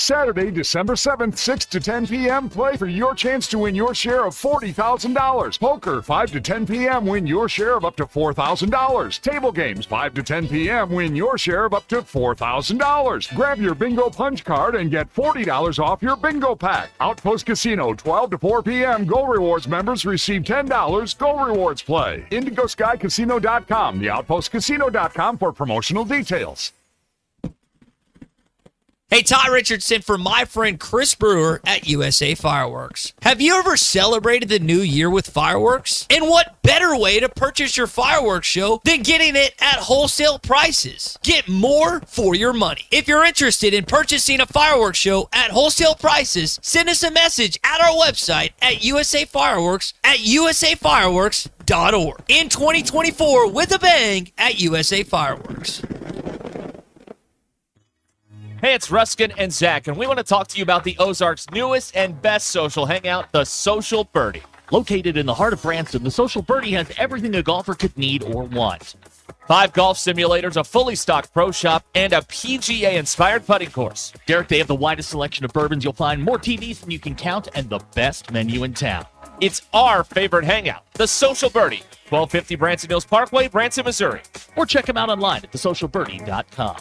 Saturday, December 7th, 6 to 10 p.m. Play for your chance to win your share of $40,000. Poker, 5 to 10 p.m. Win your share of up to $4,000. Table games, 5 to 10 p.m. Win your share of up to $4,000. Grab your bingo punch card and get $40 off your bingo pack. Outpost Casino, 12 to 4 p.m. Go Rewards members receive $10 Go Rewards play. IndigoSkyCasino.com, theOutpostCasino.com for promotional details. Hey, Ty Richardson for my friend Chris Brewer at USA Fireworks. Have you ever celebrated the new year with fireworks? And what better way to purchase your fireworks show than getting it at wholesale prices? Get more for your money. If you're interested in purchasing a fireworks show at wholesale prices, send us a message at our website at USA Fireworks at usafireworks.org. In 2024 with a bang at USA Fireworks. Hey, it's Ruscin and Zach, and we want to talk to you about the Ozarks' newest and best social hangout, the Social Birdie. Located in the heart of Branson, the Social Birdie has everything a golfer could need or want. 5 golf simulators, a fully stocked pro shop, and a PGA-inspired putting course. Derek, they have the widest selection of bourbons you'll find, more TVs than you can count, and the best menu in town. It's our favorite hangout, the Social Birdie, 1250 Branson Hills Parkway, Branson, Missouri. Or check them out online at thesocialbirdie.com.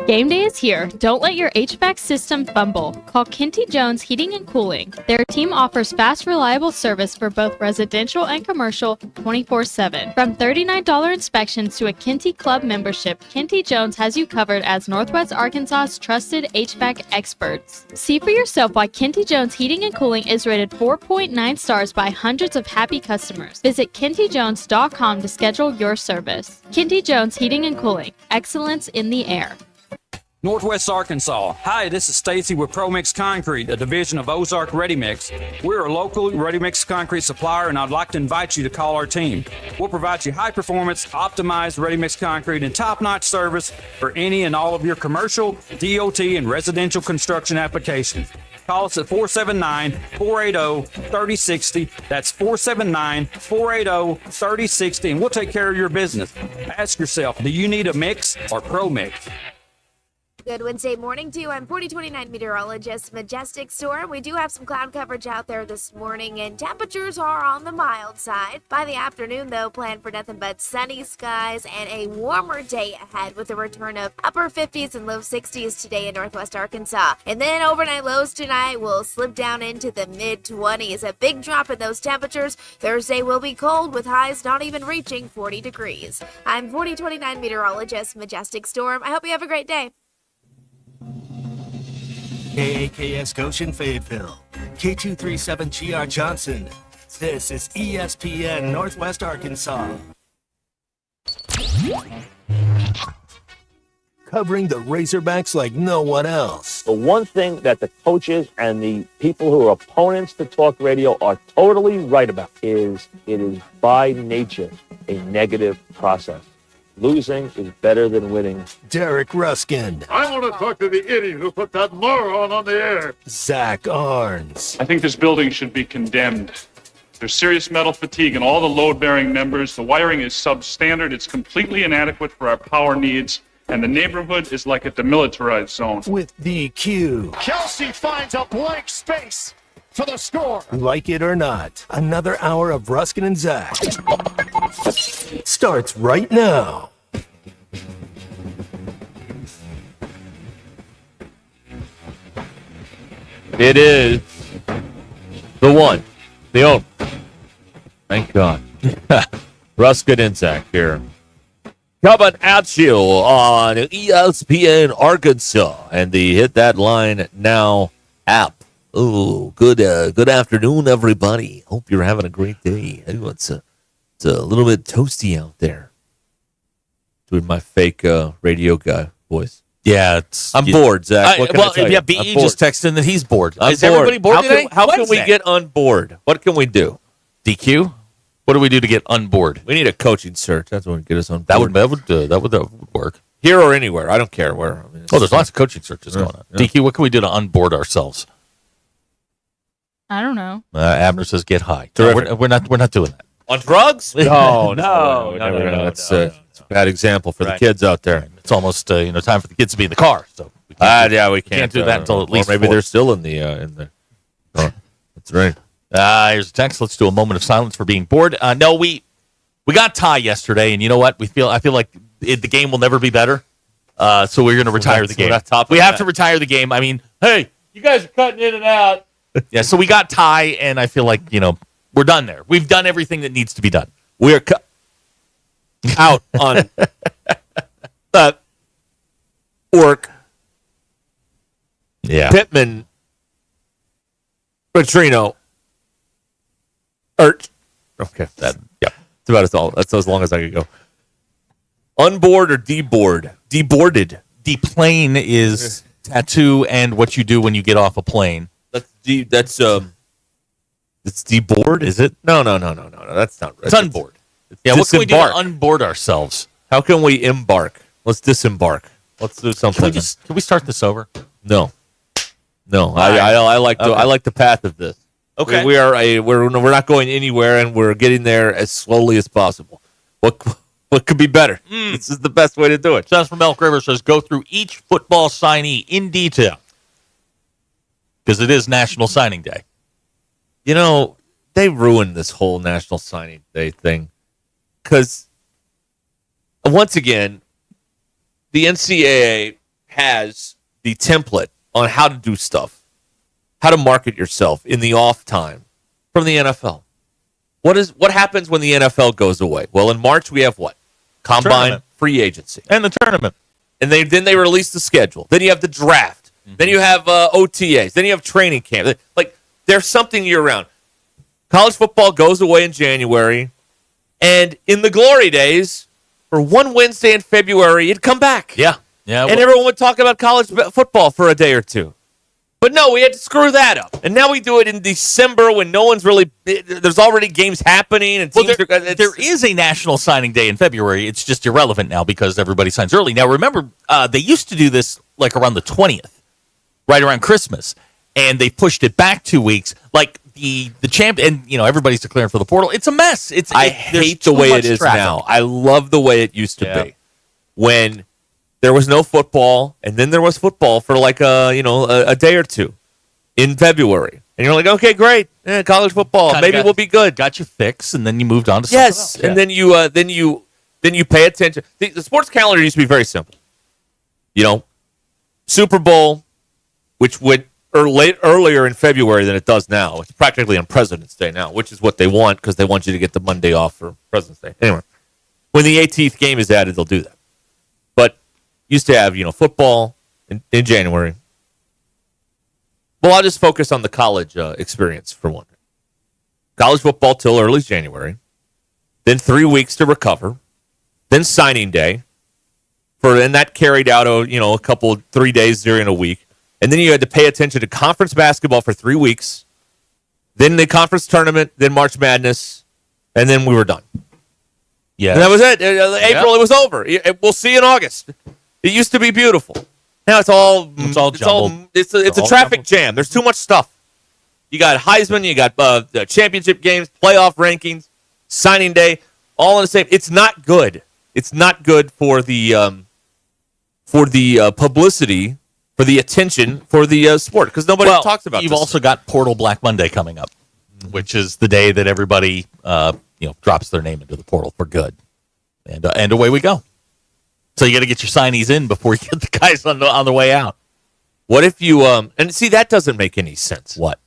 Game day is here. Don't let your HVAC system fumble. Call Kenty Jones Heating and Cooling. Their team offers fast, reliable service for both residential and commercial 24/7. From $39 inspections to a Kenty Club membership, Kenty Jones has you covered as Northwest Arkansas's trusted HVAC experts. See for yourself why Kenty Jones Heating and Cooling is rated 4.9 stars by hundreds of happy customers. Visit KentyJones.com to schedule your service. Kenty Jones Heating and Cooling. Excellence in the air. Northwest Arkansas. Hi, this is Stacy with ProMix Concrete, a division of Ozark Readymix. We're a local Readymix concrete supplier, and I'd like to invite you to call our team. We'll provide you high-performance, optimized Readymix concrete and top-notch service for any and all of your commercial, DOT, and residential construction applications. Call us at 479-480-3060. That's 479-480-3060, and we'll take care of your business. Ask yourself, do you need a mix or ProMix? Good Wednesday morning to you. I'm 4029 meteorologist Majestic Storm. We do have some cloud coverage out there this morning, and temperatures are on the mild side. By the afternoon, though, plan for nothing but sunny skies and a warmer day ahead with a return of upper 50s and low 60s today in Northwest Arkansas. And then overnight lows tonight will slip down into the mid-20s. A big drop in those temperatures. Thursday will be cold with highs not even reaching 40 degrees. I'm 4029 meteorologist Majestic Storm. I hope you have a great day. KAKS Goshen Fayetteville, K237GR Johnson. This is ESPN Northwest Arkansas. Covering the Razorbacks like no one else. The one thing that the coaches and the people who are opponents to talk radio are totally right about is it is by nature a negative process. Losing is better than winning. Derek Ruscin. I want to talk to the idiot who put that moron on the air. Zach Arns. I think this building should be condemned. There's serious metal fatigue in all the load-bearing members. The wiring is substandard. It's completely inadequate for our power needs. And the neighborhood is like a demilitarized zone. With DQ. Kelsey finds a blank space for the score. Like it or not, another hour of Ruscin and Zach starts right now. It is the one, the only. Thank God. Ruscin and Zach here. Coming at you on ESPN Arkansas and the Hit That Line Now app. Oh, good afternoon, everybody. Hope you're having a great day. It's a little bit toasty out there. Doing my fake radio guy voice. Yeah, I'm bored, Zach. What can I tell you? BE just texted in that he's bored. Is everybody bored today? How can we get on board? What can we do? DQ? What do we do to get on board? We need a coaching search. That's what would get us on board. That would work. Here or anywhere. I don't care where. I mean, there's lots of coaching searches going on. Yeah. DQ, what can we do to unboard ourselves? I don't know. Abner says get high. No, we're not doing that. On drugs? No. That's a bad example for the kids out there. It's almost time for the kids to be in the car, so we Yeah, we can't do that until at least maybe 4. they're still in the. Oh, that's right. Here's a text. Let's do a moment of silence for being bored. No, we got tie yesterday, and you know what? I feel like the game will never be better. So we're going to retire the game. We have to retire the game. I mean, hey, you guys are cutting in and out. Yeah, so we got tie, and I feel like we're done there. We've done everything that needs to be done. We're out on work. Yeah, Pittman, Petrino, Okay, that's about that's as long as I could go. Unboard or deboard? Deboarded. Deplane is tattoo and what you do when you get off a plane. It's deboard, is it? No. That's not right. It's unboard. What can we do to unboard ourselves? How can we embark? Let's disembark. Let's do something. Can we start this over? No. I like the path of this. Okay. We're not going anywhere, and we're getting there as slowly as possible. What could be better? This is the best way to do it. Josh from Elk River says, go through each football signee in detail. Because it is National Signing Day. They ruined this whole National Signing Day thing. Because, once again, the NCAA has the template on how to do stuff, how to market yourself in the off time from the NFL. What happens when the NFL goes away? Well, in March we have what? Combine, tournament. Free agency, and the tournament. And then they release the schedule. Then you have the draft. Mm-hmm. Then you have OTAs. Then you have training camp. Like, there's something year round. College football goes away in January, and in the glory days, for one Wednesday in February, it'd come back. Yeah. And everyone would talk about college football for a day or two. But no, we had to screw that up. And now we do it in December when no one's really... There's already games happening. And teams there is a National Signing Day in February. It's just irrelevant now because everybody signs early. Now, remember, they used to do this like around the 20th, right around Christmas. And they pushed it back 2 weeks. Like the champ... And, everybody's declaring for the portal. It's a mess. I hate the way it is now. I love the way it used to be. When... there was no football, and then there was football for like a day or two in February. And you're like, okay, great, college football, maybe we'll be good. Got your fix, and then you moved on to something else. Yes, and then you pay attention. The sports calendar used to be very simple. Super Bowl, which went earlier in February than it does now. It's practically on President's Day now, which is what they want because they want you to get the Monday off for President's Day. Anyway, when the 18th game is added, they'll do that. Used to have, football in January. Well, I'll just focus on the college experience for one. College football till early January. Then 3 weeks to recover. Then signing day. And that carried out, 3 days during a week. And then you had to pay attention to conference basketball for 3 weeks. Then the conference tournament. Then March Madness. And then we were done. Yeah. And that was it. April, it was over. We'll see you in August. It used to be beautiful. Now it's all jumbled. It's a traffic jam. There's too much stuff. You got Heisman, you got the championship games, playoff rankings, signing day, all in the same. It's not good. It's not good for the publicity, for the attention, for the sport because nobody talks about. You've also got Portal Black Monday coming up, which is the day that everybody drops their name into the portal for good, and away we go. So you got to get your signees in before you get the guys on the way out. What if you and see that doesn't make any sense. What?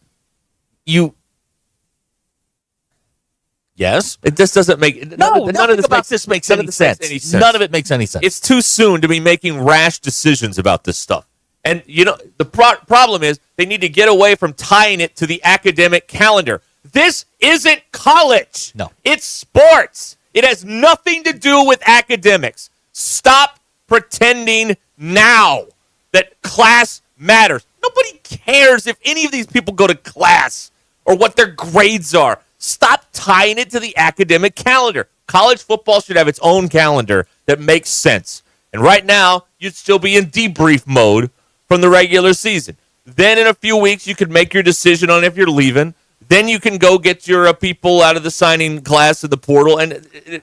Yes, it just doesn't make none of this makes any sense. None of it makes any sense. It's too soon to be making rash decisions about this stuff. And the problem is they need to get away from tying it to the academic calendar. This isn't college. No, it's sports. It has nothing to do with academics. Stop pretending now that class matters. Nobody cares if any of these people go to class or what their grades are. Stop tying it to the academic calendar. College football should have its own calendar that makes sense. And right now, you'd still be in debrief mode from the regular season. Then in a few weeks, you could make your decision on if you're leaving. Then you can go get your people out of the signing class of the portal. And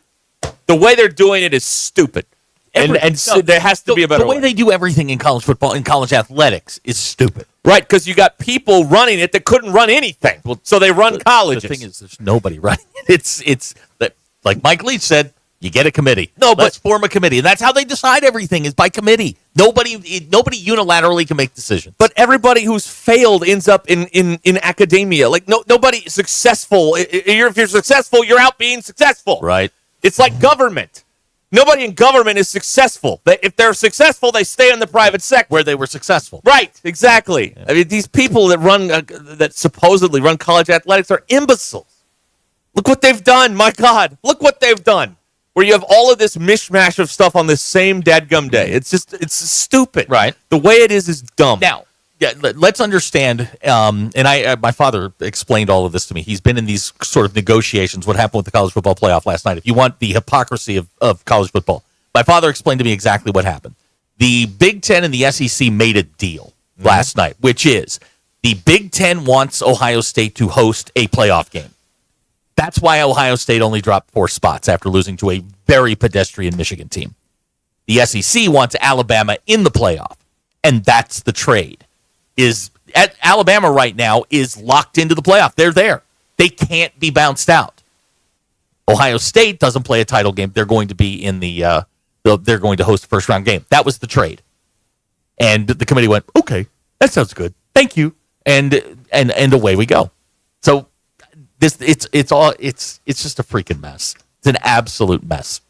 the way they're doing it is stupid. there has to be a better way. The way they do everything in college football, in college athletics, is stupid. Right, because you got people running it that couldn't run anything. Well, so they run colleges. The thing is, there's nobody running it. It's like Mike Leach said, you get a committee. Let's form a committee. And that's how they decide everything, is by committee. Nobody unilaterally can make decisions. But everybody who's failed ends up in academia. Like, nobody is successful. If you're successful, you're out being successful. Right. It's like government. Nobody in government is successful. If they're successful, they stay in the private sector. Where they were successful. Right, exactly. Yeah. I mean, these people that supposedly run college athletics are imbeciles. Look what they've done. My God, look what they've done. Where you have all of this mishmash of stuff on the same dadgum day. It's stupid. Right. The way it is dumb. Now, let's understand, and my father explained all of this to me. He's been in these sort of negotiations, what happened with the college football playoff last night. If you want the hypocrisy of college football, my father explained to me exactly what happened. The Big Ten and the SEC made a deal last night, which is the Big Ten wants Ohio State to host a playoff game. That's why Ohio State only dropped 4 spots after losing to a very pedestrian Michigan team. The SEC wants Alabama in the playoff, and that's the trade. Alabama right now is locked into the playoff. They're there. They can't be bounced out. Ohio State doesn't play a title game. They're going to be in they're going to host a first round game. That was the trade. And the committee went, okay, that sounds good. Thank you. And away we go. So it's just a freaking mess. It's an absolute mess.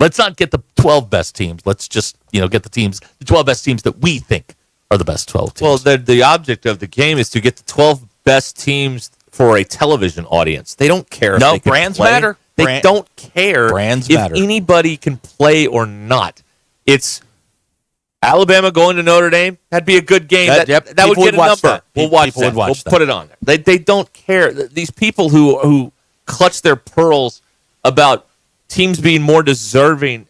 Let's not get the 12 best teams. Let's just, get the 12 best teams that we think are the best 12 teams. Well, the object of the game is to get the 12 best teams for a television audience. They don't care if they can brands play. matter. They don't care brands if matter. Anybody can play or not. It's Alabama going to Notre Dame. That'd be a good game. That would get a number. We'll watch that. We'll put it on there. They don't care. These people who clutch their pearls about teams being more deserving,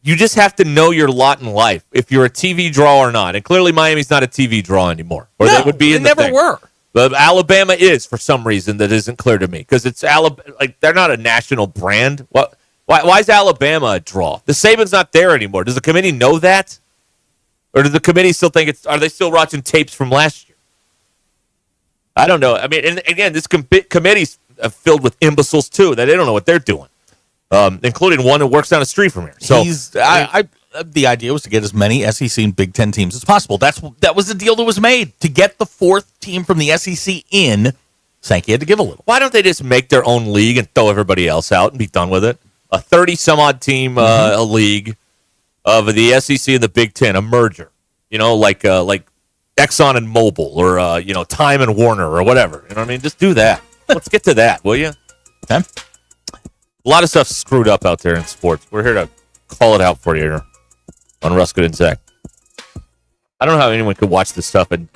you just have to know your lot in life, if you're a TV draw or not. And clearly Miami's not a TV draw anym's or they would be in the never thing. Were. But Alabama is, for some reason that isn't clear to me, because it's Alabama. Like, they're not a national brand. Why is Alabama a draw? The Saban's not there anymore. Does the committee know that? Or does the committee still think are they still watching tapes from last year? I don't know. I mean, and again, this committee's filled with imbeciles too, that they don't know what they're doing. Including one who works down the street from here. So the idea was to get as many SEC and Big Ten teams as possible. That was the deal that was made. To get the 4th team from the SEC in, Sankey had to give a little. Why don't they just make their own league and throw everybody else out and be done with it? A 30-some-odd team a league of the SEC and the Big Ten, a merger. Like Exxon and Mobil, or Time and Warner, or whatever. You know what I mean? Just do that. Let's get to that, will you? Okay. A lot of stuff screwed up out there in sports. We're here to call it out for you here on Ruscin and Zach. I don't know how anyone could watch this stuff and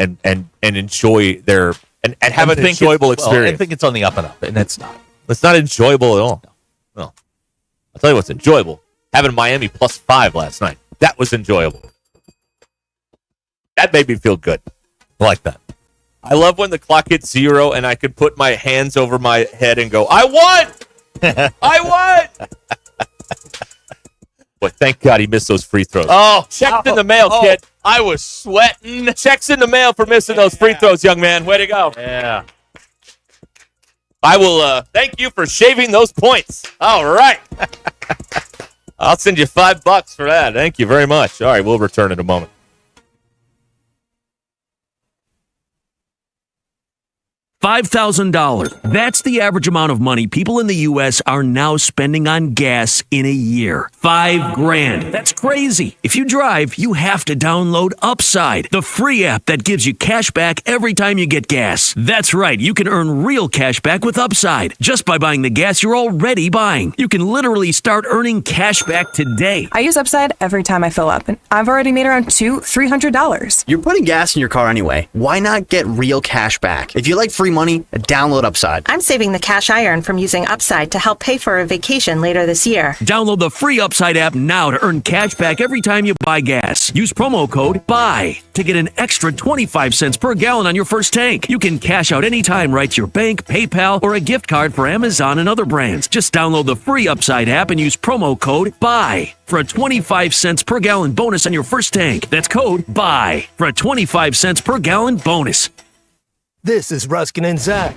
enjoy their and have an enjoyable experience. I think it's on the up and up, and it's not. It's not enjoyable at all. No. I'll tell you what's enjoyable. Having Miami +5 last night. That was enjoyable. That made me feel good. I like that. I love when the clock hits 0 and I could put my hands over my head and go, I won! I won! Boy, thank God he missed those free throws. Oh, checked in the mail, kid. I was sweating. Checks in the mail for missing those free throws, young man. Way to go. Yeah. I will thank you for shaving those points. All right. I'll send you $5 for that. Thank you very much. All right, we'll return in a moment. $5,000. That's the average amount of money people in the U.S. are now spending on gas in a year. $5,000. That's crazy. If you drive, you have to download Upside, the free app that gives you cash back every time you get gas. That's right. You can earn real cash back with Upside just by buying the gas you're already buying. You can literally start earning cash back today. I use Upside every time I fill up, and I've already made around $200-300. You're putting gas in your car anyway. Why not get real cash back? If you like free free money, download Upside. I'm saving the cash I earn from using Upside to help pay for a vacation later this year. Download the free Upside app now to earn cash back every time you buy gas. Use promo code BUY to get an extra 25 cents per gallon on your first tank. You can cash out anytime right to your bank, PayPal, or a gift card for Amazon and other brands. Just download the free Upside app and use promo code BUY for a 25 cents per gallon bonus on your first tank. That's code BUY for a 25 cents per gallon bonus. This is Ruscin and Zach.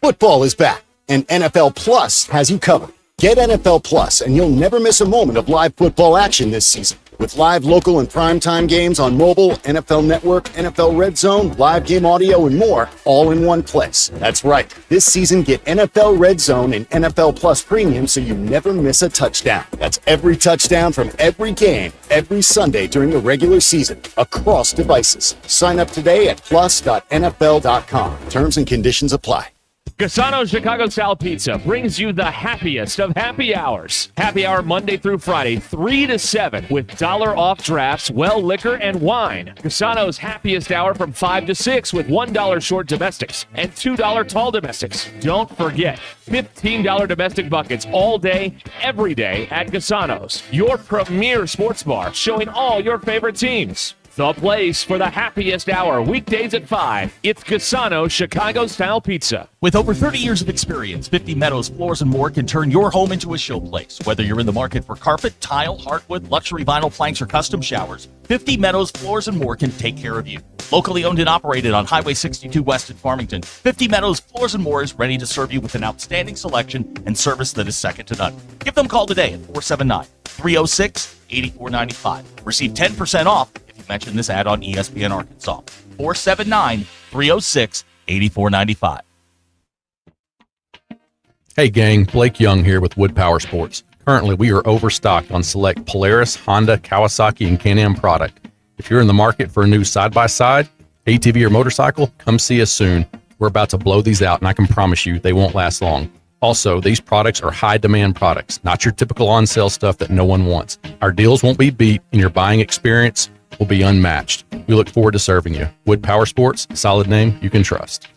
Football is back, and NFL Plus has you covered. Get NFL Plus, and you'll never miss a moment of live football action this season. With live, local, and primetime games on mobile, NFL Network, NFL Red Zone, live game audio, and more, all in one place. That's right. This season, get NFL Red Zone and NFL Plus Premium so you never miss a touchdown. That's every touchdown from every game, every Sunday during the regular season, across devices. Sign up today at plus.nfl.com. Terms and conditions apply. Cassano's Chicago Style Pizza brings you the happiest of happy hours. Happy hour Monday through Friday, 3 to 7, with $1 off drafts, well liquor, and wine. Cassano's happiest hour from 5 to 6 with $1 short domestics and $2 tall domestics. Don't forget, $15 domestic buckets all day, every day at Cassano's, your premier sports bar showing all your favorite teams. The place for the happiest hour, weekdays at 5. It's Cassano's Chicago-style pizza. With over 30 years of experience, 50 Meadows Floors & More can turn your home into a showplace. Whether you're in the market for carpet, tile, hardwood, luxury vinyl planks, or custom showers, 50 Meadows Floors & More can take care of you. Locally owned and operated on Highway 62 West in Farmington, 50 Meadows Floors & More is ready to serve you with an outstanding selection and service that is second to none. Give them a call today at 479-306-8495. Receive 10% off if you mention this ad on ESPN Arkansas. 479-306-8495. Hey gang, Blake Young here with Wood Power Sports. Currently, we are overstocked on select Polaris, Honda, Kawasaki, and Can-Am product. If you're in the market for a new side-by-side, ATV, or motorcycle, come see us soon. We're about to blow these out, and I can promise you they won't last long. Also, these products are high-demand products, not your typical on-sale stuff that no one wants. Our deals won't be beat, and your buying experience will be unmatched. We look forward to serving you. Wood Power Sports, solid name you can trust.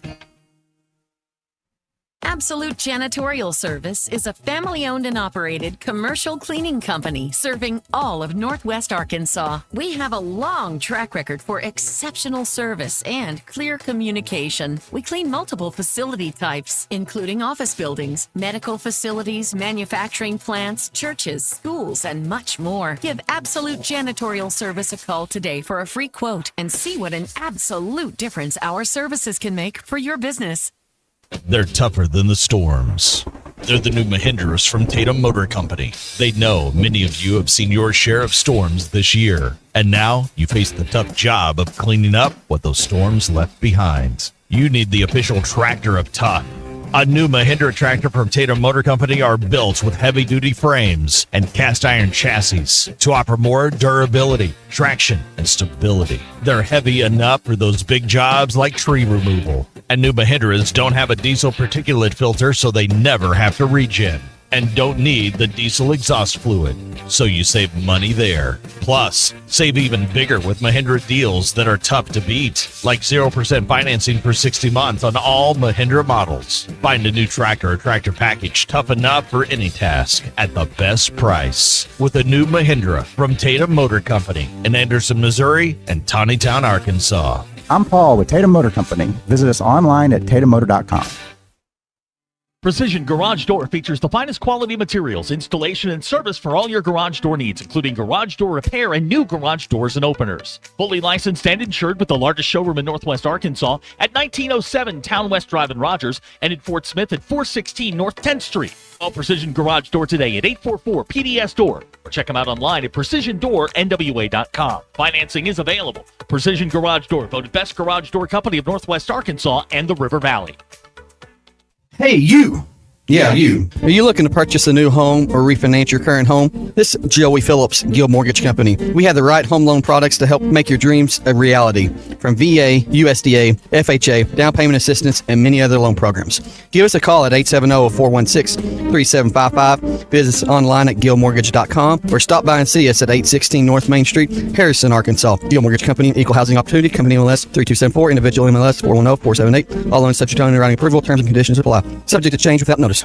Absolute Janitorial Service is a family-owned and operated commercial cleaning company serving all of Northwest Arkansas. We have a long track record for exceptional service and clear communication. We clean multiple facility types, including office buildings, medical facilities, manufacturing plants, churches, schools, and much more. Give Absolute Janitorial Service a call today for a free quote and see what an absolute difference our services can make for your business. They're tougher than the storms. They're the new Mahindras from Tatum Motor Company. They know many of you have seen your share of storms this year, and now you face the tough job of cleaning up what those storms left behind. You need the official tractor of tough. A new Mahindra tractor from Tatum Motor Company are built with heavy-duty frames and cast-iron chassis to offer more durability, traction, and stability. They're heavy enough for those big jobs like tree removal. And new Mahindras don't have a diesel particulate filter, so they never have to regen. And don't need the diesel exhaust fluid, so you save money there. Plus, save even bigger with Mahindra deals that are tough to beat, like 0% financing for 60 months on all Mahindra models. Find a new tractor or tractor package tough enough for any task at the best price with a new Mahindra from Tatum Motor Company in Anderson, Missouri and Tawnytown, Arkansas. I'm Paul with Tatum Motor Company. Visit us online at tatummotor.com. Precision Garage Door features the finest quality materials, installation, and service for all your garage door needs, including garage door repair and new garage doors and openers. Fully licensed and insured with the largest showroom in Northwest Arkansas at 1907 Town West Drive in Rogers and in Fort Smith at 416 North 10th Street. Call Precision Garage Door today at 844-PDS-DOOR or check them out online at precisiondoornwa.com. Financing is available. Precision Garage Door, voted best garage door company of Northwest Arkansas and the River Valley. Hey, you! Yeah, you. Are you looking to purchase a new home or refinance your current home? This is Joey Phillips, Guild Mortgage Company. We have the right home loan products to help make your dreams a reality. From VA, USDA, FHA, down payment assistance, and many other loan programs. Give us a call at 870-416-3755. Visit us online at guildmortgage.com or stop by and see us at 816 North Main Street, Harrison, Arkansas. Guild Mortgage Company, Equal Housing Opportunity, Company MLS 3274, Individual MLS 410-478. All loans subject to underwriting approval, terms and conditions apply. Subject to change without notice.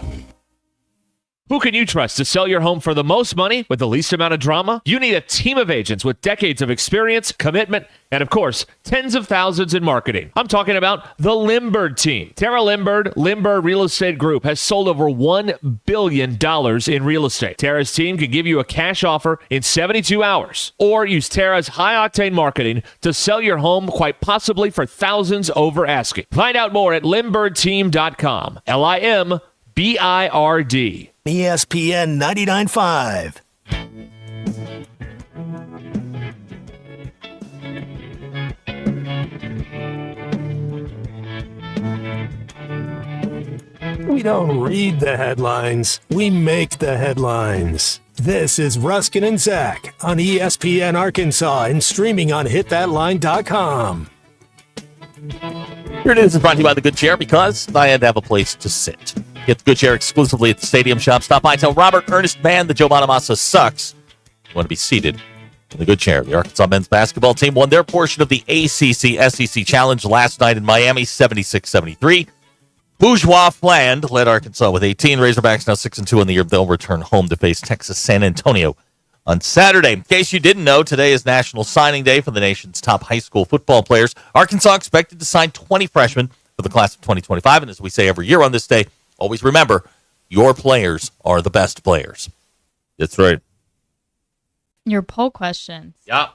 Who can you trust to sell your home for the most money with the least amount of drama? You need a team of agents with decades of experience, commitment, and of course, tens of thousands in marketing. I'm talking about the Limbird team. Tara Limbird, Limbird Real Estate Group, has sold over $1 billion in real estate. Tara's team can give you a cash offer in 72 hours, or use Tara's high-octane marketing to sell your home quite possibly for thousands over asking. Find out more at LimbirdTeam.com. LIMBIRD. ESPN 99.5. We don't read the headlines, we make the headlines. This is Ruskin and Zach on ESPN Arkansas and streaming on hitthatline.com. Here it is, brought to you by The Good Chair, because I had to have a place to sit. Get The Good Chair exclusively at the Stadium Shop. Stop by and tell Robert Ernest Mann that Joe Bonamassa sucks. You want to be seated in The Good Chair. The Arkansas men's basketball team won their portion of the ACC SEC Challenge last night in Miami, 76-73. Bourgeois Fland led Arkansas with 18. Razorbacks now 6-2 in the year. They'll return home to face Texas San Antonio on Saturday. In case you didn't know, today is National Signing Day for the nation's top high school football players. Arkansas expected to sign 20 freshmen for the class of 2025. And as we say every year on this day, always remember, your players are the best players. That's right. Your poll questions. Yeah.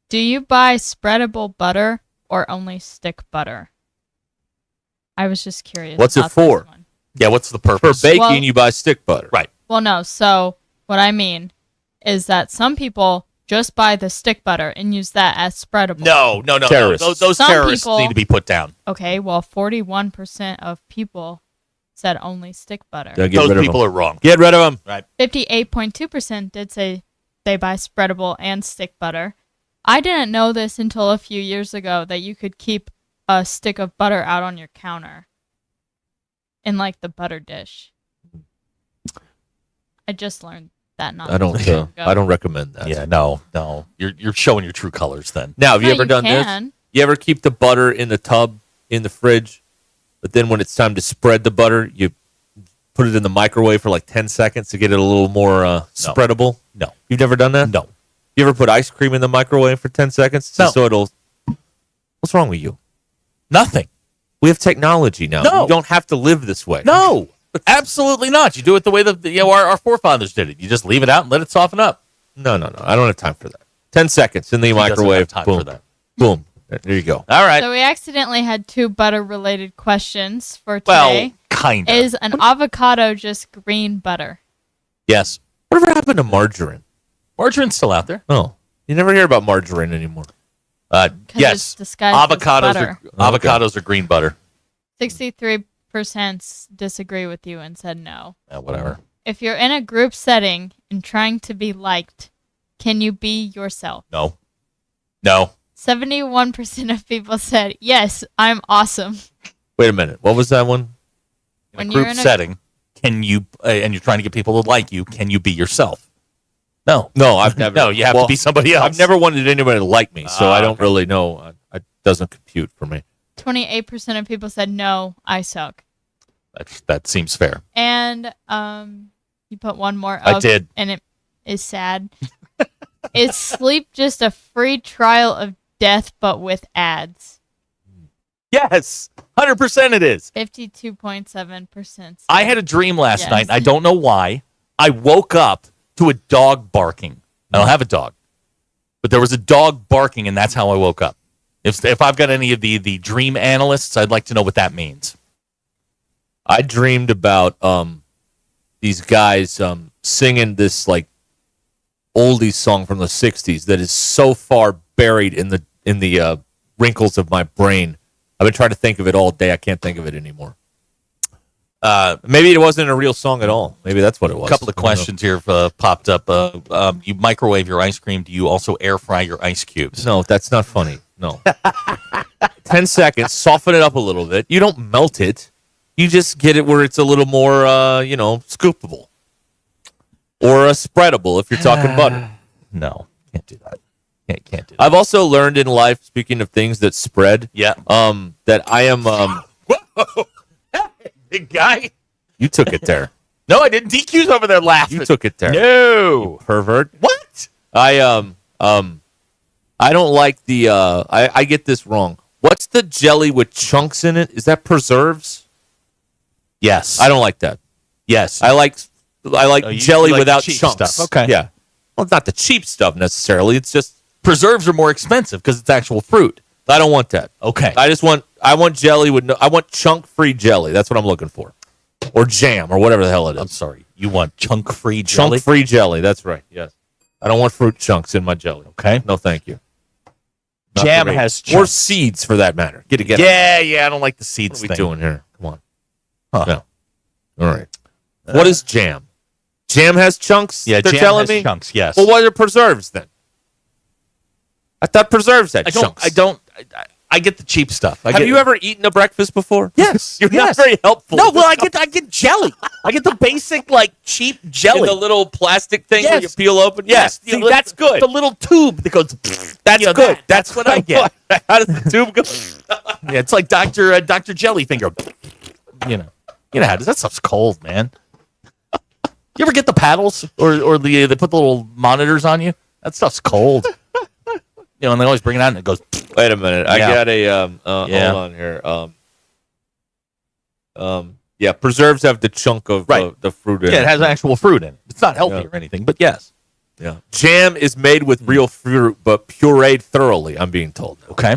Do you buy spreadable butter or only stick butter? I was just curious. What's it about for? this one. Yeah, what's the purpose? For baking, Well- you buy stick butter. Right. Well, no. So what I mean is that some people just buy the stick butter and use that as spreadable. No. Terrorists. Those Some terrorists people- need to be put down. Okay, well, 41% of people said only stick butter. Yeah, get Those rid of people them. are wrong. Get rid of them. Right. 58.2% did say they buy spreadable and stick butter. I didn't know this until a few years ago that you could keep a stick of butter out on your counter in like the butter dish. I just learned that not I don't. too long ago. I don't recommend that. Yeah, no. You're showing your true colors then. Now, have you No, ever you done can. this? You ever keep the butter in the tub in the fridge, but then when it's time to spread the butter, you put it in the microwave for like 10 seconds to get it a little more spreadable? No. You've never done that? No. You ever put ice cream in the microwave for 10 seconds? No. So it'll... What's wrong with you? Nothing. We have technology now. No. You don't have to live this way. No. Absolutely not. You do it the way our forefathers did it. You just leave it out and let it soften up. No. I don't have time for that. 10 seconds in the doesn't microwave. have time Boom. for that. Boom. There you go. All right. So we accidentally had 2 butter-related questions for Well, today. kind of. Is an avocado just green butter? Yes. Whatever happened to margarine? Margarine's still out there. Oh. You never hear about margarine anymore. It's Yes. disguised as Avocados butter. avocados are green butter. 63% disagree with you and said no. Whatever. If you're in a group setting and trying to be liked, can you be yourself? No. 71% of people said, yes, I'm awesome. Wait a minute. What was that one? In When a you're group in a- setting, can you and you're trying to get people to like you, can you be yourself? No, I've never. No, you have to be somebody else. I've never wanted anybody to like me, so I don't really know. It doesn't compute for me. 28% of people said, no, I suck. That seems fair. And you put one more I up, did. and it is sad. Is sleep just a free trial of death, but with ads? Yes, 100% it is. 52.7%. I had a dream last Yes. night. I don't know why. I woke up to a dog barking. I don't have a dog, but there was a dog barking, and that's how I woke up. If I've got any of the dream analysts, I'd like to know what that means. I dreamed about these guys singing this like oldies song from the '60s that is so far buried in the wrinkles of my brain. I've been trying to think of it all day. I can't think of it anymore. Maybe it wasn't a real song at all. Maybe that's what it was. A couple of questions here popped up. You microwave your ice cream. Do you also air fry your ice cubes? No, that's not funny. No. 10 seconds, soften it up a little bit. You don't melt it. You just get it where it's a little more, scoopable. Or spreadable if you're talking butter. No, can't do that. Can't do that. I've also learned in life, speaking of things that spread, that I am... Whoa! Big guy. You took it there. No, I didn't. DQ's over there laughing. You took it there. No. You pervert. What? I don't like the I get this wrong. What's the jelly with chunks in it? Is that preserves? Yes. I don't like that. Yes. I like jelly like without cheap chunks. stuff. Okay. Yeah. Well, it's not the cheap stuff necessarily. It's just preserves are more expensive because it's actual fruit. I don't want that. Okay. I want jelly with I want chunk-free jelly. That's what I'm looking for. Or jam or whatever the hell it is. I'm sorry. You want chunk-free jelly? Chunk-free jelly. That's right. Yes. I don't want fruit chunks in my jelly. Okay. No, thank you. Not Jam for me. has or chunks. seeds for that matter. Get it. Yeah. I don't like the seeds What are we thing. doing here? Come on. Huh. No. All right. What is jam? Jam has chunks? Yeah, They're jam telling has me? chunks, yes. Well, what are preserves then? I thought preserves had chunks. I get the cheap stuff. Have you ever eaten a breakfast before? Yes. You're not very helpful. No, well, I get jelly. I get the basic, cheap jelly. In the little plastic thing where you Yes. peel open? Yes. See, that's good. The little tube that goes. That's good. That's what I get. How does the tube go? Yeah, it's like Dr. Jellyfinger. You know how it is. That stuff's cold, man. You ever get the paddles or they put the little monitors on you? That stuff's cold. And they always bring it out and it goes. Wait a minute. I Yeah. got a hold on here. Preserves have the chunk of the fruit in it. Yeah, it has actual fruit in it. It's not healthy or anything, but yes. Yeah. Jam is made with real fruit, but pureed thoroughly, I'm being told. Okay.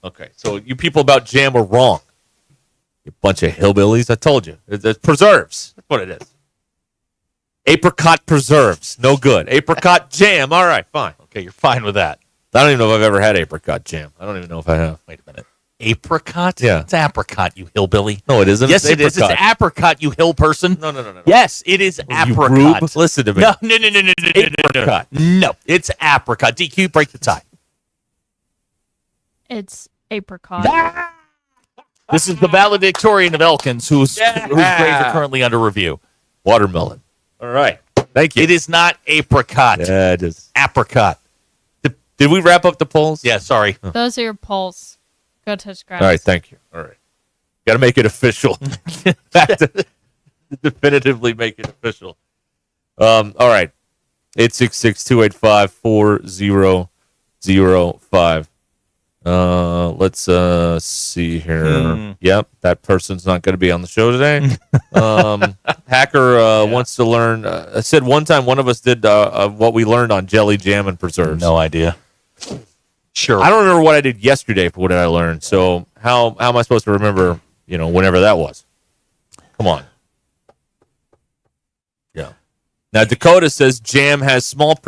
Okay. So you people about jam were wrong. You bunch of hillbillies. I told you. It's preserves. That's what it is. Apricot preserves. No good. Apricot jam. All right, fine. Okay, you're fine with that. I don't even know if I've ever had apricot jam. I don't even know if I have. Wait a minute. Apricot? Yeah. It's apricot, you hillbilly. No, it isn't. Yes, It's it is. It's apricot. apricot, you hill person. No. Yes, it is You apricot. rube? Listen to me. No. Apricot. No, it's apricot. DQ, break the tie. It's apricot. This is the valedictorian of Elkins, whose grades are currently under review. Watermelon. All right. Thank you. It is not apricot. Yeah, it is. Apricot. Did we wrap up the polls? Yeah, sorry. Those are your polls. Go touch grass. All right, thank you. All right. Got to make it official. Have to definitively make it official. All right. 866-285-4005. Let's see here. Yep, that person's not going to be on the show today. Hacker wants to learn. I said one time one of us did what we learned on jelly, jam, and preserves. No idea. Sure. I don't remember what I did yesterday for what did I learn. So how am I supposed to remember, whenever that was? Come on. Yeah. Now, Dakota says jam has small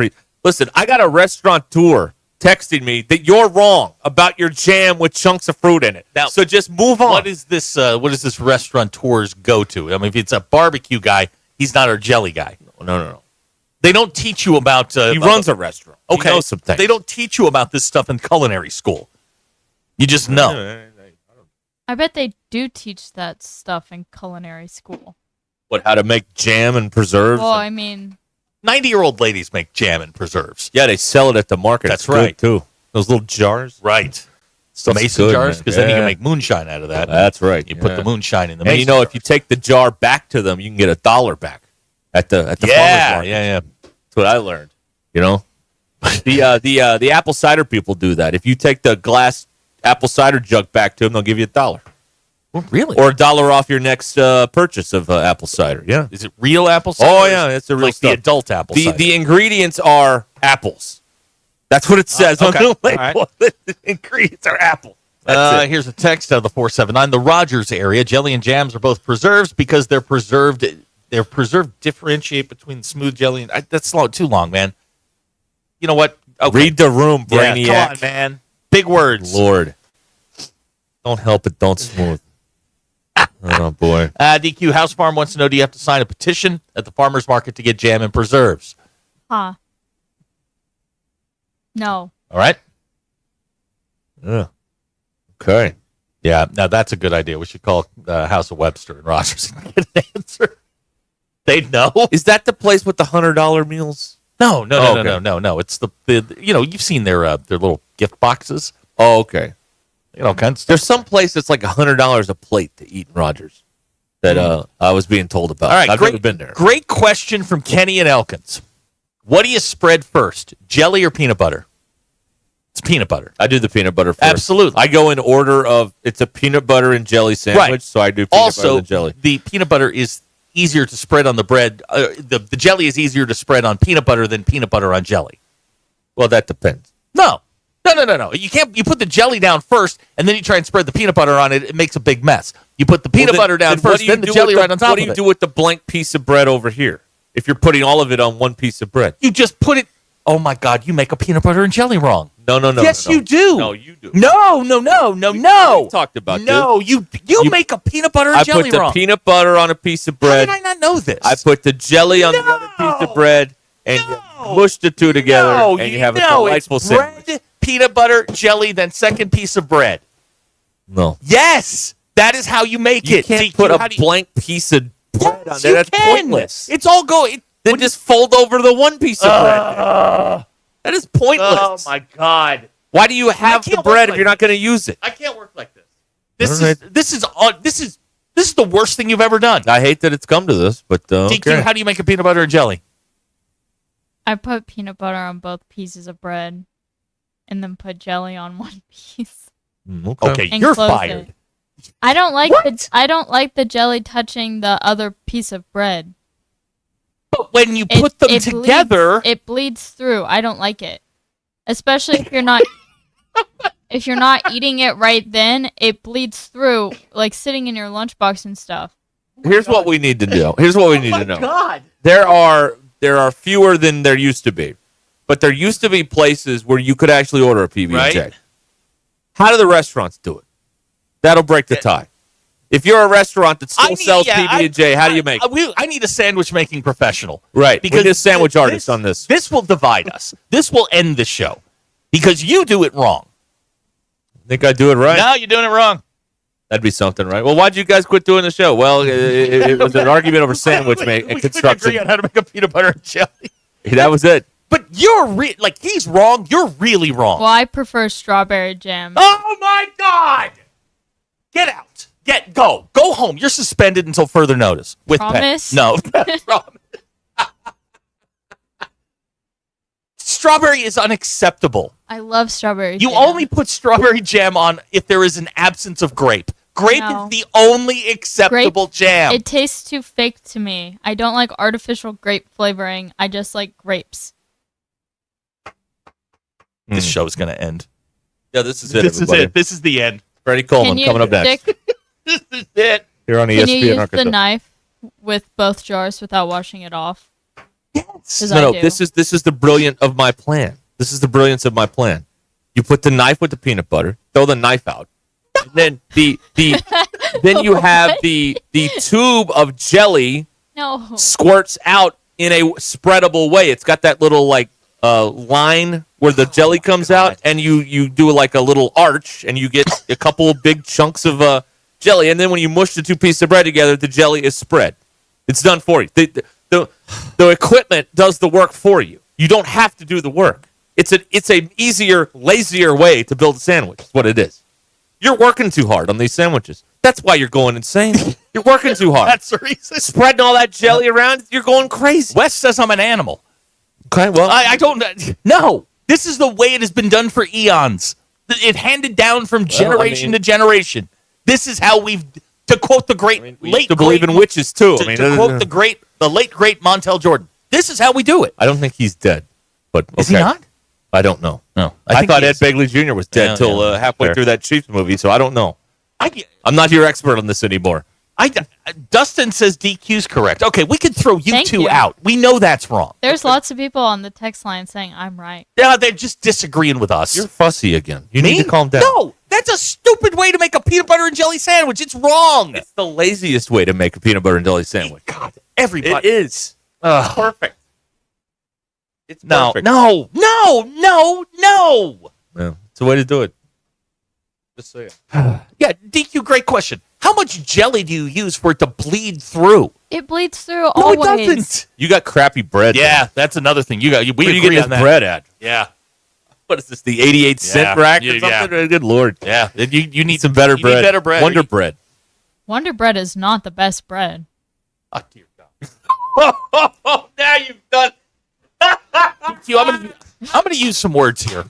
Listen, I got a restaurateur texting me that you're wrong about your jam with chunks of fruit in it. Now, so just move on. What is this restaurateur's go-to? I mean, if it's a barbecue guy, he's not our jelly guy. No. They don't teach you about... he runs a restaurant. Okay. He knows some things. They don't teach you about this stuff in culinary school. You just know. I bet they do teach that stuff in culinary school. What, how to make jam and preserves? Well, I mean... 90-year-old ladies make jam and preserves. Yeah, they sell it at the market. That's It's good, right. too. Those little jars. Right. Stuff's Mason good, jars, man. because then you Yeah. can make moonshine out of that. That's right. You put the moonshine in the And mason if you take the jar back to them, you can get $1 back at the farmer's market. Yeah. That's what I learned. The apple cider people do that. If you take the glass apple cider jug back to them, they'll give you $1. Well, really? Or $1 off your next purchase of apple cider. Yeah. Is it real apple cider? Oh yeah, it's a real like stuff. the adult apple cider. The ingredients are apples. That's what it says on okay. the label. The ingredients are apples. Here's a text out of the 479. The Rogers area, jelly and jams are both preserves because they're preserved. They're preserved. Differentiate between smooth jelly and that's too long, man. You know what? Okay. Read the room, Brainiac. Yeah, come on, man. Big words. Lord. Don't help it. Don't smooth. Oh, boy. DQ House Farm wants to know, do you have to sign a petition at the farmer's market to get jam and preserves? Huh. No. All right. Yeah. Okay. Yeah, now that's a good idea. We should call House of Webster and Rogers and get an answer. They'd know. Is that the place with the $100 meals? No. Okay. It's the you've seen their little gift boxes. Oh, okay. All kinds of stuff. There's some place that's like $100 a plate to eat in Rogers that I was being told about. All right, I've never been there. Great question from Kenny and Elkins. What do you spread first, jelly or peanut butter? It's peanut butter. I do the peanut butter first. Absolutely. I go in order of it's a peanut butter and jelly sandwich, Right. so I do peanut butter Also, and jelly. the peanut butter is easier to spread on the bread. The jelly is easier to spread on peanut butter than peanut butter on jelly. Well, that depends. No. You can't. You put the jelly down first, and then you try and spread the peanut butter on it. It makes a big mess. You put the peanut butter down first, then the jelly right on top of it. What do you do with the blank piece of bread over here? If you're putting all of it on one piece of bread, You just put it. Oh my God! You make a peanut butter and jelly wrong. No. Yes, no. you do. No, you do. No. We talked about No, this. you make a peanut butter and I jelly put the wrong. peanut butter on a piece of bread. How did I not know this? I put the jelly on the other piece of bread, and you mush the two together, and you have a delightful it's sandwich. bread, peanut butter, jelly, then second piece of bread. No, Yes, that is how you make you it. can't DQ, put how a do you- blank piece of bread on Yes, there. you That's can. pointless. It's all going. Then just fold over the one piece of bread. That is pointless. Oh my God! Why do you have the can't bread work if you're not going to use it? I can't work like this. This All right. is the worst thing you've ever done. I hate that it's come to this, but DQ, okay. how do you make a peanut butter and jelly? I put peanut butter on both pieces of bread and then put jelly on one piece. Okay, And you're close fired. it. I don't like the jelly touching the other piece of bread. But when you put them together, it bleeds through. I don't like it. Especially if you're not if you're not eating it right then, it bleeds through like sitting in your lunchbox and stuff. Here's what we need to do. Here's what we need to know. God. There are fewer than there used to be, but there used to be places where you could actually order a PB&J. Right. How do the restaurants do it? That'll break the tie. If you're a restaurant that still sells PB&J, how do you make it? I need a sandwich making professional. Right. Because We need a sandwich artist on this. This will divide us. This will end the show. Because you do it wrong. Think I do it right? No, you're doing it wrong. That'd be something, right? Well, why'd you guys quit doing the show? Well, it was an argument over sandwich making and construction. Agree on how to make a peanut butter and jelly. That was it. But you're he's wrong. You're really wrong. Well, I prefer strawberry jam. Oh my God! Get out. Go home. You're suspended until further notice. With pay. Promise? No. Promise. Strawberry is unacceptable. I love strawberry You jam. only put strawberry jam on if there is an absence of grape. Grape No. is the only acceptable jam. It tastes too fake to me. I don't like artificial grape flavoring. I just like grapes. This show's going to end. Yeah, this is it. This is everybody. it. This is the end. Freddie Coleman coming up next. This is it. Here on Can you ESPN use Arkansas. the knife with both jars without washing it off? Yes. No. This is the brilliant of my plan. This is the brilliance of my plan. You put the knife with the peanut butter, throw the knife out, and then then you have the tube of jelly No. squirts out in a spreadable way. It's got that little line where the jelly comes out, and you do like a little arch, and you get a couple of big chunks of jelly, and then when you mush the two pieces of bread together, the jelly is spread. It's done for you. The equipment does the work for you. You don't have to do the work. It's an easier, lazier way to build a sandwich. That's what it is. You're working too hard on these sandwiches. That's why you're going insane. You're working too hard. That's the reason. Spreading all that jelly around, you're going crazy. Wes says I'm an animal. Okay, well. I don't. No. This is the way it has been done for eons. It handed down from generation to generation. This is how we've, to quote the great, We used to believe in witches, too. To quote the late, great Montel Jordan. This is how we do it. I don't think he's dead. But okay. Is he not? I don't know. No. I thought Ed Begley Jr. was dead till halfway Fair. through that Chiefs movie, so I don't know. I'm not your expert on this anymore. Dustin says DQ's correct. Okay, we could throw you Thank two you. out. We know that's wrong. There's lots of people on the text line saying I'm right. Yeah, they're just disagreeing with us. You're fussy again. You Me? need to calm down. No, That's a stupid way to make a peanut butter and jelly sandwich. It's wrong. It's the laziest way to make a peanut butter and jelly sandwich. God, everybody. It is. Perfect. It's perfect. No. Yeah, it's a way to do it. Just say it. Yeah, DQ, great question. How much jelly do you use for it to bleed through? It bleeds through No, always. it doesn't. You got crappy bread. Yeah, man. that's another thing. We Where do you agree get this on that. bread at? Yeah. What is this, the 88-cent rack or something? Good Lord. Yeah. You need some better bread. Need better bread. Wonder Bread. Wonder Bread is not the best bread. Oh, dear God. Now you've done. DQ, I'm going to use some words here.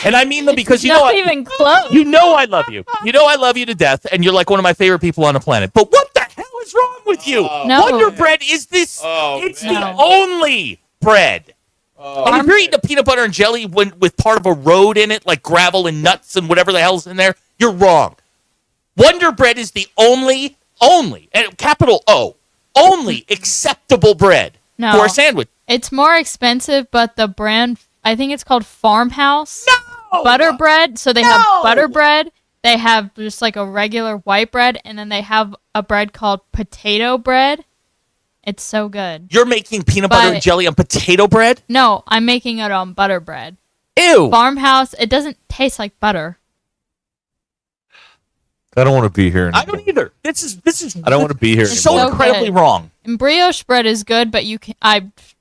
And I mean them because Not even close. You know I love you. You know I love you to death, and you're like one of my favorite people on the planet. But what the hell is wrong with you? No. Wonder Bread is this. It's the only bread. And if you're eating a peanut butter and jelly with part of a road in it, like gravel and nuts and whatever the hell's in there, you're wrong. Wonder Bread is the only, and capital O, only acceptable bread No. for a sandwich. It's more expensive, but the brand, I think it's called Farmhouse. No! Butter bread. So they have butter bread. They have just like a regular white bread. And then they have a bread called potato bread. It's so good. You're making peanut butter and jelly on potato bread? No, I'm making it on butter bread. Ew. Farmhouse, it doesn't taste like butter. I don't want to be here anymore. I don't either. This is. I don't want to be here anymore. So incredibly wrong. And brioche bread is good, but you can.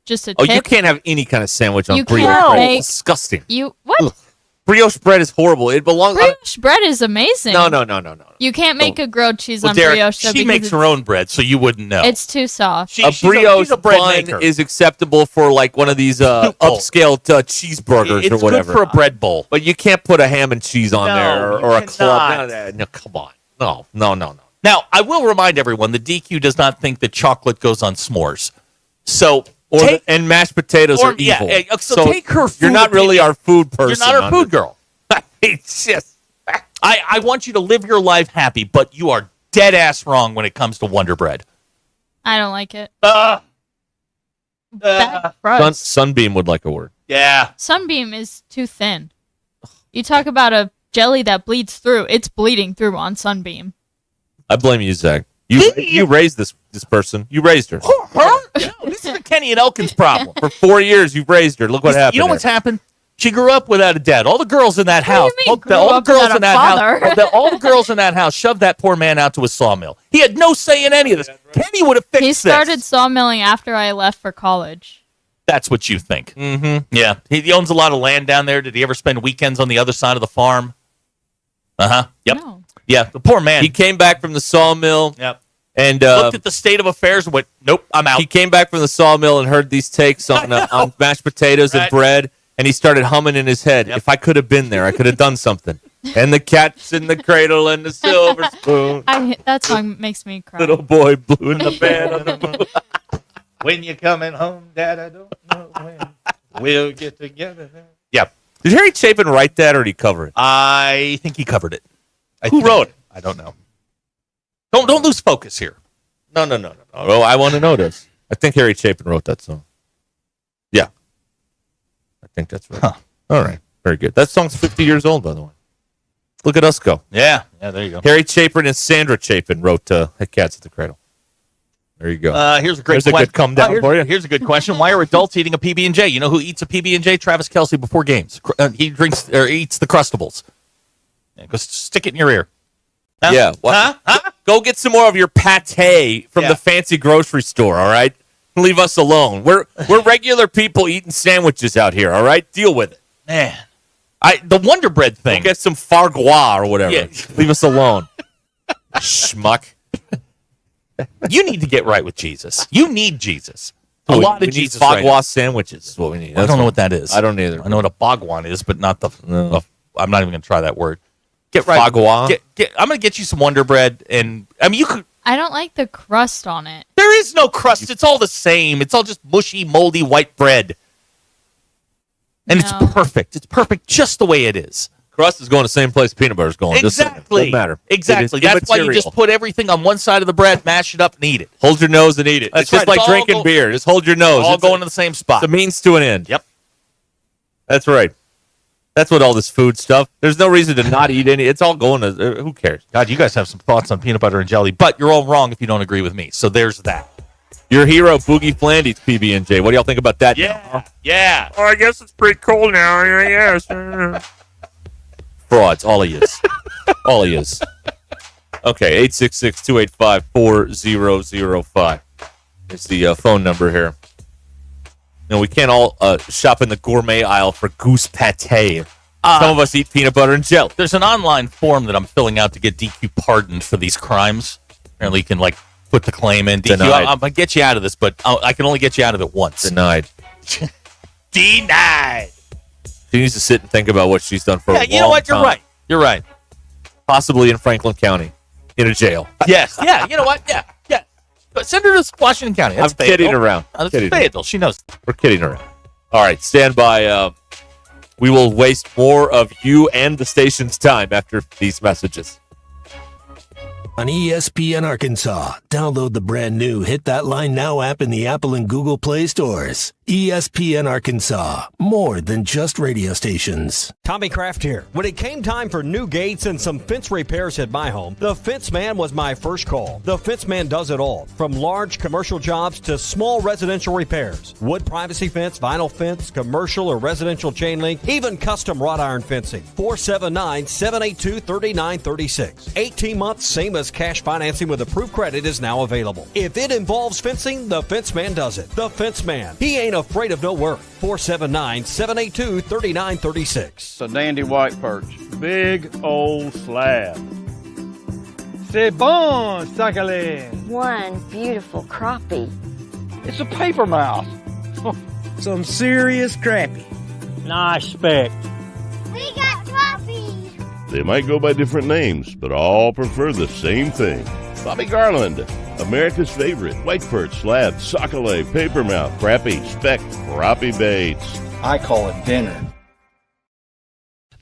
Just a tip. Oh, you can't have any kind of sandwich on You brioche can't bread. make- It's disgusting. What? Ugh. Brioche bread is horrible. It belongs. Brioche bread is amazing. No. You can't make a grilled cheese Well, on Derek, brioche. Though, she because makes her own bread, so you wouldn't know. It's too soft. A brioche she's a bread bun maker. is acceptable for like one of these upscale cheeseburgers It's or whatever. good for a bread bowl. But you can't put a ham and cheese on there you or a club. cannot. None of that. No, come on. No. Now, I will remind everyone the DQ does not think that chocolate goes on s'mores. So, And mashed potatoes are yeah, evil. so take her food You're not really opinion. our food person. You're not our on food this. girl. It's just, I want you to live your life happy, but you are dead ass wrong when it comes to Wonder Bread. I don't like it. Sunbeam would like a word. Yeah. Sunbeam is too thin. You talk about a jelly that bleeds through. It's bleeding through on Sunbeam. I blame you, Zach. You raised this person. You raised her. Her? No, this is a Kenny and Elkins problem. For 4 years, you've raised her. Look what happened. You know what's happened? She grew up without a dad. All the girls in that house, all the girls in that house, all the girls in that house shoved that poor man out to a sawmill. He had no say in any of this. Kenny would have fixed He started this. sawmilling after I left for college. That's what you think. Mm-hmm. Yeah. He owns a lot of land down there. Did he ever spend weekends on the other side of the farm? Uh-huh. Yep. No. Yeah, the poor man. He came back from the sawmill. Yep. And looked at the state of affairs and went, nope, I'm out. He came back from the sawmill and heard these takes on mashed potatoes and bread, and he started humming in his head, if I could have been there, I could have done something. And the cat's in the cradle and the silver spoon. That song makes me cry. Little boy blue in the bed on the moon. When you're coming home, Dad, I don't know when. We'll get together. Yeah. Did Harry Chapin write that, or did he cover it? I think he covered it. Who wrote it? I don't know. Don't lose focus here. No. Oh, I want to know this. I think Harry Chapin wrote that song. Yeah. I think that's right. Huh. All right. Very good. That song's 50 years old, by the way. Look at us go. Yeah, there you go. Harry Chapin and Sandra Chapin wrote Cats at the Cradle. There you go. Here's a great There's a good come down for you. Here's a good question. Why are adults eating a PB&J? You know who eats a PB&J? Travis Kelce before games. He drinks or eats the Crustables. Yeah, go stick it in your ear. Huh? Yeah. What? Huh? Go get some more of your pate from the fancy grocery store, all right? Leave us alone. We're regular people eating sandwiches out here, all right? Deal with it. Man. The Wonder Bread thing. Go get some fargois or whatever. Yeah. Leave us alone. Schmuck. You need to get right with Jesus. You need Jesus. We lot of need Jesus. Fargois sandwiches is what we need. I don't know what that is. I don't either. I know what a bogwan is, but not the. I'm not even going to try that word. Get right. Fargois? I'm going to get you some Wonder Bread, and I mean you could. I don't like the crust on it. There is no crust. It's all the same. It's all just mushy, moldy white bread, and it's perfect. It's perfect just the way it is. Crust is going the same place peanut butter is going. Exactly. Doesn't matter. Exactly. That's why you just put everything on one side of the bread, mash it up, and eat it. Hold your nose and eat it. That's It's just right. like It's all drinking beer. Just hold your nose. All It's going to the same spot. It's a means to an end. Yep. That's right. That's what all this food stuff. There's no reason to not eat any. It's all going to. Who cares? God, you guys have some thoughts on peanut butter and jelly, but you're all wrong if you don't agree with me. So there's that. Your hero, Boogie Flandy's PB&J. What do y'all think about that? Yeah. Oh, I guess it's pretty cold now. Yes. Frauds, all of yous. All of yous. Okay, 866-285-4005. It's the phone number here. We can't all shop in the gourmet aisle for goose pate. Some of us eat peanut butter and jelly. There's an online form that I'm filling out to get DQ pardoned for these crimes. Apparently, you can put the claim in. DQ, I'm gonna get you out of this, but I can only get you out of it once. Denied. Denied. She needs to sit and think about what she's done for a long time. You know what? You're right. Possibly in Franklin County, in a jail. Yes. Yeah. You know what? Yeah. But send her to Washington County. I'm kidding around. That's Fayetteville. She knows. We're kidding around. All right, stand by. We will waste more of you and the station's time after these messages. On ESPN Arkansas, download the brand new Hit That Line Now app in the Apple and Google Play stores. ESPN Arkansas, more than just radio stations. Tommy Kraft here. When it came time for new gates and some fence repairs at my home, the Fence Man was my first call. The Fence Man does it all, from large commercial jobs to small residential repairs. Wood privacy fence, vinyl fence, commercial or residential chain link, even custom wrought iron fencing. 479-782-3936. 18 months, same as cash financing with approved credit is now available. If it involves fencing, the Fence Man does it. The Fence Man. He ain't afraid of no work. 479-782-3936. It's a dandy white perch. Big old slab. C'est bon, sacalé. One beautiful crappie. It's a paper mouse. Some serious crappie. Nice speck. We got crappies. They might go by different names, but all prefer the same thing. Bobby Garland, America's favorite white perch, slab, sockeye, papermouth, crappie, speck, crappie baits. I call it dinner.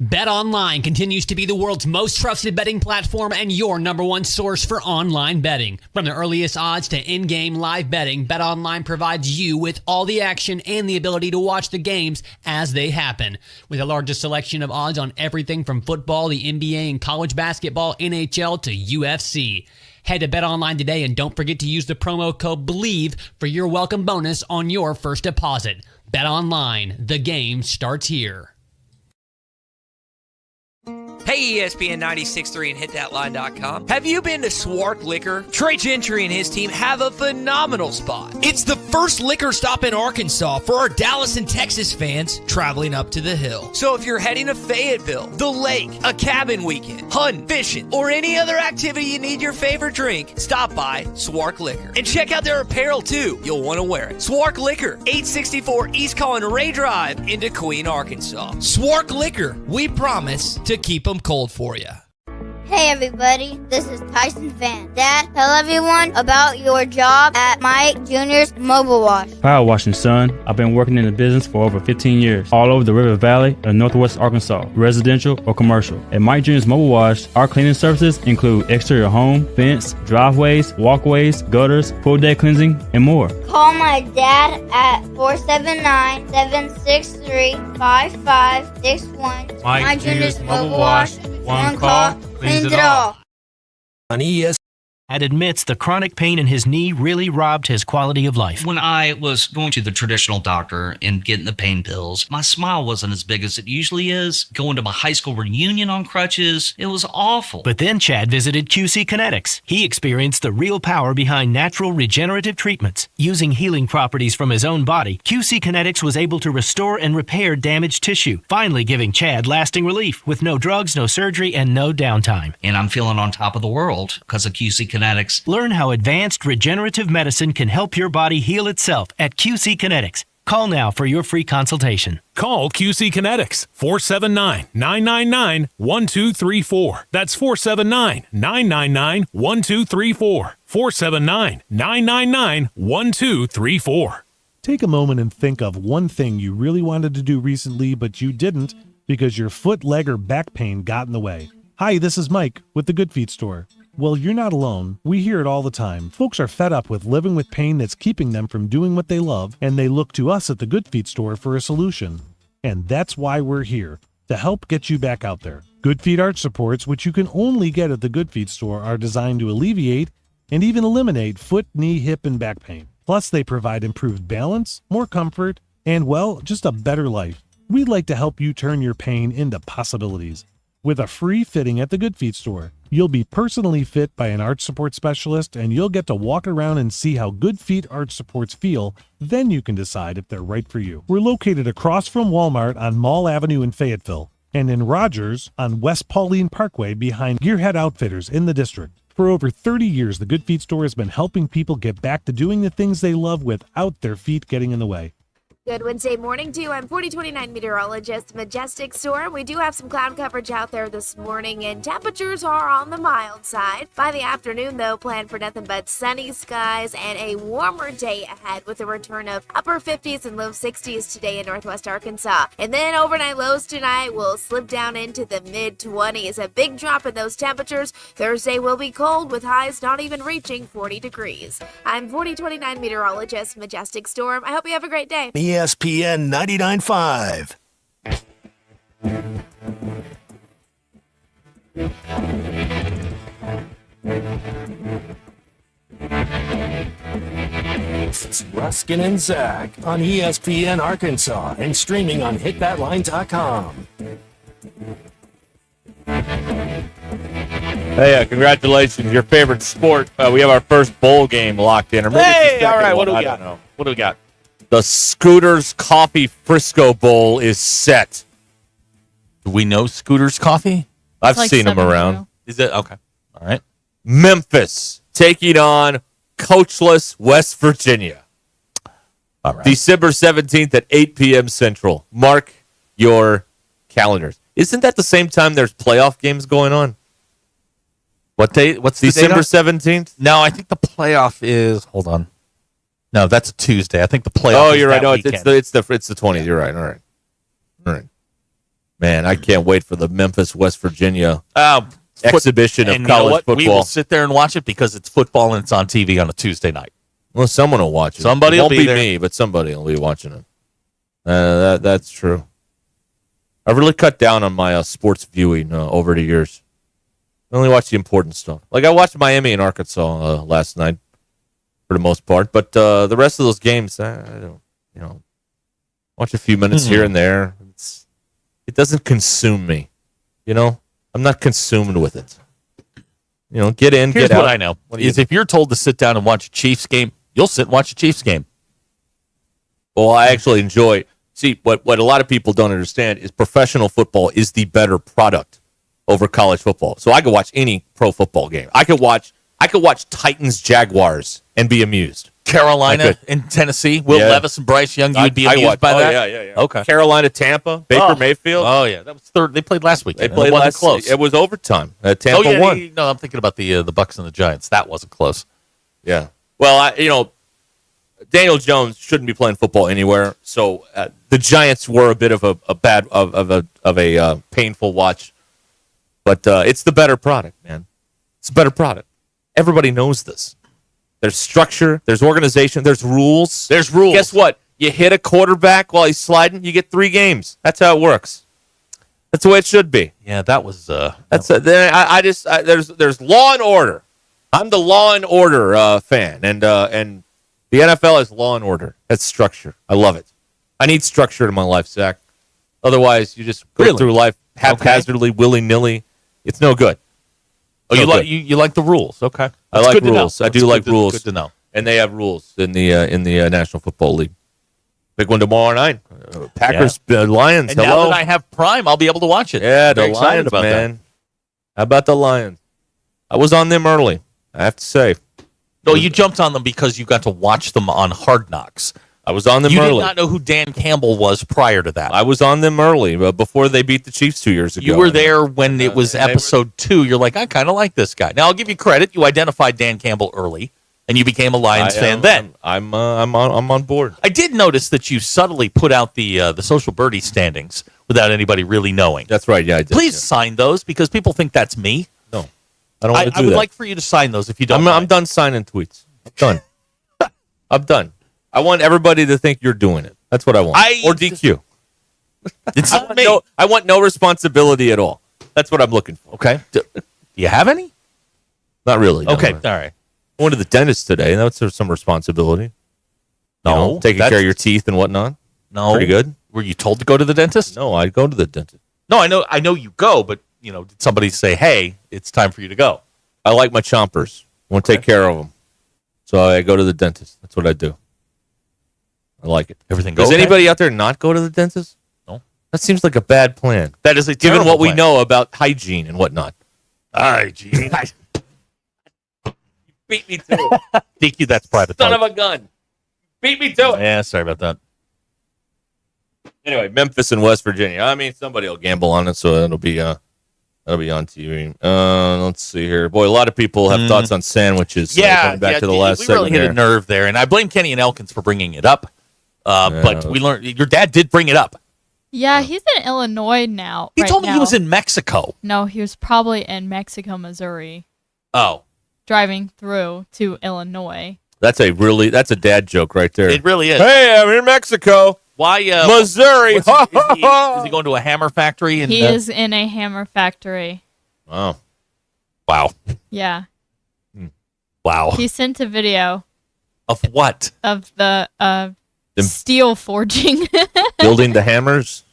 BetOnline continues to be the world's most trusted betting platform and your number one source for online betting. From the earliest odds to in-game live betting, BetOnline provides you with all the action and the ability to watch the games as they happen. With the largest selection of odds on everything from football, the NBA, and college basketball, NHL to UFC. Head to BetOnline today and don't forget to use the promo code BELIEVE for your welcome bonus on your first deposit. BetOnline, the game starts here. Hey, ESPN 96.3 and hitthatline.com. Have you been to Swark Liquor? Trey Gentry and his team have a phenomenal spot. It's the first liquor stop in Arkansas for our Dallas and Texas fans traveling up to the hill. So if you're heading to Fayetteville, the lake, a cabin weekend, hunting, fishing, or any other activity you need your favorite drink, stop by Swark Liquor. And check out their apparel too. You'll want to wear it. Swark Liquor, 864 East Collin Ray Drive in Queen, Arkansas. Swark Liquor, we promise to keep them cold for you. Hey everybody, this is Tyson Van. Dad, tell everyone about your job at Mike Jr.'s Mobile Wash. Power washing, son. I've been working in the business for over 15 years, all over the River Valley and Northwest Arkansas, residential or commercial. At Mike Jr.'s Mobile Wash, our cleaning services include exterior home, fence, driveways, walkways, gutters, pool deck cleansing, and more. Call my dad at 479-763-5561. Mike Jr.'s Mobile Wash. One call, cleans it all. On ES. and admits the chronic pain in his knee really robbed his quality of life. When I was going to the traditional doctor and getting the pain pills, my smile wasn't as big as it usually is. Going to my high school reunion on crutches, it was awful. But then Chad visited QC Kinetics. He experienced the real power behind natural regenerative treatments. Using healing properties from his own body, QC Kinetics was able to restore and repair damaged tissue, finally giving Chad lasting relief with no drugs, no surgery, and no downtime. And I'm feeling on top of the world because of QC Kinetics. Learn how advanced regenerative medicine can help your body heal itself at QC Kinetics. Call now for your free consultation. Call QC Kinetics, 479-999-1234. That's 479-999-1234. 479-999-1234. Take a moment and think of one thing you really wanted to do recently, but you didn't because your foot, leg, or back pain got in the way. Hi, this is Mike with the Good Feet Store. Well, you're not alone. We hear it all the time. Folks are fed up with living with pain that's keeping them from doing what they love, and they look to us at the Good Feet Store for a solution. And that's why we're here, to help get you back out there. Good Feet arch supports, which you can only get at the Good Feet store, are designed to alleviate and even eliminate foot, knee, hip, and back pain. Plus, they provide improved balance, more comfort, and, well, just a better life. We'd like to help you turn your pain into possibilities. With a free fitting at the Good Feet store, you'll be personally fit by an arch support specialist, and you'll get to walk around and see how Good Feet arch supports feel. Then you can decide if they're right for you. We're located across from Walmart on Mall Avenue in Fayetteville, and in Rogers on West Pauline Parkway behind Gearhead Outfitters in the district. For over 30 years, the Good Feet store has been helping people get back to doing the things they love without their feet getting in the way. Good Wednesday morning to you. I'm 4029 meteorologist Majestic Storm. We do have some cloud coverage out there this morning, and temperatures are on the mild side. By the afternoon, though, plan for nothing but sunny skies and a warmer day ahead with a return of upper 50s and low 60s today in northwest Arkansas. And then overnight lows tonight will slip down into the mid-20s. A big drop in those temperatures. Thursday will be cold with highs not even reaching 40 degrees. I'm 4029 meteorologist Majestic Storm. I hope you have a great day. ESPN 99.5. It's Ruscin and Zach on ESPN Arkansas and streaming on hitthatline.com. Hey, congratulations. Your favorite sport. We have our first bowl game locked in. Hey, all right. What do we got? What do we got? The Scooters Coffee Frisco Bowl is set. Do we know Scooters Coffee? I've seen them around. Is it? Okay. All right. Memphis taking on coachless West Virginia. All right. December 17th at 8 p.m. Central. Mark your calendars. Isn't that the same time there's playoff games going on? What day? What's the December date 17th? No, I think the playoff is. Hold on. No, that's a Tuesday. I think the playoff. Oh, you're right. No, weekend. it's the 20th. Yeah. You're right. All right. Man, I can't wait for the Memphis West Virginia exhibition of college football. We will sit there and watch it because it's football and it's on TV on a Tuesday night. Well, someone will watch it. Somebody will be there. Me, but somebody will be watching it. That's true. I've really cut down on my sports viewing over the years. I only watch the important stuff. Like I watched Miami and Arkansas last night, for the most part. But the rest of those games, I don't, watch a few minutes here and there. It doesn't consume me. I'm not consumed with it. Get in, Here's get out. What I know is if you're told to sit down and watch a Chiefs game, you'll sit and watch a Chiefs game. Well, I actually enjoy. See, what a lot of people don't understand is professional football is the better product over college football. So I could watch any pro football game. I could watch Titans Jaguars and be amused. Carolina and Tennessee, Will Levis and Bryce Young, you would be amused by that? Yeah. Okay. Carolina, Tampa, Baker Mayfield. Oh, yeah. That was third. They played last week. They played last close. It was overtime. Tampa won. No, I'm thinking about the Bucs and the Giants. That wasn't close. Yeah. Well, Daniel Jones shouldn't be playing football anywhere. So the Giants were a bit of a painful watch. But it's the better product, man. It's a better product. Everybody knows this. There's structure, there's organization, there's rules. There's rules. Guess what? You hit a quarterback while he's sliding, you get 3 games. That's how it works. That's the way it should be. Yeah, that was. There's law and order. I'm the law and order fan, and the NFL is law and order. That's structure. I love it. I need structure in my life, Zach. Otherwise, you just go through life haphazardly, willy-nilly. It's no good. Oh, you like the rules? Okay, I like rules. I do like rules. Good to know. And they have rules in the National Football League. Big one tomorrow night. Packers, Lions. And now that I have Prime, I'll be able to watch it. Yeah, the Lions, man. How about the Lions? I was on them early, I have to say. No, you jumped on them because you got to watch them on Hard Knocks. I was on them early. You did not know who Dan Campbell was prior to that. I was on them early, before they beat the Chiefs 2 years ago. You were there when it was episode 2. You're like, I kind of like this guy. Now, I'll give you credit. You identified Dan Campbell early, and you became a Lions fan then. I'm on board. I did notice that you subtly put out the Social Birdie standings without anybody really knowing. That's right, yeah, I did. Please sign those because people think that's me. No, I don't want to do that. I would like for you to sign those if you don't I'm done signing tweets. I'm done. I'm done. I want everybody to think you're doing it. That's what I want. Or DQ. I want no responsibility at all. That's what I'm looking for. Okay. Do you have any? Not really. No. Okay. All right. I went to the dentist today. That's some responsibility. No. Taking care of your teeth and whatnot. No. Pretty good. Were you told to go to the dentist? No, I'd go to the dentist. No, I know you go, but did somebody say, "Hey, it's time for you to go"? I like my chompers. I want to take care of them. So I go to the dentist. That's what I do. I like it. Everything goes. Does anybody out there not go to the dentist? No. That seems like a bad plan. That is a given terrible what we plan. know about hygiene and whatnot. Hygiene. Beat me to it. DQ, that's private. Son of a gun. Beat me to it. Yeah, sorry about that. Anyway, Memphis and West Virginia. I mean, somebody will gamble on it, so it'll be on TV. Let's see here. Boy, a lot of people have thoughts on sandwiches. Going back to the last we really segment hit a nerve there, and I blame Kenny and Elkins for bringing it up. But we learned your dad did bring it up. Yeah, he's in Illinois now. He told me he was in Mexico. No, he was probably in Mexico, Missouri, Oh, driving through to Illinois. That's a dad joke right there. it really is. Hey, I'm in Mexico. Why, Missouri. Is he going to a hammer factory? He is in a hammer factory. Oh. Wow. Yeah. Wow. He sent a video Of what? of the steel forging. Building the hammers.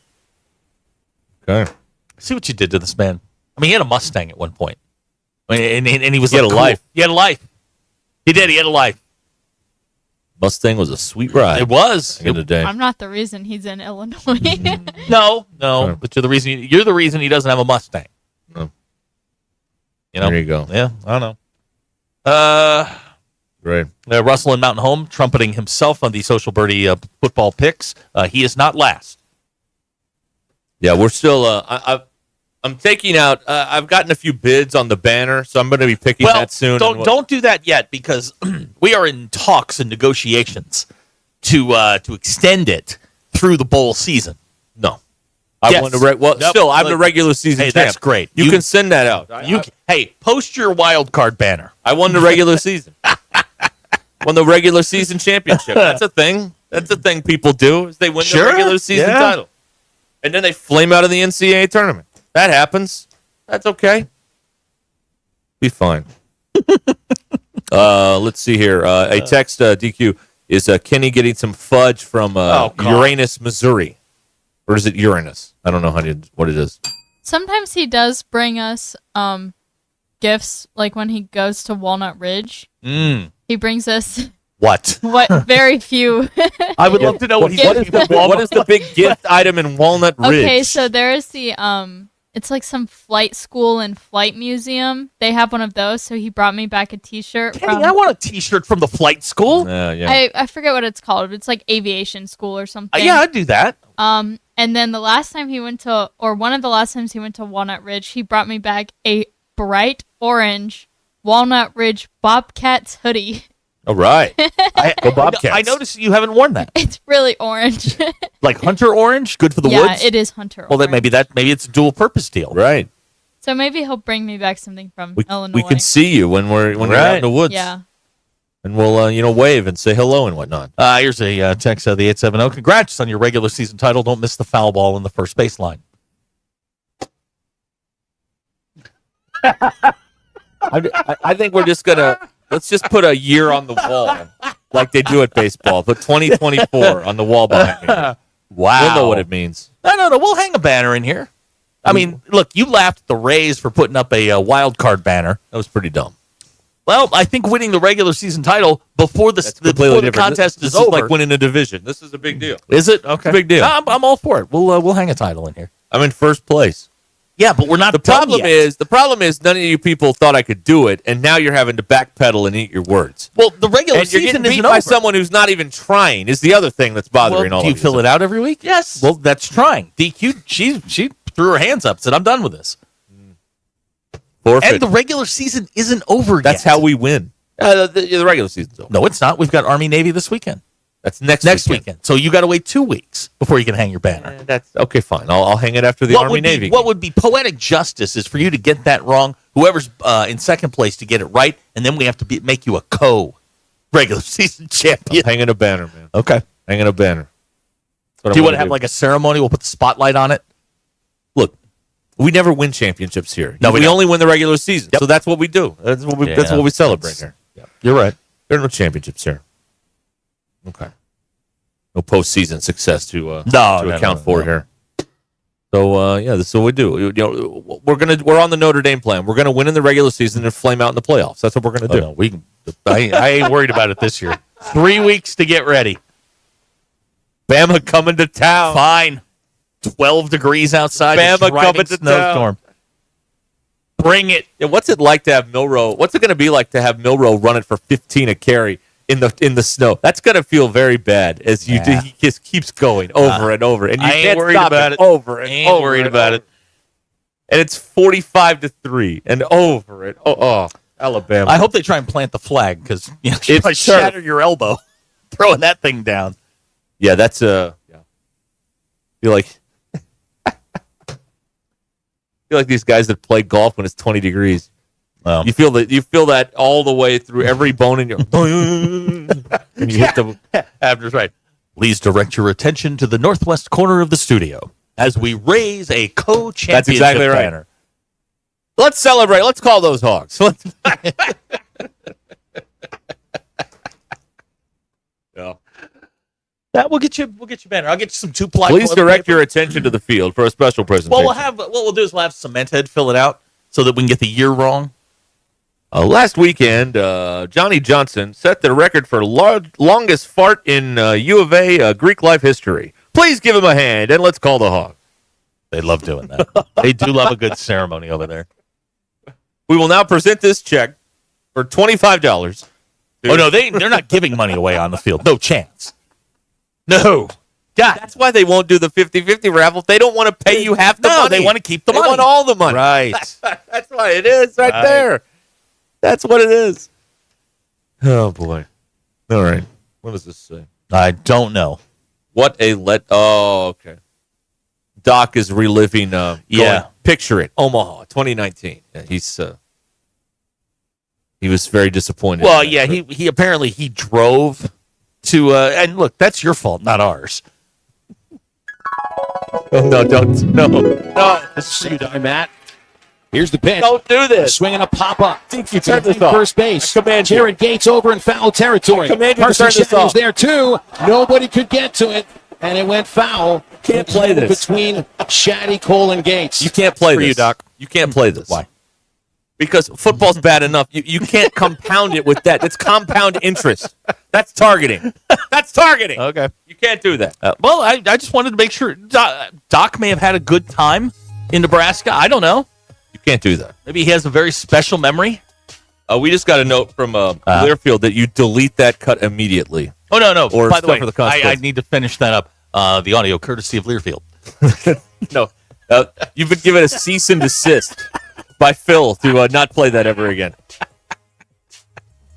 Okay. See what you did to this man. I mean, he had a Mustang at one point. I mean, and he was He had like, a life. He had a life. He did. He had a life. Mustang was a sweet ride. It was. Back in the day. I'm not the reason he's in Illinois. No. But you're the reason he doesn't have a Mustang. Oh. There you go. Yeah, I don't know. Right. Russell in Mountain Home trumpeting himself on the Social Birdie football picks. He is not last. Yeah, we're still. I'm taking out. I've gotten a few bids on the banner, so I'm going to be picking that soon. Don't do that yet because we are in talks and negotiations to extend it through the bowl season. No, I want to. Still, I'm the regular season champ. That's great. You can send that out. Hey, post your wild card banner. I won the regular season. Won the regular season championship. That's a thing. That's a thing people do. Is they win the regular season title, and then they flame out of the NCAA tournament. That happens. That's okay. Be fine. Let's see here. A text, DQ, is Kenny getting some fudge from Uranus, Missouri? Or is it Uranus? I don't know what it is. Sometimes he does bring us gifts, like when he goes to Walnut Ridge. He brings us what very few. I would love to know what is the big gift item in Walnut Ridge? Okay, so there is the it's like some flight school and flight museum. They have one of those, so he brought me back a T-shirt. Kenny, I want a T-shirt from the flight school. Yeah. I forget what it's called. It's like aviation school or something. Yeah, I'd do that. And then the last time he went to, or one of the last times he went to Walnut Ridge, he brought me back a bright orange Walnut Ridge Bobcats hoodie. All right. Go Bobcats. I noticed you haven't worn that. It's really orange. Like hunter orange, good for the yeah, woods. it is hunter. Well, then maybe it's a dual purpose deal. Right. So maybe he'll bring me back something from Illinois. We can see you when we're out in the woods. Yeah. And we'll wave and say hello and whatnot. Here's a text of the 870. Congrats on your regular season title. Don't miss the foul ball in the first baseline. I think we're just let's just put a year on the wall like they do at baseball. Put 2024 on the wall behind me. Wow. We'll know what it means. No. We'll hang a banner in here. I mean, look, you laughed at the Rays for putting up a wild card banner. That was pretty dumb. Well, I think winning the regular season title before the contest is over. Is like winning a division. This is a big deal. Is it? Okay. It's a big deal. I'm all for it. We'll hang a title in here. I'm in first place. Yeah, but we're not. The problem is none of you people thought I could do it, and now you're having to backpedal and eat your words. Well, the regular and you're season getting beat isn't by over. someone who's not even trying. Is the other thing that's bothering all of you. Do you fill it out every week? Yes. Well, that's trying. DQ, she threw her hands up, said, "I'm done with this." Forfeit. And the regular season isn't over yet. That's how we win. The regular season's over. No, it's not. We've got Army Navy this weekend. That's next weekend. So you got to wait 2 weeks before you can hang your banner. That's okay. Fine. I'll hang it after the Army Navy. What would be poetic justice is for you to get that wrong. Whoever's in second place to get it right, and then we have to make you a regular season champion. I'm hanging a banner, man. Okay, hanging a banner. Do you want to have like a ceremony? We'll put the spotlight on it. Look, we never win championships here. No, we don't. only win the regular season. So that's what we do. That's what we celebrate here. Yeah. You're right. There are no championships here. Okay. No postseason success to account for here. So this is what we do. We're on the Notre Dame plan. We're gonna win in the regular season and flame out in the playoffs. That's what we're gonna do. No, I ain't worried about it this year. 3 weeks to get ready. Bama coming to town. Fine. 12 degrees outside. Bama coming to snowstorm. town. Bring it. Yeah, what's it like to have Milroe? What's it going to be like to have Milroe run it for 15 a carry in the snow? That's going to feel very bad as he just keeps going over and over, and you can't stop it over and over. Worried about it. And it's 45-3 and over it. Alabama. I hope they try and plant the flag because it's shatter your elbow throwing that thing down. Yeah, that's Feel like these guys that play golf when it's 20 degrees. Well, you feel that all the way through every bone in your and you hit the Abner's right. Please direct your attention to the northwest corner of the studio as we raise a co-championship That's exactly right. banner. Let's celebrate. Let's call those hogs. We'll get you banner. I'll get you some 2-ply. Please direct your attention to the field for a special presentation. Well, what we'll do is we'll have Cement Head fill it out so that we can get the year wrong. Last weekend, Johnny Johnson set the record for longest fart in U of A Greek life history. Please give him a hand, and let's call the hog. They love doing that. They do love a good ceremony over there. We will now present this check for $25. Oh, no, they're not giving money away on the field. No chance. No. God. That's why they won't do the 50-50 raffle. They don't want to pay you half the money. No, they want to keep the money. They want all the money. Right. That's why it is right there. That's what it is. Oh, boy. All right. What does this say? I don't know. What a Oh, okay. Doc is reliving. Picture it. Omaha, 2019. Yeah, he was very disappointed. Well, yeah, he apparently drove to and look, that's your fault, not ours. Oh, no, don't. No. This is you, Matt. Here's the pitch. Don't do this. Swinging a pop-up. Think you turn this off. First base. Command Jared Gates over in foul territory. Command you to Carson turn this Shannon was off. there, too. Nobody could get to it, and it went foul. Can't play this. Between Shaddy, Cole, and Gates. You can't play For this. you, Doc. You can't play this. Why? Because football's bad enough. You can't compound it with that. It's compound interest. That's targeting. That's targeting. Okay. You can't do that. Well, I just wanted to make sure Doc may have had a good time in Nebraska. I don't know. You can't do that. Maybe he has a very special memory. We just got a note from Learfield that you delete that cut immediately. Oh, no. Or by the way, for the consequence. I need to finish that up. The audio courtesy of Learfield. No. You've been given a cease and desist by Phil to not play that ever again.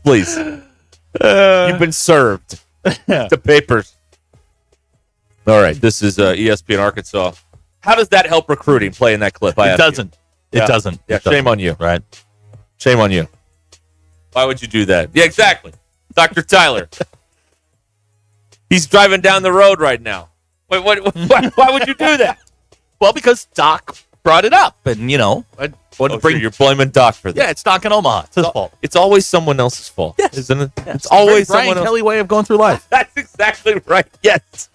Please. You've been served. The papers. All right. This is ESPN Arkansas. How does that help recruiting, playing that clip? It doesn't. Yeah. It doesn't. Yeah, It doesn't. shame on you. Right. Shame on you. Why would you do that? Yeah, exactly. Dr. Tyler. He's driving down the road right now. Why would you do that? Well, because Doc brought it up, and you're blaming Doc for that. Yeah, it's Doc in Omaha. It's his fault. It's always someone else's fault, isn't it? Yeah, it's always Brian someone else. Kelly way of going through life. That's exactly right. Yes.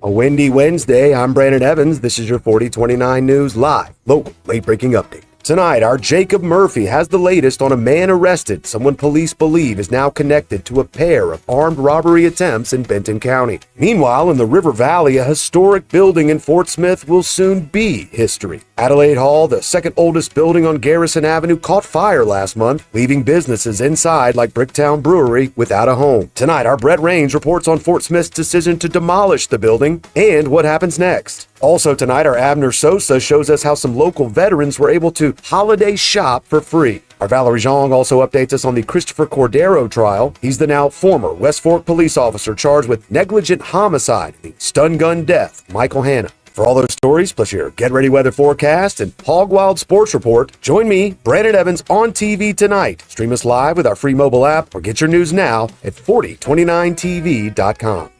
A windy Wednesday. I'm Brandon Evans. This is your 4029 News Live, local, late-breaking update. Tonight, our Jacob Murphy has the latest on a man arrested, someone police believe is now connected to a pair of armed robbery attempts in Benton County. Meanwhile, in the River Valley, a historic building in Fort Smith will soon be history. Adelaide Hall, the second oldest building on Garrison Avenue, caught fire last month, leaving businesses inside like Bricktown Brewery without a home. Tonight, our Brett Rains reports on Fort Smith's decision to demolish the building and what happens next. Also tonight, our Abner Sosa shows us how some local veterans were able to holiday shop for free. Our Valerie Zhang also updates us on the Christopher Cordero trial. He's the now former West Fork police officer charged with negligent homicide, the stun gun death, Michael Hanna. For all those stories, plus your Get Ready weather forecast and Hog Wild Sports Report, join me, Brandon Evans, on TV tonight. Stream us live with our free mobile app or get your news now at 4029tv.com.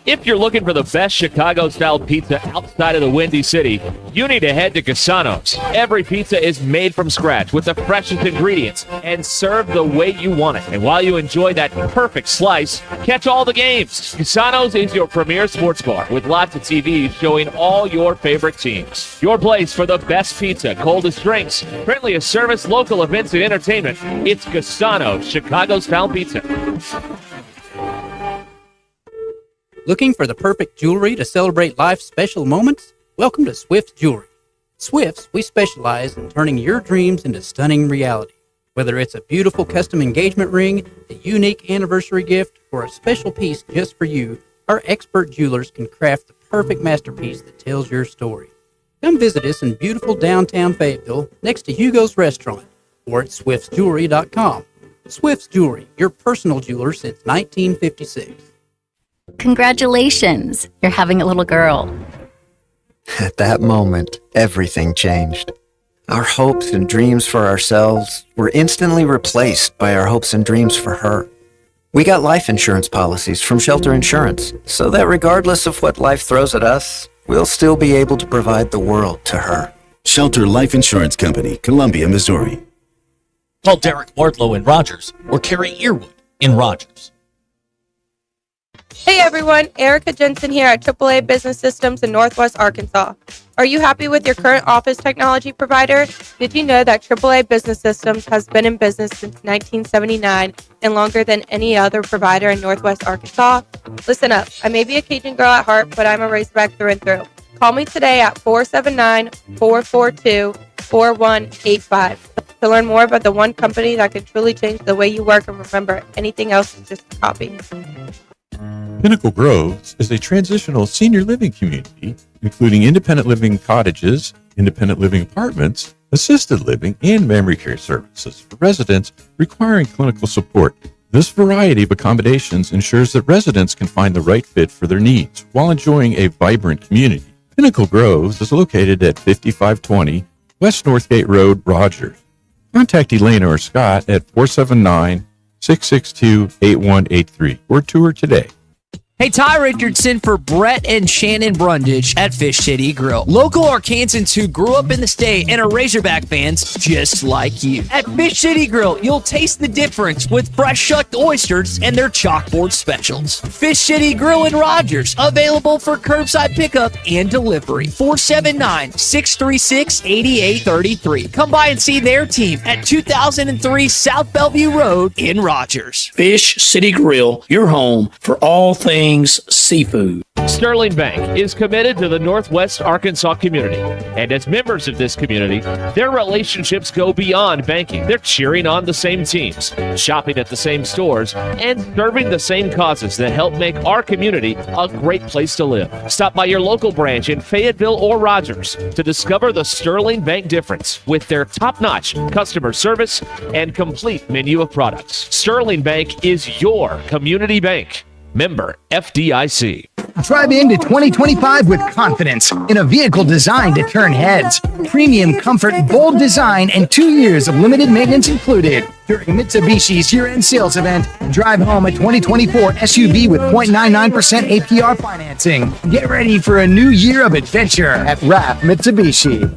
If you're looking for the best Chicago-style pizza outside of the Windy City, you need to head to Cassano's. Every pizza is made from scratch with the freshest ingredients and served the way you want it. And while you enjoy that perfect slice, catch all the games. Cassano's is your premier sports bar with lots of TVs showing all your favorite teams. Your place for the best pizza, coldest drinks, friendliest service, local events, and entertainment. It's Cassano's Chicago-style pizza. Looking for the perfect jewelry to celebrate life's special moments? Welcome to Swift's Jewelry. Swift's, we specialize in turning your dreams into stunning reality. Whether it's a beautiful custom engagement ring, a unique anniversary gift, or a special piece just for you, our expert jewelers can craft the perfect masterpiece that tells your story. Come visit us in beautiful downtown Fayetteville next to Hugo's Restaurant or at swiftsjewelry.com. Swift's Jewelry, your personal jeweler since 1956. Congratulations, you're having a little girl. At that moment, everything changed. Our hopes and dreams for ourselves were instantly replaced by our hopes and dreams for her. We got life insurance policies from Shelter Insurance, so that regardless of what life throws at us, we'll still be able to provide the world to her. Shelter Life Insurance Company, Columbia, Missouri. Call Derek Wardlow in Rogers or Carrie Earwood in Rogers. Hey everyone, Erica Jensen here at AAA Business Systems in Northwest Arkansas. Are you happy with your current office technology provider? Did you know that AAA Business Systems has been in business since 1979 and longer than any other provider in Northwest Arkansas? Listen up, I may be a Cajun girl at heart, but I'm a Razorback through and through. Call me today at 479-442-4185 to learn more about the one company that can truly change the way you work and remember anything else is just a copy. Pinnacle Groves is a transitional senior living community, including independent living cottages, independent living apartments, assisted living, and memory care services for residents requiring clinical support. This variety of accommodations ensures that residents can find the right fit for their needs while enjoying a vibrant community. Pinnacle Groves is located at 5520 West Northgate Road, Rogers. Contact Elena or Scott at 479-662-8183 or tour today. Hey, Ty Richardson for Brett and Shannon Brundage at Fish City Grill. Local Arkansans who grew up in the state and are Razorback fans just like you. At Fish City Grill, you'll taste the difference with fresh shucked oysters and their chalkboard specials. Fish City Grill in Rogers, available for curbside pickup and delivery. 479-636-8833. Come by and see their team at 2003 South Bellevue Road in Rogers. Fish City Grill, your home for all things seafood. Sterling Bank is committed to the Northwest Arkansas community, and as members of this community, their relationships go beyond banking. They're cheering on the same teams, shopping at the same stores, and serving the same causes that help make our community a great place to live. Stop by your local branch in Fayetteville or Rogers to discover the Sterling Bank difference with their top-notch customer service and complete menu of products. Sterling Bank is your community bank. Member FDIC. Drive into 2025 with confidence in a vehicle designed to turn heads. Premium comfort, bold design, and 2 years of limited maintenance included. During Mitsubishi's year-end sales event, drive home a 2024 SUV with 0.99% APR financing. Get ready for a new year of adventure at RAF Mitsubishi.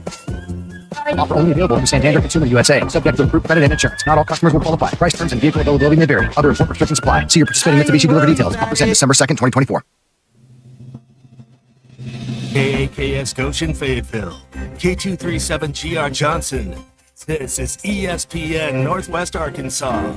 Offer only available from Santander Consumer USA. Subject to approved credit and insurance. Not all customers will qualify. Price, terms, and vehicle availability may vary. Other import restrictions apply. See your participating Mitsubishi dealer for details. Offers end December 2nd, 2024. KAKS Goshen Fayetteville. K237GR Johnson. This is ESPN Northwest Arkansas.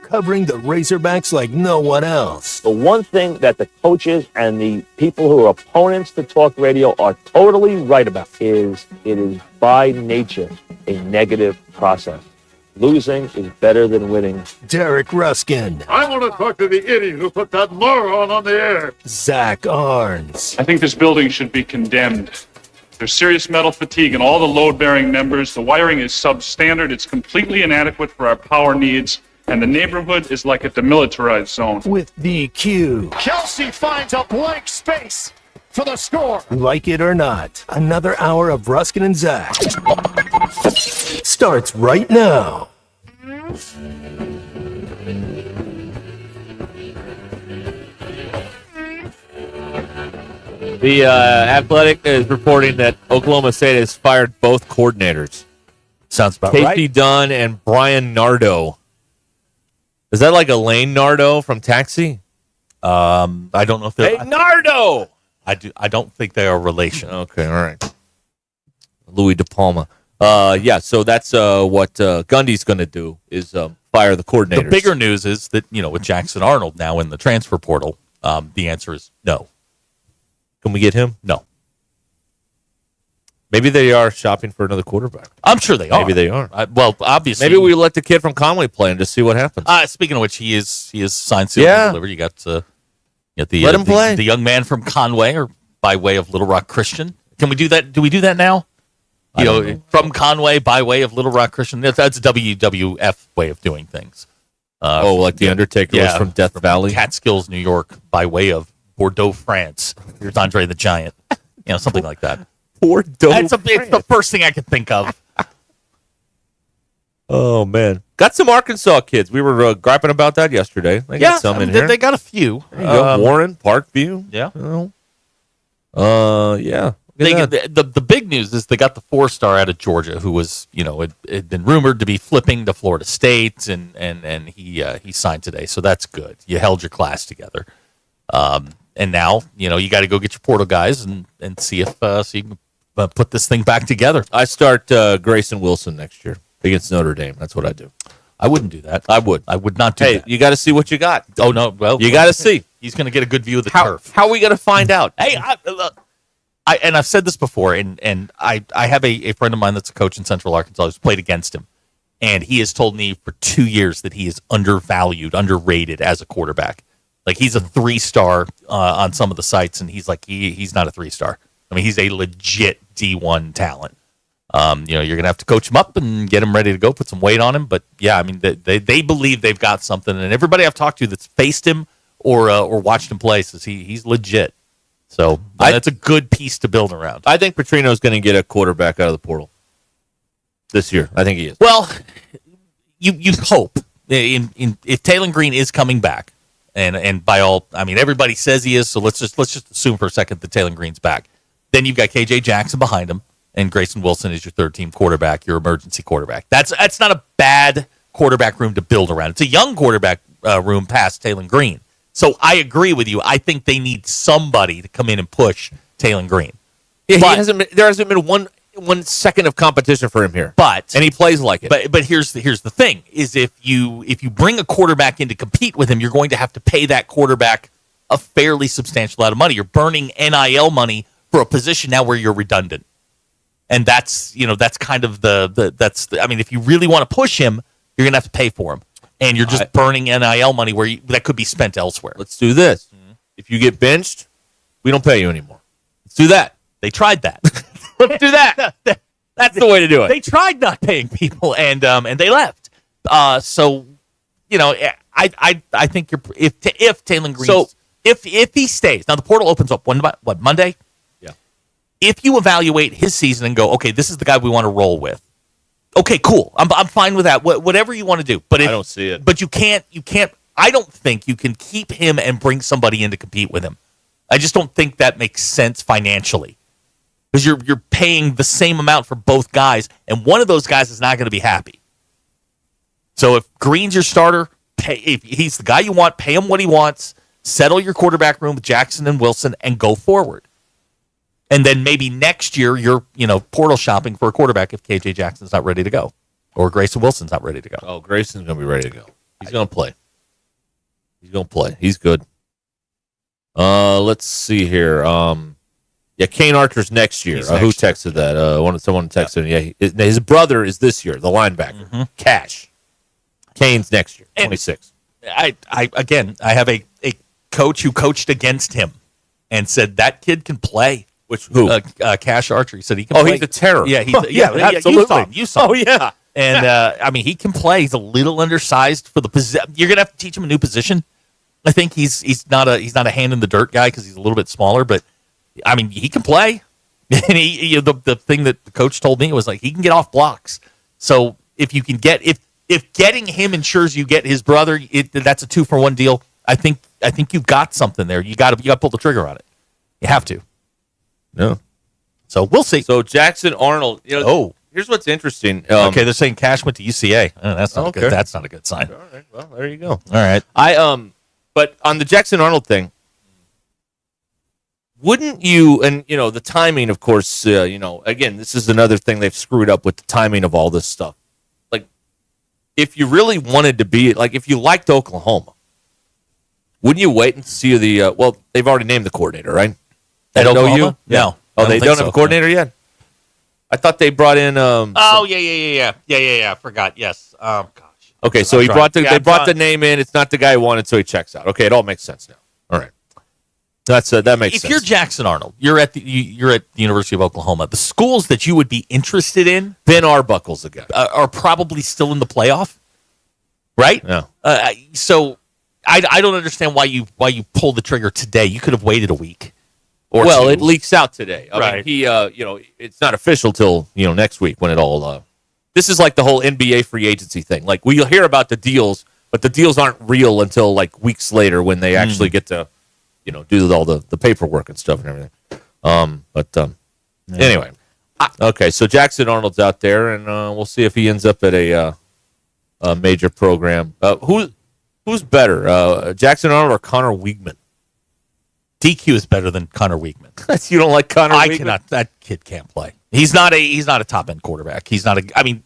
Covering the Razorbacks like no one else. The one thing that the coaches and the people who are opponents to talk radio are totally right about is it is by nature a negative process. Losing is better than winning. Derek Ruscin. I want to talk to the idiot who put that moron on the air. Zach Arns. I think this building should be condemned. There's serious metal fatigue in all the load-bearing members. The wiring is substandard. It's completely inadequate for our power needs. and the neighborhood is like a demilitarized zone. With DQ. Kelsey finds a blank space for the score. Like it or not, another hour of Ruscin and Zach starts right now. The Athletic is reporting that Oklahoma State has fired both coordinators. Sounds about Casey right. Dunn and Brian Nardo. Is that like Elaine Nardo from Taxi? I don't know if they're... Hey, Nardo! I don't think they are relation. Okay, all right. Louis De Palma. Yeah, so that's what Gundy's going to do is fire the coordinators. The bigger news is that, with Jackson Arnold now in the transfer portal, the answer is no. Can we get him? No. Maybe they are shopping for another quarterback. I'm sure they are. Maybe they are. Well, obviously. Maybe we let the kid from Conway play and just see what happens. Speaking of which, he is signed, sealed, and delivered. You got the let him play. The young man from Conway, or by way of Little Rock Christian. Can we do that? Do we do that now? From Conway by way of Little Rock Christian. That's a WWF way of doing things. Like the Undertaker was from Death Valley, Catskills, New York, by way of Bordeaux, France. Here's Andre the Giant. Something like that. Bordeaux. It's the first thing I could think of. Oh man, got some Arkansas kids. We were griping about that yesterday. They got some in here. They got a few. There you go. Warren, Parkview. Yeah. Yeah. The big news is they got the 4-star out of Georgia who was, had been rumored to be flipping to Florida State, and he signed today, so that's good. You held your class together, and now you got to go get your portal guys and see if so you can put this thing back together. I start Grayson Wilson next year against Notre Dame. That's what I do. I wouldn't do that. I would not do that. Hey, you got to see what you got. Oh no, well you got to see. He's going to get a good view of the turf. How are we going to find out? Hey, and I've said this before, and I have a friend of mine that's a coach in Central Arkansas who's played against him, and he has told me for 2 years that he is undervalued, underrated as a quarterback. Like he's a 3-star on some of the sites, and he's like he's not a 3-star. I mean, he's a legit D1 talent. You're going to have to coach him up and get him ready to go, put some weight on him. But yeah, I mean, they believe they've got something, and everybody I've talked to that's faced him or watched him play says he's legit. So that's a good piece to build around. I think Petrino's going to get a quarterback out of the portal this year. I think he is. Well, you hope if Taylor Green is coming back, and by all, I mean everybody says he is. So let's just assume for a second that Taylor Green's back. Then you've got KJ Jackson behind him, and Grayson Wilson is your third-team quarterback, your emergency quarterback. That's not a bad quarterback room to build around. It's a young quarterback room past Taylor Green. So I agree with you. I think they need somebody to come in and push Taylor Green. Yeah, there hasn't been one second of competition for him here. And he plays like it. But here's the thing: is if you bring a quarterback in to compete with him, you're going to have to pay that quarterback a fairly substantial amount of money. You're burning NIL money for a position now where you're redundant, and that's kind of I mean, if you really want to push him, you're gonna have to pay for him. And you're just burning NIL money that could be spent elsewhere. Let's do this. Mm-hmm. If you get benched, we don't pay you anymore. Let's do that. They tried that. Let's do that. That's the way to do it. They tried not paying people, and they left. So, I think if Taylor Green, if he stays, now the portal opens up Monday? Yeah. If you evaluate his season and go, okay, this is the guy we want to roll with. Okay, cool. I'm fine with that. Whatever you want to do, but I don't see it. But you can't. I don't think you can keep him and bring somebody in to compete with him. I just don't think that makes sense financially, because you're paying the same amount for both guys, and one of those guys is not going to be happy. So if Green's your starter, if he's the guy you want, pay him what he wants. Settle your quarterback room with Jackson and Wilson, and go forward. And then maybe next year you're, portal shopping for a quarterback if KJ Jackson's not ready to go, or Grayson Wilson's not ready to go. Oh, Grayson's going to be ready to go. He's going to play. He's good. Let's see here. Kane Archer's next year. Who texted that? Someone texted him. Yeah, his brother is this year, the linebacker. Mm-hmm. Cash. Kane's next year, 26. I have a coach who coached against him and said that kid can play. Who? Cash Archer. He said he can play. He's a terror. Yeah, absolutely. You saw him. Oh, yeah. And I mean, he can play. He's a little undersized for the position. You're gonna have to teach him a new position. I think he's not a hand in the dirt guy because he's a little bit smaller. But I mean, he can play. And the thing that the coach told me was like he can get off blocks. So if you can get if getting him ensures you get his brother, that's a 2-for-1 deal. I think you've got something there. You got to pull the trigger on it. You have to. No. So we'll see. So Jackson Arnold. Here's what's interesting. Okay, they're saying Cash went to UCA. That's not good. That's not a good sign. All right. Well, there you go. All right. But on the Jackson Arnold thing, wouldn't you? And the timing, of course. Again, this is another thing they've screwed up with the timing of all this stuff. Like, if you really wanted to be if you liked Oklahoma, wouldn't you wait and see the? Well, they've already named the coordinator, right? At Oklahoma? Yeah. No. Oh, they don't have a coordinator yet. I thought they brought in. Yeah. I forgot. Yes. Gosh. Okay, so they brought the name in. It's not the guy who wanted, so he checks out. Okay, it all makes sense now. All right, that makes sense. If you're Jackson Arnold, you're at the University of Oklahoma. The schools that you would be interested in, Ben Arbuckle's again, are probably still in the playoff, right? Yeah. So I don't understand why you pull the trigger today. You could have waited a week. Well, it leaks out today. I Right. mean, it's not official till next week when it all. This is like the whole NBA free agency thing. Like we'll hear about the deals, but the deals aren't real until like weeks later when they actually get to, do all the paperwork and stuff and everything. Anyway, okay. So Jackson Arnold's out there, and we'll see if he ends up at a major program. Who's better, Jackson Arnold or Connor Weigman? DQ is better than Connor Weigman. You don't like Connor Weigman? I cannot. That kid can't play. He's not a top end quarterback. He's not a. I mean,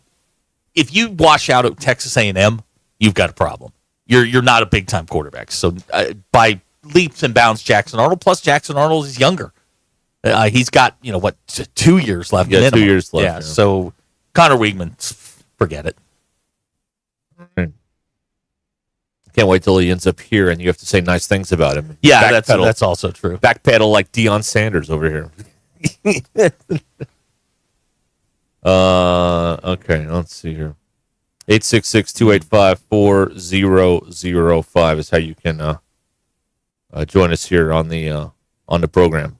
if you wash out at Texas A&M, you've got a problem. You're not a big time quarterback. So by leaps and bounds, Jackson Arnold. Plus Jackson Arnold is younger. He's got 2 years left. Yeah, 2 years left. Yeah. So Connor Weigman, forget it. Can't wait till he ends up here and you have to say nice things about him. Yeah, that's also true. Backpedal like Deion Sanders over here. Okay, let's see here. 866-285-4005 is how you can join us here on the program.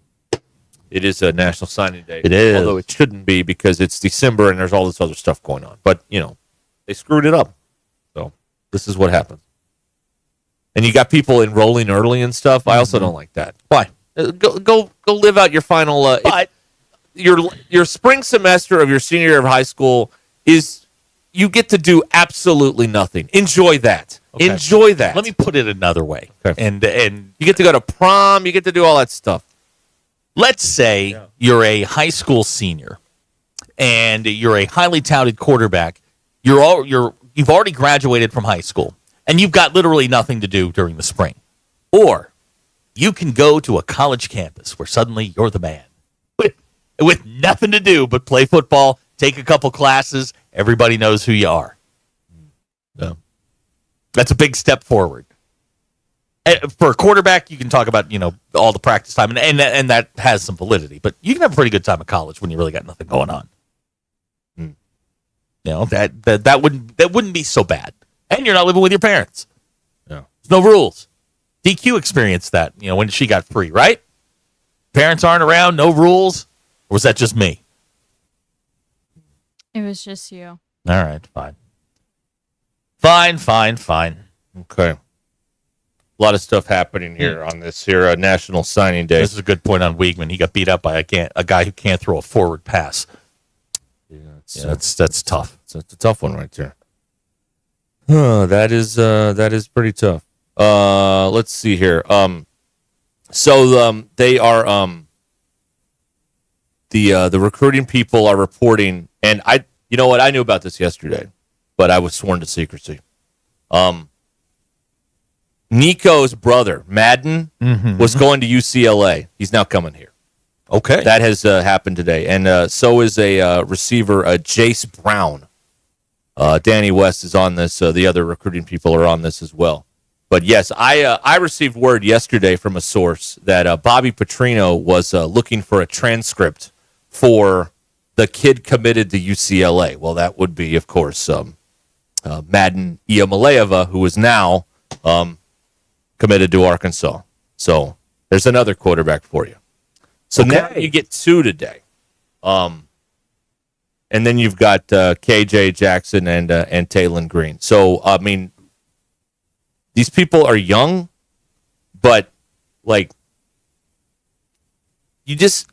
It is a National Signing Day. It is. Although it shouldn't be because it's December and there's all this other stuff going on. But, they screwed it up. So this is what happens. And you got people enrolling early and stuff. I also don't like that. Why? Go live out your final. Your spring semester of your senior year of high school is you get to do absolutely nothing. Enjoy that. Okay. Enjoy that. Let me put it another way. Okay. And you get to go to prom. You get to do all that stuff. Let's say you're a high school senior and you're a highly touted quarterback. You've already graduated from high school. And you've got literally nothing to do during the spring. Or you can go to a college campus where suddenly you're the man. With nothing to do but play football, take a couple classes, everybody knows who you are. Yeah. That's a big step forward. For a quarterback, you can talk about, all the practice time, and that has some validity. But you can have a pretty good time at college when you really got nothing going on. That wouldn't be so bad. And you're not living with your parents. Yeah. There's no rules. DQ experienced that, when she got free, right? Parents aren't around, no rules. Or was that just me? It was just you. All right, fine. Fine. Okay. A lot of stuff happening here on this here National Signing Day. This is a good point on Weigman. He got beat up by a guy who can't throw a forward pass. That's tough. That's a tough one right there. That is pretty tough. Let's see here. So they are the recruiting people are reporting, and I knew about this yesterday, but I was sworn to secrecy. Nico's brother, Madden, was going to UCLA. He's now coming here. Okay. That has happened today. And so is a receiver, Jace Brown. Danny West is on this. The other recruiting people are on this as well. But yes, I received word yesterday from a source that Bobby Petrino was looking for a transcript for the kid committed to UCLA. Well, that would be, of course, Madden Iamaleava, who is now committed to Arkansas. So there's another quarterback for you. So now you get 2 today. And then you've got KJ Jackson and Taylon Green. So, I mean, these people are young, but, like, you just,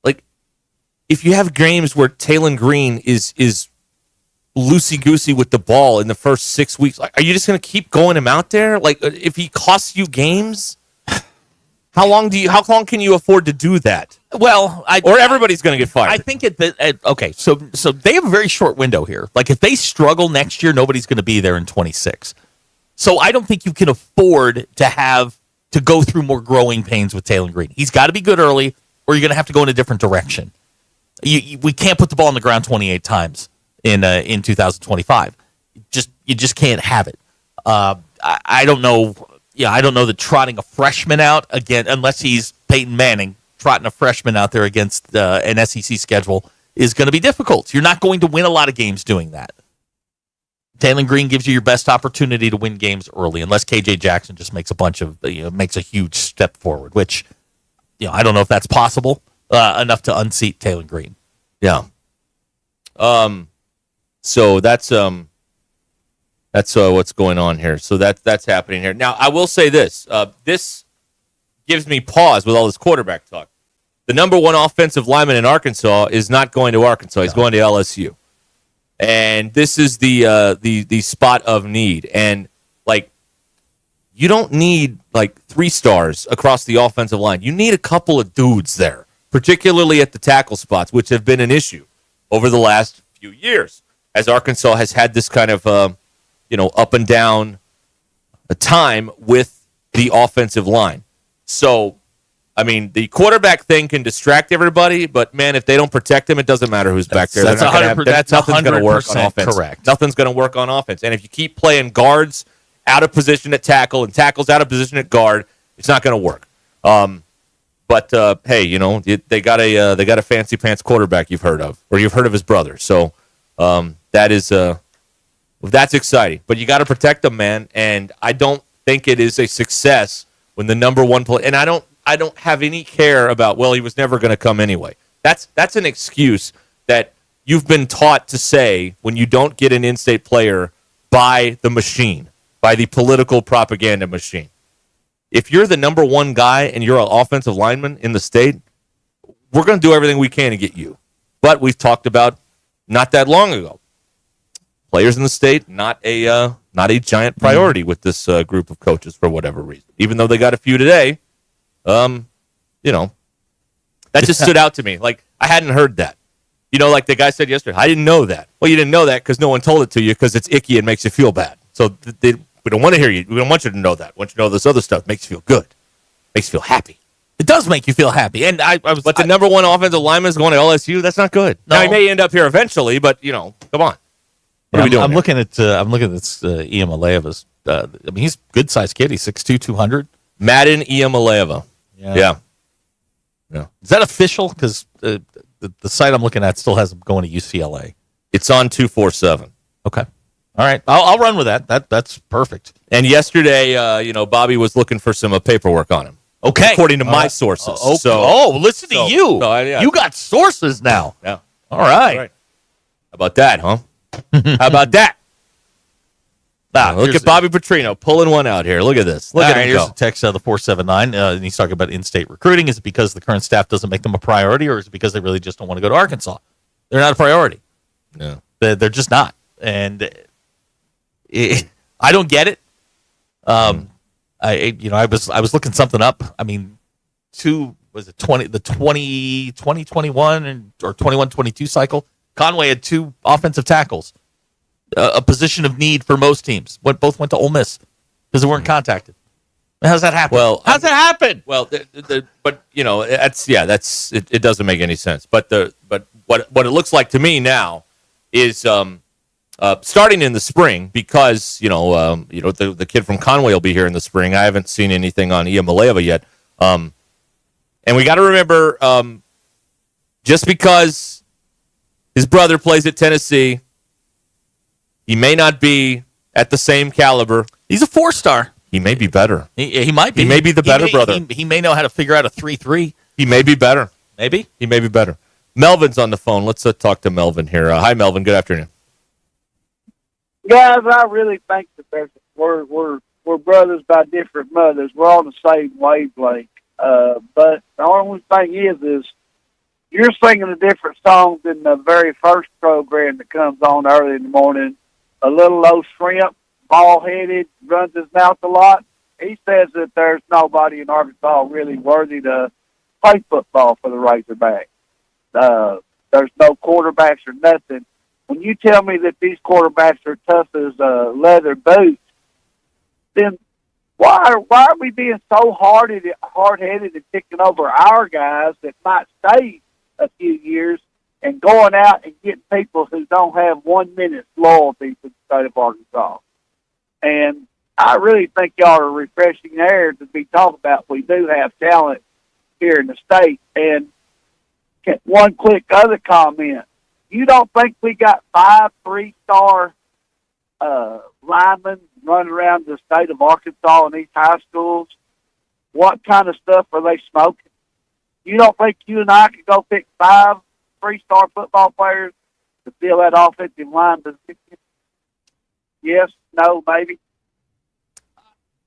like, if you have games where Taylon Green is loosey-goosey with the ball in the first 6 weeks, like, are you just going to keep going him out there? Like, if he costs you games, how long can you afford to do that? Well, or everybody's going to get fired. I think okay. So they have a very short window here. Like, if they struggle next year, nobody's going to be there in 26. So I don't think you can afford to go through more growing pains with Taylon Green. He's got to be good early, or you're going to have to go in a different direction. We can't put the ball on the ground 28 times in 2025. You just can't have it. I don't know. Yeah, I don't know that trotting a freshman out again, unless he's Peyton Manning, trotting a freshman out there against an SEC schedule is going to be difficult. You're not going to win a lot of games doing that. Taylon Green gives you your best opportunity to win games early, unless KJ Jackson just makes makes a huge step forward, which, I don't know if that's possible enough to unseat Taylon Green. Yeah. So that's what's going on here. So that's happening here. Now, I will say this. This gives me pause with all this quarterback talk. The number one offensive lineman in Arkansas is not going to Arkansas. He's going to LSU. And this is the spot of need. And, like, you don't need, like, 3 stars across the offensive line. You need a couple of dudes there, particularly at the tackle spots, which have been an issue over the last few years, as Arkansas has had this kind of, up and down time with the offensive line. So, I mean, the quarterback thing can distract everybody, but, man, if they don't protect him, it doesn't matter who's back there. That's nothing's going to work on offense. Correct. Nothing's going to work on offense. And if you keep playing guards out of position at tackle and tackles out of position at guard, it's not going to work. But hey, they got a fancy pants quarterback you've heard of, or you've heard of his brother. So that's exciting. But you got to protect them, man. And I don't think it is a success when the number one play. And I don't have any care about, well, he was never going to come anyway. That's an excuse that you've been taught to say when you don't get an in-state player by the machine, by the political propaganda machine. If you're the number one guy and you're an offensive lineman in the state, we're going to do everything we can to get you. But we've talked about not that long ago. Players in the state, not a giant priority with this group of coaches for whatever reason. Even though they got a few today, that just stood out to me. Like, I hadn't heard that. Like the guy said yesterday, I didn't know that. Well, you didn't know that because no one told it to you because it's icky and makes you feel bad. So we don't want to hear you. We don't want you to know that. We want you to know this other stuff makes you feel good, makes you feel happy. It does make you feel happy. And But the number one offensive lineman is going to LSU. That's not good. No. Now, he may end up here eventually, but, come on. What are we doing? I'm looking at this Iamaleava's. He's a good-sized kid. He's 6'2", 200. Madden Iamaleava. Yeah. Is that official? Because the site I'm looking at still has him going to UCLA. It's on 247. Okay. All right. I'll run with that. That's perfect. And yesterday, Bobby was looking for some paperwork on him. Okay. According to my sources. Listen to you. You got sources now. Yeah. All right. How about that, huh? How about that? Look at Bobby Petrino pulling one out here. Look at this. Look at him here's go. a text of the 479. And he's talking about in-state recruiting. Is it because the current staff doesn't make them a priority, or is it because they really just don't want to go to Arkansas? They're not a priority. No. They're just not. And I don't get it. I was looking something up. I mean, the 2021 or 21-22 cycle, Conway had 2 offensive tackles, a position of need for most teams. Both went to Ole Miss because they weren't contacted. How's that happen? Well, how's that happen? Well, but it doesn't make any sense. But what it looks like to me now is starting in the spring, because the kid from Conway will be here in the spring. I haven't seen anything on Iamaleava yet, and we got to remember, just because His brother plays at Tennessee. He may not be at the same caliber. He's a 4-star. He may be better. He might be. He may be the better brother. He may know how to figure out a 3-3. He may be better. Maybe. He may be better. Melvin's on the phone. Let's talk to Melvin here. Hi, Melvin. Good afternoon. Guys, I really think that we're brothers by different mothers. We're on the same wavelength. But the only thing is you're singing a different song than the very first program that comes on early in the morning. A little low shrimp, ball-headed, runs his mouth a lot. He says that there's nobody in Arkansas really worthy to play football for the Razorbacks. There's no quarterbacks or nothing. When you tell me that these quarterbacks are tough as leather boots, then why are we being so hard-headed and picking over our guys that might stay a few years and going out and getting people who don't have 1 minute's loyalty to the state of Arkansas? And I really think y'all are refreshing air to be talking about. We do have talent here in the state. And one quick other comment. You don't think we got 5 3-star linemen running around the state of Arkansas in these high schools? What kind of stuff are they smoking? You don't think you and I could go pick 5 3-star football players to fill that offensive line position? Yes, no, maybe.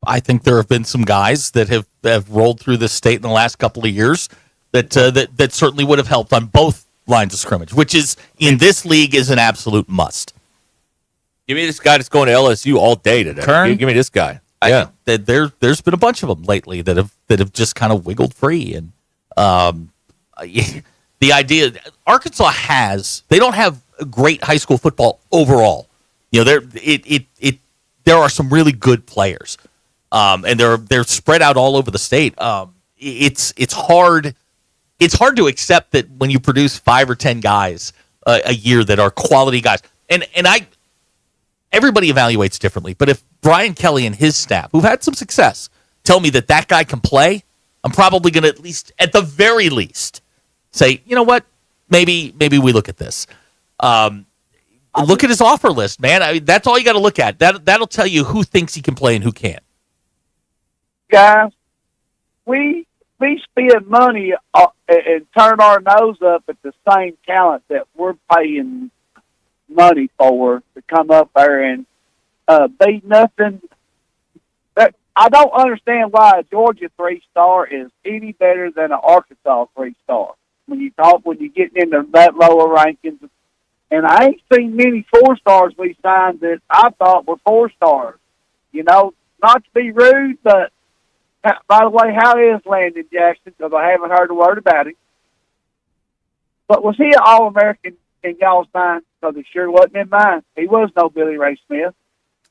I think there have been some guys that have rolled through this state in the last couple of years that certainly would have helped on both lines of scrimmage, which is in this league is an absolute must. Give me this guy that's going to LSU all day today. Kern? Give me this guy. There's been a bunch of them lately that have just kind of wiggled free, and the idea Arkansas they don't have great high school football overall. You know, there are some really good players, and they're spread out all over the state. It's hard to accept that when you produce 5 or 10 guys a year that are quality guys, and everybody evaluates differently. But if Brian Kelly and his staff, who've had some success, tell me that guy can play, I'm probably going to at the very least, say, you know what, maybe we look at this. Look at his offer list, man. I mean, that's all you got to look at. That'll tell you who thinks he can play and who can't. Guys, we spend money and turn our nose up at the same talent that we're paying money for to come up there and be nothing. I don't understand why a Georgia 3-star is any better than an Arkansas 3-star. When you get into that lower rankings, and I ain't seen many 4-stars we signed that I thought were 4-stars. You know, not to be rude, but by the way, how is Landon Jackson? Because I haven't heard a word about him. But was he an All-American in y'all's mind? Because he sure wasn't in mine. He was no Billy Ray Smith,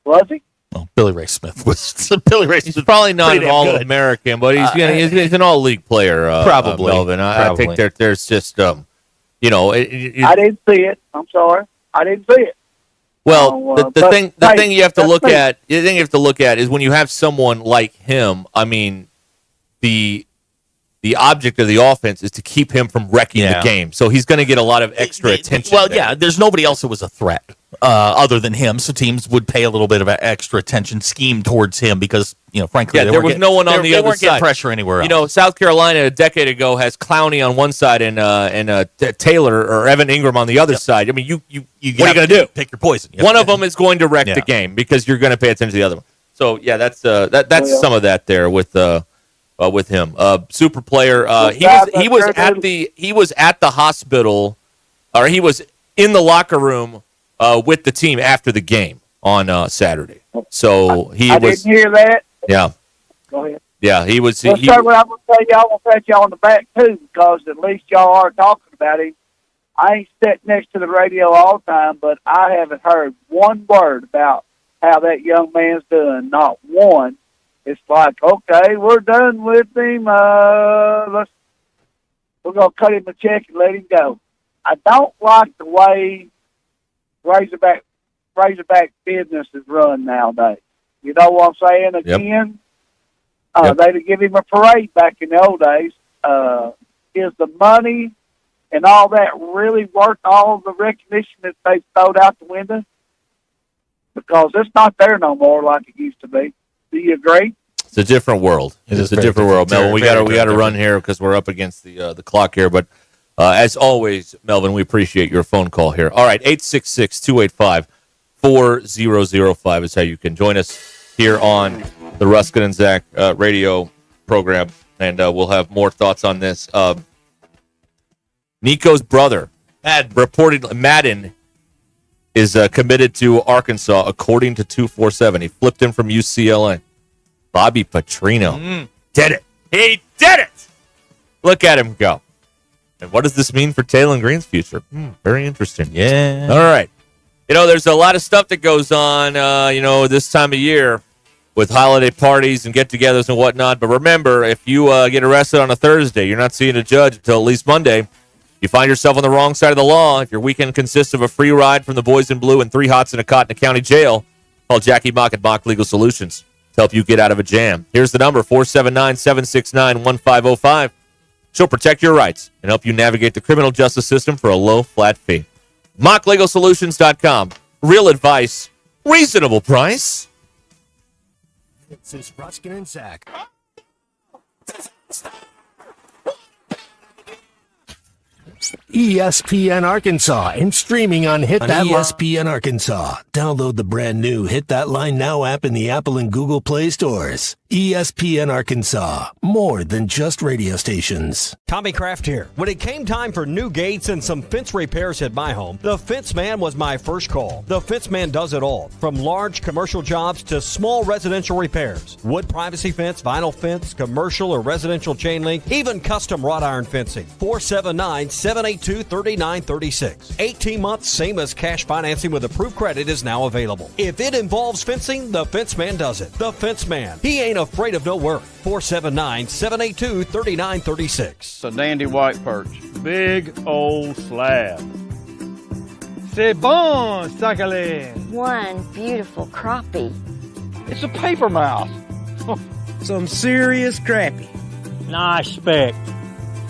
was he? Well, Billy Ray Smith was Billy Ray Smith. He's probably not an All-American, but he's an All-League player. Probably, Melvin. I think there's just I didn't see it. I'm sorry, I didn't see it. Well, the thing you have to look at, is when you have someone like him. I mean, the object of the offense is to keep him from wrecking the game. So he's going to get a lot of extra attention. Well, yeah, there's nobody else that was a threat other than him. So teams would pay a little bit of extra attention, scheme towards him because, frankly, there was no one on the other side. They weren't getting pressure anywhere else. South Carolina a decade ago has Clowney on one side and Taylor or Evan Ingram on the other side. I mean, what are you going to do? Pick your poison. One of them is going to wreck the game because you're going to pay attention to the other one. So yeah, that's some of that there with him. Super player. He was at the hospital, or he was in the locker room with the team after the game on Saturday. So I didn't hear that. Yeah. Go ahead. Yeah, he was. Well, sir, what I'm going to tell y'all, I'm going to pat y'all on the back too, because at least y'all are talking about him. I ain't sitting next to the radio all the time, but I haven't heard one word about how that young man's doing. Not one. It's like, okay, we're done with him. We're going to cut him a check and let him go. I don't like the way Razorback business is run nowadays. You know what I'm saying? Again, they'd give him a parade back in the old days. Is the money and all that really worth all the recognition that they thrown out the window? Because it's not there no more like it used to be. Do you agree? It's a different world. It's a different world, Melvin. We got to run here because we're up against the clock here. But as always, Melvin, we appreciate your phone call here. All right, 866-285-4005 is how you can join us here on the Ruscin and Zach radio program, and we'll have more thoughts on this. Nico's brother, Madden, is committed to Arkansas, according to 247. He flipped him from UCLA. Bobby Petrino did it. He did it. Look at him go. And what does this mean for Taylor Green's future? Very interesting. Yeah. All right. There's a lot of stuff that goes on, this time of year with holiday parties and get-togethers and whatnot. But remember, if you get arrested on a Thursday, you're not seeing a judge until at least Monday. You find yourself on the wrong side of the law. If your weekend consists of a free ride from the boys in blue and 3 hots and a cot in a county jail, call Jackie Mock at Mock Legal Solutions to help you get out of a jam. Here's the number, 479-769-1505. She'll protect your rights and help you navigate the criminal justice system for a low, flat fee. MockLegalSolutions.com. Real advice, reasonable price. This is Ruscin and Zach. ESPN Arkansas and streaming on Hit That Line. ESPN Arkansas. Download the brand new Hit That Line Now app in the Apple and Google Play stores. ESPN Arkansas. More than just radio stations. Tommy Kraft here. When it came time for new gates and some fence repairs at my home, the Fence Man was my first call. The Fence Man does it all, from large commercial jobs to small residential repairs. Wood privacy fence, vinyl fence, commercial or residential chain link, even custom wrought iron fencing. 479-782-3936. 18 months, same as cash financing with approved credit is now available. If it involves fencing, the Fence Man does it. The Fence Man. He ain't afraid of no work. 479-782-3936. It's a dandy white perch. Big old slab. C'est bon, sacalé. One beautiful crappie. It's a paper mouse. Some serious crappie. Nice speck.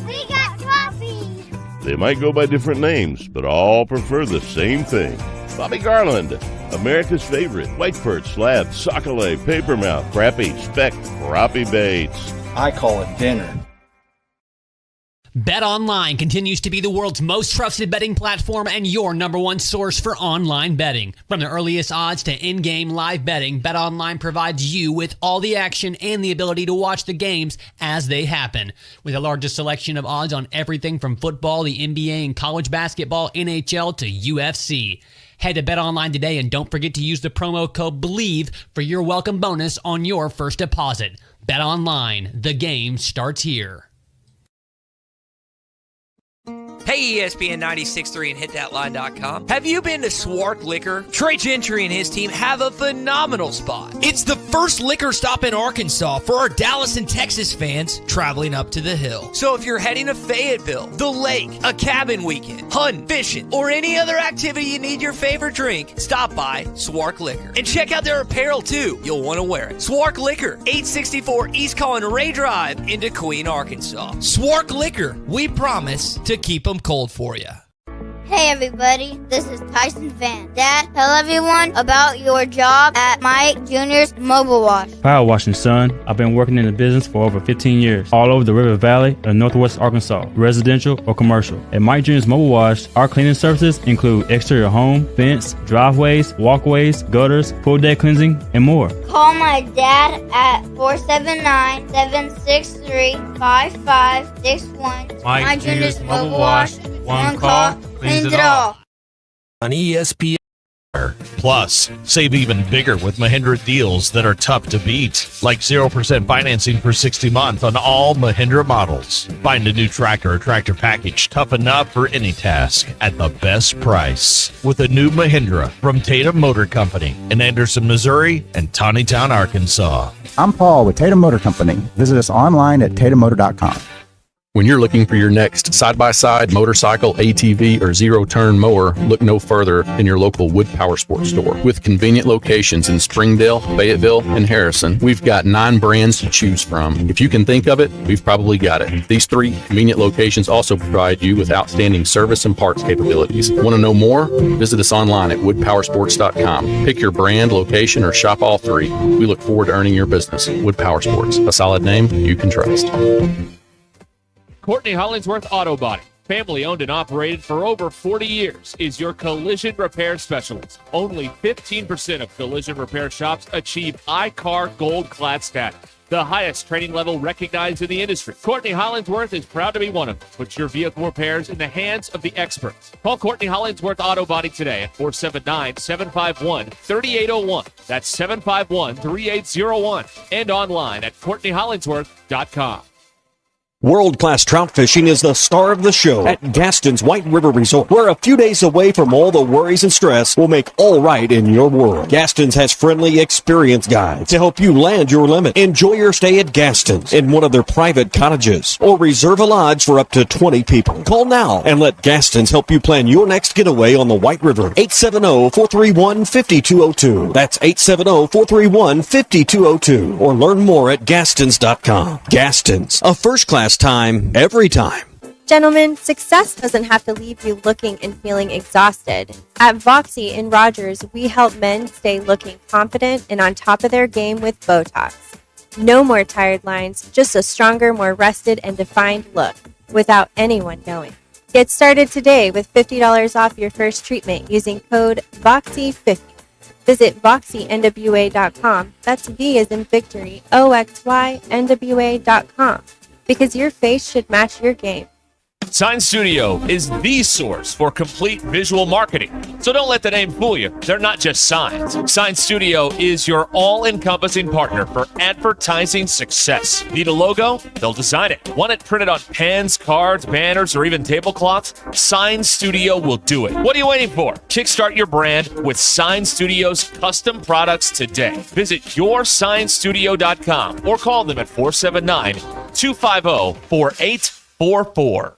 We got crappies. They might go by different names, but all prefer the same thing. Bobby Garland, America's favorite white perch, slab, sockeye, papermouth, crappie, speck, crappie baits. I call it dinner. BetOnline continues to be the world's most trusted betting platform and your number one source for online betting. From the earliest odds to in-game live betting, BetOnline provides you with all the action and the ability to watch the games as they happen. With the largest selection of odds on everything from football, the NBA, and college basketball, NHL to UFC. Head to BetOnline today and don't forget to use the promo code BELIEVE for your welcome bonus on your first deposit. BetOnline, the game starts here. Hey, ESPN 96.3 and hitthatline.com. Have you been to Swark Liquor? Trey Gentry and his team have a phenomenal spot. It's the first liquor stop in Arkansas for our Dallas and Texas fans traveling up to the hill. So if you're heading to Fayetteville, the lake, a cabin weekend, hunting, fishing, or any other activity you need your favorite drink, stop by Swark Liquor. And check out their apparel too. You'll want to wear it. Swark Liquor, 864 East Collin Ray Drive into Queen, Arkansas. Swark Liquor, we promise to keep them cold for you. Hey everybody, this is Tyson Van. Dad, tell everyone about your job at Mike Jr.'s Mobile Wash. Power washing, son. I've been working in the business for over 15 years, all over the River Valley and Northwest Arkansas, residential or commercial. At Mike Jr.'s Mobile Wash, our cleaning services include exterior home, fence, driveways, walkways, gutters, pool deck cleansing, and more. Call my dad at 479-763-5561. Mike Jr.'s Mobile Wash. One call cleans it all. On ESPN. Plus, save even bigger with Mahindra deals that are tough to beat, like 0% financing for 60 months on all Mahindra models. Find a new tractor or tractor package tough enough for any task at the best price with a new Mahindra from Tatum Motor Company in Anderson, Missouri and Tawnytown, Arkansas. I'm Paul with Tatum Motor Company. Visit us online at tatummotor.com. When you're looking for your next side-by-side, motorcycle, ATV, or zero-turn mower, look no further than your local Wood Power Sports store. With convenient locations in Springdale, Fayetteville, and Harrison, we've got 9 brands to choose from. If you can think of it, we've probably got it. These 3 convenient locations also provide you with outstanding service and parts capabilities. Want to know more? Visit us online at woodpowersports.com. Pick your brand, location, or shop all 3. We look forward to earning your business. Wood Power Sports, a solid name you can trust. Courtney Hollingsworth Auto Body, family owned and operated for over 40 years, is your collision repair specialist. Only 15% of collision repair shops achieve iCar Gold Class status, the highest training level recognized in the industry. Courtney Hollingsworth is proud to be one of them. Put your vehicle repairs in the hands of the experts. Call Courtney Hollingsworth Auto Body today at 479-751-3801. That's 751-3801. And online at CourtneyHollingsworth.com. World-class trout fishing is the star of the show at Gaston's White River Resort, where a few days away from all the worries and stress will make all right in your world. Gaston's has friendly, experienced guides to help you land your limit. Enjoy your stay at Gaston's in one of their private cottages or reserve a lodge for up to 20 people. Call now and let Gaston's help you plan your next getaway on the White River. 870-431-5202. That's 870-431-5202. Or learn more at Gastons.com. Gaston's, a first-class time, every time. Gentlemen, success doesn't have to leave you looking and feeling exhausted. At Voxy in Rogers, we help men stay looking confident and on top of their game with Botox. No more tired lines, just a stronger, more rested and defined look without anyone knowing. Get started today with $50 off your first treatment using code VOXY50. Visit VoxyNWA.com. That's V as in victory, OXYNWA.com. Because your face should match your game. Sign Studio is the source for complete visual marketing. So don't let the name fool you. They're not just signs. Sign Studio is your all-encompassing partner for advertising success. Need a logo? They'll design it. Want it printed on pens, cards, banners, or even tablecloths? Sign Studio will do it. What are you waiting for? Kickstart your brand with Sign Studio's custom products today. Visit yoursignstudio.com or call them at 479-250-4844.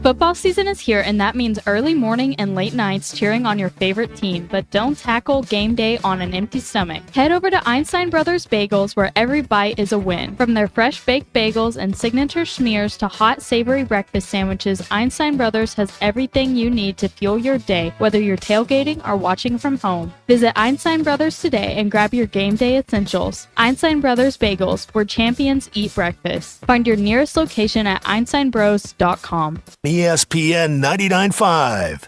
Football season is here, and that means early morning and late nights cheering on your favorite team, but don't tackle game day on an empty stomach. Head over to Einstein Brothers Bagels, where every bite is a win. From their fresh baked bagels and signature schmears to hot savory breakfast sandwiches, Einstein Brothers has everything you need to fuel your day, whether you're tailgating or watching from home. Visit Einstein Brothers today and grab your game day essentials. Einstein Brothers Bagels, where champions eat breakfast. Find your nearest location at einsteinbros.com. ESPN 99.5.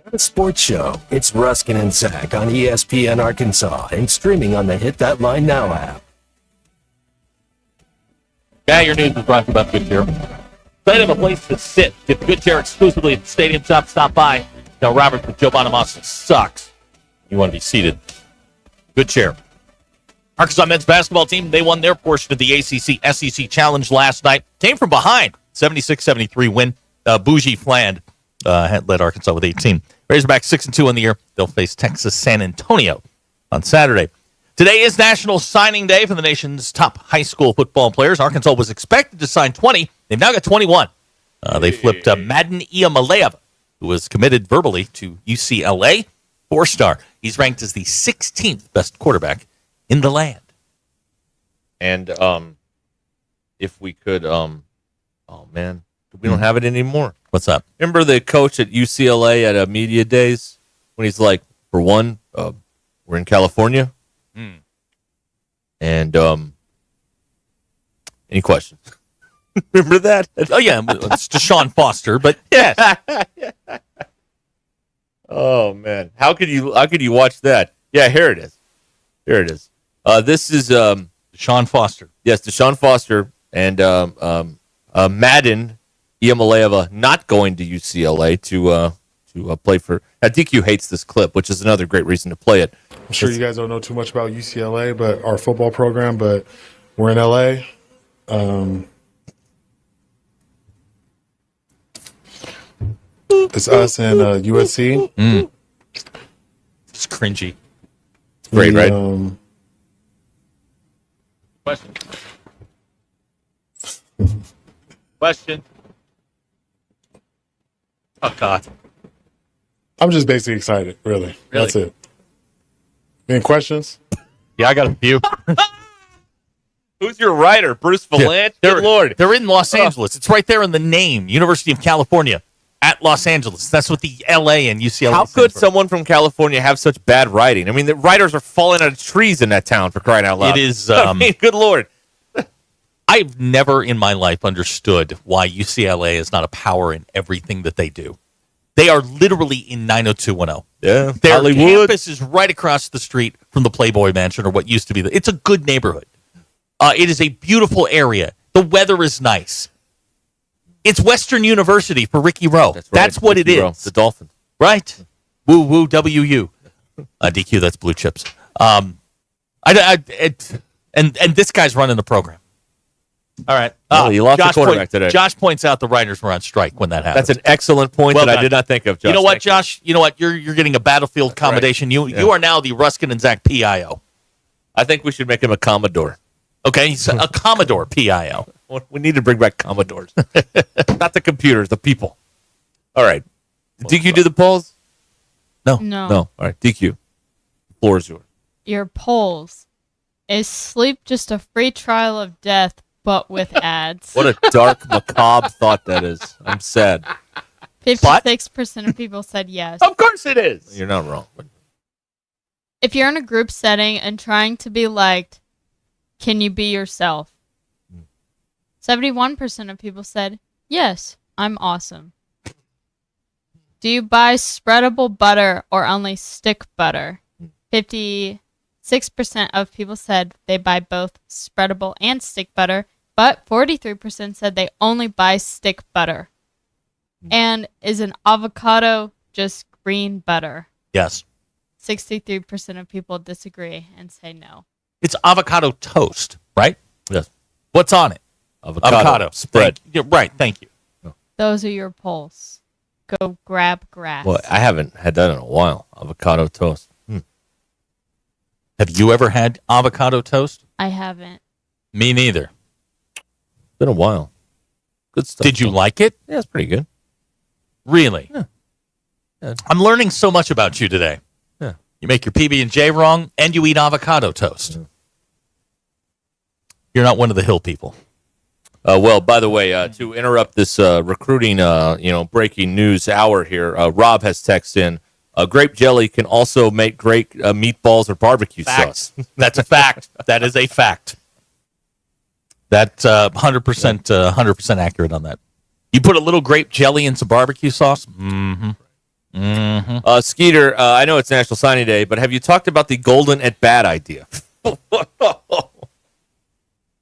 Not a sports show. It's Ruskin and Zach on ESPN Arkansas and streaming on the Hit That Line Now app. Yeah, your news is brought to you by Good Chair. Find them a place to sit. Get the Good Chair exclusively at the stadium shop. Stop by. Tell Robert that Joe Bonamassa sucks. You want to be seated. Good Chair. Arkansas men's basketball team, they won their portion of the ACC SEC Challenge last night. Came from behind. 76-73 win. Bougie Fland had led Arkansas with 18. Razorbacks 6-2 in the year. They'll face Texas San Antonio on Saturday. Today is National Signing Day for the nation's top high school football players. Arkansas was expected to sign 20. They've now got 21. They flipped Madden Iamaleava, who was committed verbally to UCLA. 4-star. He's ranked as the 16th best quarterback in the land. And if we could, oh man, we don't have it anymore. What's up? Remember the coach at UCLA at media days when he's like, for one, we're in California. And any questions? Remember that? Oh yeah, it's Deshaun Foster, but yes. Oh man, how could you watch that? Yeah, here it is. This is Deshaun Foster. Yes, Deshaun Foster and Madden Iamaleava not going to UCLA to play for. Now, DQ hates this clip, which is another great reason to play it. I'm sure you guys don't know too much about UCLA, but our football program. But we're in LA. It's us and USC. It's cringy. It's great, right? Question. Question. Oh, God. I'm just basically excited, really. That's it. Any questions? Yeah, I got a few. Who's your writer? Bruce Valant? Good Lord. They're in Los Angeles. It's right there in the name. University of California at Los Angeles. That's what the LA and UCLA How could someone from California have such bad writing? I mean, the writers are falling out of trees in that town, for crying out loud. It is. I mean, good Lord. I've never in my life understood why UCLA is not a power in everything that they do. They are literally in 90210. Yeah, Their Hollywood. campus is right across the street from the Playboy Mansion, or what used to be. It's a good neighborhood. It is a beautiful area. The weather is nice. It's Western University for Ricky Rowe. That's what Ricky it Rowe, is. the Dolphins. Right. Woo woo WU. DQ, that's blue chips. And this guy's running the program. All right. Oh, you lost the quarterback today. Josh points out the writers were on strike when that happened. That's an excellent point that I did not think of, Josh. You know what, Josh? You know what? You're getting a battlefield commendation. Right. You are now the Ruscin and Zach PIO. I think we should make him a Commodore. Okay, he's a Commodore PIO. We need to bring back Commodores. Not the computers, the people. All right. Did DQ do the polls? No. All right. DQ. Floor is yours. Your polls. Is sleep just a free trial of death, but with ads? What a dark, macabre thought that is. I'm sad. 56% of people said yes. Of course it is. You're not wrong. If you're in a group setting and trying to be liked, can you be yourself? 71% of people said, yes, I'm awesome. Do you buy spreadable butter or only stick butter? 56% of people said they buy both spreadable and stick butter, but 43% said they only buy stick butter. And is an avocado just green butter? Yes. 63% of people disagree and say no. It's avocado toast, right? Yes. What's on it? Avocado spread. Right. Thank you. Those are your polls. Go grab grass. Well, I haven't had that in a while. Avocado toast. Have you ever had avocado toast? I haven't. Me neither. Been a while. Good stuff. Did you like it? Yeah, it's pretty good. Really? Yeah. I'm learning so much about you today. Yeah. You make your PB&J wrong, and you eat avocado toast. You're not one of the hill people. Well, by the way, to interrupt this recruiting, breaking news hour here, Rob has texted in, grape jelly can also make great meatballs or barbecue sauce. That's a fact. That is a fact. That's 100% accurate on that. You put a little grape jelly in some barbecue sauce? Mm-hmm. Mm-hmm. Skeeter, I know it's National Signing Day, but have you talked about the golden at bat idea?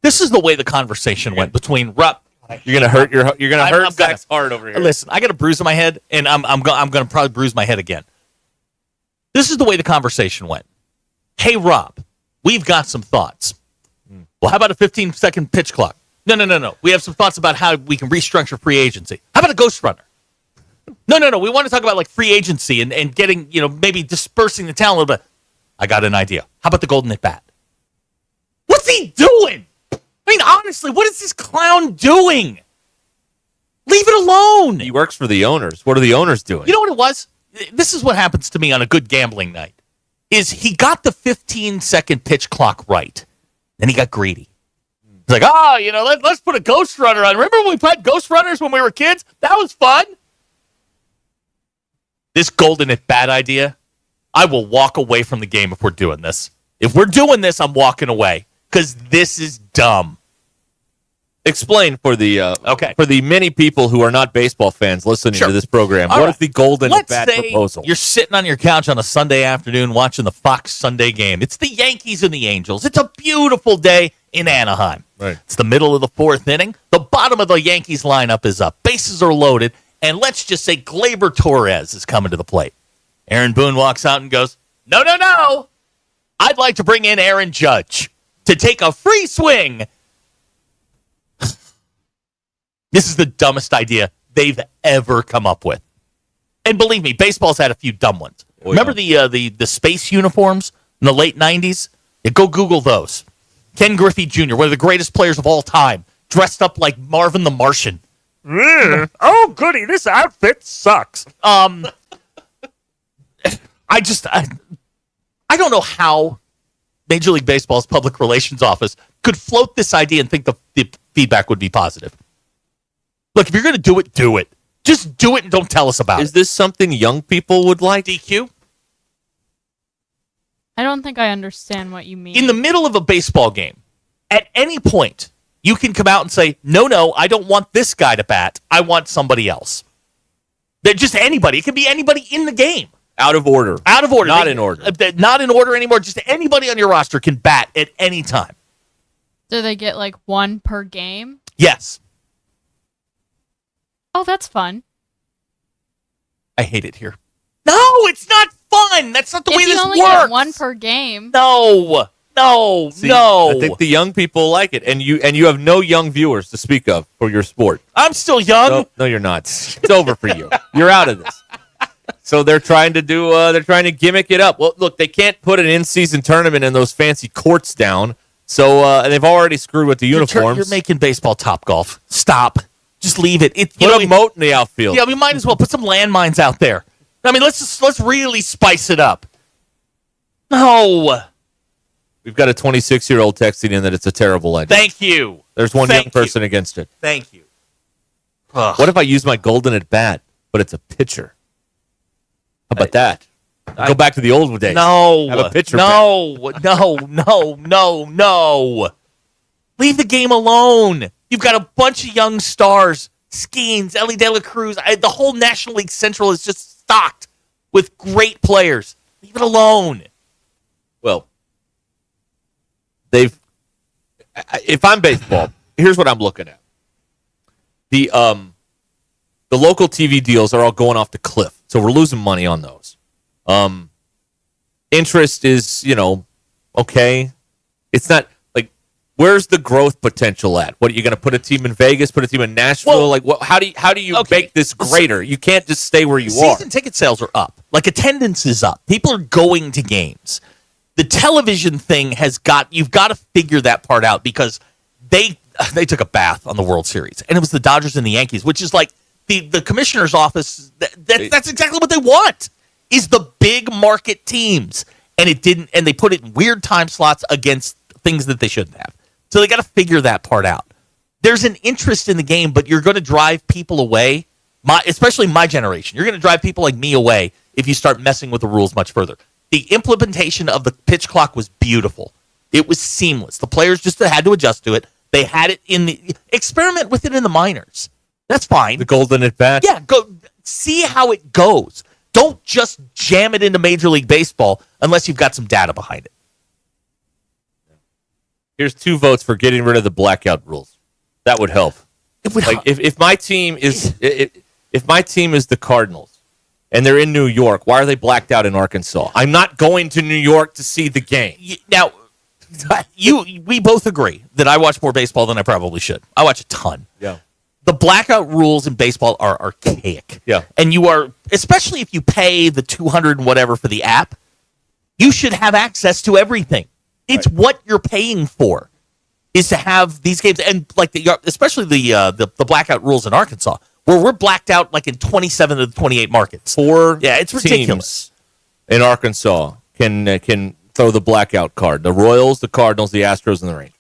This is the way the conversation went between Rupp. You're gonna hurt Zach's heart over here. Listen, I got a bruise on my head, and I'm gonna probably bruise my head again. This is the way the conversation went. Hey, Rob, we've got some thoughts. Well, how about a 15-second pitch clock? No. We have some thoughts about how we can restructure free agency. How about a ghost runner? No. We want to talk about like free agency and getting, maybe dispersing the talent a little bit. I got an idea. How about the golden at bat? What's he doing? I mean, honestly, what is this clown doing? Leave it alone. He works for the owners. What are the owners doing? You know what it was? This is what happens to me on a good gambling night. Is he got the 15-second pitch clock right. Then he got greedy. He's like, let's put a ghost runner on. Remember when we played ghost runners when we were kids? That was fun. This golden at bat idea, I will walk away from the game if we're doing this. If we're doing this, I'm walking away because this is dumb. Explain for the many people who are not baseball fans listening to this program. What is the golden at bat proposal? You're sitting on your couch on a Sunday afternoon watching the Fox Sunday game. It's the Yankees and the Angels. It's a beautiful day in Anaheim. Right. It's the middle of the fourth inning. The bottom of the Yankees lineup is up. Bases are loaded. And let's just say Gleyber Torres is coming to the plate. Aaron Boone walks out and goes, No. I'd like to bring in Aaron Judge to take a free swing. This is the dumbest idea they've ever come up with. And believe me, baseball's had a few dumb ones. Remember the space uniforms in the late 90s? Yeah, go Google those. Ken Griffey Jr., one of the greatest players of all time, dressed up like Marvin the Martian. Oh, goody, this outfit sucks. I don't know how Major League Baseball's public relations office could float this idea and think the feedback would be positive. Look, if you're going to do it, do it. Just do it and don't tell us about it. Is this something young people would like? DQ? I don't think I understand what you mean. In the middle of a baseball game, at any point, you can come out and say, no, I don't want this guy to bat. I want somebody else. Just anybody. It can be anybody in the game. Out of order. Out of order. Not in order. Not in order anymore. Just anybody on your roster can bat at any time. Do they get like one per game? Yes. Oh, that's fun. I hate it here. No, it's not fun. That's not the way this works. If you only get one per game. No. See, No. I think the young people like it, and you have no young viewers to speak of for your sport. I'm still young. No, you're not. It's over for you. You're out of this. So they're trying to gimmick it up. Well, look, they can't put an in-season tournament in those fancy courts down. So and they've already screwed with the uniforms. You're making baseball Topgolf. Stop. Just leave it. Put a moat in the outfield. Yeah, we might as well put some landmines out there. I mean, let's really spice it up. No. We've got a 26-year-old texting in that it's a terrible idea. Thank you. There's one young person against it. Thank you. What if I use my golden at bat, but it's a pitcher? How about that? Go back to the old days. No. Have a pitcher. No. Leave the game alone. You've got a bunch of young stars. Skeens, Ellie De La Cruz. The whole National League Central is just stocked with great players. Leave it alone. Well, if I'm baseball, here's what I'm looking at. The local TV deals are all going off the cliff, so we're losing money on those. Interest is, okay. It's not like, where's the growth potential at? What are you going to put a team in Vegas? Put a team in Nashville? How do you make this greater? You can't just stay where you are. Season ticket sales are up. Like, attendance is up. People are going to games. The television thing you've got to figure that part out, because they took a bath on the World Series, and it was the Dodgers and the Yankees, which is like the commissioner's office. That's exactly what they want, is the big market teams, and it didn't. And they put it in weird time slots against things that they shouldn't have. So they got to figure that part out. There's an interest in the game, but you're going to drive people away. Especially my generation, you're going to drive people like me away if you start messing with the rules much further. The implementation of the pitch clock was beautiful. It was seamless. The players just had to adjust to it. They had it experiment with it in the minors. That's fine. The golden at bat. Yeah, go see how it goes. Don't just jam it into Major League Baseball unless you've got some data behind it. Here's 2 votes for getting rid of the blackout rules. That would help. It would help. If my team is if my team is the Cardinals and they're in New York, why are they blacked out in Arkansas? I'm not going to New York to see the game. Now, we both agree that I watch more baseball than I probably should. I watch a ton. Yeah. The blackout rules in baseball are archaic. Yeah. And you are, especially if you pay the $200 and whatever for the app, you should have access to everything. It's what you're paying for, is to have these games, and like especially the blackout rules in Arkansas, where we're blacked out like in 27 of the 28 markets. 4 it's ridiculous. Teams in Arkansas can throw the blackout card. The Royals, the Cardinals, the Astros, and the Rangers.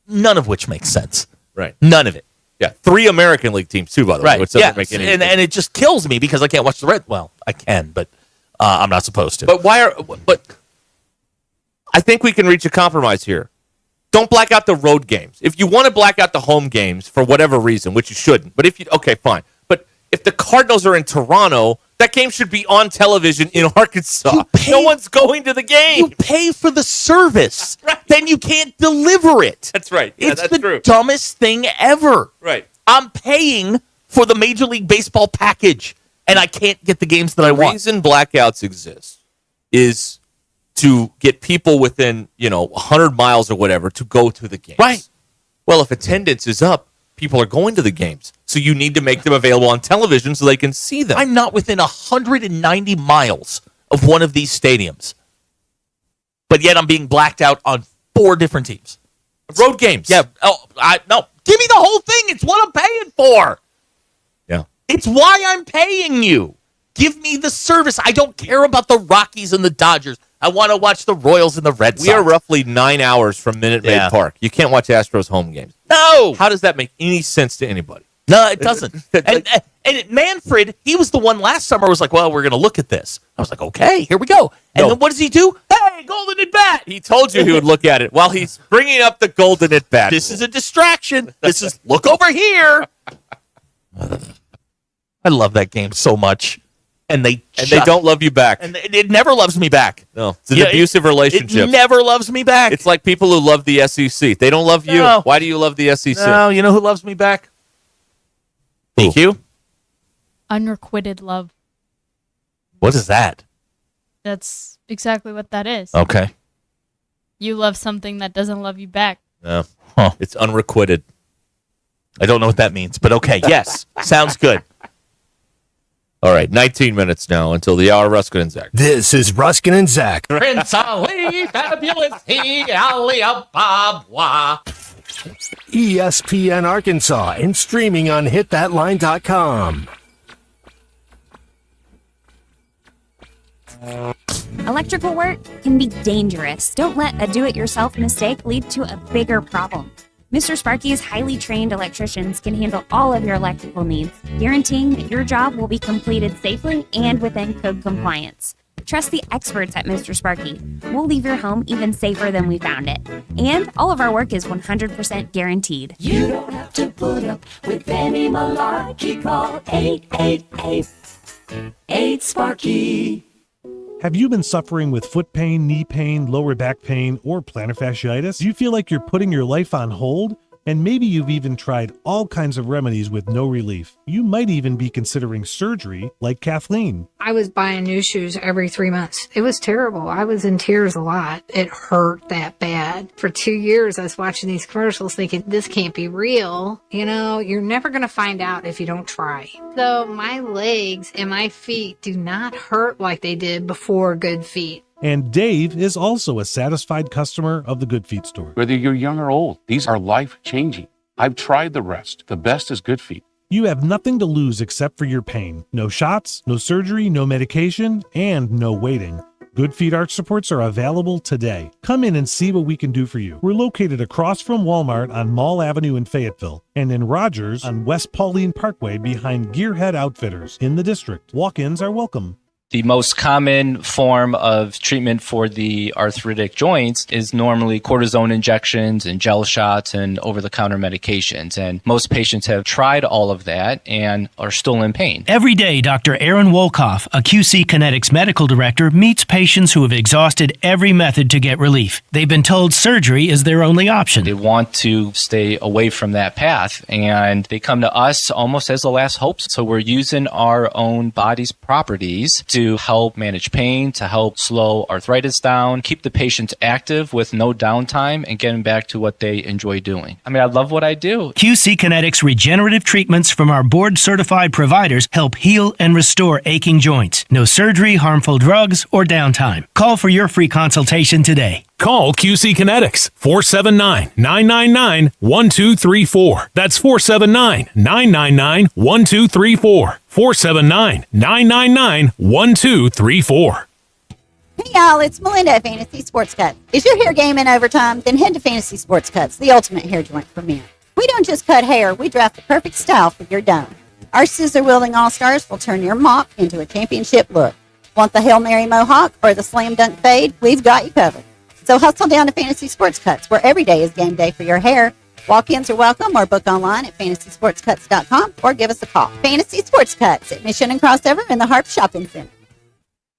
None of which makes sense. Right. None of it. Yeah. 3 American League teams too, by the way. Which doesn't make any sense. And it just kills me because I can't watch the Red. Well, I can, but I'm not supposed to. But I think we can reach a compromise here. Don't black out the road games. If you want to black out the home games for whatever reason, which you shouldn't, but okay, fine. But if the Cardinals are in Toronto, that game should be on television in Arkansas. No one's going to the game. You pay for the service. Right. Then you can't deliver it. That's right. Yeah, it's the dumbest thing ever. Right. I'm paying for the Major League Baseball package, and I can't get the games that I want. The reason blackouts exist is to get people within, 100 miles or whatever to go to the games. Right. Well, if attendance is up, people are going to the games. So you need to make them available on television so they can see them. I'm not within 190 miles of one of these stadiums. But yet I'm being blacked out on 4 different teams. Road games. Yeah. No. Give me the whole thing. It's what I'm paying for. Yeah. It's why I'm paying you. Give me the service. I don't care about the Rockies and the Dodgers. I want to watch the Royals and the Red Sox. We are roughly 9 hours from Minute Maid Park. You can't watch Astros home games. No. How does that make any sense to anybody? No, it doesn't. And Manfred, he was the one last summer was like, well, we're going to look at this. I was like, okay, here we go. And then what does he do? Hey, golden at bat. He told you he would look at it while he's bringing up the golden at bat. This is a distraction. This is look over here. I love that game so much. And they don't love you back. And it never loves me back. No, it's an abusive relationship. It never loves me back. It's like people who love the SEC. They don't love you. No. Why do you love the SEC? No, you know who loves me back? DQ? Unrequited love. What is that? That's exactly what that is. Okay. You love something that doesn't love you back. No. It's unrequited. I don't know what that means, but okay. Yes. Sounds good. All right, 19 minutes now until the hour. Ruscin and Zach. This is Ruscin and Zach. Prince Ali, fabulous he, Ali Ababa. ESPN Arkansas and streaming on hitthatline.com. Electrical work can be dangerous. Don't let a do-it-yourself mistake lead to a bigger problem. Mr. Sparky's highly trained electricians can handle all of your electrical needs, guaranteeing that your job will be completed safely and within code compliance. Trust the experts at Mr. Sparky. We'll leave your home even safer than we found it. And all of our work is 100% guaranteed. You don't have to put up with any malarkey. Call 888-8-SPARKY. Have you been suffering with foot pain, knee pain, lower back pain, or plantar fasciitis? Do you feel like you're putting your life on hold? And maybe you've even tried all kinds of remedies with no relief. You might even be considering surgery like Kathleen. I was buying new shoes every 3 months. It was terrible. I was in tears a lot. It hurt that bad. For 2 years, I was watching these commercials thinking, this can't be real. You know, you're never going to find out if you don't try. So my legs and my feet do not hurt like they did before Good Feet. And Dave is also a satisfied customer of the Good Feet store. Whether you're young or old, these are life-changing. I've tried the rest. The best is Good Feet. You have nothing to lose except for your pain. No shots, no surgery, no medication, and no waiting. Good Feet arch supports are available today. Come in and see what we can do for you. We're located across from Walmart on Mall Avenue in Fayetteville and in Rogers on West Pauline Parkway behind Gearhead Outfitters in the district. Walk-ins are welcome. The most common form of treatment for the arthritic joints is normally cortisone injections and gel shots and over-the-counter medications. And most patients have tried all of that and are still in pain. Every day, Dr. Aaron Wolkoff, a QC Kinetics medical director, meets patients who have exhausted every method to get relief. They've been told surgery is their only option. They want to stay away from that path, and they come to us almost as a last hope. So we're using our own body's properties to help manage pain, to help slow arthritis down, keep the patients active with no downtime, and getting back to what they enjoy doing. I mean, I love what I do. QC Kinetics regenerative treatments from our board-certified providers help heal and restore aching joints. No surgery, harmful drugs, or downtime. Call for your free consultation today. Call QC Kinetics, 479-999-1234. That's 479-999-1234. 479-999-1234. Hey y'all, it's Melinda at Fantasy Sports Cuts. Is your hair game in overtime? Then head to Fantasy Sports Cuts, the ultimate hair joint for men. We don't just cut hair, we draft the perfect style for your dome. Our scissor-wielding all-stars will turn your mop into a championship look. Want the Hail Mary mohawk or the slam dunk fade? We've got you covered. So hustle down to Fantasy Sports Cuts, where every day is game day for your hair. Walk-ins are welcome or book online at fantasysportscuts.com or give us a call. Fantasy Sports Cuts at Mission and Crossover in the Harp Shopping Center.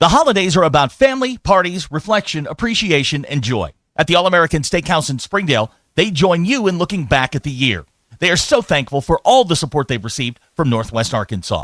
The holidays are about family, parties, reflection, appreciation, and joy. At the All-American Steakhouse in Springdale, they join you in looking back at the year. They are so thankful for all the support they've received from Northwest Arkansas.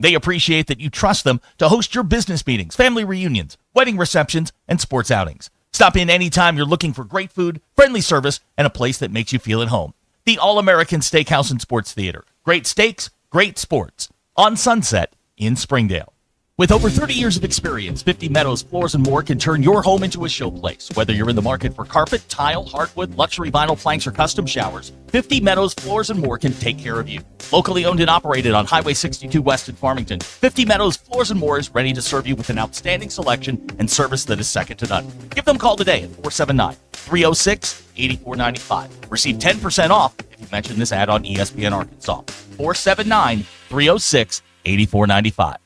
They appreciate that you trust them to host your business meetings, family reunions, wedding receptions, and sports outings. Stop in anytime you're looking for great food, friendly service, and a place that makes you feel at home. The All-American Steakhouse and Sports Theater. Great steaks, great sports. On Sunset in Springdale. With over 30 years of experience, 50 Meadows Floors and More can turn your home into a showplace. Whether you're in the market for carpet, tile, hardwood, luxury vinyl planks, or custom showers, 50 Meadows Floors and More can take care of you. Locally owned and operated on Highway 62 West in Farmington, 50 Meadows Floors and More is ready to serve you with an outstanding selection and service that is second to none. Give them a call today at 479-306-8495. Receive 10% off if you mention this ad on ESPN Arkansas. 479-306-8495.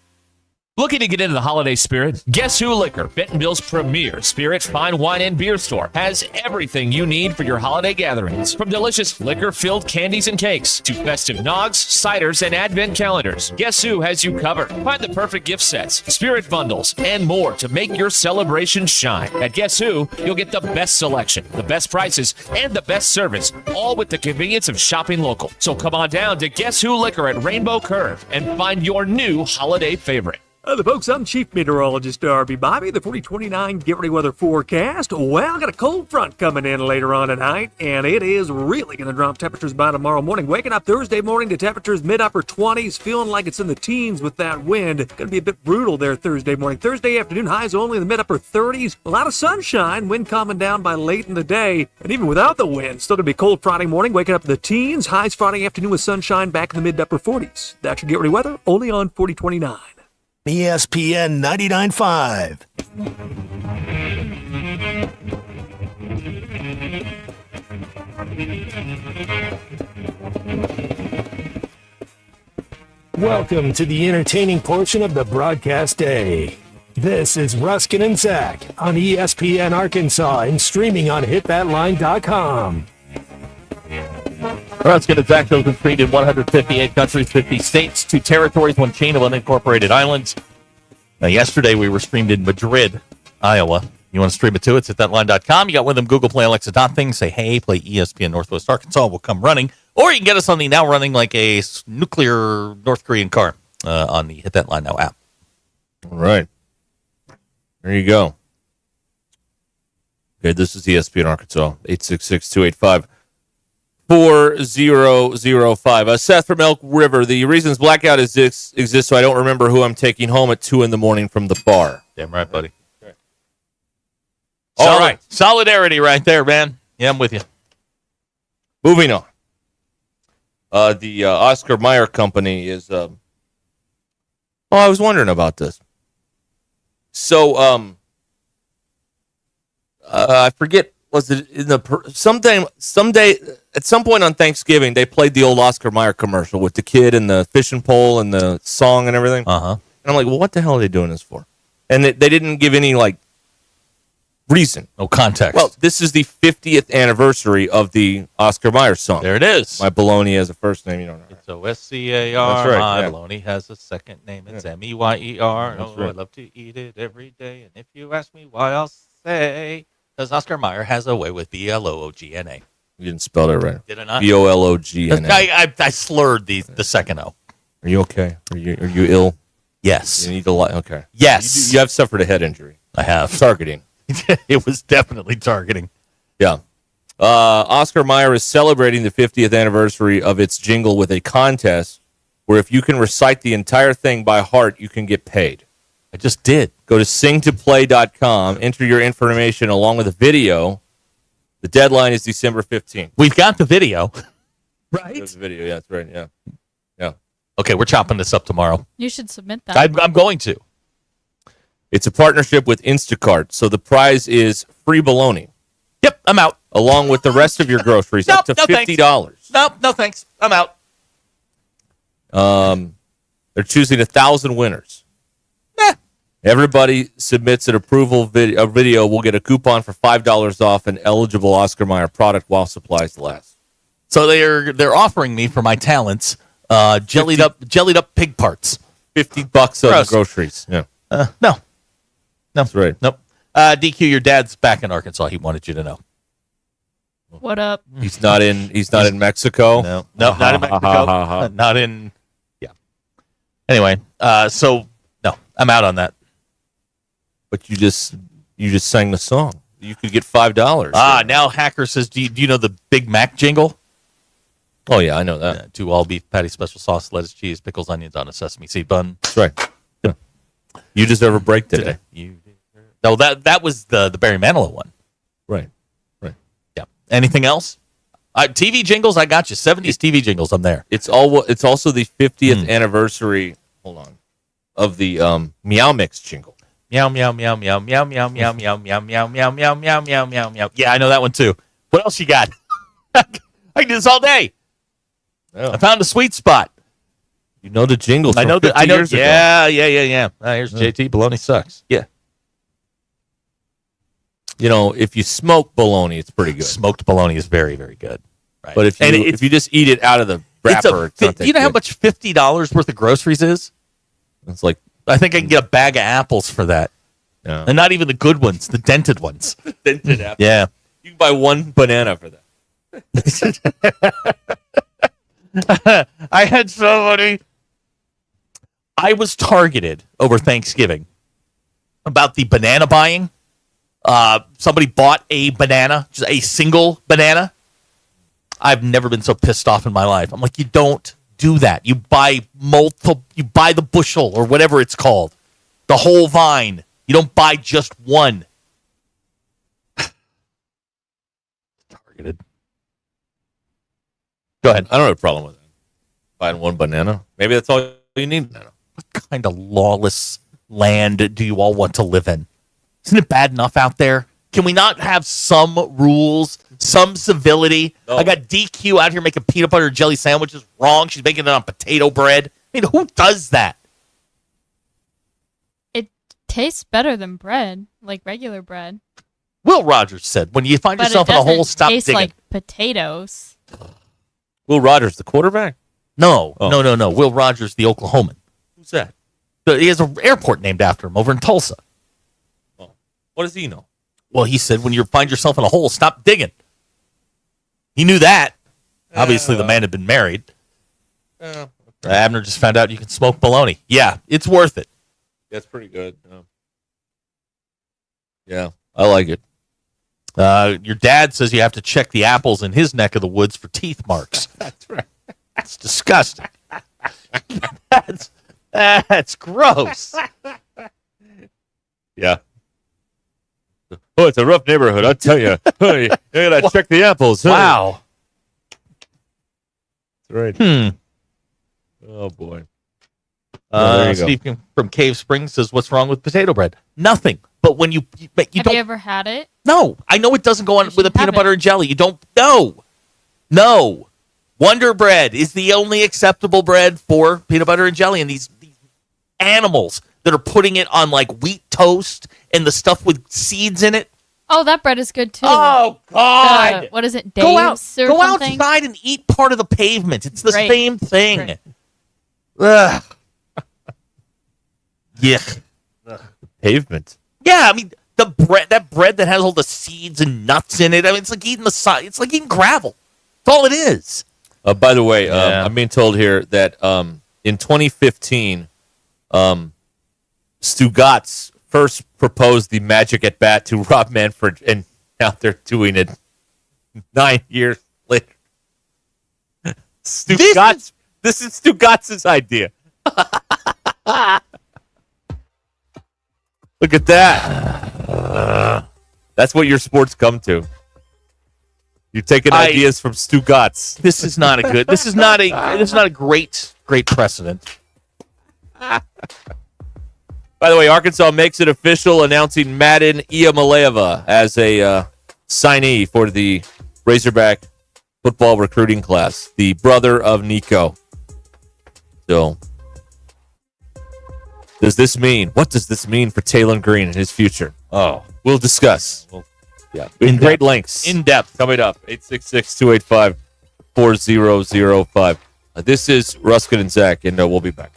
Looking to get into the holiday spirit? Guess Who Liquor, Bentonville's premier spirit, fine wine, and beer store, has everything you need for your holiday gatherings. From delicious liquor-filled candies and cakes to festive nogs, ciders, and advent calendars, Guess Who has you covered. Find the perfect gift sets, spirit bundles, and more to make your celebration shine. At Guess Who, you'll get the best selection, the best prices, and the best service, all with the convenience of shopping local. So come on down to Guess Who Liquor at Rainbow Curve and find your new holiday favorite. The folks, I'm Chief Meteorologist Darby Bobby. The 4029 Get Ready Weather forecast. Well, got a cold front coming in later on tonight, and it is really going to drop temperatures by tomorrow morning. Waking up Thursday morning to temperatures mid-upper 20s, feeling like it's in the teens with that wind. Going to be a bit brutal there Thursday morning. Thursday afternoon, highs only in the mid-upper 30s. A lot of sunshine, wind calming down by late in the day. And even without the wind, still going to be cold Friday morning, waking up in the teens. Highs Friday afternoon with sunshine back in the mid-upper 40s. That's your Get Ready Weather, only on 4029. ESPN 99.5. Welcome to the entertaining portion of the broadcast day. This is Ruscin and Zach on ESPN Arkansas and streaming on hitthatline.com. Ruscin and Zach goes and streamed in 158 countries, 50 states, 2 territories, 1 chain of unincorporated islands. Now, yesterday we were streamed in Madrid, Iowa. You want to stream it too? It's at thatline.com. You got one of them Google Play Alexa things. Say, hey, play ESPN Northwest Arkansas. We'll come running. Or you can get us on the now running like a nuclear North Korean car on the Hit That Line Now app. All right. There you go. Okay, this is ESPN Arkansas, 866-285-4005. Seth from Elk River. The reasons blackout exist so I don't remember who I'm taking home at 2 in the morning from the bar. Damn right, buddy. Okay. All right. Solidarity right there, man. Yeah, I'm with you. Moving on. The Oscar Mayer Company is... I was wondering about this. So, I forget... Was it in someday at some point on Thanksgiving they played the old Oscar Mayer commercial with the kid and the fishing pole and the song and everything? Uh-huh. And I'm like, well, what the hell are they doing this for? And they didn't give any reason. No context. Well, this is the 50th anniversary of the Oscar Mayer song. There it is. My bologna has a first name, you don't know. It's O-S-C-A-R. That's right, My yeah. bologna has a second name. It's M-E-Y-E-R. That's Oh, right. I love to eat it every day. And if you ask me why, I'll say... Because Oscar Mayer has a way with B-L-O-O-G-N-A. You didn't spell that right. Did I not? B-O-L-O-G-N-A. I slurred the second O. Are you okay? Are you ill? Yes. You need to okay. Yes. You have suffered a head injury. I have. Targeting. It was definitely targeting. Yeah. Oscar Mayer is celebrating the 50th anniversary of its jingle with a contest where if you can recite the entire thing by heart, you can get paid. I just did. Go to singtoplay.com, enter your information along with a video. The deadline is December 15th. We've got the video. Right? There's the video, yeah, that's right, yeah. Yeah. Okay, we're chopping this up tomorrow. You should submit that. I'm going to. It's a partnership with Instacart, so the prize is free bologna. Yep, I'm out. Along with the rest of your groceries, up to $50. No, thanks. I'm out. They're choosing 1,000 winners. Everybody submits an approval video will get a coupon for $5 off an eligible Oscar Mayer product while supplies last. So they're offering me for my talents jellied up pig parts. $50 on groceries. Yeah. No. That's right. Nope. DQ, your dad's back in Arkansas. He wanted you to know. What up? He's not in Mexico. No, not in Mexico. Not in. Yeah. Anyway, so no, I'm out on that. But you just sang the song. You could get $5. Now Hacker says, do you know the Big Mac jingle? Oh yeah, I know that. 2 all beef patty, special sauce, lettuce, cheese, pickles, onions on a sesame seed bun. That's right. Yeah. You deserve a break today. No, that was the Barry Manilow one. Right. Yeah. Anything else? TV jingles, I got you. 70s TV jingles, I'm there. It's also the 50th anniversary. Hold on, of the Meow Mix jingle. Meow meow meow meow meow meow meow meow meow meow meow meow meow meow meow meow. Yeah, I know that one too. What else you got? I can do this all day. I found a sweet spot. You know the jingles. I know that. I know. Years ago. Yeah. Here's JT. Bologna sucks. Yeah. You know, if you smoke bologna, it's pretty good. Smoked bologna is very, very good. Right. But if you just eat it out of the wrapper, it's not that you know good. how much $50 worth of groceries is? It's like, I think I can get a bag of apples for that. Yeah. And not even the good ones, the dented ones. dented apple. Yeah. You can buy one banana for that. I had somebody. I was targeted over Thanksgiving about the banana buying. Somebody bought a banana, just a single banana. I've never been so pissed off in my life. I'm like, you don't do that. You buy you buy the bushel or whatever it's called, the whole vine. You don't buy just one. Targeted. Go ahead. I don't have a problem with that. Buying one banana. Maybe that's all you need. What kind of lawless land do you all want to live in? Isn't it bad enough out there? Can we not have some rules, some civility? No. I got DQ out here making peanut butter and jelly sandwiches. Wrong. She's making it on potato bread. I mean, who does that? It tastes better than bread, like regular bread. Will Rogers said, when you find But yourself it in a hole, doesn't stop taste digging. like potatoes. Will Rogers, the quarterback? No. Will Rogers, the Oklahoman. Who's that? He has an airport named after him over in Tulsa. What does he know? Well, he said, when you find yourself in a hole, stop digging. He knew that. Obviously, the man had been married. Abner just found out you can smoke bologna. Yeah, it's worth it. That's pretty good. Yeah, I like it. Your dad says you have to check the apples in his neck of the woods for teeth marks. That's right. That's disgusting. That's gross. Yeah. Oh, it's a rough neighborhood, I'll tell you. You gotta check the apples. Wow. That's right. Oh, boy. There you go. Steve from Cave Springs says, what's wrong with potato bread? Nothing. But when you Have don't... you ever had it? No. I know it doesn't go on with a peanut butter and jelly. You don't... No. Wonder Bread is the only acceptable bread for peanut butter and jelly. And these animals that are putting it on like wheat toast and the stuff with seeds in it. Oh, that bread is good too. Oh, God. What is it, Dave's or Go something? outside and eat part of the pavement. It's the Right. same thing. Right. Ugh. Yuck. Pavement. Yeah, I mean that bread that has all the seeds and nuts in it. I mean, it's like eating it's like eating gravel. That's all it is. By the way, I'm being told here that in 2015, Stugatz first proposed the magic at bat to Rob Manfred, and now they're doing it 9 years later. Stugatz. This is Stugatz's idea. Look at that. That's what your sports come to. You're taking ideas from Stugatz. This is not a good. This is not a great precedent. By the way, Arkansas makes it official, announcing Madden Iamaleava as a signee for the Razorback football recruiting class, the brother of Nico. So, what does this mean for Taylon Green and his future? Oh, we'll discuss. In great lengths. In depth. Coming up, 866-285-4005. This is Ruscin and Zach, and we'll be back.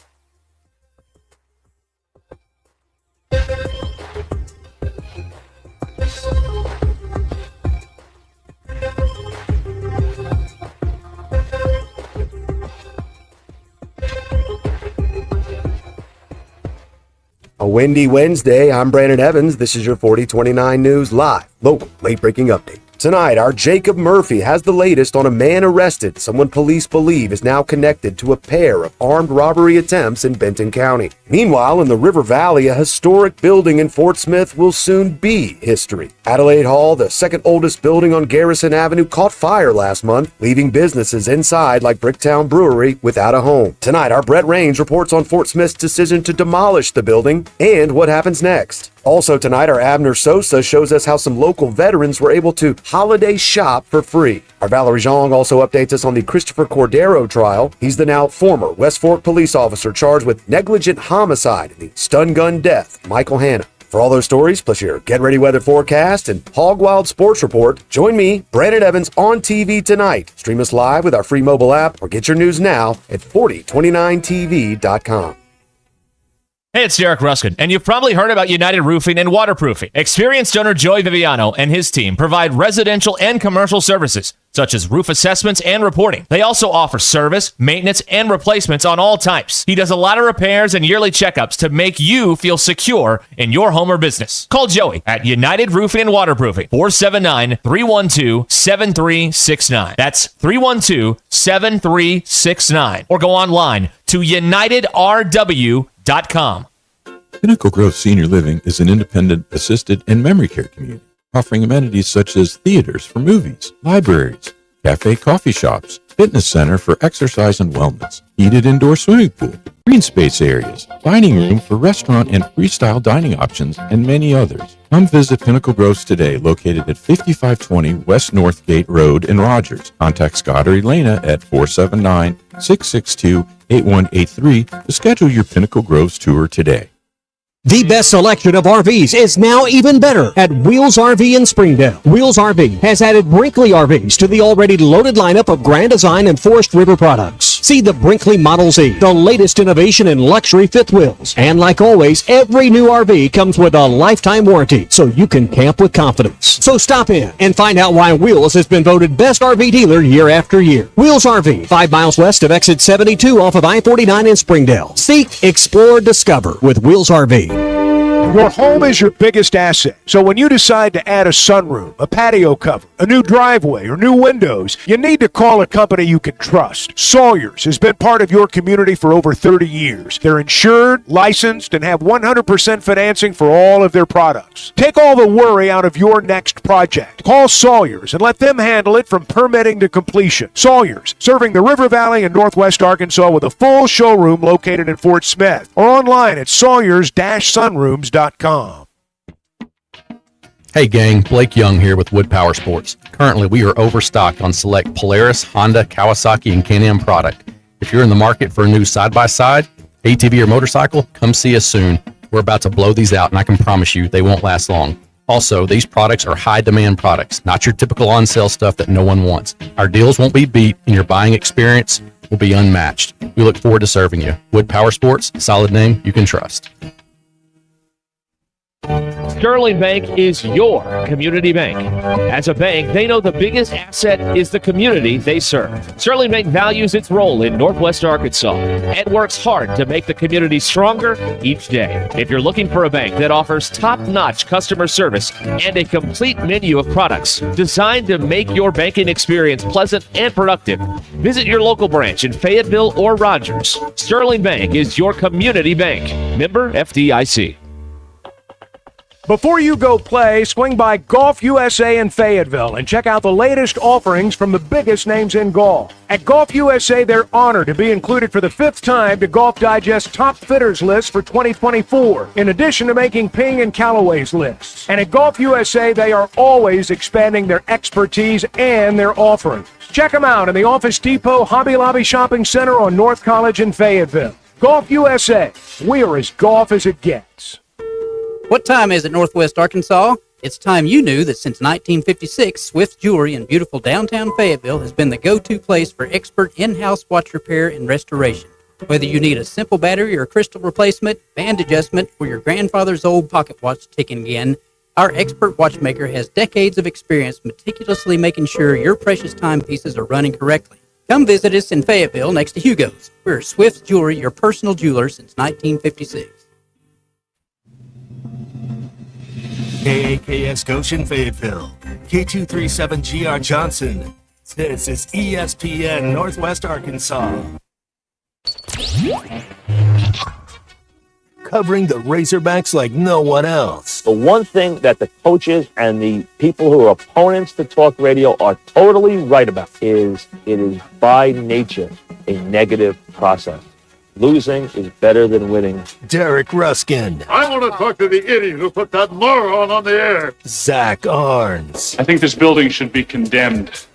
A windy Wednesday. I'm Brandon Evans. This is your 4029 News Live, local, late-breaking update. Tonight, our Jacob Murphy has the latest on a man arrested, someone police believe is now connected to a pair of armed robbery attempts in Benton County. Meanwhile, in the River Valley, a historic building in Fort Smith will soon be history. Adelaide Hall, the second oldest building on Garrison Avenue, caught fire last month, leaving businesses inside like Bricktown Brewery without a home. Tonight, our Brett Rains reports on Fort Smith's decision to demolish the building and what happens next. Also tonight, our Abner Sosa shows us how some local veterans were able to holiday shop for free. Our Valerie Zhang also updates us on the Christopher Cordero trial. He's the now former West Fork police officer charged with negligent homicide in the stun gun death of Michael Hanna. For all those stories, plus your Get Ready weather forecast and Hog Wild Sports Report, join me, Brandon Evans, on TV tonight. Stream us live with our free mobile app or get your news now at 4029tv.com. Hey, it's Derek Ruscin, and you've probably heard about United Roofing and Waterproofing. Experienced owner Joey Viviano and his team provide residential and commercial services, such as roof assessments and reporting. They also offer service, maintenance, and replacements on all types. He does a lot of repairs and yearly checkups to make you feel secure in your home or business. Call Joey at United Roofing and Waterproofing, 479-312-7369. That's 312-7369. Or go online to UnitedRW.com. Pinnacle Grove Senior Living is an independent, assisted, and memory care community, offering amenities such as theaters for movies, libraries, cafe coffee shops, fitness center for exercise and wellness, heated indoor swimming pool, green space areas, dining room for restaurant and freestyle dining options, and many others. Come visit Pinnacle Groves today, located at 5520 West Northgate Road in Rogers. Contact Scott or Elena at 479-662-8183 to schedule your Pinnacle Groves tour today. The best selection of RVs is now even better at Wheels RV in Springdale. Wheels RV has added Brinkley RVs to the already loaded lineup of Grand Design and Forest River products. See the Brinkley Model Z, the latest innovation in luxury fifth wheels. And like always, every new RV comes with a lifetime warranty, so you can camp with confidence. So stop in and find out why Wheels has been voted best RV dealer year after year. Wheels RV, 5 miles west of exit 72 off of I-49 in Springdale. Seek, explore, discover with Wheels RV. Your home is your biggest asset. So when you decide to add a sunroom, a patio cover, a new driveway, or new windows, you need to call a company you can trust. Sawyer's has been part of your community for over 30 years. They're insured, licensed, and have 100% financing for all of their products. Take all the worry out of your next project. Call Sawyer's and let them handle it from permitting to completion. Sawyer's, serving the River Valley and Northwest Arkansas with a full showroom located in Fort Smith or online at sawyers-sunrooms.com. Hey gang, Blake Young here with Wood Power Sports. Currently, we are overstocked on select Polaris, Honda, Kawasaki, and Can-Am product. If you're in the market for a new side-by-side, ATV, or motorcycle, come see us soon. We're about to blow these out, and I can promise you they won't last long. Also, these products are high-demand products, not your typical on-sale stuff that no one wants. Our deals won't be beat, and your buying experience will be unmatched. We look forward to serving you. Wood Power Sports, solid name you can trust. Sterling Bank is your community bank. As a bank, they know the biggest asset is the community they serve. Sterling Bank values its role in Northwest Arkansas and works hard to make the community stronger each day. If you're looking for a bank that offers top-notch customer service and a complete menu of products designed to make your banking experience pleasant and productive, visit your local branch in Fayetteville or Rogers. Sterling Bank is your community bank. Member FDIC. Before you go play, swing by Golf USA in Fayetteville and check out the latest offerings from the biggest names in golf. At Golf USA, they're honored to be included for the 5th time to Golf Digest Top Fitters list for 2024, in addition to making Ping and Callaway's lists. And at Golf USA, they are always expanding their expertise and their offerings. Check them out in the Office Depot Hobby Lobby Shopping Center on North College in Fayetteville. Golf USA, we are as golf as it gets. What time is it, Northwest Arkansas? It's time you knew that since 1956, Swift Jewelry in beautiful downtown Fayetteville has been the go-to place for expert in-house watch repair and restoration. Whether you need a simple battery or crystal replacement, band adjustment, or your grandfather's old pocket watch ticking again, our expert watchmaker has decades of experience meticulously making sure your precious timepieces are running correctly. Come visit us in Fayetteville next to Hugo's. We're Swift Jewelry, your personal jeweler since 1956. KAKS Goshen Fayetteville, K237GR Johnson. This is ESPN Northwest Arkansas. Covering the Razorbacks like no one else. The one thing that the coaches and the people who are opponents to talk radio are totally right about is it is by nature a negative process. Losing is better than winning. Derek Ruskin. I want to talk to the idiot who put that moron on the air. Zach Arns. I think this building should be condemned.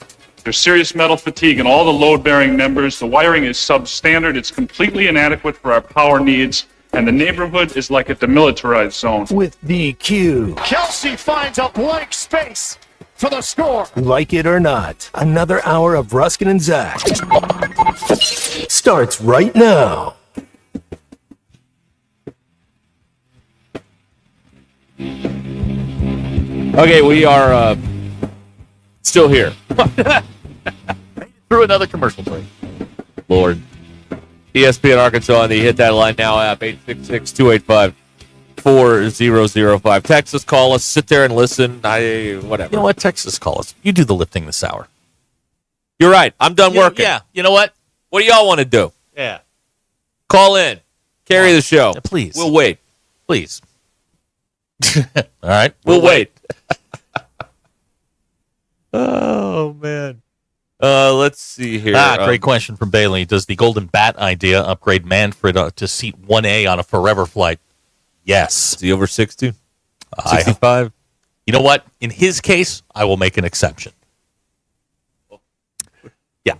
There's serious metal fatigue in all the load-bearing members. The wiring is substandard. It's completely inadequate for our power needs. And the neighborhood is like a demilitarized zone. With DQ. Kelsey finds a blank space for the score. Like it or not, another hour of Ruskin and Zach starts right now. Okay, we are still here. Through another commercial break. Lord. ESPN Arkansas on the Hit That Line Now app, 866-285-4005. Text us, call us, sit there and listen. Whatever. You know what? Text us, call us. You do the lifting this hour. You're right. I'm done working. Yeah. You know what? What do y'all want to do? Yeah. Call in. Carry the show. Please. We'll wait. Please. All right. We'll wait. Oh, man. Let's see here. Great question from Bailey. Does the Golden Bat idea upgrade Manfred to seat 1A on a forever flight? Yes. Is he over 60? 65? You know what? In his case, I will make an exception. Yeah.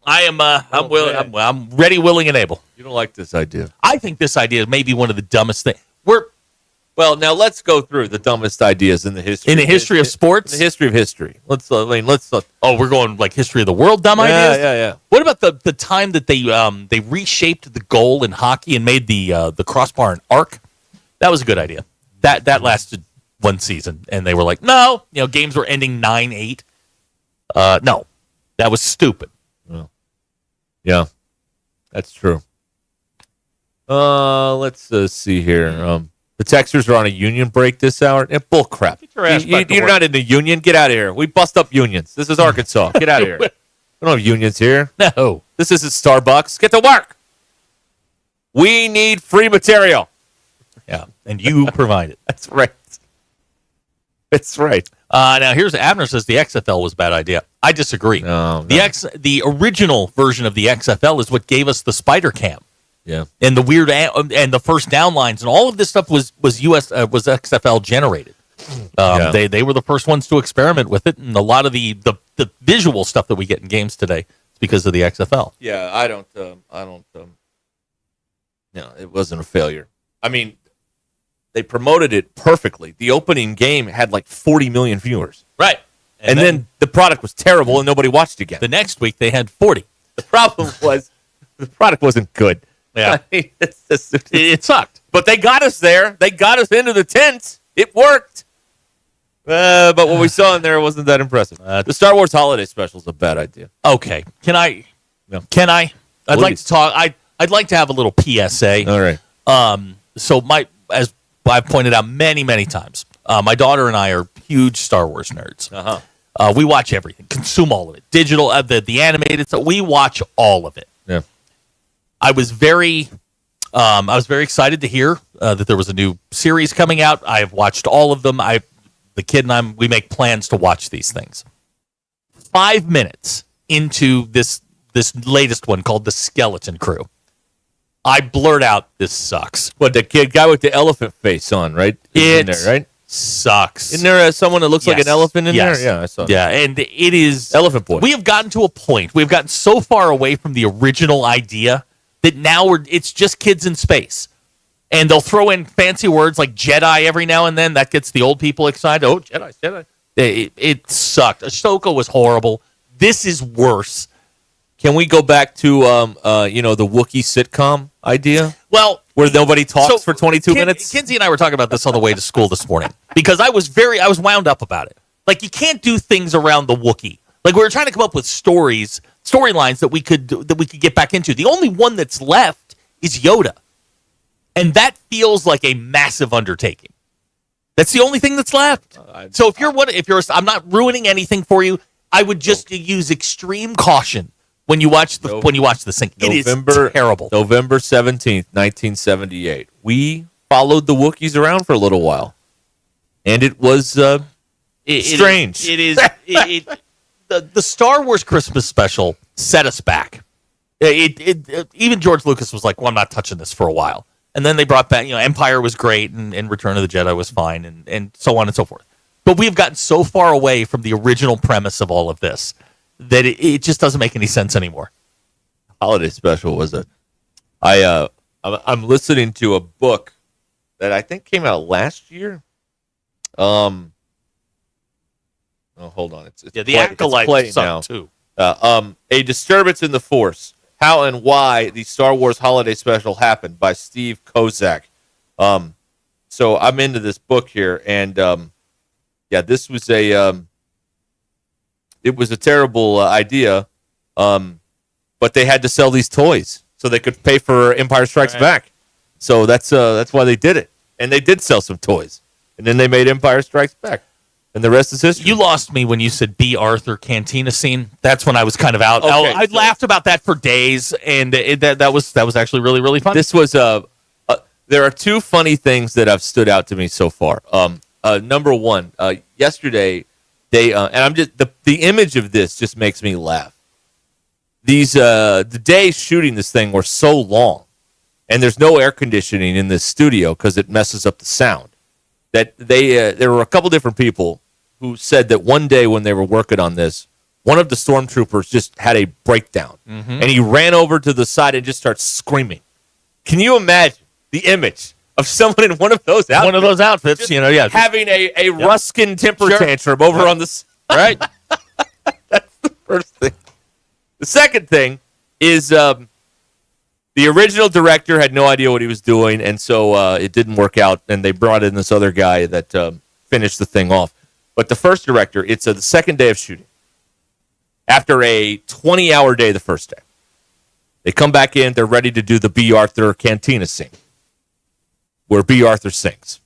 I am I'm willing. I'm ready, willing, and able. You don't like this idea? I think this idea is maybe one of the dumbest things. Well, now let's go through the dumbest ideas in the history. In the history of sports? In the history of history. Let's. Oh, we're going like history of the world dumb ideas? Yeah. What about the time that they reshaped the goal in hockey and made the crossbar an arc? That was a good idea. That lasted one season, and they were like, no, games were ending 9-8. No, that was stupid. Yeah, that's true. Let's see here. The Texers are on a union break this hour. Bull crap. You're not in the union. Get out of here. We bust up unions. This is Arkansas. Get out of here. We don't have unions here. No. This isn't Starbucks. Get to work. We need free material. Yeah, and you provide it. That's right. That's right. Now, here's Abner says the XFL was a bad idea. I disagree. No. The original version of the XFL is what gave us the Spider Cam. Yeah, and the weird and the first down lines and all of this stuff was XFL generated. They were the first ones to experiment with it, and a lot of the visual stuff that we get in games today is because of the XFL. Yeah, I don't. No, it wasn't a failure. I mean, they promoted it perfectly. The opening game had like 40 million viewers, right? And then the product was terrible, and nobody watched again. The next week they had 40. The problem was the product wasn't good. Yeah, it sucked. But they got us there. They got us into the tent. It worked. But what we saw in there wasn't that impressive. The Star Wars Holiday Special is a bad idea. Okay. Can I? I'd like to talk. I'd like to have a little PSA. All right. So as I've pointed out many, many times, my daughter and I are huge Star Wars nerds. We watch everything, consume all of it, digital, the animated stuff. We watch all of it. Yeah. I was very excited to hear that there was a new series coming out. I have watched all of them. The kid and I, we make plans to watch these things. 5 minutes into this latest one called The Skeleton Crew, I blurt out, "This sucks." What, the guy with the elephant face on, right? It in there, right? Sucks. Isn't there someone that looks like an elephant in there? Yeah, I saw that. Yeah, and it is Elephant Boy. We have gotten to a point. We've gotten so far away from the original idea that now it's just kids in space. And they'll throw in fancy words like Jedi every now and then. That gets the old people excited. Oh, Jedi. It sucked. Ahsoka was horrible. This is worse. Can we go back to the Wookiee sitcom idea? Well, where nobody talks for 22 minutes? Kinsey and I were talking about this on the way to school this morning because I was wound up about it. Like, you can't do things around the Wookiee. Like, we were trying to come up with storylines that we could get back into. The only one that's left is Yoda. And that feels like a massive undertaking. That's the only thing that's left. So if you're, I'm not ruining anything for you. I would just use extreme caution when you watch this thing. It is terrible. November 17th, 1978. We followed the Wookiees around for a little while, and it was strange. It is. The Star Wars Christmas special set us back. Even George Lucas was like, "Well, I'm not touching this for a while." And then they brought back, Empire was great, and Return of the Jedi was fine, and so on and so forth. But we've gotten so far away from the original premise of all of this that it just doesn't make any sense anymore. Holiday special was I'm listening to a book that I think came out last year. Hold on. It's the Acolyte song too. A Disturbance in the Force: How and Why the Star Wars Holiday Special Happened by Steve Kozak. So I'm into this book here, and this was it was a terrible idea, but they had to sell these toys so they could pay for Empire Strikes Back. So that's why they did it, and they did sell some toys, and then they made Empire Strikes Back. And the rest is history. You lost me when you said B. Arthur cantina scene. That's when I was kind of out. Okay, I laughed about that for days, and that was actually really, really funny. This was there are two funny things that have stood out to me so far. Number one, yesterday they and I'm just the image of this just makes me laugh. These the days shooting this thing were so long, and there's no air conditioning in this studio because it messes up the sound. That there were a couple different people who said that one day when they were working on this, one of the stormtroopers just had a breakdown, and he ran over to the side and just started screaming. Can you imagine the image of someone in one of those outfits? One of those outfits, having a Ruscin temper tantrum over on the right. That's the first thing. The second thing is the original director had no idea what he was doing, and so it didn't work out, and they brought in this other guy that finished the thing off. But the first director, it's the second day of shooting. After a 20-hour day the first day. They come back in, they're ready to do the B. Arthur cantina scene, where B. Arthur sings.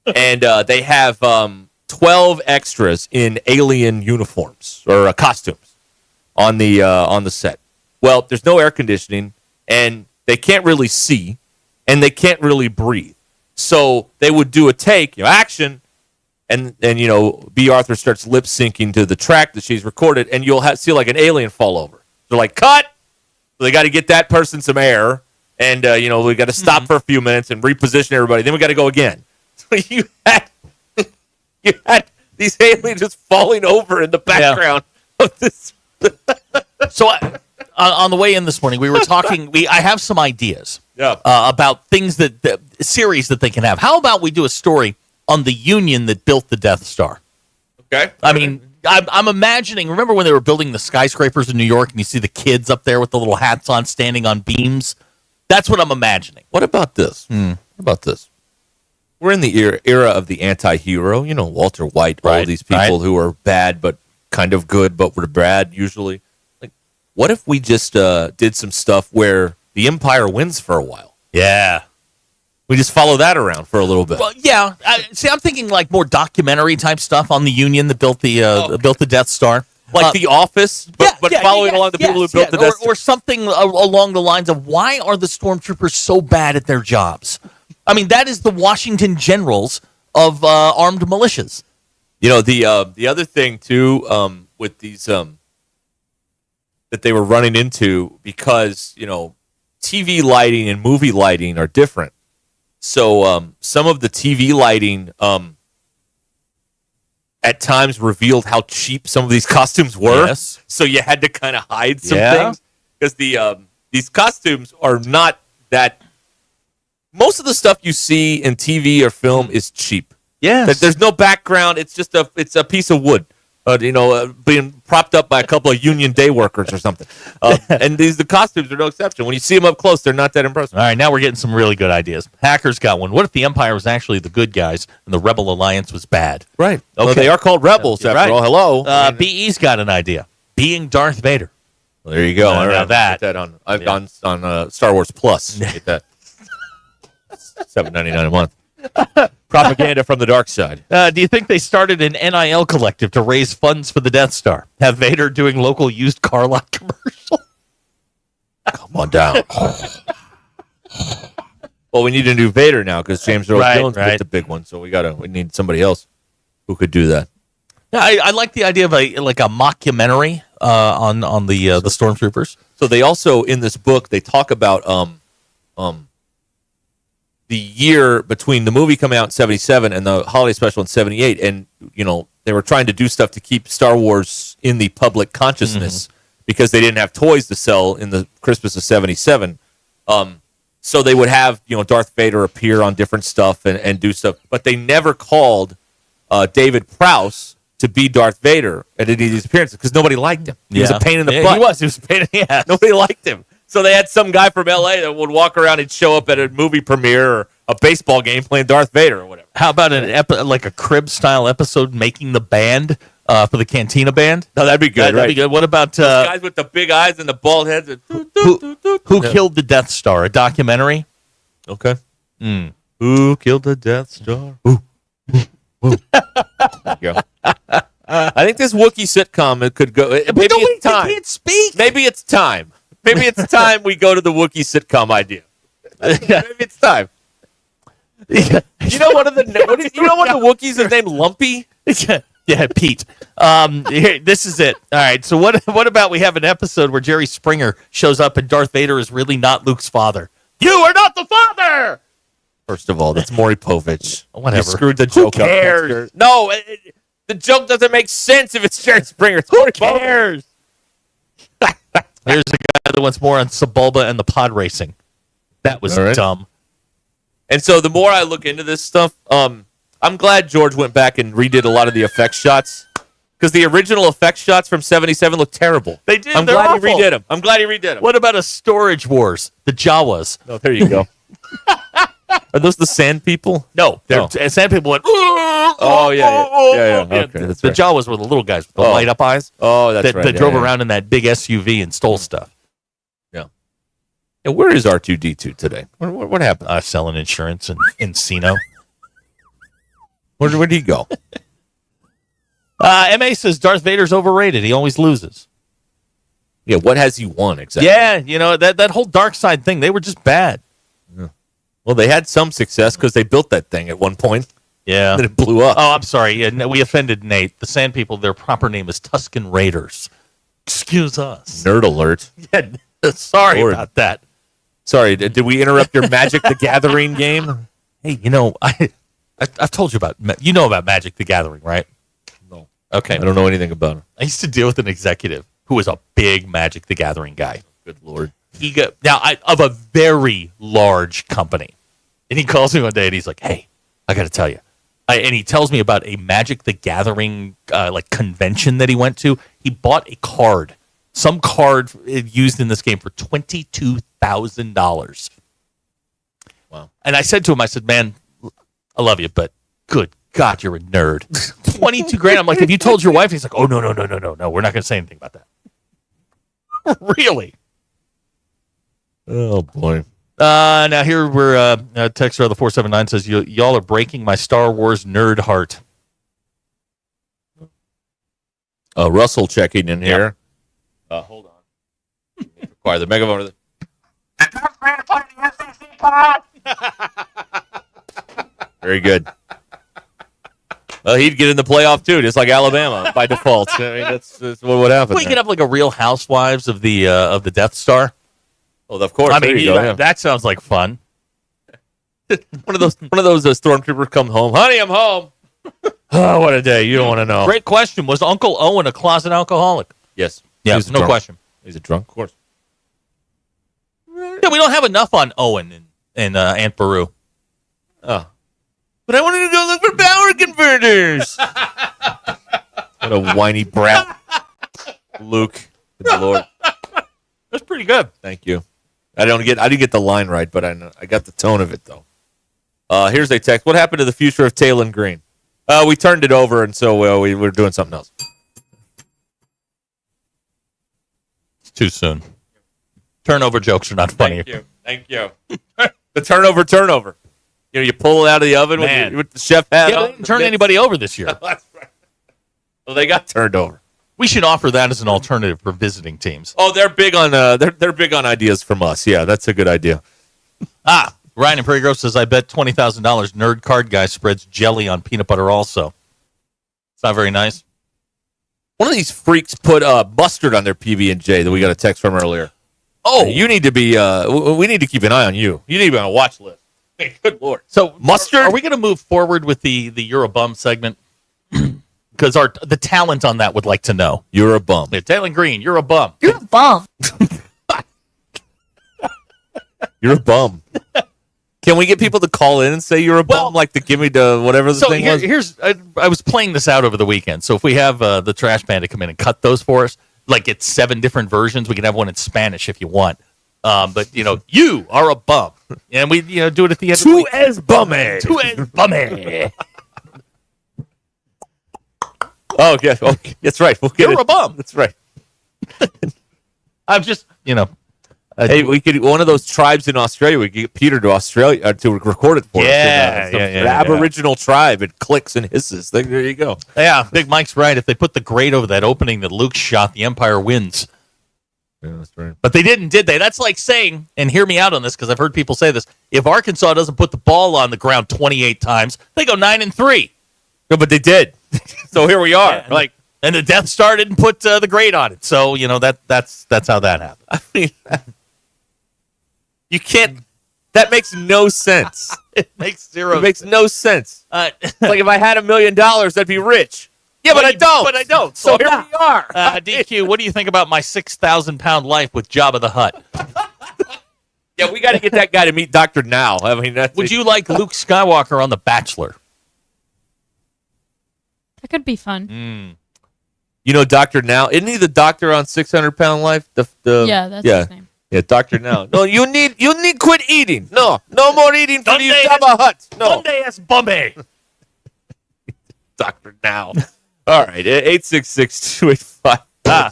And they have 12 extras in alien uniforms, or costumes, on the set. Well, there's no air conditioning, and they can't really see, and they can't really breathe. So they would do a take, action, and B. Arthur starts lip syncing to the track that she's recorded, and you'll see like an alien fall over. They're like, cut! So they got to get that person some air, and we got to stop for a few minutes and reposition everybody. Then we got to go again. So you had these aliens just falling over in the background of this. So on the way in this morning, we were talking. I have some ideas about things that series that they can have. How about we do a story on the Union that built the Death Star? Okay. I mean, I'm imagining. Remember when they were building the skyscrapers in New York, and you see the kids up there with the little hats on, standing on beams? That's what I'm imagining. What about this? What about this? We're in the era of the anti-hero. Walter White, all these people who are bad but kind of good, but were bad usually. What if we just did some stuff where the Empire wins for a while? Yeah. We just follow that around for a little bit. Well, yeah. I'm thinking like more documentary type stuff on the Union that built the Death Star. Like The Office, but following along the people who built the Death Star. Or something along the lines of, why are the stormtroopers so bad at their jobs? I mean, that is the Washington Generals of armed militias. The other thing, too, with these... that they were running into, because TV lighting and movie lighting are different. So some of the TV lighting at times revealed how cheap some of these costumes were. Yes. So you had to kind of hide some things, because these costumes are not that. Most of the stuff you see in TV or film is cheap. Yes. There's no background. It's just a piece of wood. Being propped up by a couple of Union Day workers or something. And the costumes are no exception. When you see them up close, they're not that impressive. All right, now we're getting some really good ideas. Hacker's got one. What if the Empire was actually the good guys and the Rebel Alliance was bad? Right. Okay. Well, they are called rebels, after all. Hello. BE's got an idea. Being Darth Vader. Well, there you go. All right, Get that on Star Wars Plus. Get that. $7.99 a month. Propaganda from the dark side. Do you think they started an NIL collective to raise funds for the Death Star? Have Vader doing local used car lot commercial? Come on down. Well, we need a new Vader now because James Earl Jones was the big one, so we need somebody else who could do that. Yeah, I like the idea of a mockumentary on the stormtroopers. So they also in this book they talk about the year between the movie coming out in 77 and the holiday special in 78, and they were trying to do stuff to keep Star Wars in the public consciousness because they didn't have toys to sell in the Christmas of 77. So they would have Darth Vader appear on different stuff and do stuff, but they never called David Prowse to be Darth Vader at any of these appearances because nobody liked him. He was a pain in the butt. He was a pain in the ass. Nobody liked him. So they had some guy from L.A. that would walk around and show up at a movie premiere or a baseball game playing Darth Vader or whatever. How about a crib-style episode making the band for the Cantina Band? No, that'd be good. That'd be good. What about those guys with the big eyes and the bald heads? Who killed the Death Star? A documentary? Okay. Who killed the Death Star? There you go. I think this Wookiee sitcom it could go. Maybe it's time. He can't speak. Maybe it's time. Maybe it's time we go to the Wookiee sitcom idea. Maybe it's time. You know one of the Wookiees is named Lumpy? Yeah, Pete. Here, this is it. All right. So what about we have an episode where Jerry Springer shows up and Darth Vader is really not Luke's father? You are not the father. First of all, that's Maury Povich. Whatever. You screwed the joke Who cares? up. No, the joke doesn't make sense if it's Jerry Springer. Who cares? Here's a guy that wants more on Sebulba and the pod racing. That was dumb. And so the more I look into this stuff, I'm glad George went back and redid a lot of the effect shots because the original effect shots from 77 look terrible. They did. I'm glad he redid them. What about a Storage Wars? The Jawas. Oh, there you go. Are those the sand people? No, sand people went. Oh yeah. Okay, the Jawas were the little guys with the light up eyes. Oh, that's right. That drove around in that big SUV and stole stuff. Yeah. And where is R2D2 today? What happened? Selling insurance in Encino. Where did he go? MA says Darth Vader's overrated. He always loses. Yeah, what has he won exactly? Yeah, that whole dark side thing, they were just bad. Yeah. Well, they had some success because they built that thing at one point. Yeah. Then it blew up. Oh, I'm sorry. Yeah, we offended Nate. The Sand People, their proper name is Tusken Raiders. Excuse us. Nerd alert. Yeah, sorry about that. Sorry, did we interrupt your Magic the Gathering game? Hey, I've told you about Magic the Gathering, right? No. Okay. I don't know anything about it. I used to deal with an executive who was a big Magic the Gathering guy. Good Lord. Of a very large company. And he calls me one day and he's like, hey, I got to tell you. And he tells me about a Magic the Gathering convention that he went to. He bought a card, some card used in this game for $22,000. Wow. And I said to him, I said, man, I love you, but good God, you're a nerd. 22 grand. I'm like, have you told your wife? He's like, oh, no, we're not going to say anything about that. Really? Oh, boy. Now here we're texter of the 479 says y'all are breaking my Star Wars nerd heart. Russell checking in here. Hold on. Acquire the megaphone. Very good. Well, he'd get in the playoff too, just like Alabama by default. I mean, that's what would happen. We could have like a Real Housewives of the Death Star. Well, of course. I mean, that sounds like fun. one of those stormtroopers come home. Honey, I'm home. Oh, what a day! You don't want to know. Great question. Was Uncle Owen a closet alcoholic? Yes. Yeah, no question. He's a drunk, of course. Yeah, we don't have enough on Owen and Aunt Beru. Oh. But I wanted to go look for power converters. What a whiny brat. Luke. Good Lord. That's pretty good. Thank you. I didn't get the line right, but I got the tone of it though. Here's a text. What happened to the future of Talon Green? We turned it over, and so we were doing something else. It's too soon. Turnover jokes are not funny. Thank you. The turnover. You pull it out of the oven with the chef hat Yeah, on. they didn't turn anybody over this year. That's right. Well, they got turned over. We should offer that as an alternative for visiting teams. Oh, they're big on they're big on ideas from us. Yeah, that's a good idea. Ryan in Prairie Grove says, I bet $20,000 Nerd Card Guy spreads jelly on peanut butter also. It's not very nice. One of these freaks put mustard on their PB&J that we got a text from earlier. Oh, you need to be. We need to keep an eye on you. You need to be on a watch list. Hey, good Lord. So mustard. Are we going to move forward with the You're a Bum segment? Because the talent on that would like to know. You're a bum. Yeah, Taylor Green, you're a bum. You're a bum. You're a bum. Can we get people to call in and say you're a bum? Like to give me the whatever the thing was? I was playing this out over the weekend. So if we have the Trash Bandit come in and cut those for us, like it's 7 different versions. We can have one in Spanish if you want. But you are a bum, and we do it at the end. Tu es bummy. Tu es bummy. Oh yeah, okay. That's right. We'll get You're a bum. That's right. I'm just hey, we could one of those tribes in Australia. We could get Peter to Australia to record it for us. Yeah, Aboriginal tribe. It clicks and hisses. There you go. Yeah, Big Mike's right. If they put the grate over that opening that Luke shot, the Empire wins. Yeah, that's right. But they didn't, did they? That's like saying, and hear me out on this because I've heard people say this: if Arkansas doesn't put the ball on the ground 28 times, they go 9-3. No, but they did. So here we are. Yeah, and the Death Star didn't put the grade on it. So that's how that happened. I mean, you can't. That makes no sense. It makes zero. It makes no sense. It's like if I had $1 million, I'd be rich. Yeah, but I don't. But I don't. So here we are. DQ, what do you think about my 6,000-pound life with Jabba the Hutt? Yeah, we got to get that guy to meet Dr. Now. I mean, would you like Luke Skywalker on The Bachelor? That could be fun. Dr. Now, isn't he the doctor on 600-Pound Life? Yeah, that's his name. Yeah, Dr. Now. No, you need quit eating. No more eating for you Jabba Hutt. No. Sunday es Bombay. Dr. Now. All right, 866-285. I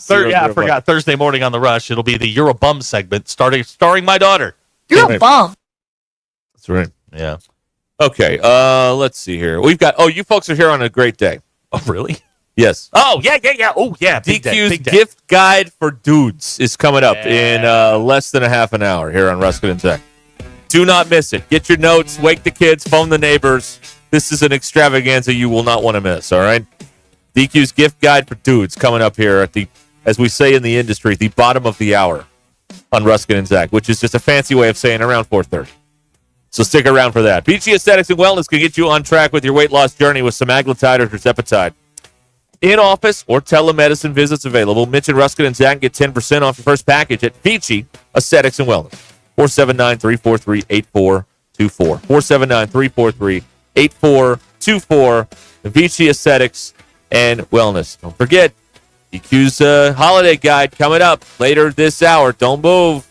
forgot. Thursday morning on The Rush, it'll be the You're a Bum segment starring my daughter. You're a bum. That's right. Yeah. Okay, let's see here. We've got, you folks are here on a great day. Oh, really? Yes. Oh, yeah. Oh, yeah. DQ's gift guide for dudes is coming up in less than a half an hour here on Ruscin and Tech. Do not miss it. Get your notes, wake the kids, phone the neighbors. This is an extravaganza you will not want to miss, all right? DQ's gift guide for dudes coming up here at as we say in the industry, the bottom of the hour on Ruscin and Zach, which is just a fancy way of saying around 4:30. So stick around for that. Peachy Aesthetics and Wellness can get you on track with your weight loss journey with semaglutide or tirzepatide. In-office or telemedicine visits available. Mention Ruscin and Zach and get 10% off your first package at Peachy Aesthetics and Wellness. 479-343-8424. 479-343-8424. Peachy Aesthetics and Wellness. Don't forget, EQ's holiday guide coming up later this hour. Don't move.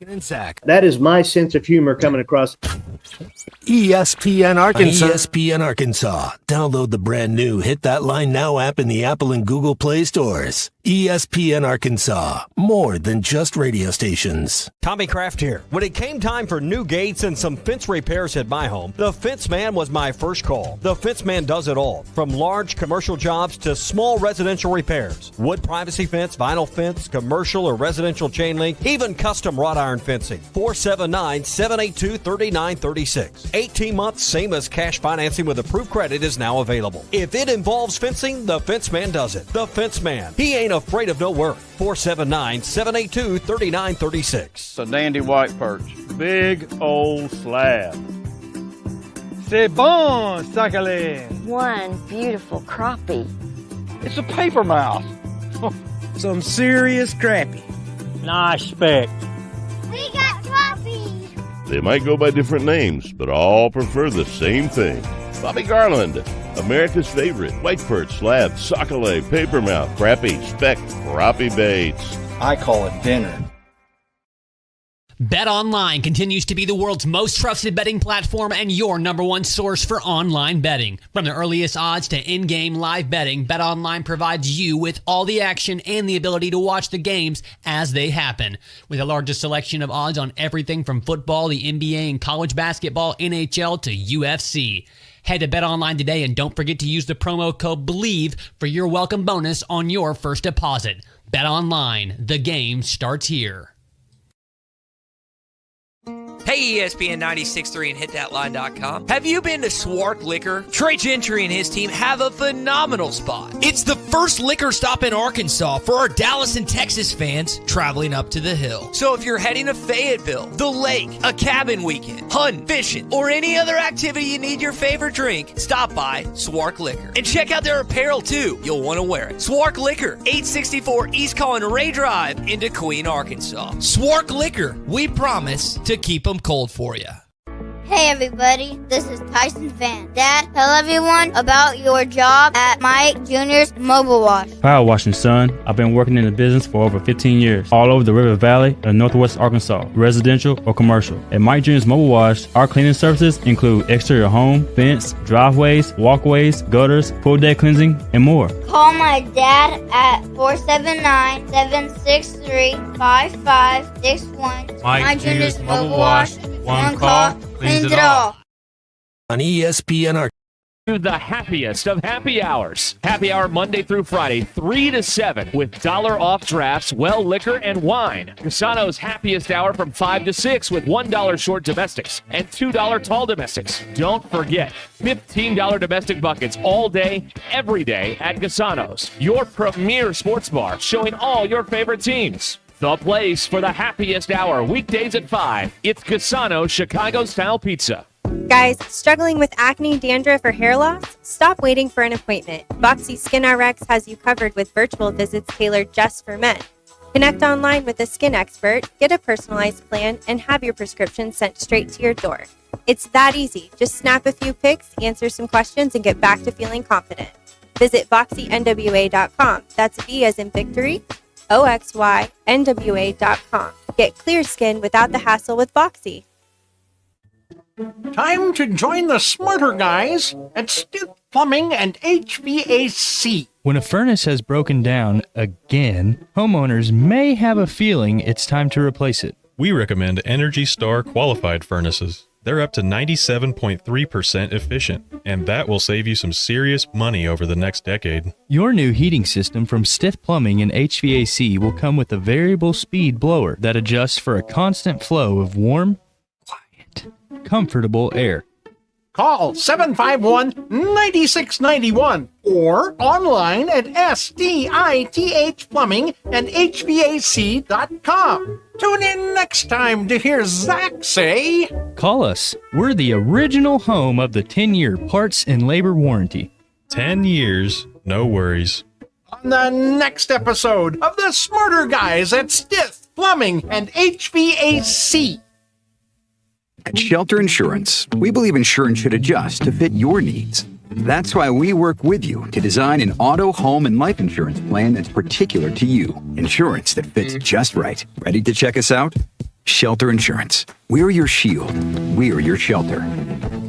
That is my sense of humor coming across. ESPN Arkansas. ESPN Arkansas. Download the brand new Hit That Line Now app in the Apple and Google Play stores. ESPN Arkansas. More than just radio stations. Tommy Kraft here. When it came time for new gates and some fence repairs at my home, the Fence Man was my first call. The Fence Man does it all, from large commercial jobs to small residential repairs. Wood privacy fence, vinyl fence, commercial or residential chain link, even custom wrought iron fencing. 479-782-3936. 18 months, same as cash financing with approved credit is now available. If it involves fencing, the Fence Man does it. The Fence Man. He ain't afraid of no work. 479-782-3936. It's a dandy white perch. Big old slab. C'est bon, sacale. One beautiful crappie. It's a paper mouse. Some serious crappie. Nice speck. We got crappies. They might go by different names, but all prefer the same thing. Bobby Garland, America's favorite white perch, slab, sockeye, papermouth, crappie, speck, crappie baits. I call it dinner. BetOnline continues to be the world's most trusted betting platform and your number one source for online betting. From the earliest odds to in-game live betting, BetOnline provides you with all the action and the ability to watch the games as they happen. With the largest selection of odds on everything from football, the NBA, and college basketball, NHL to UFC. Head to BetOnline today and don't forget to use the promo code BELIEVE for your welcome bonus on your first deposit. BetOnline, the game starts here. Hey, ESPN 96.3 and hitthatline.com. Have you been to Swark Liquor? Trey Gentry and his team have a phenomenal spot. It's the first liquor stop in Arkansas for our Dallas and Texas fans traveling up to the hill. So if you're heading to Fayetteville, the lake, a cabin weekend, hunting, fishing, or any other activity you need your favorite drink, stop by Swark Liquor. And check out their apparel too. You'll want to wear it. Swark Liquor, 864 East Collin Ray Drive in Queen, Arkansas. Swark Liquor, we promise to keep them cold for you. Hey everybody, this is Tyson Van. Dad, tell everyone about your job at Mike Jr.'s Mobile Wash. Power washing, son. I've been working in the business for over 15 years, all over the River Valley and Northwest Arkansas, residential or commercial. At Mike Jr.'s Mobile Wash, our cleaning services include exterior home, fence, driveways, walkways, gutters, pool deck cleansing, and more. Call my dad at 479-763-5561. Mike Jr.'s Mobile Wash. One call cleans it all. On ESPN To the happiest of happy hours. Happy hour Monday through Friday, 3 to 7, with $1 off drafts, well liquor, and wine. Casano's happiest hour from 5 to 6 with $1 short domestics and $2 tall domestics. Don't forget, $15 domestic buckets all day, every day at Casano's, your premier sports bar showing all your favorite teams. The place for the happiest hour, weekdays at 5. It's Casano's Chicago-style pizza. Guys, struggling with acne, dandruff, or hair loss? Stop waiting for an appointment. Boxy Skin RX has you covered with virtual visits tailored just for men. Connect online with a skin expert, get a personalized plan, and have your prescription sent straight to your door. It's that easy. Just snap a few pics, answer some questions, and get back to feeling confident. Visit VoxyNWA.com. That's V as in victory, OXYNWA.com. Get clear skin without the hassle with Voxy. Time to join the smarter guys at Stiff Plumbing and HVAC. When a furnace has broken down again, homeowners may have a feeling it's time to replace it. We recommend Energy Star qualified furnaces. They're up to 97.3% efficient, and that will save you some serious money over the next decade. Your new heating system from Stiff Plumbing and HVAC will come with a variable speed blower that adjusts for a constant flow of warm, quiet, comfortable air. Call 751-9691 or online at SDITHplumbingandHVAC.com. Tune in next time to hear Zach say, Call us. We're the original home of the 10-year parts and labor warranty. 10 years, no worries. on the next episode of the Smarter Guys at Stiff Plumbing and HVAC. At Shelter Insurance, we believe insurance should adjust to fit your needs. That's why we work with you to design an auto, home, and life insurance plan that's particular to you. Insurance that fits just right. Ready to check us out? Shelter Insurance. We're your shield. We're your shelter.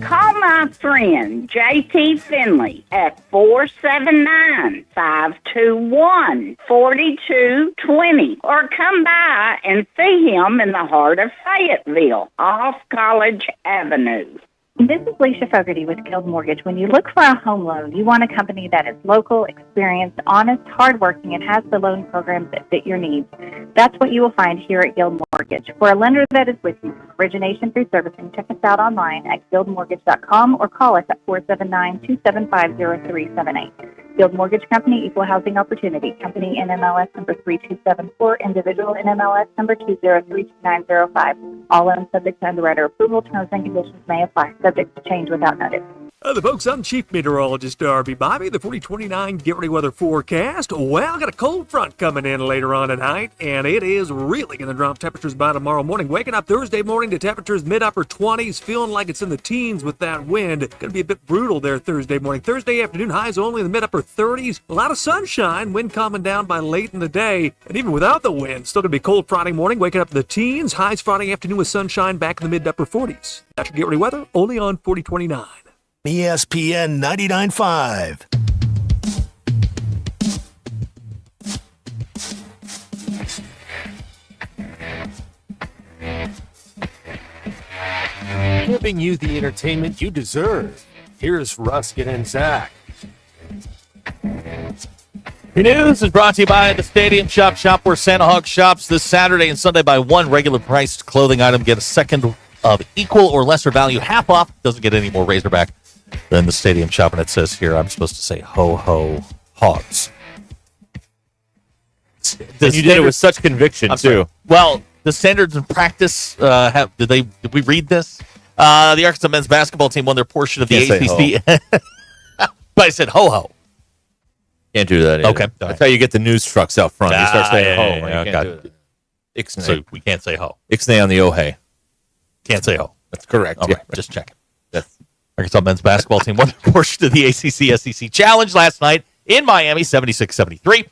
Call my friend J.T. Finley at 479-521-4220 or come by and see him in the heart of Fayetteville off College Avenue. This is Leisha Fogarty with Guild Mortgage. When you look for a home loan, you want a company that is local, experienced, honest, hardworking, and has the loan programs that fit your needs. That's what you will find here at Guild Mortgage. For a lender that is with you from origination through servicing, check us out online at guildmortgage.com or call us at 479-275-0378. Guild Mortgage Company, Equal Housing Opportunity. Company NMLS number 3274, individual NMLS number 2032905. All loans subject to underwriter approval. Terms and conditions may apply. Subject to change without notice. The folks, I'm Chief Meteorologist Darby Bobby. The 4029 Get Ready Weather forecast. Well, got a cold front coming in later on tonight, and it is really going to drop temperatures by tomorrow morning. Waking up Thursday morning to temperatures mid-upper 20s, feeling like it's in the teens with that wind. Going to be a bit brutal there Thursday morning. Thursday afternoon, highs only in the mid-upper 30s. A lot of sunshine, wind calming down by late in the day. And even without the wind, still going to be cold Friday morning, waking up in the teens. Highs Friday afternoon with sunshine back in the mid-upper 40s. That's your Get Ready Weather, only on 4029. ESPN 99.5. Giving you the entertainment you deserve. Here's Ruscin and Zach. Your news is brought to you by the Stadium Shop. Shop where Santa Hawk shops this Saturday and Sunday. Buy one regular priced clothing item, get a second of equal or lesser value, half off. Doesn't get any more Razorback than the Stadium Shop. And it says here, I'm supposed to say ho ho hogs. And you did it with such conviction, too. Sorry. Well, the standards in practice, did we read this? The Arkansas men's basketball team won their portion of the ACC. But I said ho ho. Can't do that either. Okay. That's how you get the news trucks out front. You start saying ho. Yeah, You can't do that. Ixnay. So we can't say ho. Ixnay on the oh-hey. Can't say ho. That's correct. All Yeah. right, just checking. Arkansas men's basketball team won their portion of the ACC SEC Challenge last night in Miami, 76-73.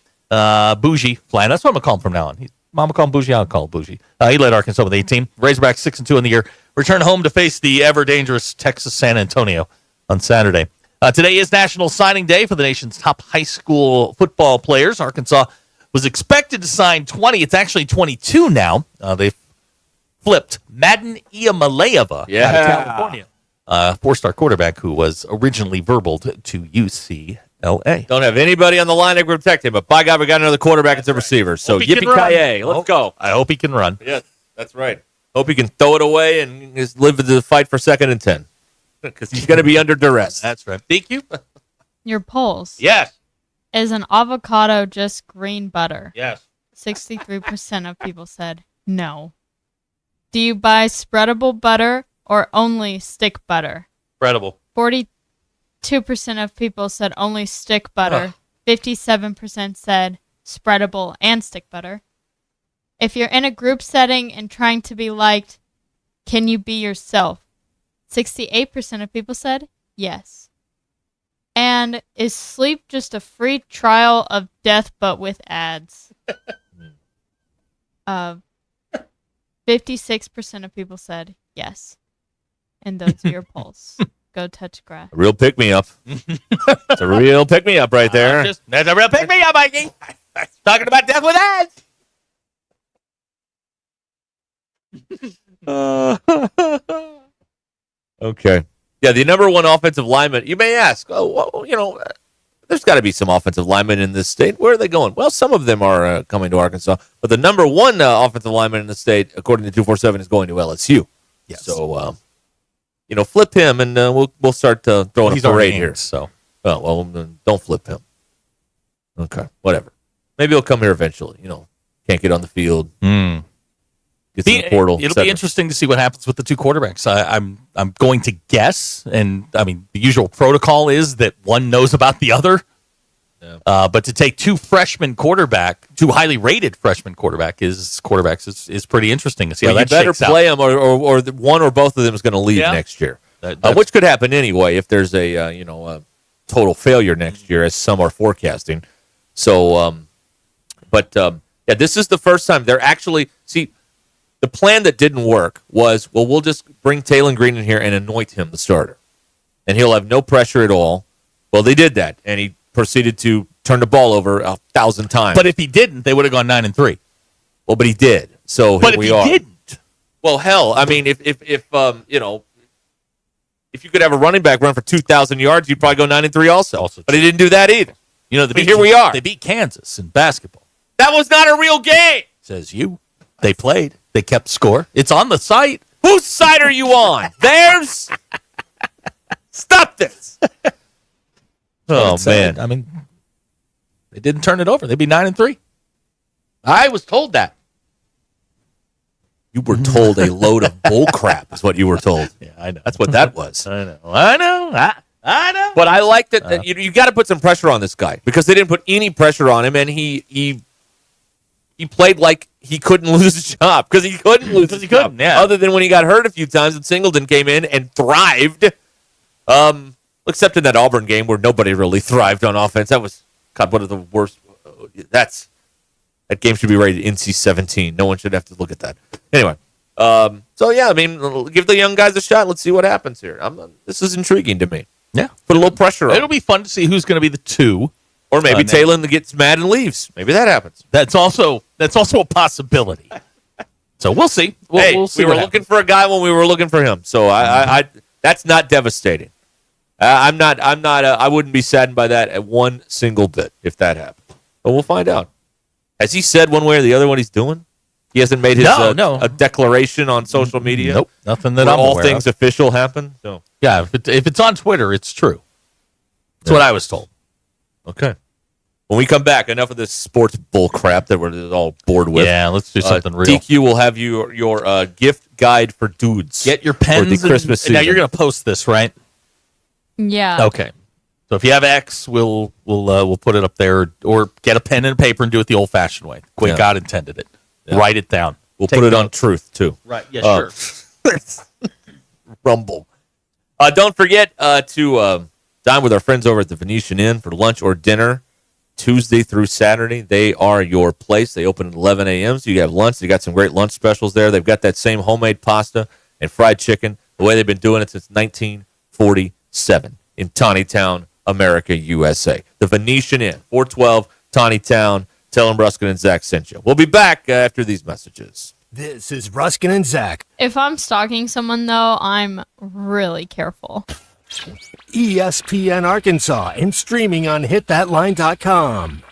Bougie flying. That's what I'm going to call him from now on. Mama call him Bougie. I'll call him Bougie. He led Arkansas with 18. Razorbacks 6-2 in the year. Return home to face the ever-dangerous Texas San Antonio on Saturday. Today is National Signing Day for the nation's top high school football players. Arkansas was expected to sign 20. It's actually 22 now. They've flipped Madden Iamaleava out of California. Four-star quarterback who was originally verbaled to UCLA. Don't have anybody on the line that can protect him, but by God, we got another quarterback as a receiver. So yippee-ki-yay. Let's go. I hope he can run. Yes, that's right. Hope he can throw it away and just live the fight for 2nd and 10. Because he's going to be under duress. That's right. Thank you. Your polls. Yes. Is an avocado just green butter? Yes. 63% of people said no. Do you buy spreadable butter or only stick butter? Spreadable. 42% of people said only stick butter. 57% said spreadable and stick butter. If you're in a group setting and trying to be liked, can you be yourself? 68% of people said yes. And is sleep just a free trial of death but with ads? 56% of people said yes. And those are your polls. Go touch grass. A real pick-me-up. It's a real pick-me-up right there. That's a real pick-me-up, Mikey. Talking about death with ads. Okay. Yeah, the number one offensive lineman. You may ask, there's got to be some offensive linemen in this state. Where are they going? Well, some of them are coming to Arkansas, but the number one offensive lineman in the state, according to 247, is going to LSU. Yes. So, flip him, and we'll start throwing a parade here. So, don't flip him. Okay, whatever. Maybe he'll come here eventually. Can't get on the field. Gets in the portal. It'll be interesting to see what happens with the two quarterbacks. I'm going to guess, and I mean the usual protocol is that one knows about the other. Yeah. But to take two highly rated freshman quarterbacks is pretty interesting to see how that shakes out. You better play them, or one or both of them is going to leave next year, which could happen anyway if there's a total failure next year, as some are forecasting. So, this is the first time they're actually the plan that didn't work was, we'll just bring Taylon Green in here and anoint him the starter, and he'll have no pressure at all. Well, they did that, and he proceeded to turn the ball over 1,000 times. But if he didn't, they would have gone 9-3. Well, but he did. So but here we if he are. didn't, well, hell, I mean, if you could have a running back run for 2,000 yards, you'd probably go 9-3 also. But he didn't do that either. Here we are. They beat Kansas in basketball. That was not a real game. Says you. They played. They kept score. It's on the site. Whose side are you on? Theirs? Stop this. Oh, man. I mean, they didn't turn it over. They'd be 9-3. I was told that. You were told a load of bull crap is what you were told. Yeah, I know. That's what that was. I know. I know. But I like that you got to put some pressure on this guy because they didn't put any pressure on him, and he played like he couldn't lose his job because he couldn't lose his job. Yeah. Other than when he got hurt a few times and Singleton came in and thrived. Except in that Auburn game where nobody really thrived on offense. That was one of the worst. That game should be rated NC-17. No one should have to look at that. Anyway, give the young guys a shot. Let's see what happens here. This is intriguing to me. Yeah, put a little pressure on. It'll be fun to see who's going to be the 2. Or maybe Taylor gets mad and leaves. Maybe that happens. That's also a possibility. So we'll see. We'll see. We were looking for a guy when we were looking for him. So I that's not devastating. I wouldn't be saddened by that at one single bit if that happened. But we'll find out. Has he said one way or the other what he's doing? He hasn't made his a declaration on social media. Nope, nothing that I'm all aware things of. official happen. So yeah, if it's on Twitter, it's true. That's what I was told. Okay. When we come back, enough of this sports bull crap that we're all bored with. Yeah, let's do something real. DQ will have your gift guide for dudes. Get your pens for the Christmas season. Now you're going to post this, right? Yeah. Okay. So if you have X, we'll put it up there, or get a pen and a paper and do it the old-fashioned way. The way God intended it. Yeah. Write it down. We'll put it on Truth too. Right. Yeah. Sure. Rumble. Don't forget to dine with our friends over at the Venetian Inn for lunch or dinner Tuesday through Saturday. They are your place. They open at 11 a.m. So you have lunch. They got some great lunch specials there. They've got that same homemade pasta and fried chicken the way they've been doing it since 1947 in Tawnytown, America, USA. The Venetian Inn, 412 Tawnytown. Tell them Ruscin and Zach sent you. We'll be back after these messages. This is Ruscin and Zach. If I'm stalking someone, though, I'm really careful. ESPN Arkansas and streaming on hitthatline.com.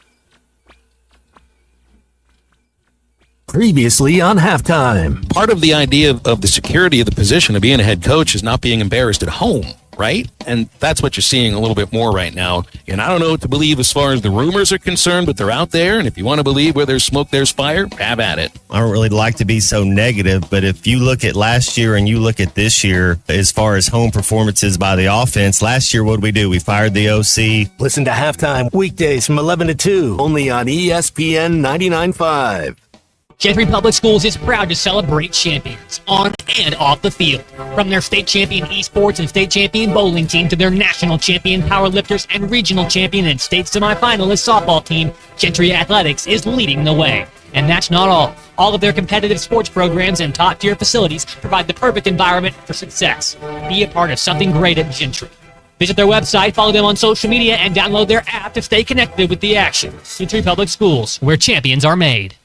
Previously on Halftime. Part of the idea of the security of the position of being a head coach is not being embarrassed at home, right? And that's what you're seeing a little bit more right now. And I don't know what to believe as far as the rumors are concerned, but they're out there. And if you want to believe where there's smoke, there's fire, have at it. I don't really like to be so negative, but if you look at last year and you look at this year, as far as home performances by the offense, last year, what did we do? We fired the OC. Listen to Halftime weekdays from 11 to 2, only on ESPN 99.5. Gentry Public Schools is proud to celebrate champions on and off the field. From their state champion esports and state champion bowling team to their national champion powerlifters and regional champion and state semifinalist softball team, Gentry Athletics is leading the way. And that's not all. All of their competitive sports programs and top-tier facilities provide the perfect environment for success. Be a part of something great at Gentry. Visit their website, follow them on social media, and download their app to stay connected with the action. Gentry Public Schools, where champions are made.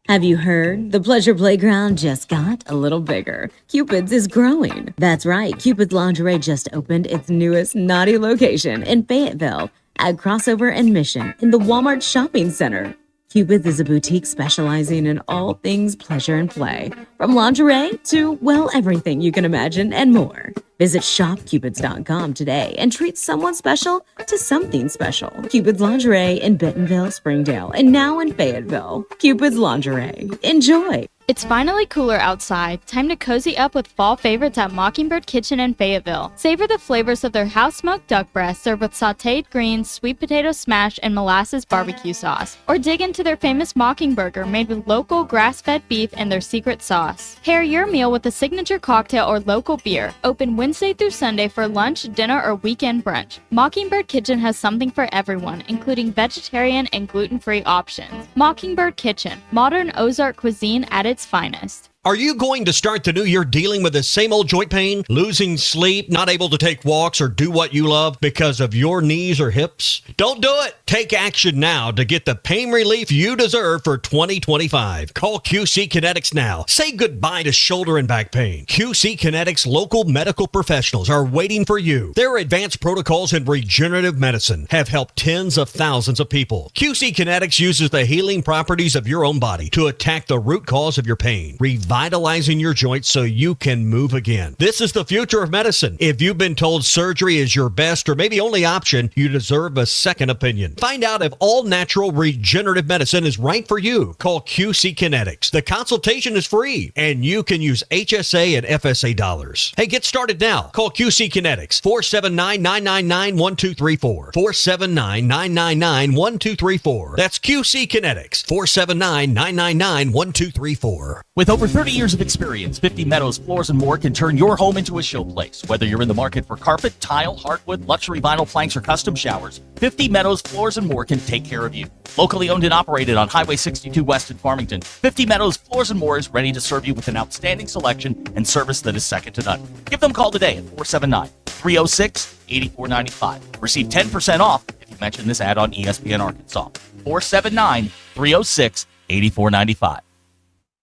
Have you heard? The Pleasure Playground just got a little bigger. Cupid's is growing. That's right. Cupid's Lingerie just opened its newest naughty location in Fayetteville at Crossover and Mission in the Walmart Shopping Center. Cupid's is a boutique specializing in all things pleasure and play, from lingerie to, well, everything you can imagine and more. Visit shopcupids.com today and treat someone special to something special. Cupid's Lingerie in Bentonville, Springdale, and now in Fayetteville. Cupid's Lingerie. Enjoy. It's finally cooler outside. Time to cozy up with fall favorites at Mockingbird Kitchen in Fayetteville. Savor the flavors of their house-smoked duck breast served with sautéed greens, sweet potato smash, and molasses barbecue sauce. Or dig into their famous Mockingburger made with local grass-fed beef and their secret sauce. Pair your meal with a signature cocktail or local beer. Open Wednesday through Sunday for lunch, dinner, or weekend brunch. Mockingbird Kitchen has something for everyone, including vegetarian and gluten-free options. Mockingbird Kitchen, modern Ozark cuisine at its finest. Are you going to start the new year dealing with the same old joint pain, losing sleep, not able to take walks or do what you love because of your knees or hips? Don't do it. Take action now to get the pain relief you deserve for 2025. Call QC Kinetics now. Say goodbye to shoulder and back pain. QC Kinetics local medical professionals are waiting for you. Their advanced protocols in regenerative medicine have helped tens of thousands of people. QC Kinetics uses the healing properties of your own body to attack the root cause of your pain, revitalizing your joints so you can move again. This is the future of medicine. If you've been told surgery is your best or maybe only option, you deserve a second opinion. Find out if all-natural regenerative medicine is right for you. Call QC Kinetics. The consultation is free, and you can use HSA and FSA dollars. Hey, get started now. Call QC Kinetics, 479-999-1234. 479-999-1234. That's QC Kinetics, 479-999-1234. With over 30 years of experience, 50 Meadows Floors and More can turn your home into a showplace. Whether you're in the market for carpet, tile, hardwood, luxury vinyl planks, or custom showers, 50 Meadows Floors and More can take care of you. Locally owned and operated on Highway 62 West in Farmington, 50 Meadows Floors and More is ready to serve you with an outstanding selection and service that is second to none. Give them a call today at 479-306-8495. Receive 10% off if you mention this ad on ESPN Arkansas. 479-306-8495.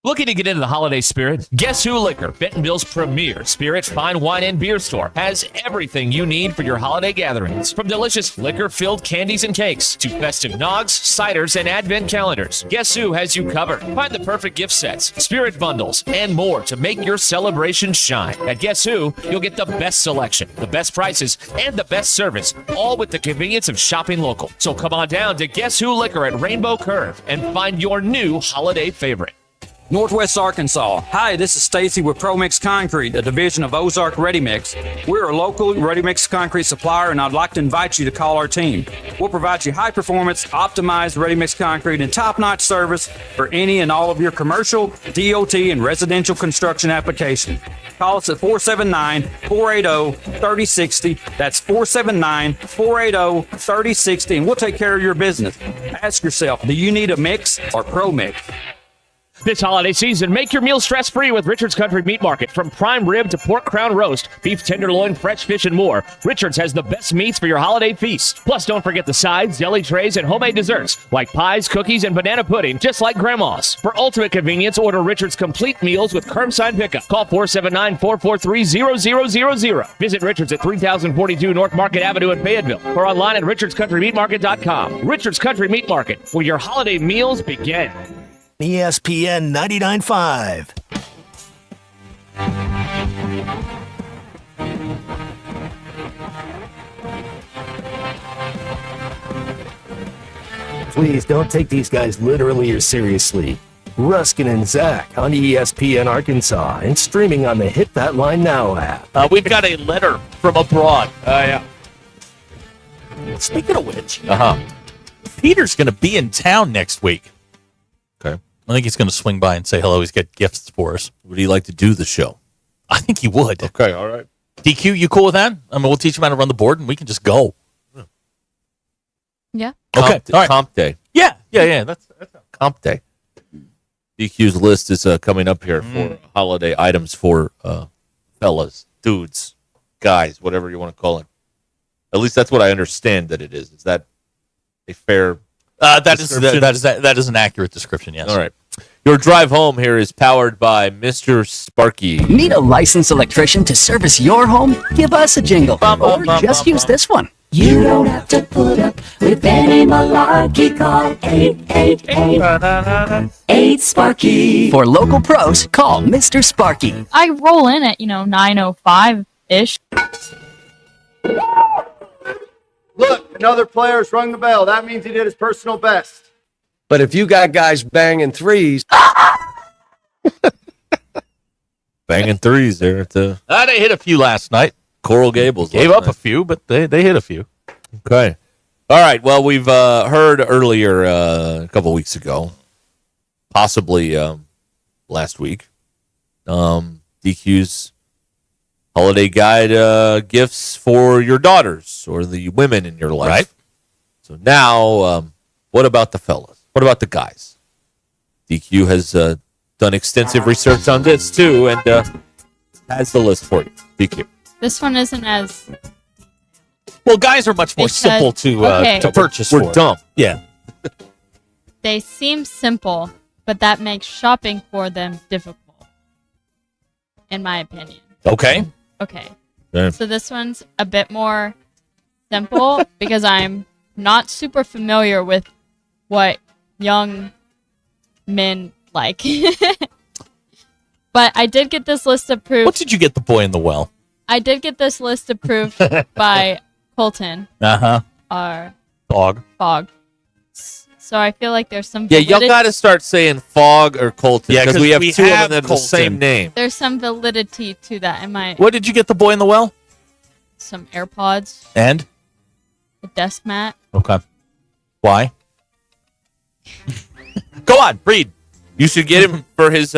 Looking to get into the holiday spirit? Guess Who Liquor, Bentonville's premier spirit, fine wine, and beer store, has everything you need for your holiday gatherings. From delicious liquor-filled candies and cakes to festive nogs, ciders, and advent calendars, Guess Who has you covered. Find the perfect gift sets, spirit bundles, and more to make your celebration shine. At Guess Who, you'll get the best selection, the best prices, and the best service, all with the convenience of shopping local. So come on down to Guess Who Liquor at Rainbow Curve and find your new holiday favorite. Northwest Arkansas. Hi, this is Stacy with ProMix Concrete, a division of Ozark Readymix. We're a local ready-mix concrete supplier, and I'd like to invite you to call our team. We'll provide you high-performance, optimized ready-mix concrete and top-notch service for any and all of your commercial, DOT, and residential construction applications. Call us at 479-480-3060. That's 479-480-3060, and we'll take care of your business. Ask yourself, do you need a mix or ProMix? This holiday season, make your meal stress-free with Richard's Country Meat Market. From prime rib to pork crown roast, beef tenderloin, fresh fish, and more, Richard's has the best meats for your holiday feast. Plus, don't forget the sides, deli trays, and homemade desserts like pies, cookies, and banana pudding, just like Grandma's. For ultimate convenience, order Richard's complete meals with curbside pickup. Call 479-443-0000. Visit Richard's at 3042 North Market Avenue in Fayetteville or online at richardscountrymeatmarket.com. Richard's Country Meat Market, where your holiday meals begin. ESPN 99.5. Please don't take these guys literally or seriously. Ruscin and Zach on ESPN Arkansas and streaming on the Hit That Line Now app. We've got a letter from abroad. Yeah. Speaking of which, Peter's going to be in town next week. Okay. I think he's going to swing by and say hello. He's got gifts for us. Would he like to do the show? I think he would. Okay, all right. DQ, you cool with that? I mean, we'll teach him how to run the board, and we can just go. Yeah. Okay. All right. Comp day. Yeah. That's Comp day. DQ's list is coming up here for holiday items for fellas, dudes, guys, whatever you want to call it. At least that's what I understand that it is. Is that a fair that is an accurate description, yes. All right. Your drive home here is powered by Mr. Sparky. Need a licensed electrician to service your home? Give us a jingle. Or just use this one. You don't have to put up with any malarkey. Call 888-8 Sparky. For local pros, call Mr. Sparky. I roll in at, 9:05-ish. Look, another player's rung the bell. That means he did his personal best. But if you got guys banging threes... Banging threes there at the... they hit a few last night. Coral Gables. Gave up a few, but they hit a few. Okay. All right. Well, we've heard earlier a couple weeks ago, possibly last week, DQ's holiday guide gifts for your daughters or the women in your life. Right. So now, what about the fellas? What about the guys? DQ has done extensive research on this too, and has the list for you. DQ. This one isn't as... Well, guys are much more simple to purchase for. We're dumb. Yeah. They seem simple, but that makes shopping for them difficult, in my opinion. Okay. Okay. So this one's a bit more simple because I'm not super familiar with what young men like. But I did get this list approved. What did you get the boy in the well? I did get this list approved by Colton. Our Fog. So I feel like there's some Yeah, y'all got to start saying Fog or Colton. Yeah, because we have two of them that have the Colton. same name. There's some validity to that. Am I What did you get the boy in the well? some AirPods, And? a desk mat? Okay. Why? Go on, read. You should get him for his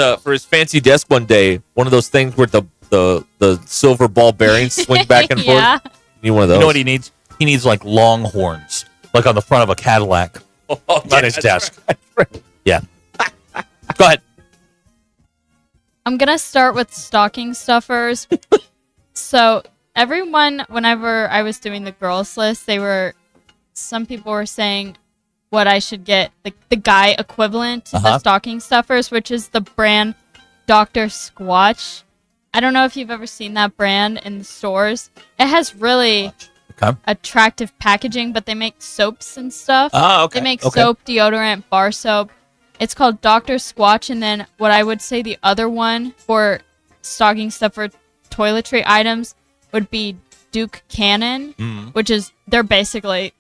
fancy desk one day. One of those things where the silver ball bearings swing back and Yeah. forth. You need one of those. You know what he needs? He needs like long horns, like on the front of a Cadillac. On his desk. Yeah. Go ahead. I'm gonna start with stocking stuffers. So everyone, whenever I was doing the girls list, some people were saying what I should get, the guy equivalent to the stocking stuffers, which is the brand Dr. Squatch. I don't know if you've ever seen that brand in the stores. It has really attractive packaging, but they make soaps and stuff. Oh, okay. They make soap, deodorant, bar soap. It's called Dr. Squatch, and then what I would say the other one for stocking stuffer toiletry items would be Duke Cannon, which is, they're basically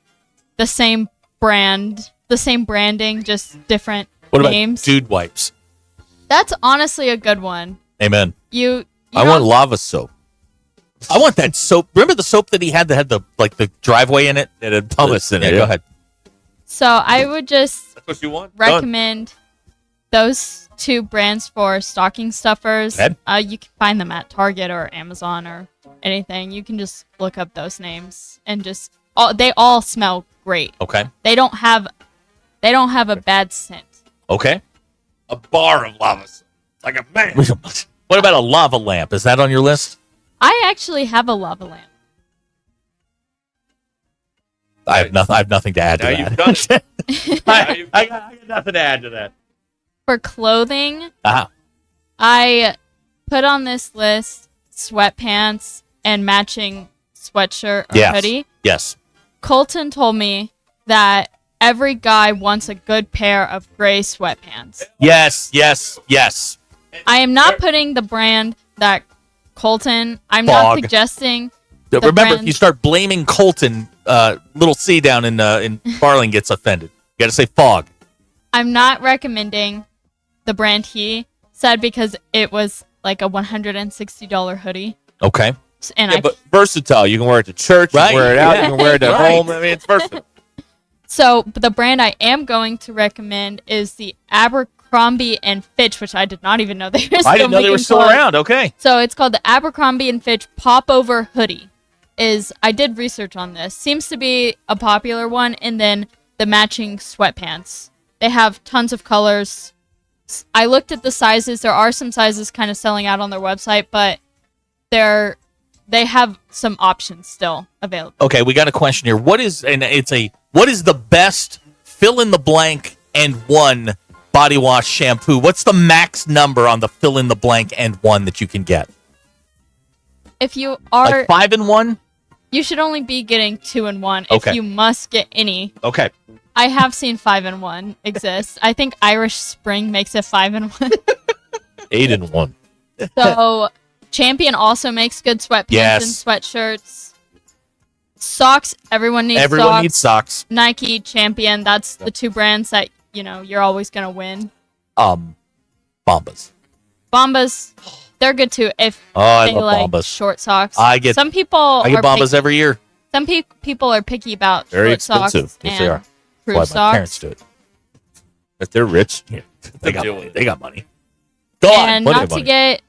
the same brand, the same branding, just different names. What about Dude Wipes? That's honestly a good one. Amen. I want lava soap. I want that soap. Remember the soap that he had that had the driveway in it? It had pumice in it. Go ahead. So I would just That's what you want? recommend those two brands for stocking stuffers. Ed? You can find them at Target or Amazon or anything. You can just look up those names and they all smell great. Okay. They don't have a bad scent. Okay. A bar of lava soap. Like a man. What about a lava lamp? Is that on your list? I actually have a lava lamp. I have nothing to add to that. You've done it. I got nothing to add to that. For clothing, Uh-huh. I put on this list sweatpants and matching sweatshirt or hoodie. Yes. Colton told me that every guy wants a good pair of gray sweatpants. Yes. I am not putting the brand that Colton, I'm Fog. not suggesting. the Remember, brand- if you start blaming Colton, little C down in Barling gets offended. You got to say Fog. I'm not recommending the brand he said because it was like a $160 hoodie. Okay. And But versatile. You can wear it to church. You Right, can wear it out. yeah. You can wear it at home. I mean, it's versatile. So the brand I am going to recommend is the Abercrombie and Fitch, which I did not even know they were still I didn't know they were making still clothes. around. Okay. So it's called the Abercrombie and Fitch Popover Hoodie. I did research on this. Seems to be a popular one, and then the matching sweatpants. They have tons of colors. I looked at the sizes. There are some sizes kind of selling out on their website, but they have some options still available. Okay, we got a question here. What is the best fill in the blank and one body wash shampoo? What's the max number on the fill in the blank and one that you can get? If you are Like 5 in 1? you should only be getting 2 in 1 Okay. if you must get any. Okay. I have seen 5 in 1 exist. I think Irish Spring makes it 5 in 1. 8 in 1. So Champion also makes good sweatpants Yes. and sweatshirts. Socks, everyone needs Everyone socks. needs socks. Nike, Champion, that's the two brands that, you're always going to win. Bombas. Bombas, they're good too if I they love like Bombas. short socks. I get people Bombas picky. every year. Some people are picky about Very short expensive. socks Yes, and they are. proof That's why my socks. parents do it. If they're rich, They got money. Go on. And Plenty not of to money. get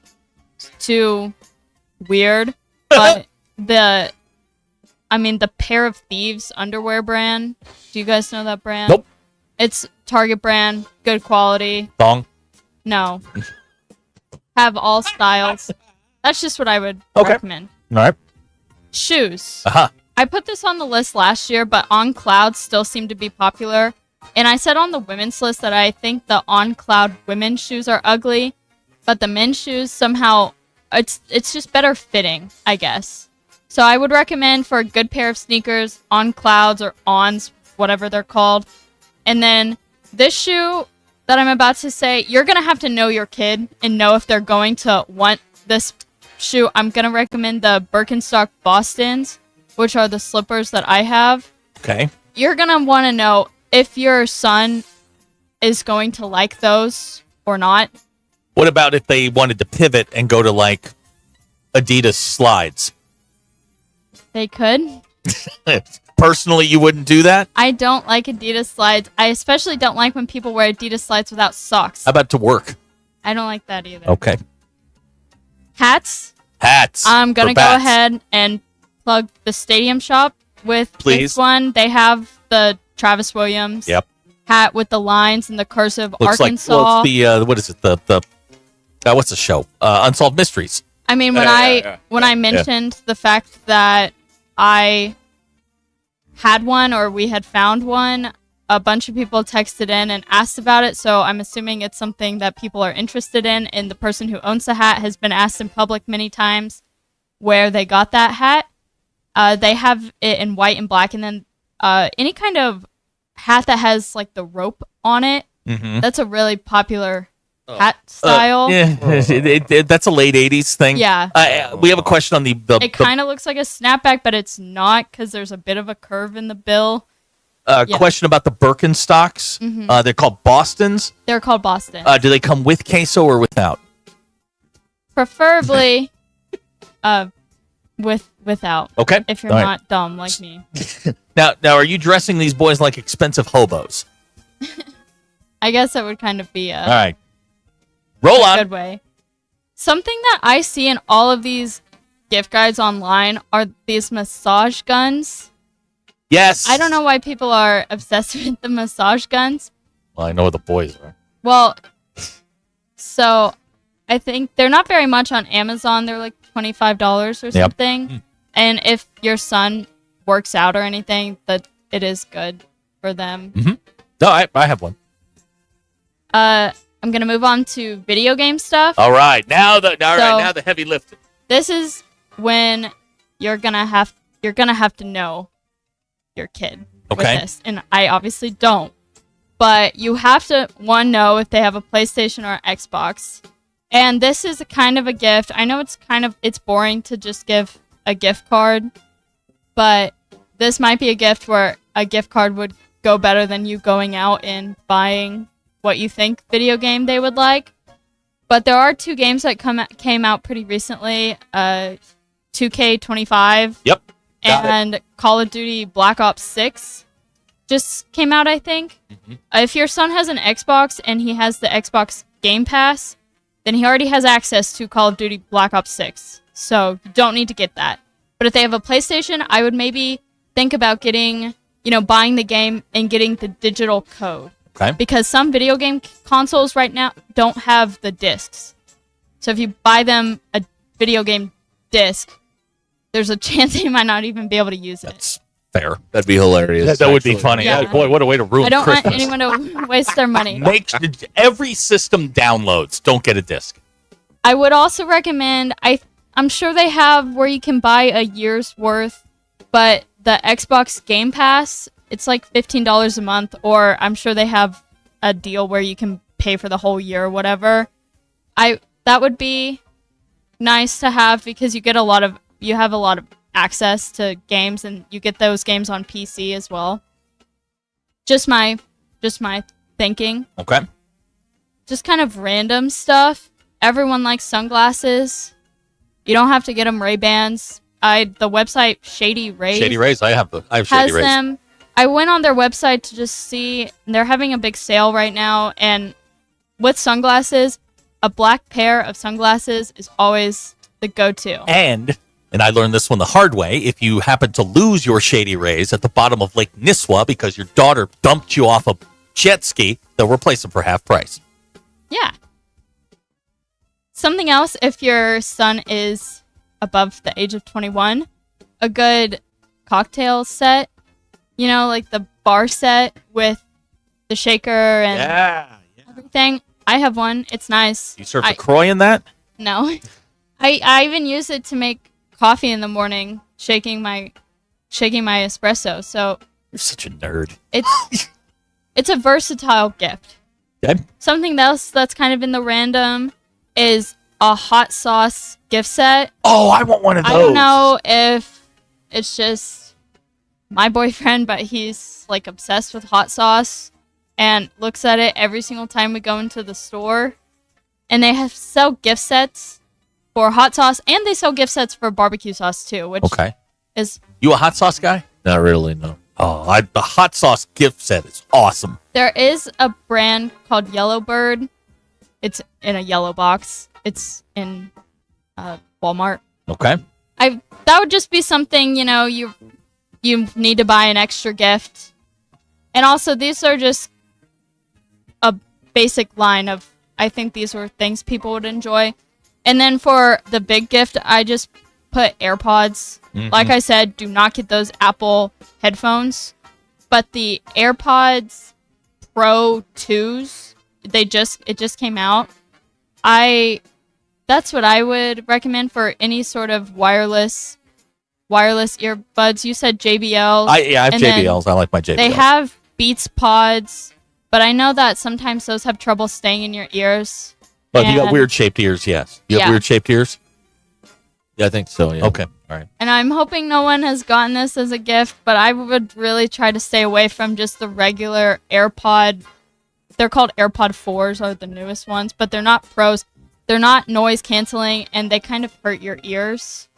too weird, but the Pair of Thieves underwear brand. Do you guys know that brand? Nope. It's Target brand, good quality. Thong. No. Have all styles. That's just what I would Okay. recommend. All right. Shoes. Uh-huh. I put this on the list last year, but On Cloud still seemed to be popular. And I said on the women's list that I think the On Cloud women's shoes are ugly, but the men's shoes somehow it's just better fitting, I guess. So I would recommend for a good pair of sneakers, On Clouds or Ons, whatever they're called. And then this shoe that I'm about to say, you're going to have to know your kid and know if they're going to want this shoe. I'm going to recommend the Birkenstock Bostons, which are the slippers that I have. Okay. You're going to want to know if your son is going to like those or not. What about if they wanted to pivot and go to like Adidas slides? They could. Personally, you wouldn't do that? I don't like Adidas slides. I especially don't like when people wear Adidas slides without socks. How about to work? I don't like that either. Okay. Hats. Hats. I'm going to for go bats. ahead and plug the Stadium Shop with Please. this one. They have the Travis Williams hat with the lines and the cursive Looks Arkansas. like, well, it's the, what is it? The what's the show? Unsolved Mysteries. I mean, when I mentioned the fact that I had one or we had found one, a bunch of people texted in and asked about it, so I'm assuming it's something that people are interested in, and the person who owns the hat has been asked in public many times where they got that hat. They have it in white and black, and then any kind of hat that has like the rope on it, that's a really popular hat style. That's a late 80s thing. Yeah. We have a question on the It kind of looks like a snapback, but it's not because there's a bit of a curve in the bill. question about the Birkenstocks. Mhm. They're called Bostons. They're called Boston. Do they come with queso or without? Preferably without. Okay. If you're All right. not dumb like me. Now, are you dressing these boys like expensive hobos? I guess that would kind of be All right. Roll a on. good way. Something that I see in all of these gift guides online are these massage guns. Yes. I don't know why people are obsessed with the massage guns. Well, I know what the boys are. Well, so I think they're not very much on Amazon. They're like $25 or something. And if your son works out or anything, that it is good for them. No, I have one. I'm gonna move on to video game stuff. All right. Now the heavy lifting. This is when you're gonna have to know your kid with Okay. this, and I obviously don't. But you have to know if they have a PlayStation or an Xbox. And this is a kind of a gift. I know it's boring to just give a gift card, but this might be a gift where a gift card would go better than you going out and buying what you think video game they would like. But there are two games that came out pretty recently, 2K25. Yep. Got And Call of Duty Black Ops 6 just came out, I think. If your son has an Xbox and he has the Xbox Game Pass, then he already has access to Call of Duty Black Ops 6. So you don't need to get that. But if they have a PlayStation, I would maybe think about getting, buying the game and getting the digital code. Okay. Because some video game consoles right now don't have the discs. So if you buy them a video game disc, there's a chance they might not even be able to use it. Fair. That'd be hilarious. That would be actually. funny. Yeah. Boy, what a way to ruin I don't Christmas. want anyone to waste their money. Make every system downloads. Don't get a disc. I would also recommend, I'm sure they have where you can buy a year's worth, but the Xbox Game Pass, it's like $15 a month, or I'm sure they have a deal where you can pay for the whole year or whatever. That would be nice to have because you have a lot of access to games, and you get those games on PC as well. Just my thinking. Okay. Just kind of random stuff. Everyone likes sunglasses. You don't have to get them Ray-Bans. The website Shady Rays. Shady Rays. I have has Shady Rays. them. I went on their website to just see, and they're having a big sale right now. And with sunglasses, a black pair of sunglasses is always the go-to. And I learned this one the hard way. If you happen to lose your Shady Rays at the bottom of Lake Nisswa because your daughter dumped you off a jet ski, they'll replace them for half price. Yeah. Something else, if your son is above the age of 21, a good cocktail set, like the bar set with the shaker and everything. I have one. It's nice. You serve LaCroix in that? No. I even use it to make coffee in the morning, shaking my espresso. So you're such a nerd. It's a versatile gift. Okay. Something else that's kind of in the random is a hot sauce gift set. Oh, I want one of those. I don't know if it's just my boyfriend, but he's like obsessed with hot sauce and looks at it every single time we go into the store. And they sell gift sets for hot sauce, and they sell gift sets for barbecue sauce too, which is... You a hot sauce guy? Not really, no. Oh, the hot sauce gift set is awesome. There is a brand called Yellow Bird. It's in a yellow box. It's in Walmart. Okay. That would just be something, you need to buy an extra gift. And also, these are just a basic line of, I think these were things people would enjoy. And then for the big gift, I just put AirPods. Mm-hmm. Like I said, do not get those Apple headphones. But the AirPods Pro 2s, it just came out. That's what I would recommend for any sort of wireless earbuds. You said JBL. I have JBLs. I like my JBLs. They have Beats Pods, but I know that sometimes those have trouble staying in your ears. But if you got weird shaped ears, yes. You have weird shaped ears? Yeah, I think so, yeah. Okay. All right. And I'm hoping no one has gotten this as a gift, but I would really try to stay away from just the regular AirPod. They're called AirPod 4s, are the newest ones, but they're not pros. They're not noise canceling, and they kind of hurt your ears.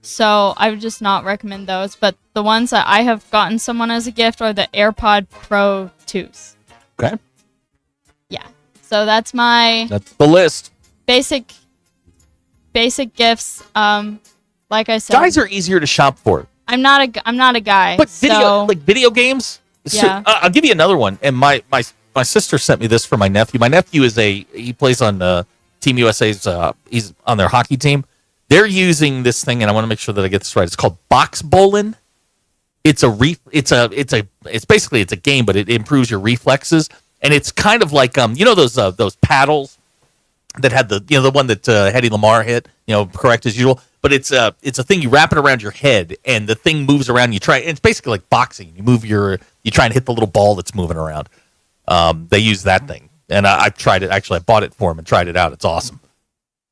So I would just not recommend those. But the ones that I have gotten someone as a gift are the AirPod Pro 2s. Okay. Yeah. So that's the list. Basic gifts. Like I said, Guys are easier to shop for. I'm not a guy. But video games? Yeah. I'll give you another one. And my sister sent me this for my nephew. My nephew he plays on Team USA's he's on their hockey team. They're using this thing, and I want to make sure that I get this right. It's called box bowling. It's basically a game, but it improves your reflexes, and it's kind of like those paddles that had the one that Hedy Lamar hit, correct as usual. But it's a thing you wrap it around your head, and the thing moves around. And it's basically like boxing. You try and hit the little ball that's moving around. They use that thing, and I've tried it. Actually, I bought it for him and tried it out. It's awesome.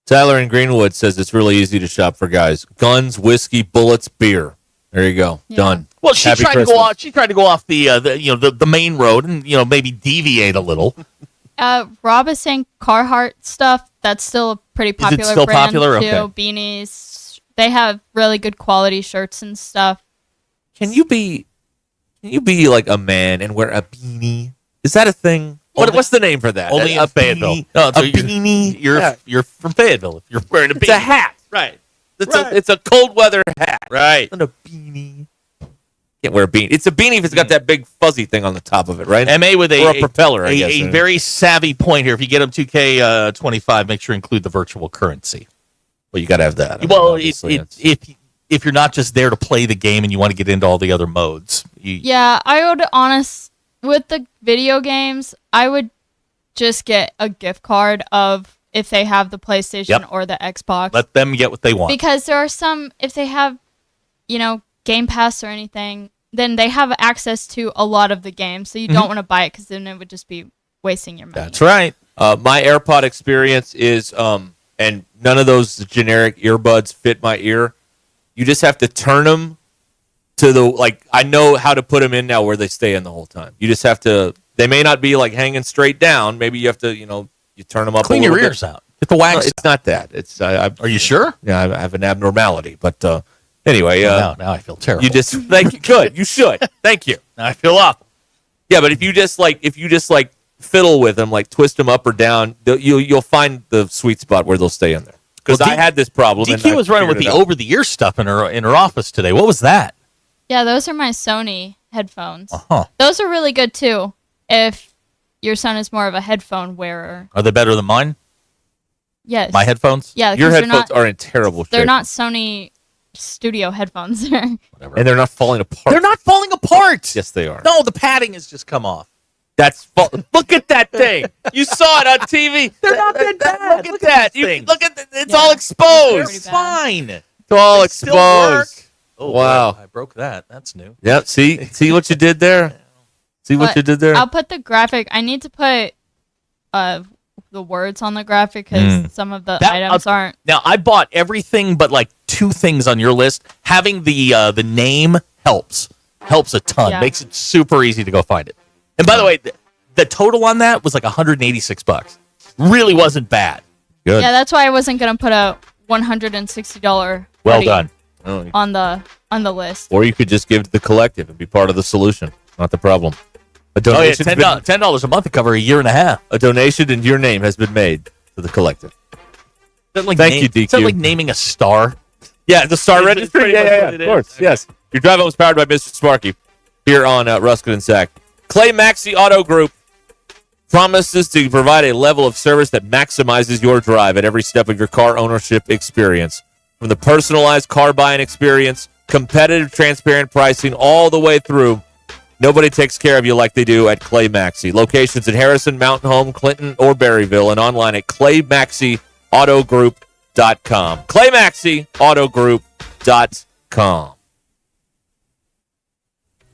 Tyler in Greenwood says it's really easy to shop for guys. Guns, whiskey, bullets, beer. There you go. Yeah. Done. Well, she tried to go off the main road and maybe deviate a little. Robinson Carhartt stuff, that's still a pretty popular still brand popular? too. Okay. Beanies, they have really good quality shirts and stuff. Can you be like a man and wear a beanie? Is that a thing? What's the name for that? Only in Fayetteville. No, a beanie. You're from Fayetteville if you're wearing a beanie. It's a hat. Right. It's a cold weather hat. Right. Not a beanie. Can't wear a beanie. It's a beanie if it's got that big fuzzy thing on the top of it, right? MA with or a propeller, I guess. A very savvy point here. If you get them 2K25, make sure you include the virtual currency. Well, you got to have that. Well, if you're not just there to play the game and you want to get into all the other modes. I would with the video games, I would just get a gift card of if they have the PlayStation or the Xbox. Let them get what they want. Because there are some, if they have, Game Pass or anything, then they have access to a lot of the games. So you don't want to buy it because then it would just be wasting your money. That's right. My AirPod experience is, and none of those generic earbuds fit my ear. You just have to turn them to I know how to put them in now where they stay in the whole time. You just have to, they may not be hanging straight down. Maybe you have to, you turn them up Clean a little your ears bit. out. Get the wax. No, it's not that. It's Are you sure? Yeah, I have an abnormality, but anyway. Now I feel terrible. You just good. You should. Thank you. Now I feel awful. Yeah, but if you just fiddle with them, twist them up or down, you'll find the sweet spot where they'll stay in there. Because I had this problem. DQ was running with the over-the-ear stuff in her office today. What was that? Yeah, those are my Sony headphones. Uh-huh. Those are really good too. If your son is more of a headphone wearer. Are they better than mine? Yes. My headphones? Yeah, your headphones are in terrible shape. They're not Sony studio headphones. Whatever. And they're not falling apart. They're not falling apart. Yes, they are. No, the padding has just come off. Look at that thing. You saw it on TV. They're not that bad. Look at that. It's all exposed. It's fine. It's all exposed. Oh, wow. I broke that. That's new. Yep. See what you did there? See what you did there? I'll put the graphic. I need to put the words on the graphic because some of the items aren't. Now, I bought everything but like 2 things on your list. Having the name helps a ton. Yeah. Makes it super easy to go find it. And by the way, the total on that was like $186. Really wasn't bad. Good. Yeah, that's why I wasn't gonna put a $160 Well hoodie done. on the list. Or you could just give to the collective and be part of the solution. Not the problem. $10 a month to cover a year and a half. A donation in your name has been made to the collective. Thank you, DQ. Is that like naming a star? Yeah, the Star Registry. Yeah, of course. Yes. Your drive home is powered by Mr. Sparky here on Ruscin and Sack. Clay Maxi Auto Group promises to provide a level of service that maximizes your drive at every step of your car ownership experience. From the personalized car buying experience, competitive, transparent pricing, all the way through. Nobody takes care of you like they do at Clay Maxi. Locations in Harrison, Mountain Home, Clinton, or Berryville, and online at ClayMaxiAutoGroup.com. ClayMaxiAutoGroup.com.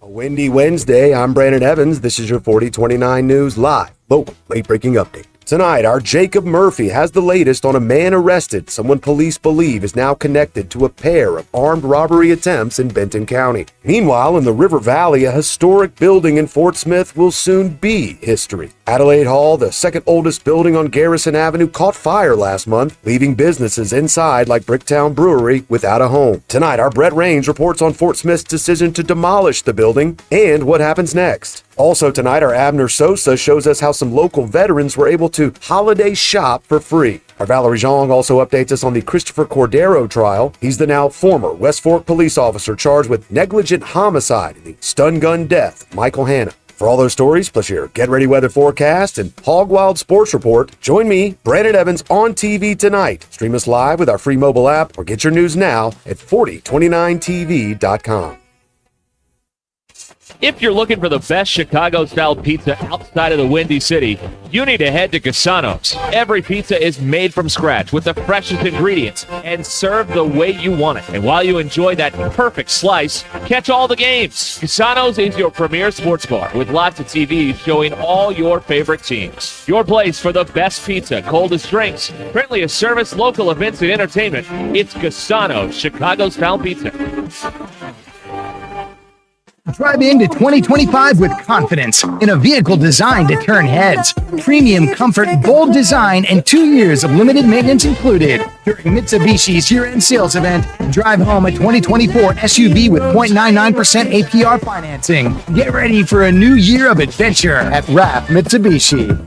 A windy Wednesday. I'm Brandon Evans. This is your 4029 News Live, local, late-breaking update. Tonight, our Jacob Murphy has the latest on a man arrested, someone police believe is now connected to a pair of armed robbery attempts in Benton County. Meanwhile, in the River Valley, a historic building in Fort Smith will soon be history. Adelaide Hall, the second oldest building on Garrison Avenue, caught fire last month, leaving businesses inside like Bricktown Brewery without a home. Tonight, our Brett Rains reports on Fort Smith's decision to demolish the building and what happens next. Also tonight, our Abner Sosa shows us how some local veterans were able to holiday shop for free. Our Valerie Zhang also updates us on the Christopher Cordero trial. He's the now former West Fork police officer charged with negligent homicide in the stun gun death of Michael Hanna. For all those stories, plus your Get Ready weather forecast and Hog Wild Sports Report, join me, Brandon Evans, on TV tonight. Stream us live with our free mobile app or get your news now at 4029tv.com. If you're looking for the best Chicago-style pizza outside of the Windy City, you need to head to Cassano's. Every pizza is made from scratch with the freshest ingredients and served the way you want it. And while you enjoy that perfect slice, catch all the games. Cassano's is your premier sports bar with lots of TVs showing all your favorite teams. Your place for the best pizza, coldest drinks, friendliest service, local events, and entertainment. It's Cassano's Chicago-style pizza. Drive into 2025 with confidence in a vehicle designed to turn heads. Premium comfort, bold design, and 2 years of limited maintenance included. During Mitsubishi's year-end sales event, drive home a 2024 SUV with 0.99% APR financing. Get ready for a new year of adventure at RAF Mitsubishi.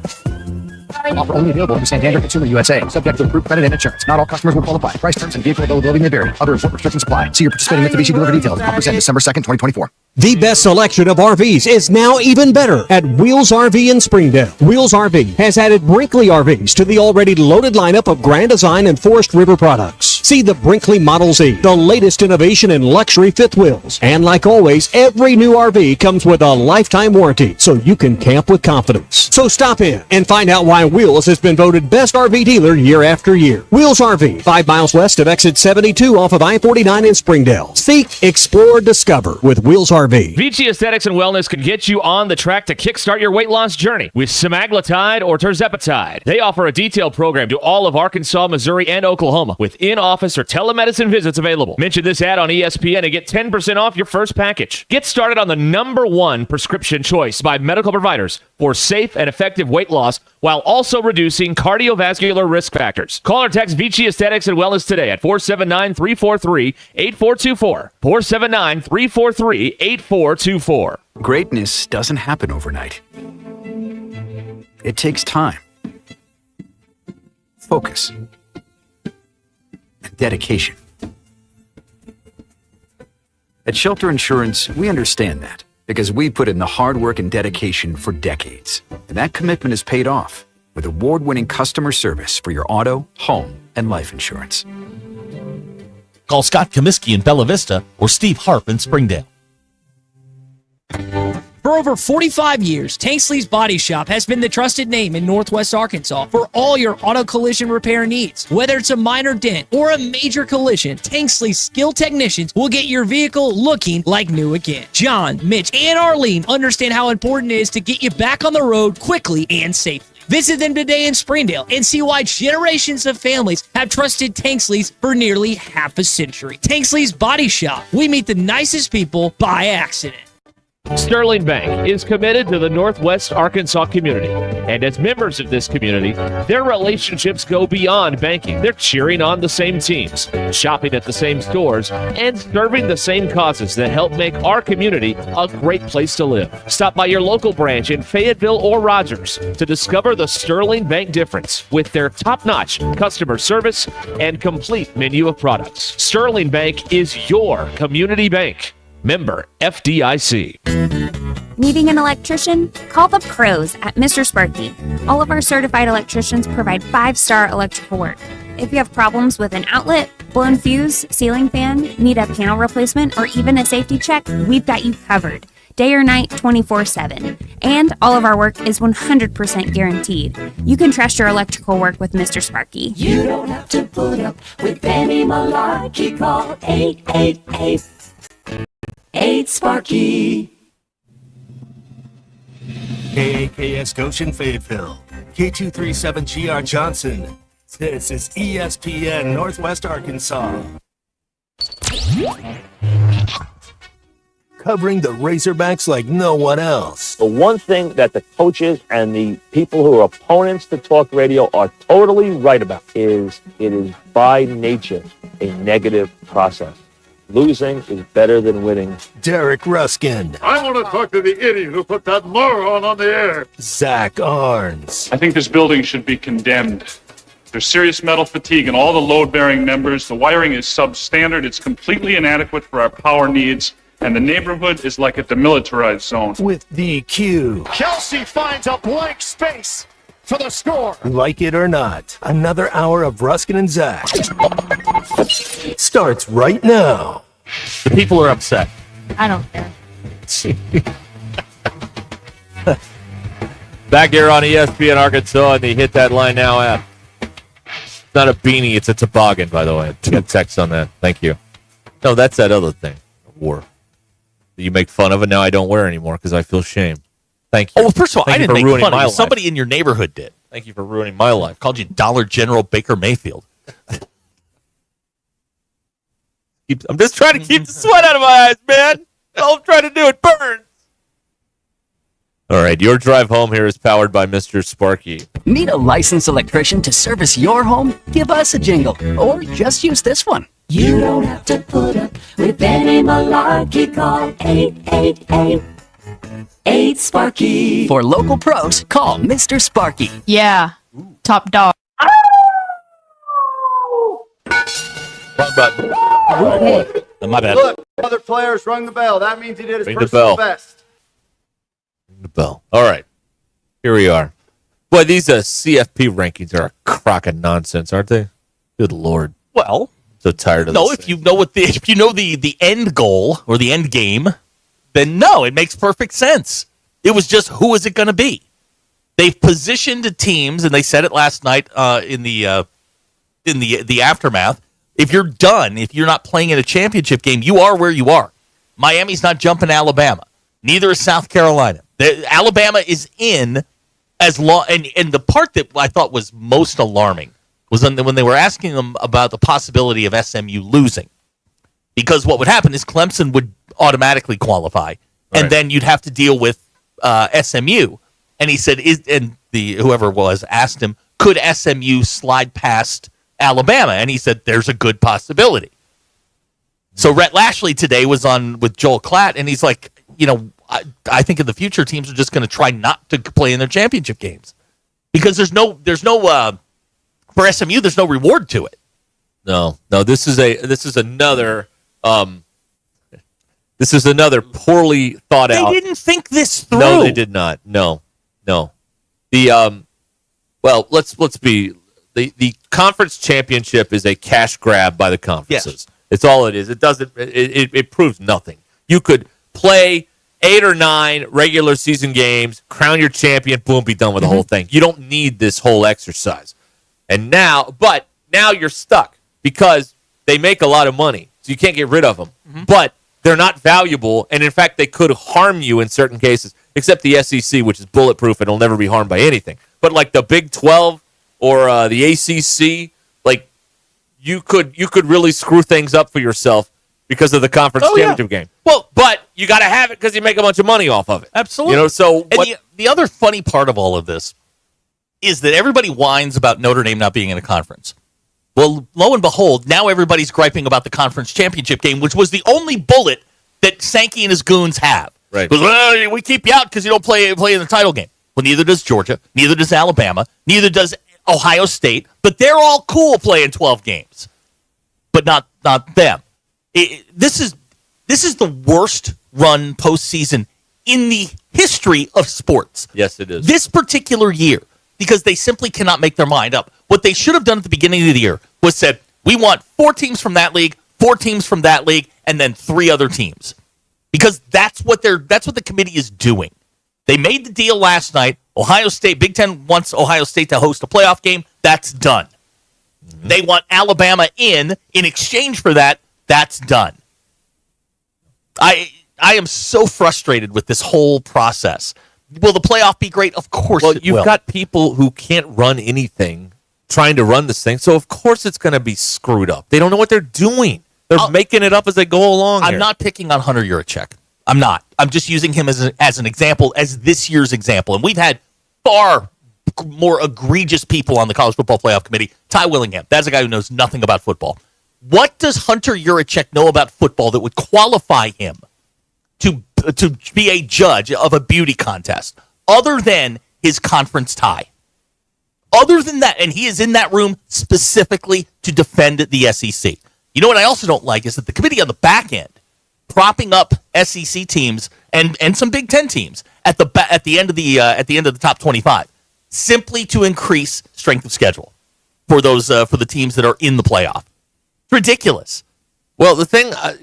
Offer only available through Santander Consumer USA. Subject to approved credit and insurance. Not all customers will qualify. Price, terms, and vehicle availability may vary. Other import restrictions apply. See your participating Mitsubishi dealer details. Offers end December 2nd, 2024. The best selection of RVs is now even better at Wheels RV in Springdale. Wheels RV has added Brinkley RVs to the already loaded lineup of Grand Design and Forest River products. See the Brinkley Model Z, the latest innovation in luxury fifth wheels. And like always, every new RV comes with a lifetime warranty, so you can camp with confidence. So stop in and find out why Wheels has been voted best RV dealer year after year. Wheels RV, 5 miles west of exit 72 off of I-49 in Springdale. Seek, explore, discover with Wheels RV. Vici Aesthetics and Wellness can get you on the track to kickstart your weight loss journey with semaglutide or tirzepatide. They offer a detailed program to all of Arkansas, Missouri, and Oklahoma with in-office or telemedicine visits available. Mention this ad on ESPN and get 10% off your first package. Get started on the #1 prescription choice by medical providers for safe and effective weight loss while also reducing cardiovascular risk factors. Call or text Vici Aesthetics and Wellness today at 479-343-8424. 479-343-8424. Greatness doesn't happen overnight. It takes time, focus, and dedication. At Shelter Insurance, we understand that because we put in the hard work and dedication for decades. And that commitment is paid off with award-winning customer service for your auto, home, and life insurance. Call Scott Comiskey in Bella Vista or Steve Harp in Springdale. For over 45 years, Tanksley's Body Shop has been the trusted name in Northwest Arkansas for all your auto collision repair needs. Whether it's a minor dent or a major collision, Tanksley's skilled technicians will get your vehicle looking like new again. John, Mitch, and Arlene understand how important it is to get you back on the road quickly and safely. Visit them today in Springdale and see why generations of families have trusted Tanksley's for nearly half a century. Tanksley's Body Shop. We meet the nicest people by accident. Sterling Bank is committed to the Northwest Arkansas community. And as members of this community, their relationships go beyond banking. They're cheering on the same teams, shopping at the same stores, and serving the same causes that help make our community a great place to live. Stop by your local branch in Fayetteville or Rogers to discover the Sterling Bank difference with their top-notch customer service and complete menu of products. Sterling Bank is your community bank. Member FDIC. Needing an electrician? Call the pros at Mr. Sparky. All of our certified electricians provide 5-star electrical work. If you have problems with an outlet, blown fuse, ceiling fan, need a panel replacement, or even a safety check, we've got you covered. Day or night, 24/7. And all of our work is 100% guaranteed. You can trust your electrical work with Mr. Sparky. You don't have to put up with any malarkey. Call 888-8 KAKS Goshen Fayetteville, K237GR Johnson. This is ESPN Northwest Arkansas. Covering the Razorbacks like no one else. The one thing that the coaches and the people who are opponents to talk radio are totally right about is it is by nature a negative process. Losing is better than winning. Derek Ruscin. I want to talk to the idiot who put that moron on the air. Zach Arns. I think this building should be condemned. There's serious metal fatigue in all the load-bearing members. The wiring is substandard. It's completely inadequate for our power needs. And the neighborhood is like a demilitarized zone. With DQ. Kelsey finds a blank space for the score. Like it or not, another hour of Ruscin and Zach starts right now. The people are upset. I don't care. Back here on ESPN Arkansas and the Hit That Line Now app. It's not a beanie, it's a toboggan, by the way. Get text on that. Thank you. No, that's that other thing. War. You make fun of it, now I don't wear anymore because I feel shame. Thank you. Oh, well, first of all, I didn't make fun of you. Life. Somebody in your neighborhood did. Thank you for ruining my life. Called you Dollar General Baker Mayfield. I'm just trying to keep the sweat out of my eyes, man. All I'm trying to do, it burns. All right, your drive home here is powered by Mr. Sparky. Need a licensed electrician to service your home? Give us a jingle, or just use this one. You don't have to put up with any malarkey. Call 888-8 For local pros, call Mr. Sparky. Yeah. Top dog. Wrong button. My bad. Look, other players rung the bell. That means he did his Ring the personal bell. best. Ring the bell. All right. Here we are. Boy, these CFP rankings are a crock of nonsense, aren't they? Good Lord. Well, so tired of no, this if you know if you know the end goal or the end game, then no, it makes perfect sense. It was just who is it going to be? They've positioned teams, and they said it last night in the aftermath. If you're done, if you're not playing in a championship game, you are where you are. Miami's not jumping Alabama. Neither is South Carolina. Alabama is in as long, and the part that I thought was most alarming was when they were asking them about the possibility of SMU losing. Because what would happen is Clemson would automatically qualify, and then you'd have to deal with SMU. And he said, whoever it was asked him, could SMU slide past Alabama? And he said, there's a good possibility. So Rhett Lashley today was on with Joel Klatt, and he's like, I think in the future teams are just going to try not to play in their championship games because there's no for SMU there's no reward to it. No, this is another poorly thought out. They didn't think this through. No, they did not. No. The let's be the conference championship is a cash grab by the conferences. Yes. It's all it is. It doesn't. It proves nothing. You could play 8 or 9 regular season games, crown your champion, boom, be done with the whole thing. You don't need this whole exercise. And now you're stuck because they make a lot of money, so you can't get rid of them. But they're not valuable, and in fact, they could harm you in certain cases, except the SEC, which is bulletproof and will never be harmed by anything. but like the Big 12 or the ACC, like you could really screw things up for yourself because of the conference championship game. Well, but you got to have it because you make a bunch of money off of it. Absolutely. So the other funny part of all of this is that everybody whines about Notre Dame not being in a conference. Well, lo and behold, now everybody's griping about the conference championship game, which was the only bullet that Sankey and his goons have. Right. Because, well, we keep you out because you don't play in the title game. Well, neither does Georgia, neither does Alabama, neither does Ohio State, but they're all cool playing 12 games, but not them. This is the worst run postseason in the history of sports. Yes, it is. This particular year, because they simply cannot make their mind up. What they should have done at the beginning of the year was said, we want 4 teams from that league, 4 teams from that league, and then 3 other teams. Because that's what the committee is doing. They made the deal last night. Ohio State, Big Ten wants Ohio State to host a playoff game. That's done. Mm-hmm. They want Alabama in exchange for that. That's done. I am so frustrated with this whole process. Will the playoff be great? Of course it will. You've got people who can't run anything trying to run this thing, so of course it's going to be screwed up. They don't know what they're doing. They're making it up as they go along. I'm not picking on Hunter Yurachek. I'm not. I'm just using him as an example, as this year's example. And we've had far more egregious people on the College Football Playoff Committee. Ty Willingham, that's a guy who knows nothing about football. What does Hunter Yurachek know about football that would qualify him to be a judge of a beauty contest, other than his conference tie? Other than that, and he is in that room specifically to defend the SEC. You know what I also don't like is that the committee on the back end, propping up SEC teams and some Big Ten teams at the end of the top 25, simply to increase strength of schedule for those for the teams that are in the playoff. It's ridiculous. Well, the thing that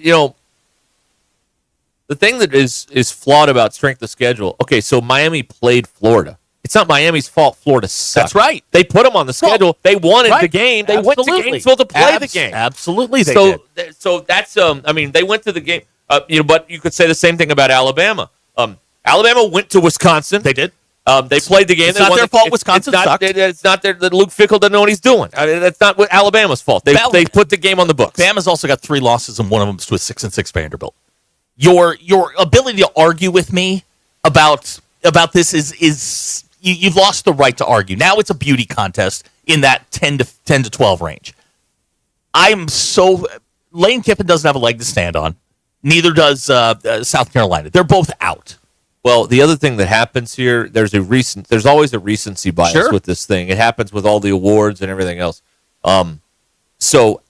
is flawed about strength of schedule. Okay, so Miami played Florida. It's not Miami's fault. Florida sucks. That's right. They put them on the schedule. Well, they wanted the game. They went to Gainesville to play the game. Absolutely, they did. So that's they went to the game. But you could say the same thing about Alabama. Alabama went to Wisconsin. They did. They played the game. It's not their fault. Wisconsin sucked. It's not that Luke Fickell doesn't know what he's doing. That's not Alabama's fault. They put the game on the books. Bama's also got 3 losses, and one of them is with 6-6 Vanderbilt. Your ability to argue with me about this is you've lost the right to argue. Now it's a beauty contest in that 10 to 12 range. Lane Kiffin doesn't have a leg to stand on. Neither does South Carolina. They're both out. Well, the other thing that happens here, there's always a recency bias with this thing. It happens with all the awards and everything else. So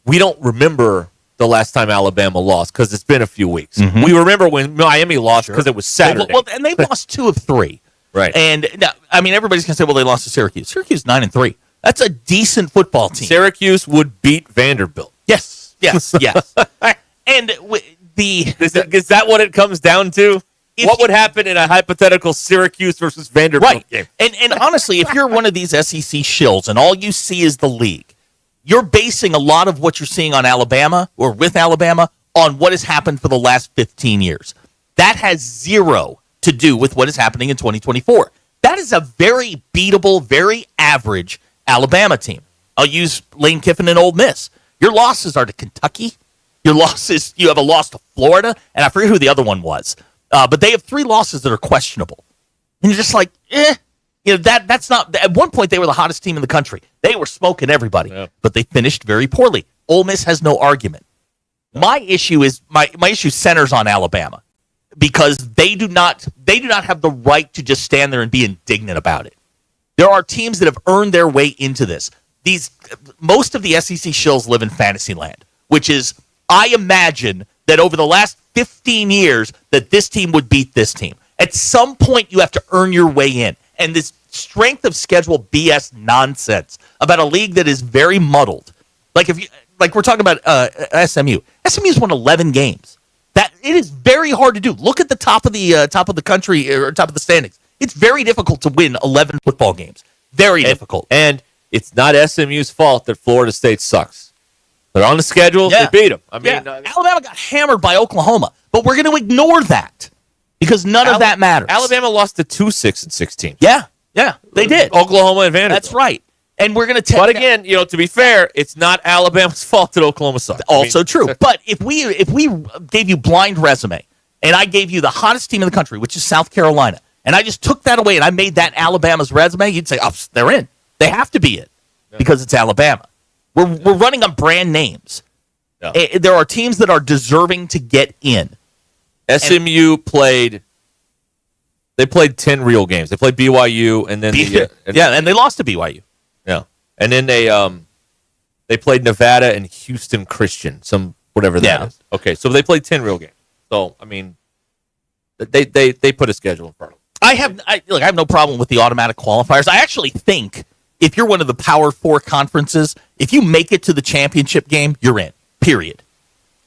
we don't remember the last time Alabama lost because it's been a few weeks. Mm-hmm. We remember when Miami lost because it was Saturday. And they lost 2 of 3. Right. And everybody's going to say, well, they lost to Syracuse. Syracuse 9-3. That's a decent football team. Syracuse would beat Vanderbilt. Yes. And is that what it comes down to? What would happen in a hypothetical Syracuse versus Vanderbilt game? And honestly, if you're one of these SEC shills and all you see is the league, you're basing a lot of what you're seeing on Alabama or with Alabama on what has happened for the last 15 years. That has 0 to do with what is happening in 2024. That is a very beatable, very average Alabama team. I'll use Lane Kiffin and Ole Miss. Your losses are to Kentucky. You have a loss to Florida, and I forget who the other one was. But they have 3 losses that are questionable. And you're just like, that's not. At one point, they were the hottest team in the country. They were smoking everybody, but they finished very poorly. Ole Miss has no argument. My issue centers on Alabama because they do not have the right to just stand there and be indignant about it. There are teams that have earned their way into this. Most of the SEC shills live in fantasy land, which is, I imagine that over the last 15 years that this team would beat this team. At some point, you have to earn your way in. And this strength of schedule BS nonsense about a league that is very muddled. Like we're talking about SMU. SMU's won 11 games. That it is very hard to do. Look at the top of the country or top of the standings. It's very difficult to win 11 football games. Very difficult. And it's not SMU's fault that Florida State sucks. They're on the schedule. They beat them. Alabama got hammered by Oklahoma, but we're going to ignore that because none of that matters. Alabama lost to 2 6-16. Yeah. Yeah, they did. Oklahoma and Vanderbilt. That's right. And we're going to But again, to be fair, it's not Alabama's fault that Oklahoma sucked. Also true. But if we gave you blind resume, and I gave you the hottest team in the country, which is South Carolina, and I just took that away and I made that Alabama's resume, you'd say, oh, they're in. They have to be it because it's Alabama. We're running on brand names. Yeah. There are teams that are deserving to get in. SMU played 10 real games. They played BYU and then and they lost to BYU. Yeah. And then they played Nevada and Houston Christian, whatever that is. Okay, so they played 10 real games. So, I mean, they put a schedule in front of them. I have no problem with the automatic qualifiers. I actually think if you're one of the Power 4 conferences, if you make it to the championship game, you're in, period.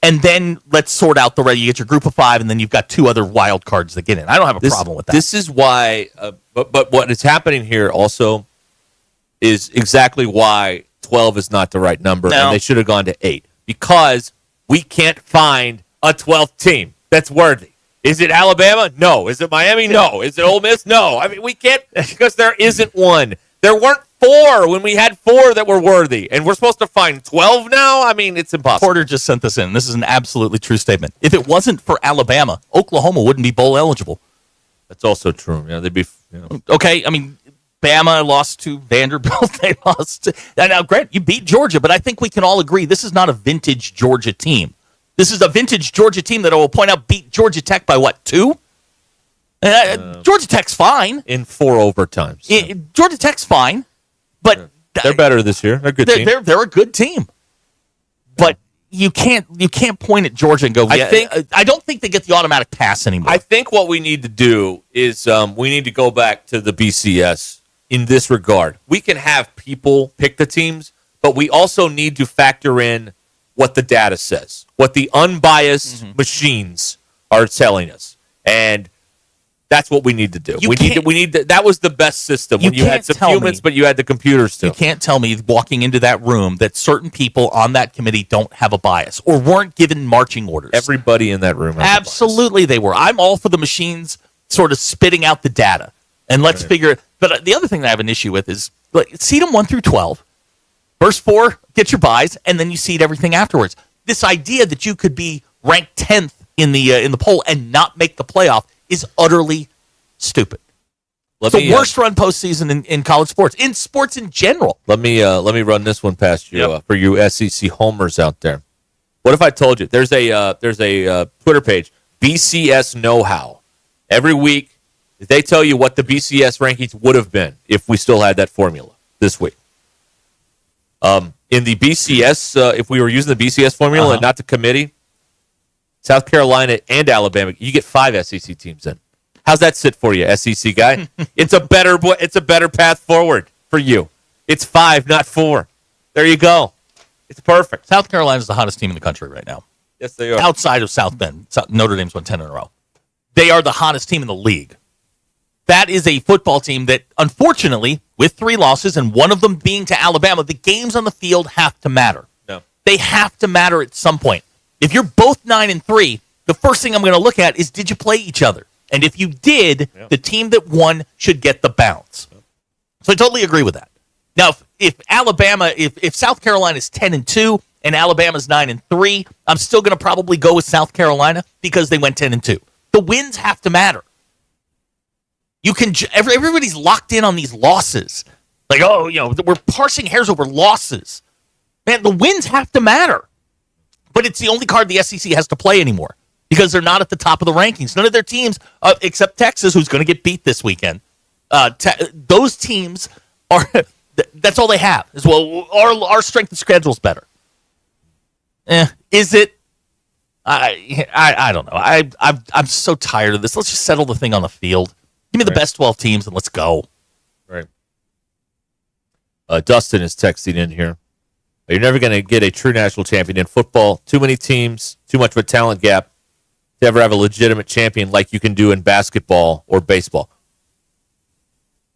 And then let's sort out the rest. You get your group of 5, and then you've got 2 other wild cards that get in. I don't have a problem with that. This is why, but what is happening here also is exactly why 12 is not the right number, and they should have gone to 8. Because we can't find a 12th team that's worthy. Is it Alabama? No. Is it Miami? No. Is it Ole Miss? No. I mean, we can't, because there isn't one. There weren't 4 when we had 4 that were worthy, and we're supposed to find 12 now? I mean, it's impossible. Porter just sent this in. This is an absolutely true statement. If it wasn't for Alabama, Oklahoma wouldn't be bowl eligible. That's also true. Yeah, they'd be. Okay, I mean, Bama lost to Vanderbilt. They lost to, now, Grant, you beat Georgia, but I think we can all agree this is not a vintage Georgia team. This is a vintage Georgia team that I will point out beat Georgia Tech by what, 2? Georgia Tech's fine. In 4 overtimes. Georgia Tech's fine, but they're better this year. They're a good team. They're a good team. But you can't point at Georgia and go, I don't think they get the automatic pass anymore. I think what we need to do is we need to go back to the BCS in this regard. We can have people pick the teams, but we also need to factor in what the data says, what the unbiased machines are telling us. And that's what we need to do. That was the best system when you had some humans, but you had the computers too. You can't tell me walking into that room that certain people on that committee don't have a bias or weren't given marching orders. Everybody in that room has absolutely they were. I'm all for the machines sort of spitting out the data. And let's figure it. But the other thing that I have an issue with is seed them 1 through 12. First 4, get your buys, and then you seed everything afterwards. This idea that you could be ranked 10th in the poll and not make the playoff is utterly stupid. It's the worst run postseason in college sports, in sports in general. Let me run this one past you for you SEC homers out there. What if I told you there's a Twitter page, BCS Know-How. Every week they tell you what the BCS rankings would have been if we still had that formula this week. In the BCS, if we were using the BCS formula and not the committee, South Carolina and Alabama, you get 5 SEC teams in. How's that sit for you, SEC guy? It's a better path forward for you. It's 5, not 4. There you go. It's perfect. South Carolina's the hottest team in the country right now. Yes, they are. Outside of South Bend, Notre Dame's won 10 in a row. They are the hottest team in the league. That is a football team that, unfortunately, with 3 losses and one of them being to Alabama, the games on the field have to matter. No. They have to matter at some point. If you're both 9-3, the first thing I'm going to look at is, did you play each other? And if you did, the team that won should get the bounce. So I totally agree with that. Now, if South Carolina is 10-2 and Alabama's 9-3, I'm still going to probably go with South Carolina because they went 10-2. The wins have to matter. Everybody's locked in on these losses. Like, we're parsing hairs over losses. Man, the wins have to matter. But it's the only card the SEC has to play anymore because they're not at the top of the rankings. None of their teams, except Texas, who's going to get beat this weekend, those teams are, that's all they have. As well, our strength of schedule is better. Is it? I don't know. I'm so tired of this. Let's just settle the thing on the field. Give me the best 12 teams and let's go. Right. Dustin is texting in here. You're never going to get a true national champion in football. Too many teams, too much of a talent gap to ever have a legitimate champion like you can do in basketball or baseball.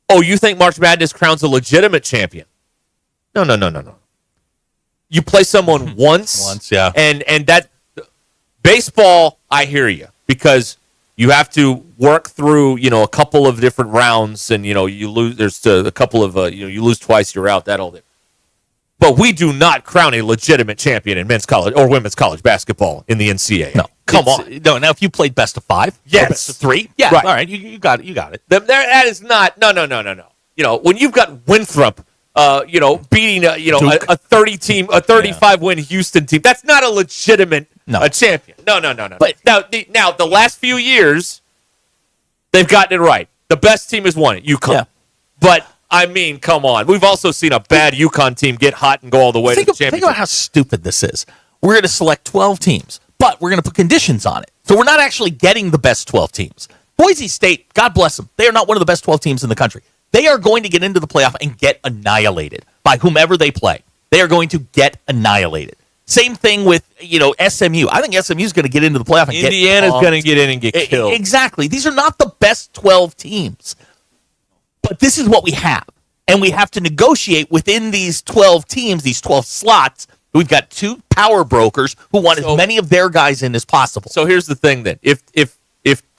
Oh, you think March Madness crowns a legitimate champion? No. You play someone once. Once, yeah. And that baseball, I hear you, because You have to work through, a couple of different rounds, and you lose. There's a couple of you lose twice, you're out. That all day. But we do not crown a legitimate champion in men's college or women's college basketball in the NCAA. No, come on. No, now if you played best of 5, yes, best of 3, yeah, right. All right, you got it. That is not. No. When you've got Winthrop, beating a 35 win Houston team, that's not a legitimate champion. No. But now the last few years, they've gotten it right. The best team has won it, UConn. Yeah. But I mean, come on. We've also seen a bad UConn team get hot and go all the way to the championship. Think about how stupid this is. We're going to select 12 teams, but we're going to put conditions on it. So we're not actually getting the best 12 teams. Boise State, God bless them, they are not one of the best 12 teams in the country. They are going to get into the playoff and get annihilated by whomever they play. They are going to get annihilated. Same thing with, SMU. I think SMU is going to get into the playoff and Indiana's going to get in and get killed. Exactly. These are not the best 12 teams. But this is what we have. And we have to negotiate within these 12 teams, these 12 slots. We've got 2 power brokers who want as many of their guys in as possible. So here's the thing then. If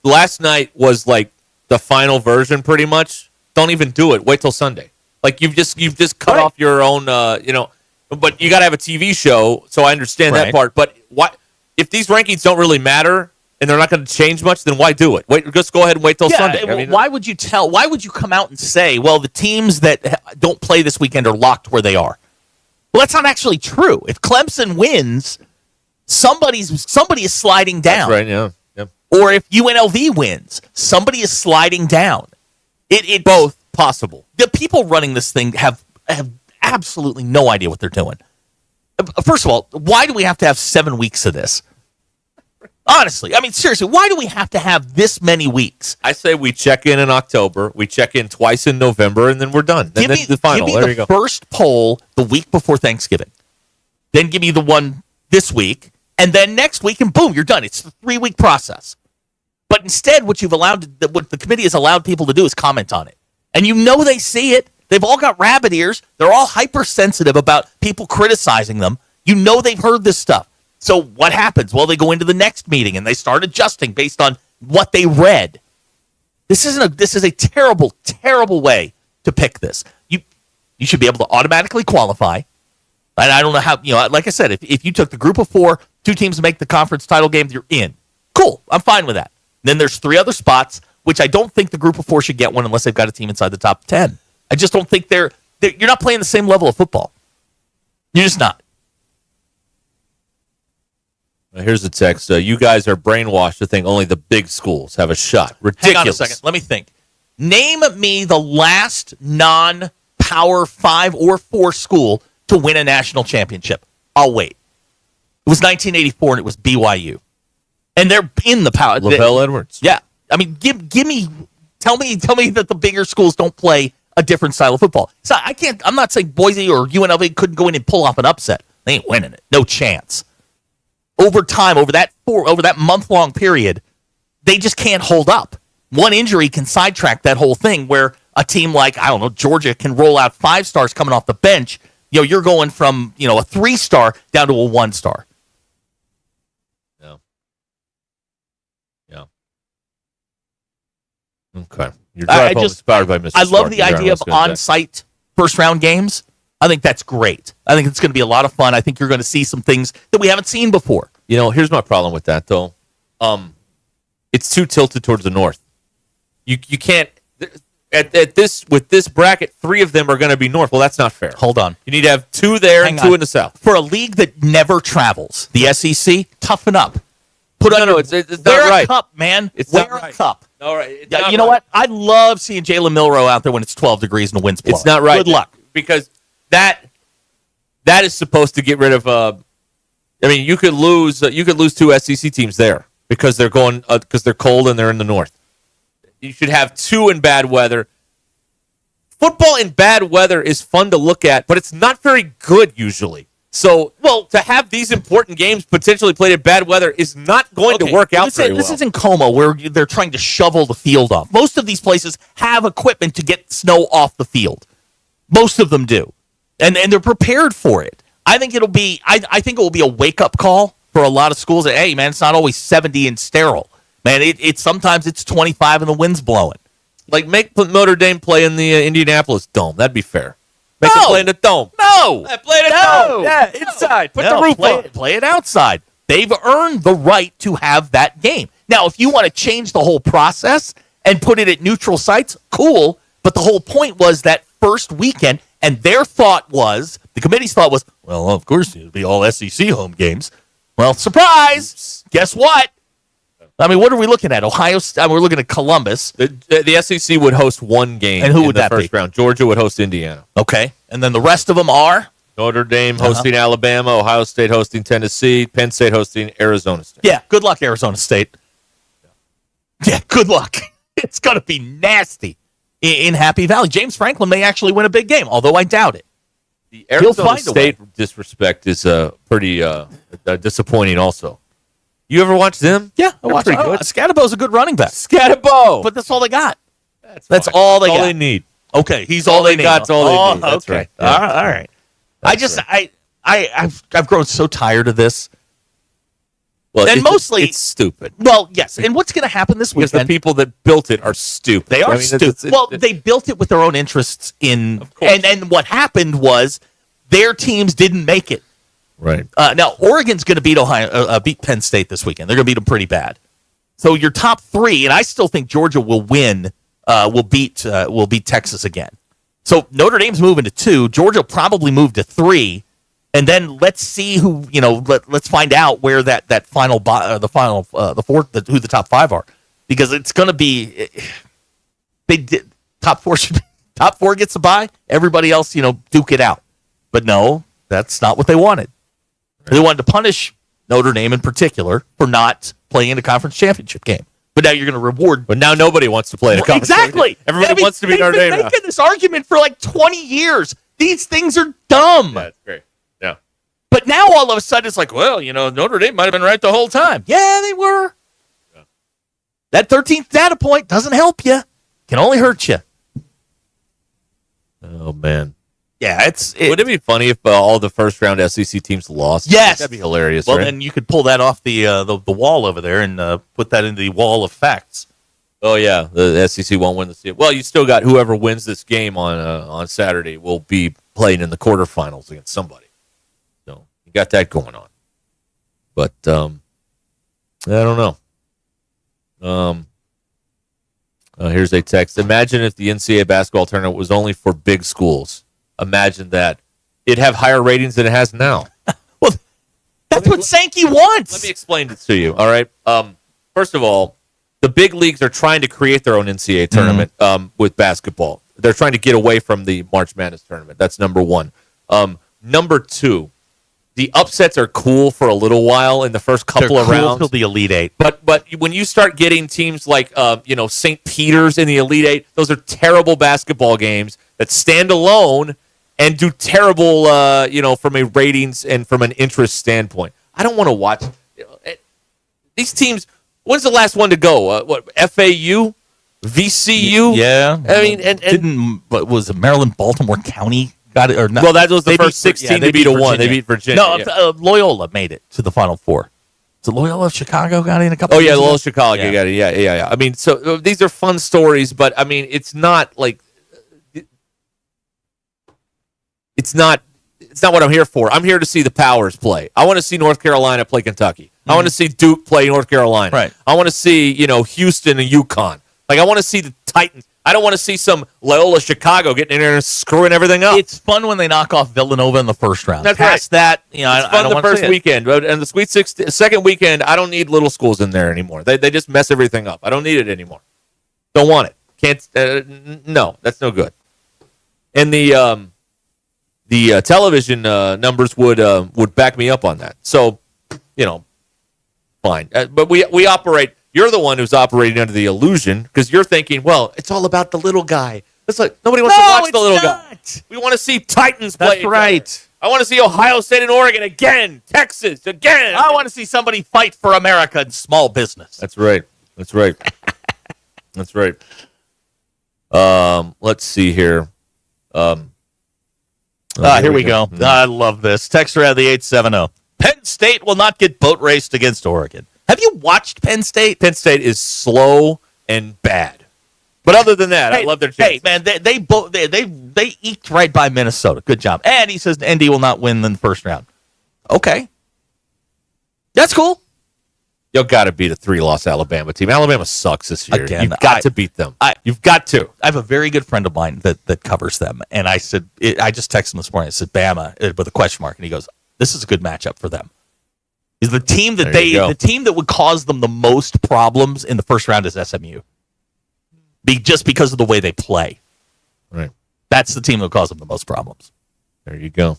last night was like the final version pretty much, don't even do it. Wait till Sunday. Like you've just cut off your own but you got to have a TV show, so I understand that part. But why if these rankings don't really matter and they're not going to change much, then why do it? Just go ahead and wait till Sunday. Why would you come out and say, well, the teams that don't play this weekend are locked where they are? Well, that's not actually true. If Clemson wins, somebody is sliding down. That's right, yeah. Or if UNLV wins, somebody is sliding down. It's both possible. The people running this thing have absolutely no idea what they're doing. First of all, why do we have to have 7 weeks of this? Honestly, I mean, seriously, why do we have to have this many weeks? I say we check in October, we check in twice in November, and then we're done. Then the final. Give me the first poll the week before Thanksgiving. Then give me the one this week, and then next week, and boom, you're done. It's a 3-week process. But instead, what the committee has allowed people to do is comment on it. And they see it. They've all got rabbit ears. They're all hypersensitive about people criticizing them. They've heard this stuff. So what happens? Well, they go into the next meeting and they start adjusting based on what they read. This is a terrible, terrible way to pick this. You should be able to automatically qualify. And I don't know how, like I said, if you took the group of 4, 2 teams to make the conference title game, you're in. Cool. I'm fine with that. Then there's 3 other spots, which I don't think the group of 4 should get one unless they've got a team inside the top 10. I just don't think you're not playing the same level of football. You're just not. Here's the text. You guys are brainwashed to think only the big schools have a shot. Ridiculous. Hang on a second. Let me think. Name me the last non-Power 5 or 4 school to win a national championship. I'll wait. It was 1984, and it was BYU. And they're in the power. LaVell Edwards. Yeah. I mean, tell me that the bigger schools don't play a different style of football. So I'm not saying Boise or UNLV couldn't go in and pull off an upset. They ain't winning it. No chance. Over time, over that month-long period, they just can't hold up. One injury can sidetrack that whole thing where a team like, I don't know, Georgia can roll out 5 stars coming off the bench. You're going from, a 3-star down to a 1-star. Yeah. Okay. Your drive home inspired by Mr. I love Sparky the idea of on-site first-round games. I think that's great. I think it's going to be a lot of fun. I think you're going to see some things that we haven't seen before. Here's my problem with that, though. It's too tilted towards the north. You can't with this bracket. 3 of them are going to be north. Well, that's not fair. Hold on. You need to have 2 there and 2 in the south. For a league that never travels, the SEC, toughen up. It's not right. A cup, man. Wear a cup. All right. You know what? I love seeing Jalen Milroe out there when it's 12 degrees and the wind's blowing. It's not right. Good luck. Because that is supposed to get rid of. You could lose 2 SEC teams there because they're cold and they're in the north. You should have 2 in bad weather. Football in bad weather is fun to look at, but it's not very good usually. So, to have these important games potentially played in bad weather is not going to work out very well. This isn't Como where they're trying to shovel the field off. Most of these places have equipment to get snow off the field. Most of them do. And they're prepared for it. I think it will be a wake-up call for a lot of schools that, hey, man, it's not always 70 and sterile. Man, sometimes it's 25 and the wind's blowing. Like, make Notre Dame play in the Indianapolis Dome. That'd be fair. Make them play in the Dome. No. Play in the Dome. Yeah, inside. Put the roof on. Play it outside. They've earned the right to have that game. Now, if you want to change the whole process and put it at neutral sites, cool. But the whole point was that first weekend, and their thought was, the committee's thought was, well, of course, it would be all SEC home games. Well, surprise. Guess what? I mean, what are we looking at? Ohio State. We're looking at Columbus. The SEC would host one game. And who would that first be? round? Georgia would host Indiana. Okay. And then the rest of them are? Notre Dame hosting Alabama, Ohio State hosting Tennessee, Penn State hosting Arizona State. Yeah, good luck, Arizona State. Yeah, good luck. It's going to be nasty in Happy Valley. James Franklin may actually win a big game, although I doubt it. The Arizona State disrespect is pretty disappointing also. You ever watch them? Yeah, I watch pretty good. Scatterbo's a good running back. Scatterbo. But that's all they got. That's all they got. All they need. Okay, he's all they need. That's all they need. That's okay. right. Yeah. All right. I've grown so tired of this. Well, and mostly it's stupid. Well, yes. And what's going to happen this weekend? Because the people that built it are stupid. They are stupid. They built it with their own interests in. Of course. And what happened was their teams didn't make it. Right. Now, Oregon's going to beat Penn State this weekend. They're going to beat them pretty bad. So your top three, and I still think Georgia will win. Will beat Texas again. So Notre Dame's moving to 2. Georgia will probably move to 3, and then let's see who let's find out where that final who the top 5 are, because it's going to be top 4 gets a bye. Everybody else duke it out, but no, that's not what they wanted. Right. They wanted to punish Notre Dame in particular for not playing in a conference championship game. But now you're going to reward. But now nobody wants to play in a conference. Exactly. Everybody wants to be Notre Dame. They've been making this argument for like 20 years. These things are dumb. Yeah, that's great. Yeah. But now all of a sudden it's like, well, Notre Dame might have been right the whole time. Yeah, they were. Yeah. That 13th data point doesn't help you. Can only hurt you. Oh, man. Yeah, would it be funny if all the first round SEC teams lost? Yes, that'd be hilarious. Well, right? then you could pull that off the wall over there and put that into the wall of facts. Oh yeah, the SEC won't win the season. Well, you still got whoever wins this game on Saturday will be playing in the quarterfinals against somebody. So you got that going on. But I don't know. Here's a text. Imagine if the NCAA basketball tournament was only for big schools. Imagine that. It'd have higher ratings than it has now. Well, that's what Sankey wants. Let me explain this to you, all right? First of all, the big leagues are trying to create their own NCAA tournament with basketball. They're trying to get away from the March Madness tournament. That's number one. Number two, the upsets are cool for a little while in the first couple of rounds. Till the Elite Eight. But when you start getting teams like St. Peter's in the Elite Eight, those are terrible basketball games that stand alone and do terrible, from a ratings and from an interest standpoint. I don't want to watch these teams. When's the last one to go? FAU, VCU? Yeah, I mean, was it Maryland, Baltimore County got it or not? Well, that was the first 16 to beat a 1. They beat Virginia. No, Loyola made it to the Final Four. So Loyola of Chicago got in a couple. Oh yeah, Loyola Chicago got it. Yeah. I mean, so these are fun stories, but I mean, it's not like. It's not what I'm here for. I'm here to see the powers play. I want to see North Carolina play Kentucky. I want to see Duke play North Carolina. Right. I want to see, Houston and UConn. Like, I want to see the Titans. I don't want to see some Loyola Chicago getting in there and screwing everything up. It's fun when they knock off Villanova in the first round. That's Past right. that, it's fun the first weekend. And the Sweet 16, second weekend, I don't need little schools in there anymore. They just mess everything up. I don't need it anymore. Don't want it. Can't. No, that's no good. And the television numbers would back me up on that. So, fine. But we operate. You're the one who's operating under the illusion because you're thinking, well, it's all about the little guy. It's like nobody wants to watch the little guy. We want to see Titans play. That's right. I want to see Ohio State and Oregon again. Texas again. I want to see somebody fight for America and small business. That's right. That's right. That's right. Let's see here. Here we go. I love this. Texter out of the 870. Penn State will not get boat raced against Oregon. Have you watched Penn State? Penn State is slow and bad. But other than that, I love their chances. Hey, man, they eked right by Minnesota. Good job. And he says ND will not win in the first round. Okay. That's cool. You've got to beat a 3-loss Alabama team. Alabama sucks this year. Again, You've got to beat them. You've got to. I have a very good friend of mine that covers them. And I said, I just texted him this morning. I said, Bama with a question mark. And he goes, this is a good matchup for them. Is the team that the team that would cause them the most problems in the first round is SMU. Just because of the way they play. Right. That's the team that will cause them the most problems. There you go.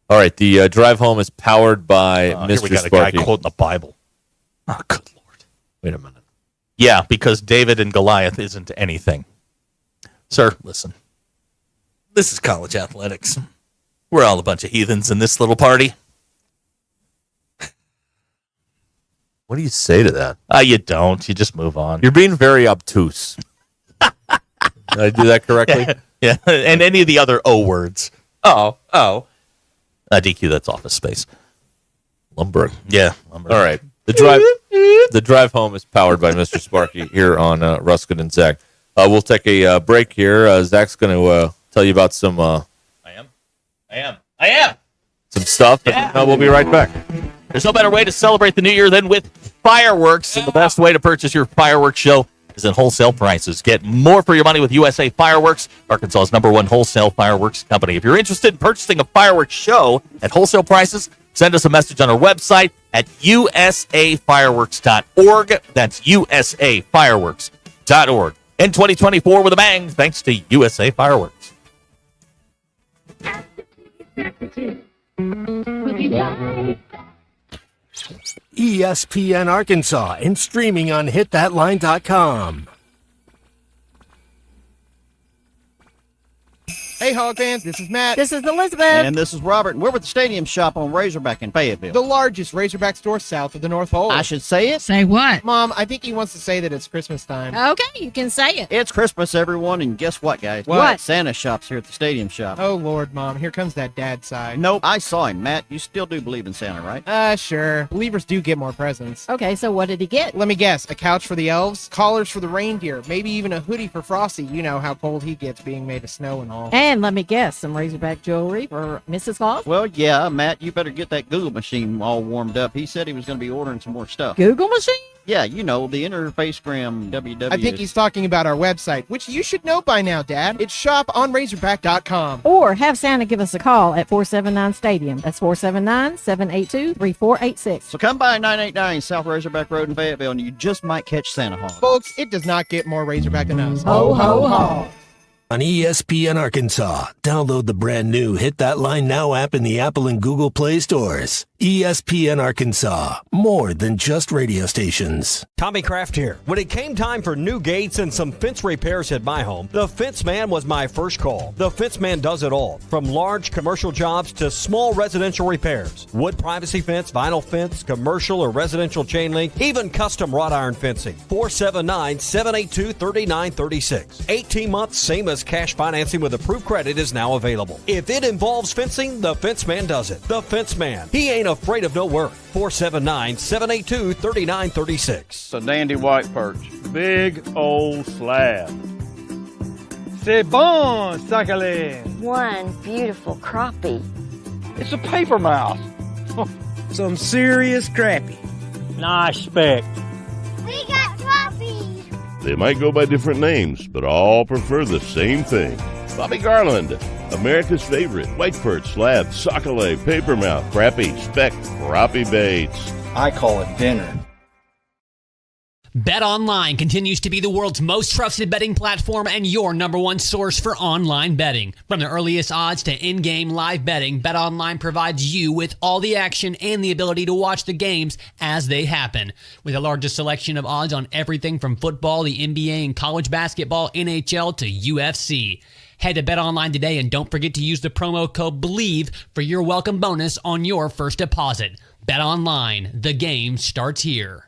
All right, the drive home is powered by Mr. Here we got Sparky. a guy quoting the Bible. Oh, good Lord. Wait a minute. Yeah, because David and Goliath isn't anything. Sir, listen. This is college athletics. We're all a bunch of heathens in this little party. What do you say to that? You don't. You just move on. You're being very obtuse. Did I do that correctly? Yeah. And any of the other O words. Oh. DQ, that's Office Space. Lumberg. Yeah. Lumberg. All right. The drive home is powered by Mr. Sparky here on Ruscin and Zach. We'll take a break here. Zach's going to tell you about some... I am. Some stuff. Yeah. And, we'll be right back. There's no better way to celebrate the new year than with fireworks. And the best way to purchase your fireworks show is at wholesale prices. Get more for your money with USA Fireworks, Arkansas's #1 wholesale fireworks company. If you're interested in purchasing a fireworks show at wholesale prices, send us a message on our website at usafireworks.org. That's usafireworks.org. In 2024 with a bang, thanks to USA Fireworks. ESPN Arkansas and streaming on hitthatline.com. Hey, Hog fans, this is Matt. This is Elizabeth. And this is Robert. And we're with the Stadium Shop on Razorback in Fayetteville. The largest Razorback store south of the North Pole. I should say it. Say what? Mom, I think he wants to say that it's Christmas time. Okay, you can say it. It's Christmas, everyone, and guess what, guys? What? Santa shop's here at the Stadium Shop. Oh, Lord, Mom, here comes that dad side. Nope, I saw him. Matt, you still do believe in Santa, right? Sure. Believers do get more presents. Okay, so what did he get? Let me guess. A couch for the elves, collars for the reindeer, maybe even a hoodie for Frosty. You know how cold he gets being made of snow and all. And let me guess, some Razorback jewelry for Mrs. Claus? Well, yeah, Matt, you better get that Google machine all warmed up. He said he was going to be ordering some more stuff. Google machine? Yeah, you know, the interfacegram www. I think he's talking about our website, which you should know by now, Dad. It's shoponrazorback.com. Or have Santa give us a call at 479-STADIUM. That's 479-782-3486. So come by 989 South Razorback Road in Fayetteville, and you just might catch Santa Hog. Folks, it does not get more Razorback than us. Ho, ho, ho. On ESPN Arkansas, download the brand new Hit That Line Now app in the Apple and Google Play stores. ESPN Arkansas, more than just radio stations. Tommy Kraft here. When it came time for new gates and some fence repairs at my home, the Fence Man was my first call. The Fence Man does it all, from large commercial jobs to small residential repairs. Wood privacy fence, vinyl fence, commercial or residential chain link, even custom wrought iron fencing. 479-782-3936. 18 months, same as cash financing with approved credit is now available. If it involves fencing, the Fence Man does it. The Fence Man. He ain't afraid of no work. 479-782-3936. It's a dandy white perch. Big old slab. C'est bon, sacale. One beautiful crappie. It's a paper mouse. Some serious crappie. Nice speck. We got crappies. They might go by different names, but all prefer the same thing. Bobby Garland, America's favorite white perch, slab, sockeye, papermouth, crappie, speck, crappie baits. I call it dinner. BetOnline continues to be the world's most trusted betting platform and your #1 source for online betting. From the earliest odds to in-game live betting, BetOnline provides you with all the action and the ability to watch the games as they happen. With the largest selection of odds on everything from football, the NBA, and college basketball, NHL to UFC. Head to BetOnline today and don't forget to use the promo code BELIEVE for your welcome bonus on your first deposit. BetOnline, the game starts here.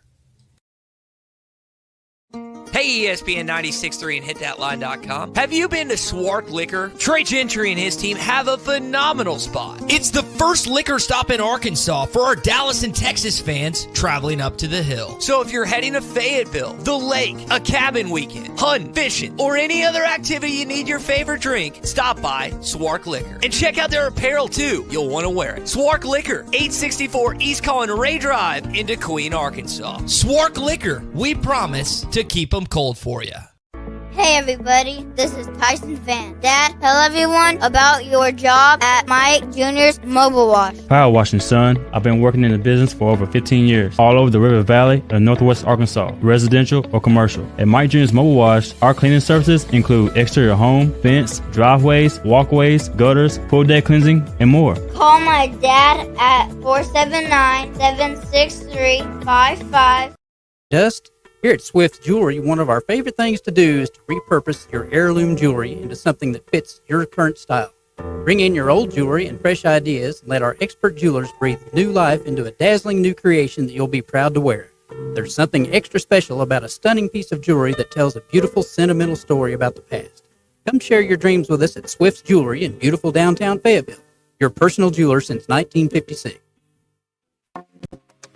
Hey Hey, ESPN 96.3 and hitthatline.com. Have you been to Swark Liquor? Trey Gentry and his team have a phenomenal spot. It's the first liquor stop in Arkansas for our Dallas and Texas fans traveling up to the hill. So if you're heading to Fayetteville, the lake, a cabin weekend, hunting, fishing, or any other activity you need your favorite drink, stop by Swark Liquor. And check out their apparel too. You'll want to wear it. Swark Liquor, 864 East Collin Ray Drive in Queen, Arkansas. Swark Liquor, we promise to keep them cold for you. Hey everybody, this is Tyson Fan. Dad, tell everyone about your job at Mike Jr.'s Mobile Wash. Power washing, son. I've been working in the business for over 15 years, all over the River Valley and Northwest Arkansas, residential or commercial. At Mike Jr.'s Mobile Wash, our cleaning services include exterior home, fence, driveways, walkways, gutters, pool deck cleansing, and more. Call my dad at 479-763-55. Dust? Here at Swift Jewelry, one of our favorite things to do is to repurpose your heirloom jewelry into something that fits your current style. Bring in your old jewelry and fresh ideas and let our expert jewelers breathe new life into a dazzling new creation that you'll be proud to wear. There's something extra special about a stunning piece of jewelry that tells a beautiful, sentimental story about the past. Come share your dreams with us at Swift's Jewelry in beautiful downtown Fayetteville, your personal jeweler since 1956.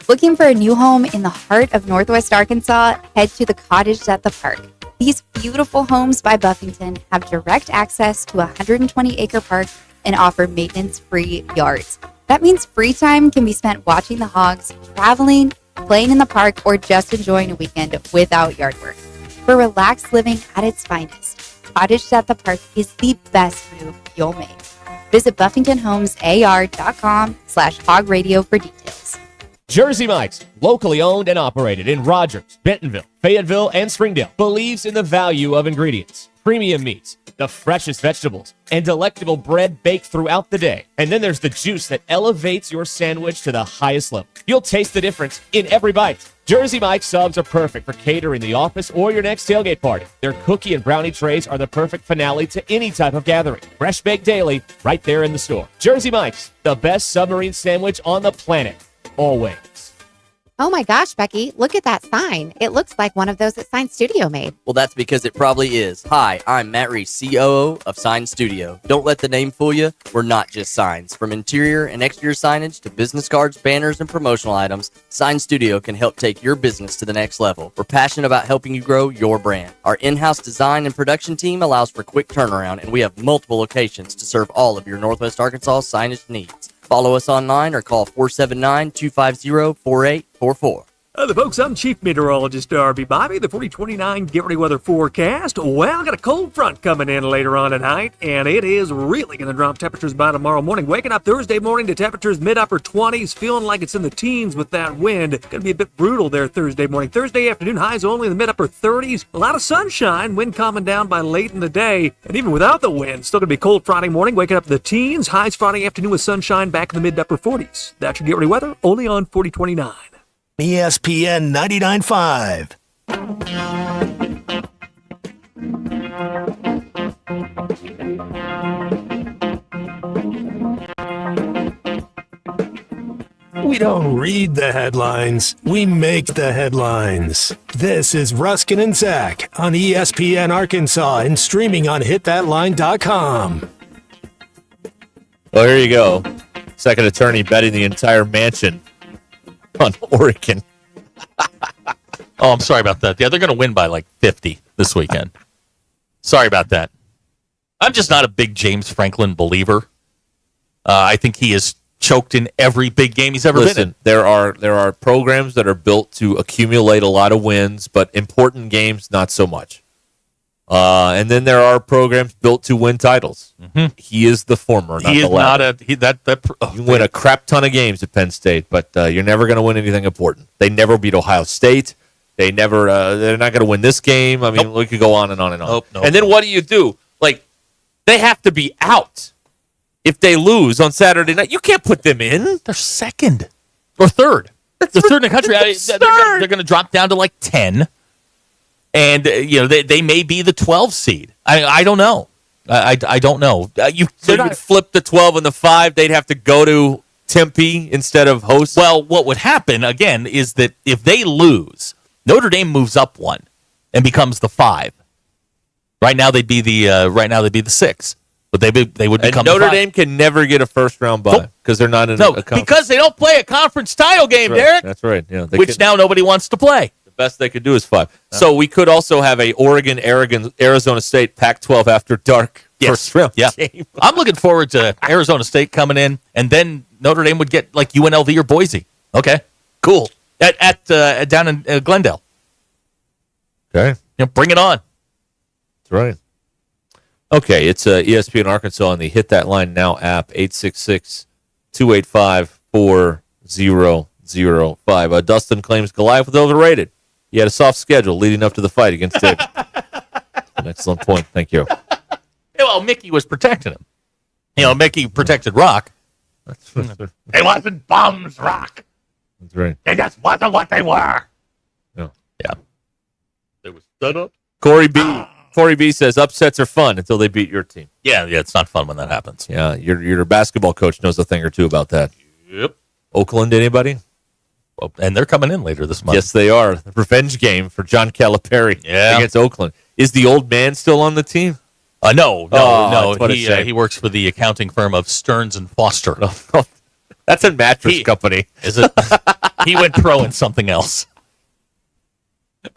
Looking for a new home in the heart of Northwest Arkansas? Head to the Cottage at the Park. These beautiful homes by Buffington have direct access to a 120-acre park and offer maintenance-free yards. That means free time can be spent watching the hogs, traveling, playing in the park, or just enjoying a weekend without yard work. For relaxed living at its finest, Cottage at the Park is the best move you'll make. Visit BuffingtonHomesAR.com/hog radio for details. Jersey Mike's, locally owned and operated in Rogers, Bentonville, Fayetteville, and Springdale, believes in the value of ingredients, premium meats, the freshest vegetables, and delectable bread baked throughout the day. And then there's the juice that elevates your sandwich to the highest level. You'll taste the difference in every bite. Jersey Mike's subs are perfect for catering the office or your next tailgate party. Their cookie and brownie trays are the perfect finale to any type of gathering. Fresh baked daily, right there in the store. Jersey Mike's, the best submarine sandwich on the planet. Always. Oh my gosh, Becky, look at that sign. It looks like one of those that Sign Studio made. Well, that's because it probably is. Hi, I'm Matt Reese, COO of Sign Studio. Don't let the name fool you. We're not just signs. From interior and exterior signage to business cards, banners, and promotional items, Sign Studio can help take your business to the next level. We're passionate about helping you grow your brand. Our in-house design and production team allows for quick turnaround, and we have multiple locations to serve all of your Northwest Arkansas signage needs. Follow us online or call 479-250-4844. The folks, I'm Chief Meteorologist RB Bobby. The 4029 Get Ready Weather forecast. Well, got a cold front coming in later on tonight, and it is really going to drop temperatures by tomorrow morning. Waking up Thursday morning to temperatures mid-upper 20s, feeling like it's in the teens with that wind. Going to be a bit brutal there Thursday morning. Thursday afternoon, highs only in the mid-upper 30s. A lot of sunshine, wind calming down by late in the day. And even without the wind, still going to be cold Friday morning, waking up in the teens. Highs Friday afternoon with sunshine back in the mid-upper 40s. That's your Get Ready Weather, only on 4029. ESPN 99.5. We don't read the headlines, we make the headlines. This is Ruscin and Zach on ESPN Arkansas and streaming on hitthatline.com. Well, here you go. Second attorney betting the entire mansion on Oregon. Oh, I'm sorry about that. Yeah, they're going to win by like 50 this weekend. Sorry about that. I'm just not a big James Franklin believer. I think he is choked in every big game he's ever been in. There are programs that are built to accumulate a lot of wins, but important games, not so much. And then there are programs built to win titles. Mm-hmm. He is the former, not the latter. You win a crap ton of games at Penn State, but you're never going to win anything important. They never beat Ohio State. They're not going to win this game. I mean, we could go on and on and on. And then what do? Like, they have to be out if they lose on Saturday night. You can't put them in. They're second or third. They're third in the country. They're going to drop down to like 10. And, they may be the 12 seed. I don't know. I don't know. You would flip the 12 and the 5. They'd have to go to Tempe instead of host. Well, what would happen, again, is that if they lose, Notre Dame moves up one. and becomes the 5. Right now they'd be the 6, but they would become And Notre the 5. Dame can never get a first round bye because they're not in a conference. Because they don't play a conference title game, That's right. Derek. That's right. Yeah, Which now nobody wants to play. the best they could do is 5. So we could also have a Oregon, Arizona State Pac-12 after dark first round game. I'm looking forward to Arizona State coming in, and then Notre Dame would get like UNLV or Boise. Okay, cool. At down in Glendale. Okay, bring it on. That's right. Okay, it's ESPN Arkansas on the Hit That Line Now app, 866-285-4005. Dustin claims Goliath was overrated. He had a soft schedule leading up to the fight against David. An excellent point. Thank you. Well, Mickey was protecting him. Mickey protected Rock. They wasn't bums, Rock. That's right. They just wasn't what they were. Yeah. They were stood up. Corey B says upsets are fun until they beat your team. Yeah, it's not fun when that happens. Yeah, your basketball coach knows a thing or two about that. Yep. Oakland, anybody? Well, and they're coming in later this month. Yes, they are. The revenge game for John Calipari against Oakland. Is the old man still on the team? No. What a shame. He works for the accounting firm of Stearns and Foster. That's a mattress company. Is it? He went pro in something else.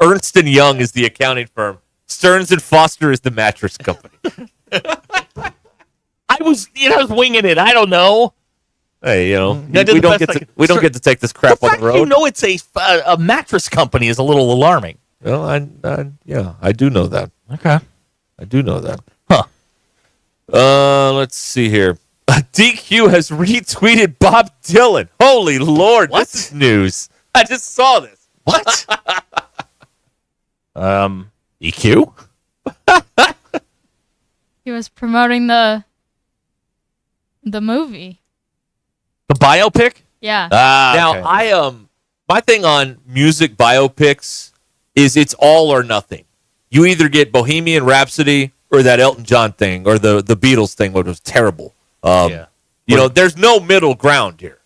Ernst & Young is the accounting firm. Stearns and Foster is the mattress company. I was winging it. I don't know. Hey, we don't get to take this crap on the road. It's a mattress company is a little alarming. Well, I do know that. Okay. I do know that. Huh. Let's see here. DQ has retweeted Bob Dylan. Holy Lord, What? This is news. I just saw this. What? EQ? He was promoting the movie. The biopic? Yeah. Now, Okay. my thing on music biopics is it's all or nothing. You either get Bohemian Rhapsody or that Elton John thing or the Beatles thing, which was terrible. There's no middle ground here.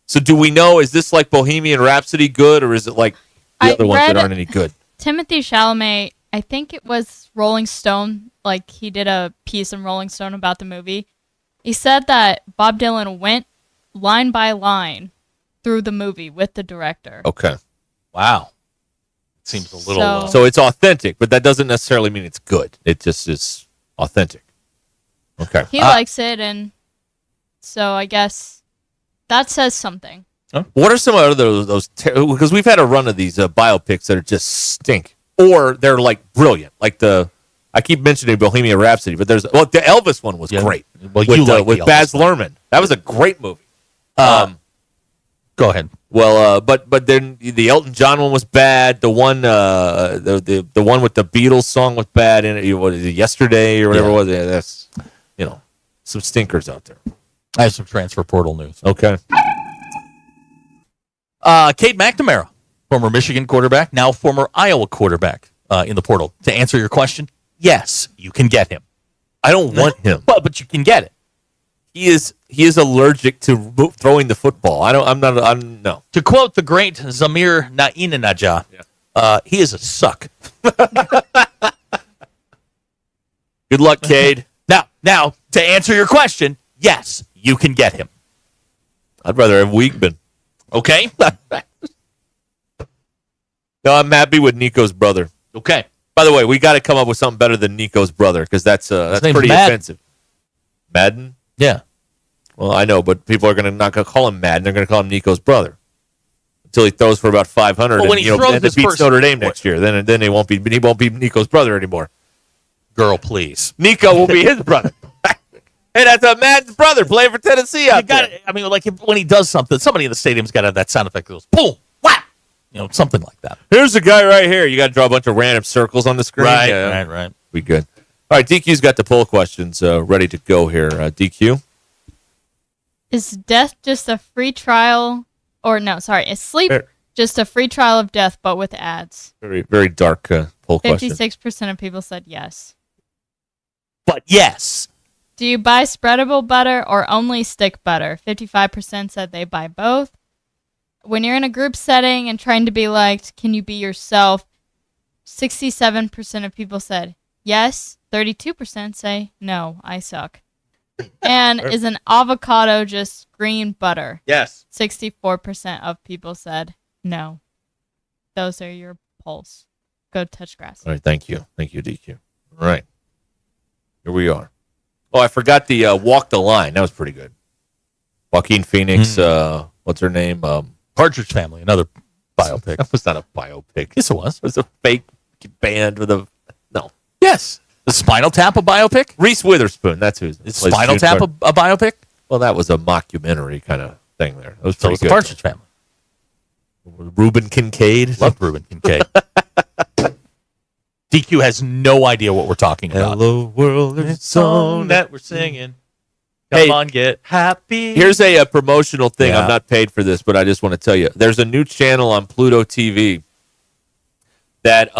So do we know, is this like Bohemian Rhapsody good, or is it like the other ones that aren't any good? Timothy Chalamet, I think it was Rolling Stone, like he did a piece in Rolling Stone about the movie. He said that Bob Dylan went line by line through the movie with the director. Okay. Wow. Seems a little... So it's authentic, but that doesn't necessarily mean it's good. It just is authentic. Okay. He likes it, and so I guess that says something. What are some of those because we've had a run of these biopics that are just stink, or they're like brilliant. Like I keep mentioning Bohemian Rhapsody, but the Elvis one was great. Well, with Baz Luhrmann. That was a great movie. Go ahead. Well, but then the Elton John one was bad. The one the one with the Beatles song was bad. And what is it, Yesterday or whatever it was. Yeah, that's some stinkers out there. I have some transfer portal news. Okay. Cade McNamara, former Michigan quarterback, now former Iowa quarterback in the portal. To answer your question, yes, you can get him. I don't want him. But you can get it. He is allergic to throwing the football. No. To quote the great Zamir Nainanaja, he is a suck. Good luck, Cade. Now, to answer your question, yes, you can get him. I'd rather have Weigman. Okay? No, I'm happy with Nico's brother. Okay. By the way, we got to come up with something better than Nico's brother, because that's pretty offensive. Madden? Yeah. Well, I know, but people are not going to call him Madden. They're going to call him Nico's brother until he throws for about 500. Well, when he throws and beats Notre Dame next year, then he won't be Nico's brother anymore. Girl, please. Nico will be his brother. Hey, that's a Madden's brother playing for Tennessee out there. I mean, like when he does something, somebody in the stadium's got to have that sound effect that goes boom, whap, something like that. Here's the guy right here. You got to draw a bunch of random circles on the screen. Right. We good. All right, DQ's got the poll questions ready to go here. DQ? Is death just a free trial? Or no, sorry. Is sleep just a free trial of death, but with ads? Very, very dark poll question. 56% of people said yes. But yes. Do you buy spreadable butter or only stick butter? 55% said they buy both. When you're in a group setting and trying to be liked, can you be yourself? 67% of people said yes. 32% say no, I suck. And is an avocado just green butter? Yes. 64% of people said no. Those are your polls. Go touch grass. All right, thank you. Thank you, DQ. All right. Here we are. Oh, I forgot the Walk the Line. That was pretty good. Joaquin Phoenix, what's her name? Partridge Family, another biopic. That was not a biopic. Yes, it was. It was a fake band with a... No. Yes. The Spinal Tap, a biopic? Reese Witherspoon, that's who. Is Spinal Tap a biopic? Well, that was a mockumentary kind of thing there. It was So pretty it's good. the Partridge Family. Reuben Kincaid. Loved Reuben Kincaid. DQ has no idea what we're talking about. Hello, world, there's a song that we're singing. Come on, get happy. Here's a promotional thing. I'm not paid for this, but I just want to tell you. There's a new channel on Pluto TV that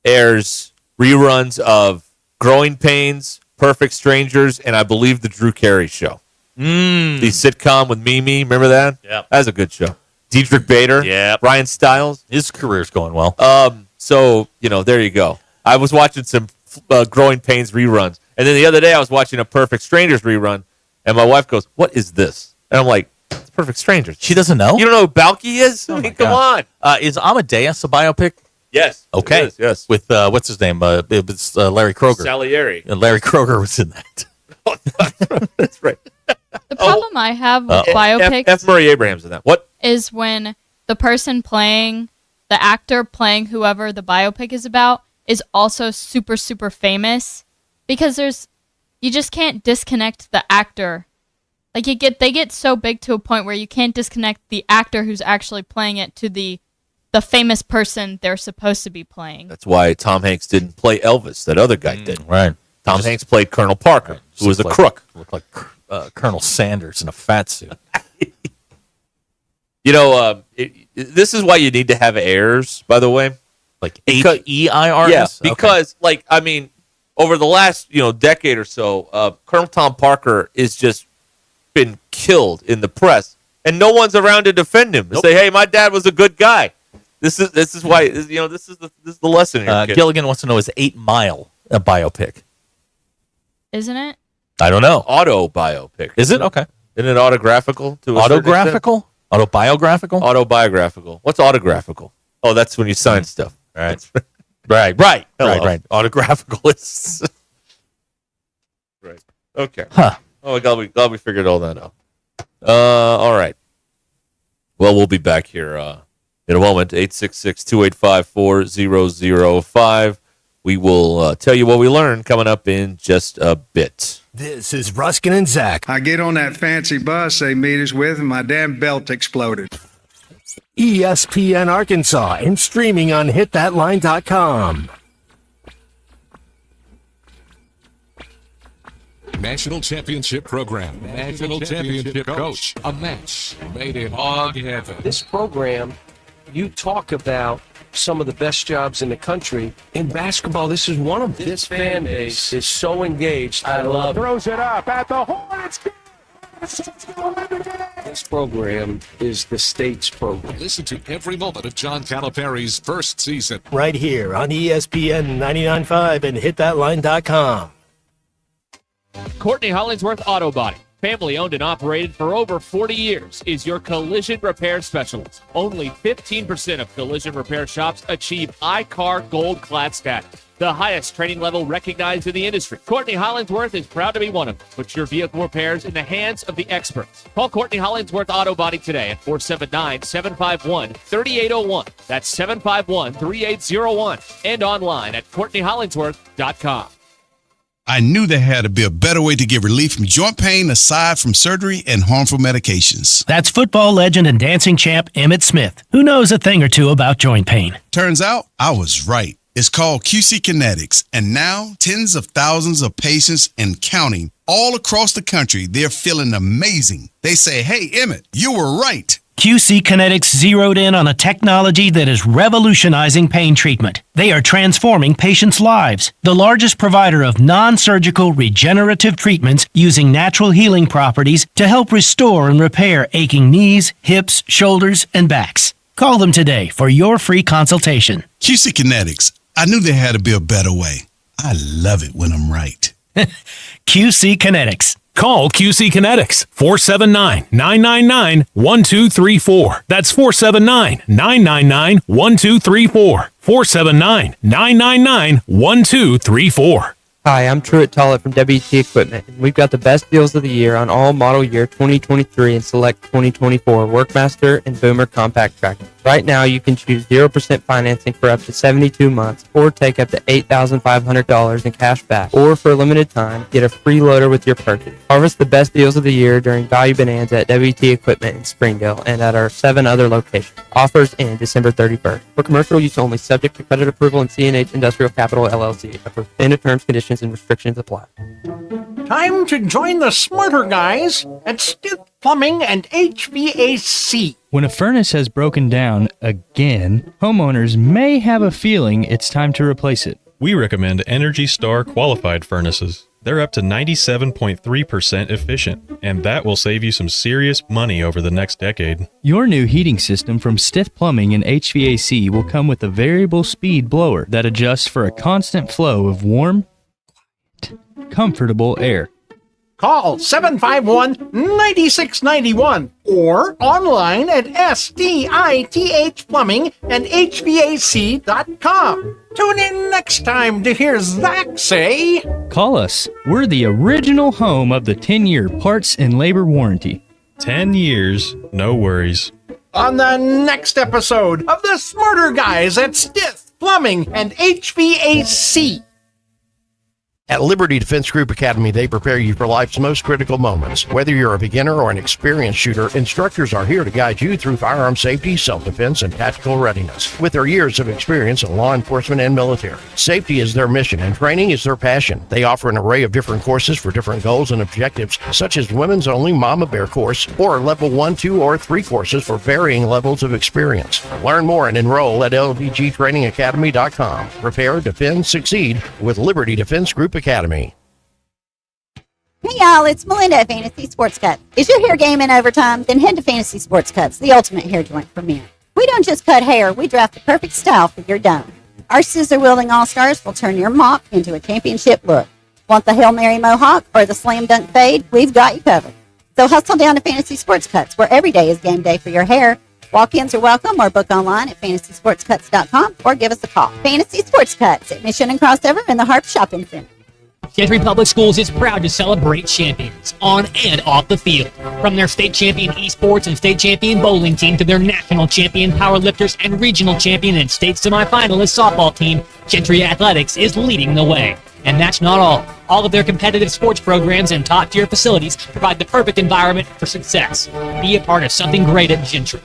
airs reruns of Growing Pains, Perfect Strangers, and I believe the Drew Carey Show. The sitcom with Mimi. Remember that? Yeah. That was a good show. Dietrich Bader. Yeah. Ryan Stiles. His career's going well. So, there you go. I was watching some Growing Pains reruns. And then the other day I was watching a Perfect Strangers rerun. And my wife goes, "What is this?" And I'm like, "It's Perfect Strangers." She doesn't know? You don't know who Balky is? I mean, come on. Is Amadeus a biopic? Yes. Okay. It is, yes. With, what's his name? It was Larry Kroger. Salieri. Larry Kroger was in that. That's right. The problem I have with biopics F. Murray Abraham's in that. What? is when the person playing, the actor playing whoever the biopic is about, is also super, super famous. Because you just can't disconnect the actor. Like they get so big to a point where you can't disconnect the actor who's actually playing it to the famous person they're supposed to be playing. That's why Tom Hanks didn't play Elvis. That other guy did. Right. Tom Hanks played Colonel Parker, who was a crook. Looked like Colonel Sanders in a fat suit. This is why you need to have heirs, by the way. Like H-E-I-R-S? Yeah, because, over the last, decade or so, Colonel Tom Parker is just been killed in the press, and no one's around to defend him. Say, "Hey, my dad was a good guy." This is why, this is the lesson here. Kid. Gilligan wants to know, is 8 Mile a biopic? Isn't it? I don't know. Auto biopic. Is it? Okay. Isn't it autographical? Autographical? Autobiographical? Autobiographical. What's autographical? Oh, that's when you sign stuff. All right. right. Hello. Right. Autographical is... Right. Okay. Huh. Oh, glad we figured all that out. All right. Well, we'll be back here in a moment. 866-285-4005. We will tell you what we learned coming up in just a bit. This is Ruscin and Zach. I get on that fancy bus they meet us with, and my damn belt exploded. ESPN Arkansas and streaming on hitthatline.com. National Championship Program. National Championship Coach. A match made in hog heaven. This program, you talk about some of the best jobs in the country. In basketball, this is one of them. This fan base is so engaged. I love it. Throws it up at the Hornets. This program is the state's program. Listen to every moment of John Calipari's first season. Right here on ESPN 99.5 and hitthatline.com. Courtney Hollingsworth Auto Body, family owned and operated for over 40 years, is your collision repair specialist. Only 15% of collision repair shops achieve iCar Gold Class status, the highest training level recognized in the industry. Courtney Hollingsworth is proud to be one of them. Put your vehicle repairs in the hands of the experts. Call Courtney Hollingsworth Auto Body today at 479-751-3801. That's 751-3801. And online at CourtneyHollingsworth.com. I knew there had to be a better way to get relief from joint pain aside from surgery and harmful medications. That's football legend and dancing champ Emmitt Smith, who knows a thing or two about joint pain. Turns out I was right. It's called QC Kinetics, and now tens of thousands of patients and counting all across the country, they're feeling amazing. They say, "Hey, Emmitt, you were right." QC Kinetics zeroed in on a technology that is revolutionizing pain treatment. They are transforming patients' lives. The largest provider of non-surgical regenerative treatments using natural healing properties to help restore and repair aching knees, hips, shoulders, and backs. Call them today for your free consultation. QC Kinetics. I knew there had to be a better way. I love it when I'm right. QC Kinetics. Call QC Kinetics, 479-999-1234. That's 479-999-1234. 479-999-1234. Hi, I'm Truett Tollett from WT Equipment, and we've got the best deals of the year on all model year 2023 and select 2024 Workmaster and Boomer compact tractors. Right now, you can choose 0% financing for up to 72 months or take up to $8,500 in cash back. Or for a limited time, get a free loader with your purchase. Harvest the best deals of the year during Value Bonanza at WT Equipment in Springdale and at our 7 other locations. Offers end December 31st. For commercial use only, subject to credit approval and CNH Industrial Capital LLC. Approved. Standard terms, conditions, and restrictions apply. Time to join the smarter guys at Stiff Plumbing and HVAC. When a furnace has broken down again, homeowners may have a feeling it's time to replace it. We recommend Energy Star qualified furnaces. They're up to 97.3% efficient, and that will save you some serious money over the next decade. Your new heating system from Stiff Plumbing and HVAC will come with a variable speed blower that adjusts for a constant flow of warm, quiet, comfortable air. Call 751-9691 or online at stithplumbingandhvac.com. Tune in next time to hear Zach say, Call us. We're the original home of the 10-year parts and labor warranty. 10 years, no worries. on the next episode of the Smarter Guys at Stiff Plumbing and HVAC. At Liberty Defense Group Academy, they prepare you for life's most critical moments. Whether you're a beginner or an experienced shooter, instructors are here to guide you through firearm safety, self-defense, and tactical readiness. With their years of experience in law enforcement and military, safety is their mission and training is their passion. They offer an array of different courses for different goals and objectives, such as Women's Only Mama Bear course, or Level 1, 2, or 3 courses for varying levels of experience. Learn more and enroll at lvgtrainingacademy.com. Prepare, defend, succeed with Liberty Defense Group Academy. Hey y'all, it's Melinda at Fantasy Sports Cuts. Is your hair game in overtime? Then head to Fantasy Sports Cuts, the ultimate hair joint for men. We don't just cut hair, we draft the perfect style for your dome. Our scissor-wielding all-stars will turn your mop into a championship look. Want the Hail Mary mohawk or the slam dunk fade? We've got you covered. So hustle down to Fantasy Sports Cuts, where every day is game day for your hair. Walk-ins are welcome or book online at fantasysportscuts.com or give us a call. Fantasy Sports Cuts at Mission and Crossover in the Harp Shopping Center. Gentry Public Schools is proud to celebrate champions on and off the field. From their state champion esports and state champion bowling team to their national champion powerlifters and regional champion and state semifinalist softball team, Gentry Athletics is leading the way. And that's not all. All of their competitive sports programs and top-tier facilities provide the perfect environment for success. Be a part of something great at Gentry.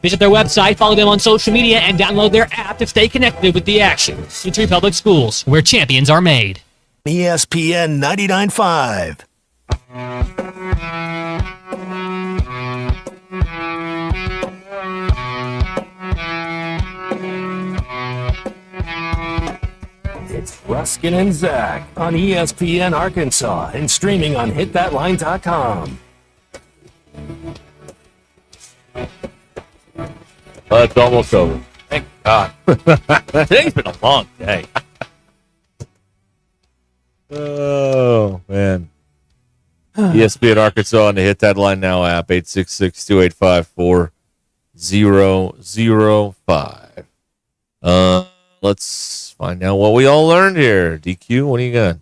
Visit their website, follow them on social media, and download their app to stay connected with the action. Gentry Public Schools, where champions are made. ESPN 99.5. It's Ruscin and Zach on ESPN Arkansas and streaming on hitthatline.com. It's almost over. Thank God. Today's been a long day. Oh, man. ESPN Arkansas on the Hit That Line Now app, 866-285-4005. Let's find out what we all learned here. DQ, what do you got?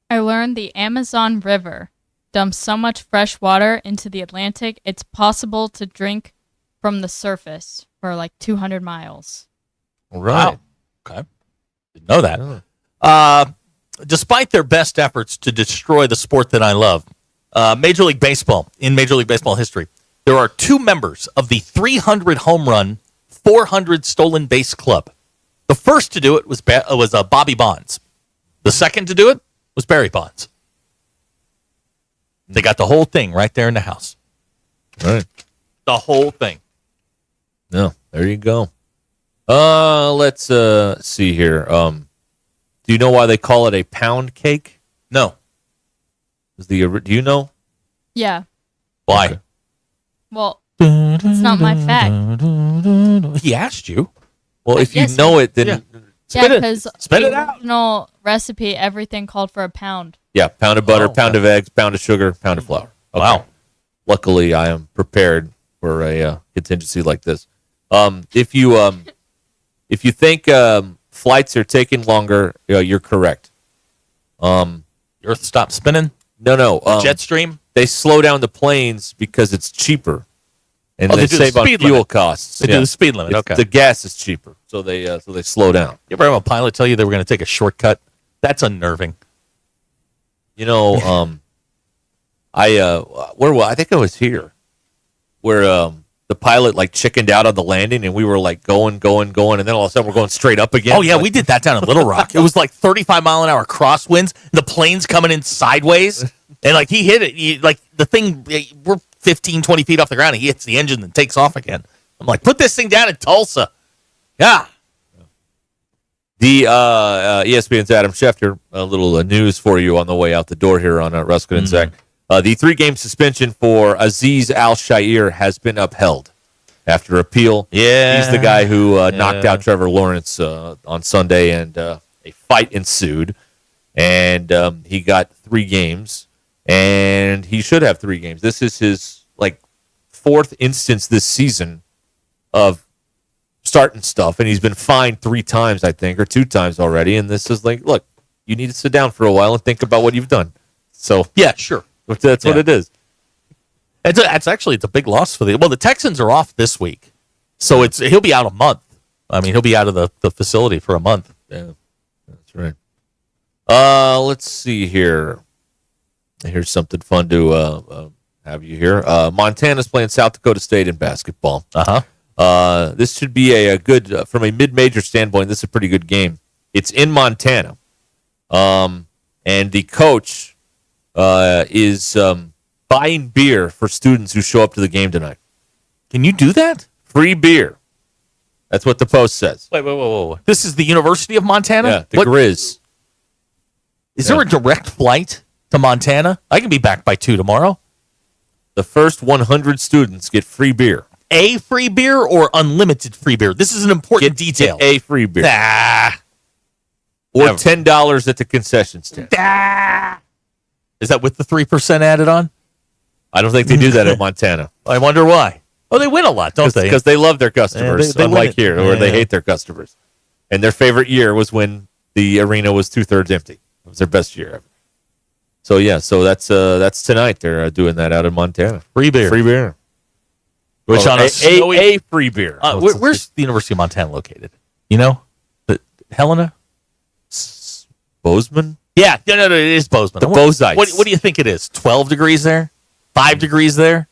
I learned the Amazon River dumps so much fresh water into the Atlantic, it's possible to drink from the surface for like 200 miles. All right. Wow. Okay. Didn't know that. Despite their best efforts to destroy the sport that I love, Major League Baseball, in Major League Baseball history, there are 2 members of the 300 home run, 400 stolen base club. The first to do it was Bobby Bonds. The second to do it was Barry Bonds. They got the whole thing right there in the house. All right. The whole thing. No, there you go. Let's see here. Do you know why they call it a pound cake? No. Do you know? Yeah. Why? Well, It's not my fact. He asked you. Well, if you know it, then Yeah, because Spit the it out. original recipe, everything called for a pound. Yeah, pound of butter, pound of eggs, pound of sugar, pound of flour. Okay. Wow. Luckily, I am prepared for a contingency like this. If you think flights are taking longer, you're correct. Earth stopped spinning? No. Jetstream? They slow down the planes because it's cheaper. And they they do the save on speed fuel limit. costs. They do the speed limit, okay. The gas is cheaper, so they slow down. You ever have a pilot tell you they were going to take a shortcut? That's unnerving. I think I was here, where the pilot chickened out on the landing, and we were going, and then all of a sudden we're going straight up again. Oh, yeah, we did that down in Little Rock. It was 35-mile-an-hour crosswinds, and the plane's coming in sideways, and he hit it. The thing, we're 15, 20 feet off the ground, and he hits the engine and takes off again. I'm like, put this thing down in Tulsa. Yeah. The ESPN's Adam Schefter, a little news for you on the way out the door here on Ruscin and Zach. The 3-game suspension for Aziz Al-Shair has been upheld after appeal. Yeah. He's the guy who knocked out Trevor Lawrence on Sunday, and a fight ensued. And he got 3 games, and he should have 3 games. This is his 4th instance this season of starting stuff, and he's been fined 3 times, I think, or 2 times already. And this is look, you need to sit down for a while and think about what you've done. So yeah, sure. That's what it is. It's actually a big loss for the Texans are off this week, so he'll be out a month. I mean, he'll be out of the facility for a month. Yeah, that's right. Let's see here. Here's something fun to have you here. Montana's playing South Dakota State in basketball. This should be a good, from a mid-major standpoint, this is a pretty good game. It's in Montana. And the coach is buying beer for students who show up to the game tonight. Can you do that? Free beer. That's what the Post says. Wait. This is the University of Montana? Yeah, the Grizz. Is there a direct flight to Montana? I can be back by 2 tomorrow. The first 100 students get free beer. A free beer or unlimited free beer? This is an important detail. Get a free beer. Or Never. $10 at the concession stand. Is that with the 3% added on? I don't think they do that in Montana. I wonder why. Oh, they win a lot, don't they? Because they love their customers, they unlike here, where they Yeah. hate their customers. And their favorite year was when the arena was 2/3 empty. It was their best year ever. So that's tonight. They're doing that out in Montana. Free beer. Free beer. Which on a free beer. Where's the University of Montana located? You know? Helena? Bozeman? Yeah, no, it is Bozeman. The Bozites. What do you think it is? 12 degrees there? 5 degrees there?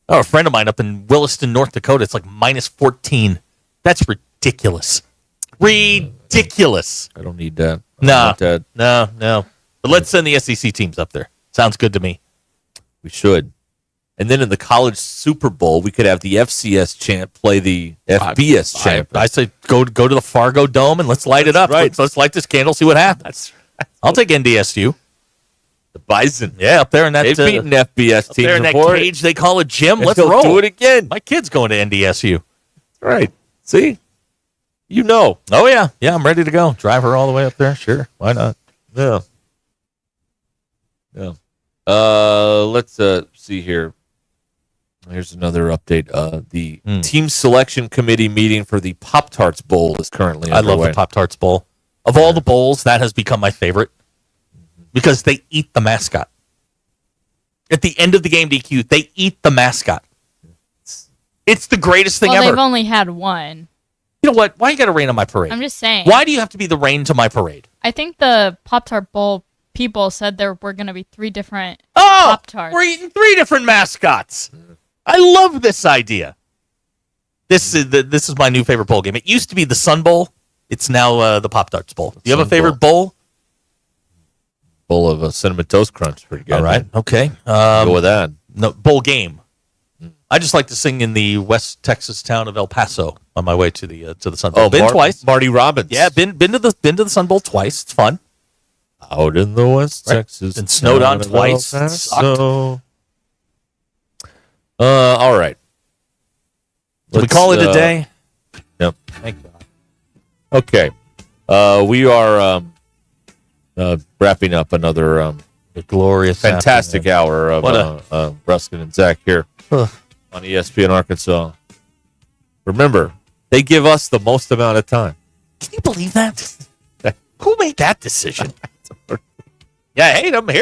Oh, a friend of mine up in Williston, North Dakota, it's minus 14. That's ridiculous. Ridiculous. I don't need that. No. But let's send the SEC teams up there. Sounds good to me. We should. And then in the college Super Bowl, we could have the FCS champ play the FBS champ. I say go to the Fargo Dome and let's light it up. Right. Let's light this candle, see what happens. I'll take NDSU. The Bison. Yeah, up there in that. They've beaten FBS teams there in that before. cage they call a gym. Let's They'll roll. do it again. My kid's going to NDSU. Right. See? You know. Oh, yeah. Yeah, I'm ready to go. Drive her all the way up there. Sure. Why not? Yeah. Let's see here. Here's another update. The team selection committee meeting for the Pop-Tarts Bowl is currently underway. I love the Pop-Tarts Bowl. Of all the bowls, that has become my favorite because they eat the mascot. At the end of the game, DQ, they eat the mascot. It's the greatest thing ever. They've only had one. You know what? Why you got to rain on my parade? I'm just saying. Why do you have to be the rain to my parade? I think the Pop-Tart Bowl people said there were going to be 3 different Oh, Pop-Tarts. we're eating 3 different mascots. I love this idea. This is my new favorite bowl game. It used to be the Sun Bowl. It's now the Pop-Tarts Bowl. Do you have a favorite bowl? Bowl of Cinnamon Toast Crunch. Pretty good. All right. Okay. Go with that. No, bowl game. I just like to sing in the West Texas town of El Paso on my way to the Sun Bowl. Been twice. Marty Robbins. Yeah, been to the Sun Bowl twice. It's fun. Out in the West Texas. And snowed on town of twice. El It Paso. All right. We call it a day? Yep. Thank God. Okay. We are wrapping up another glorious, fantastic hour of Ruscin and Zach here Huh. on ESPN Arkansas. Remember, they give us the most amount of time. Can you believe that? Who made that decision? Yeah, I hate them. Here.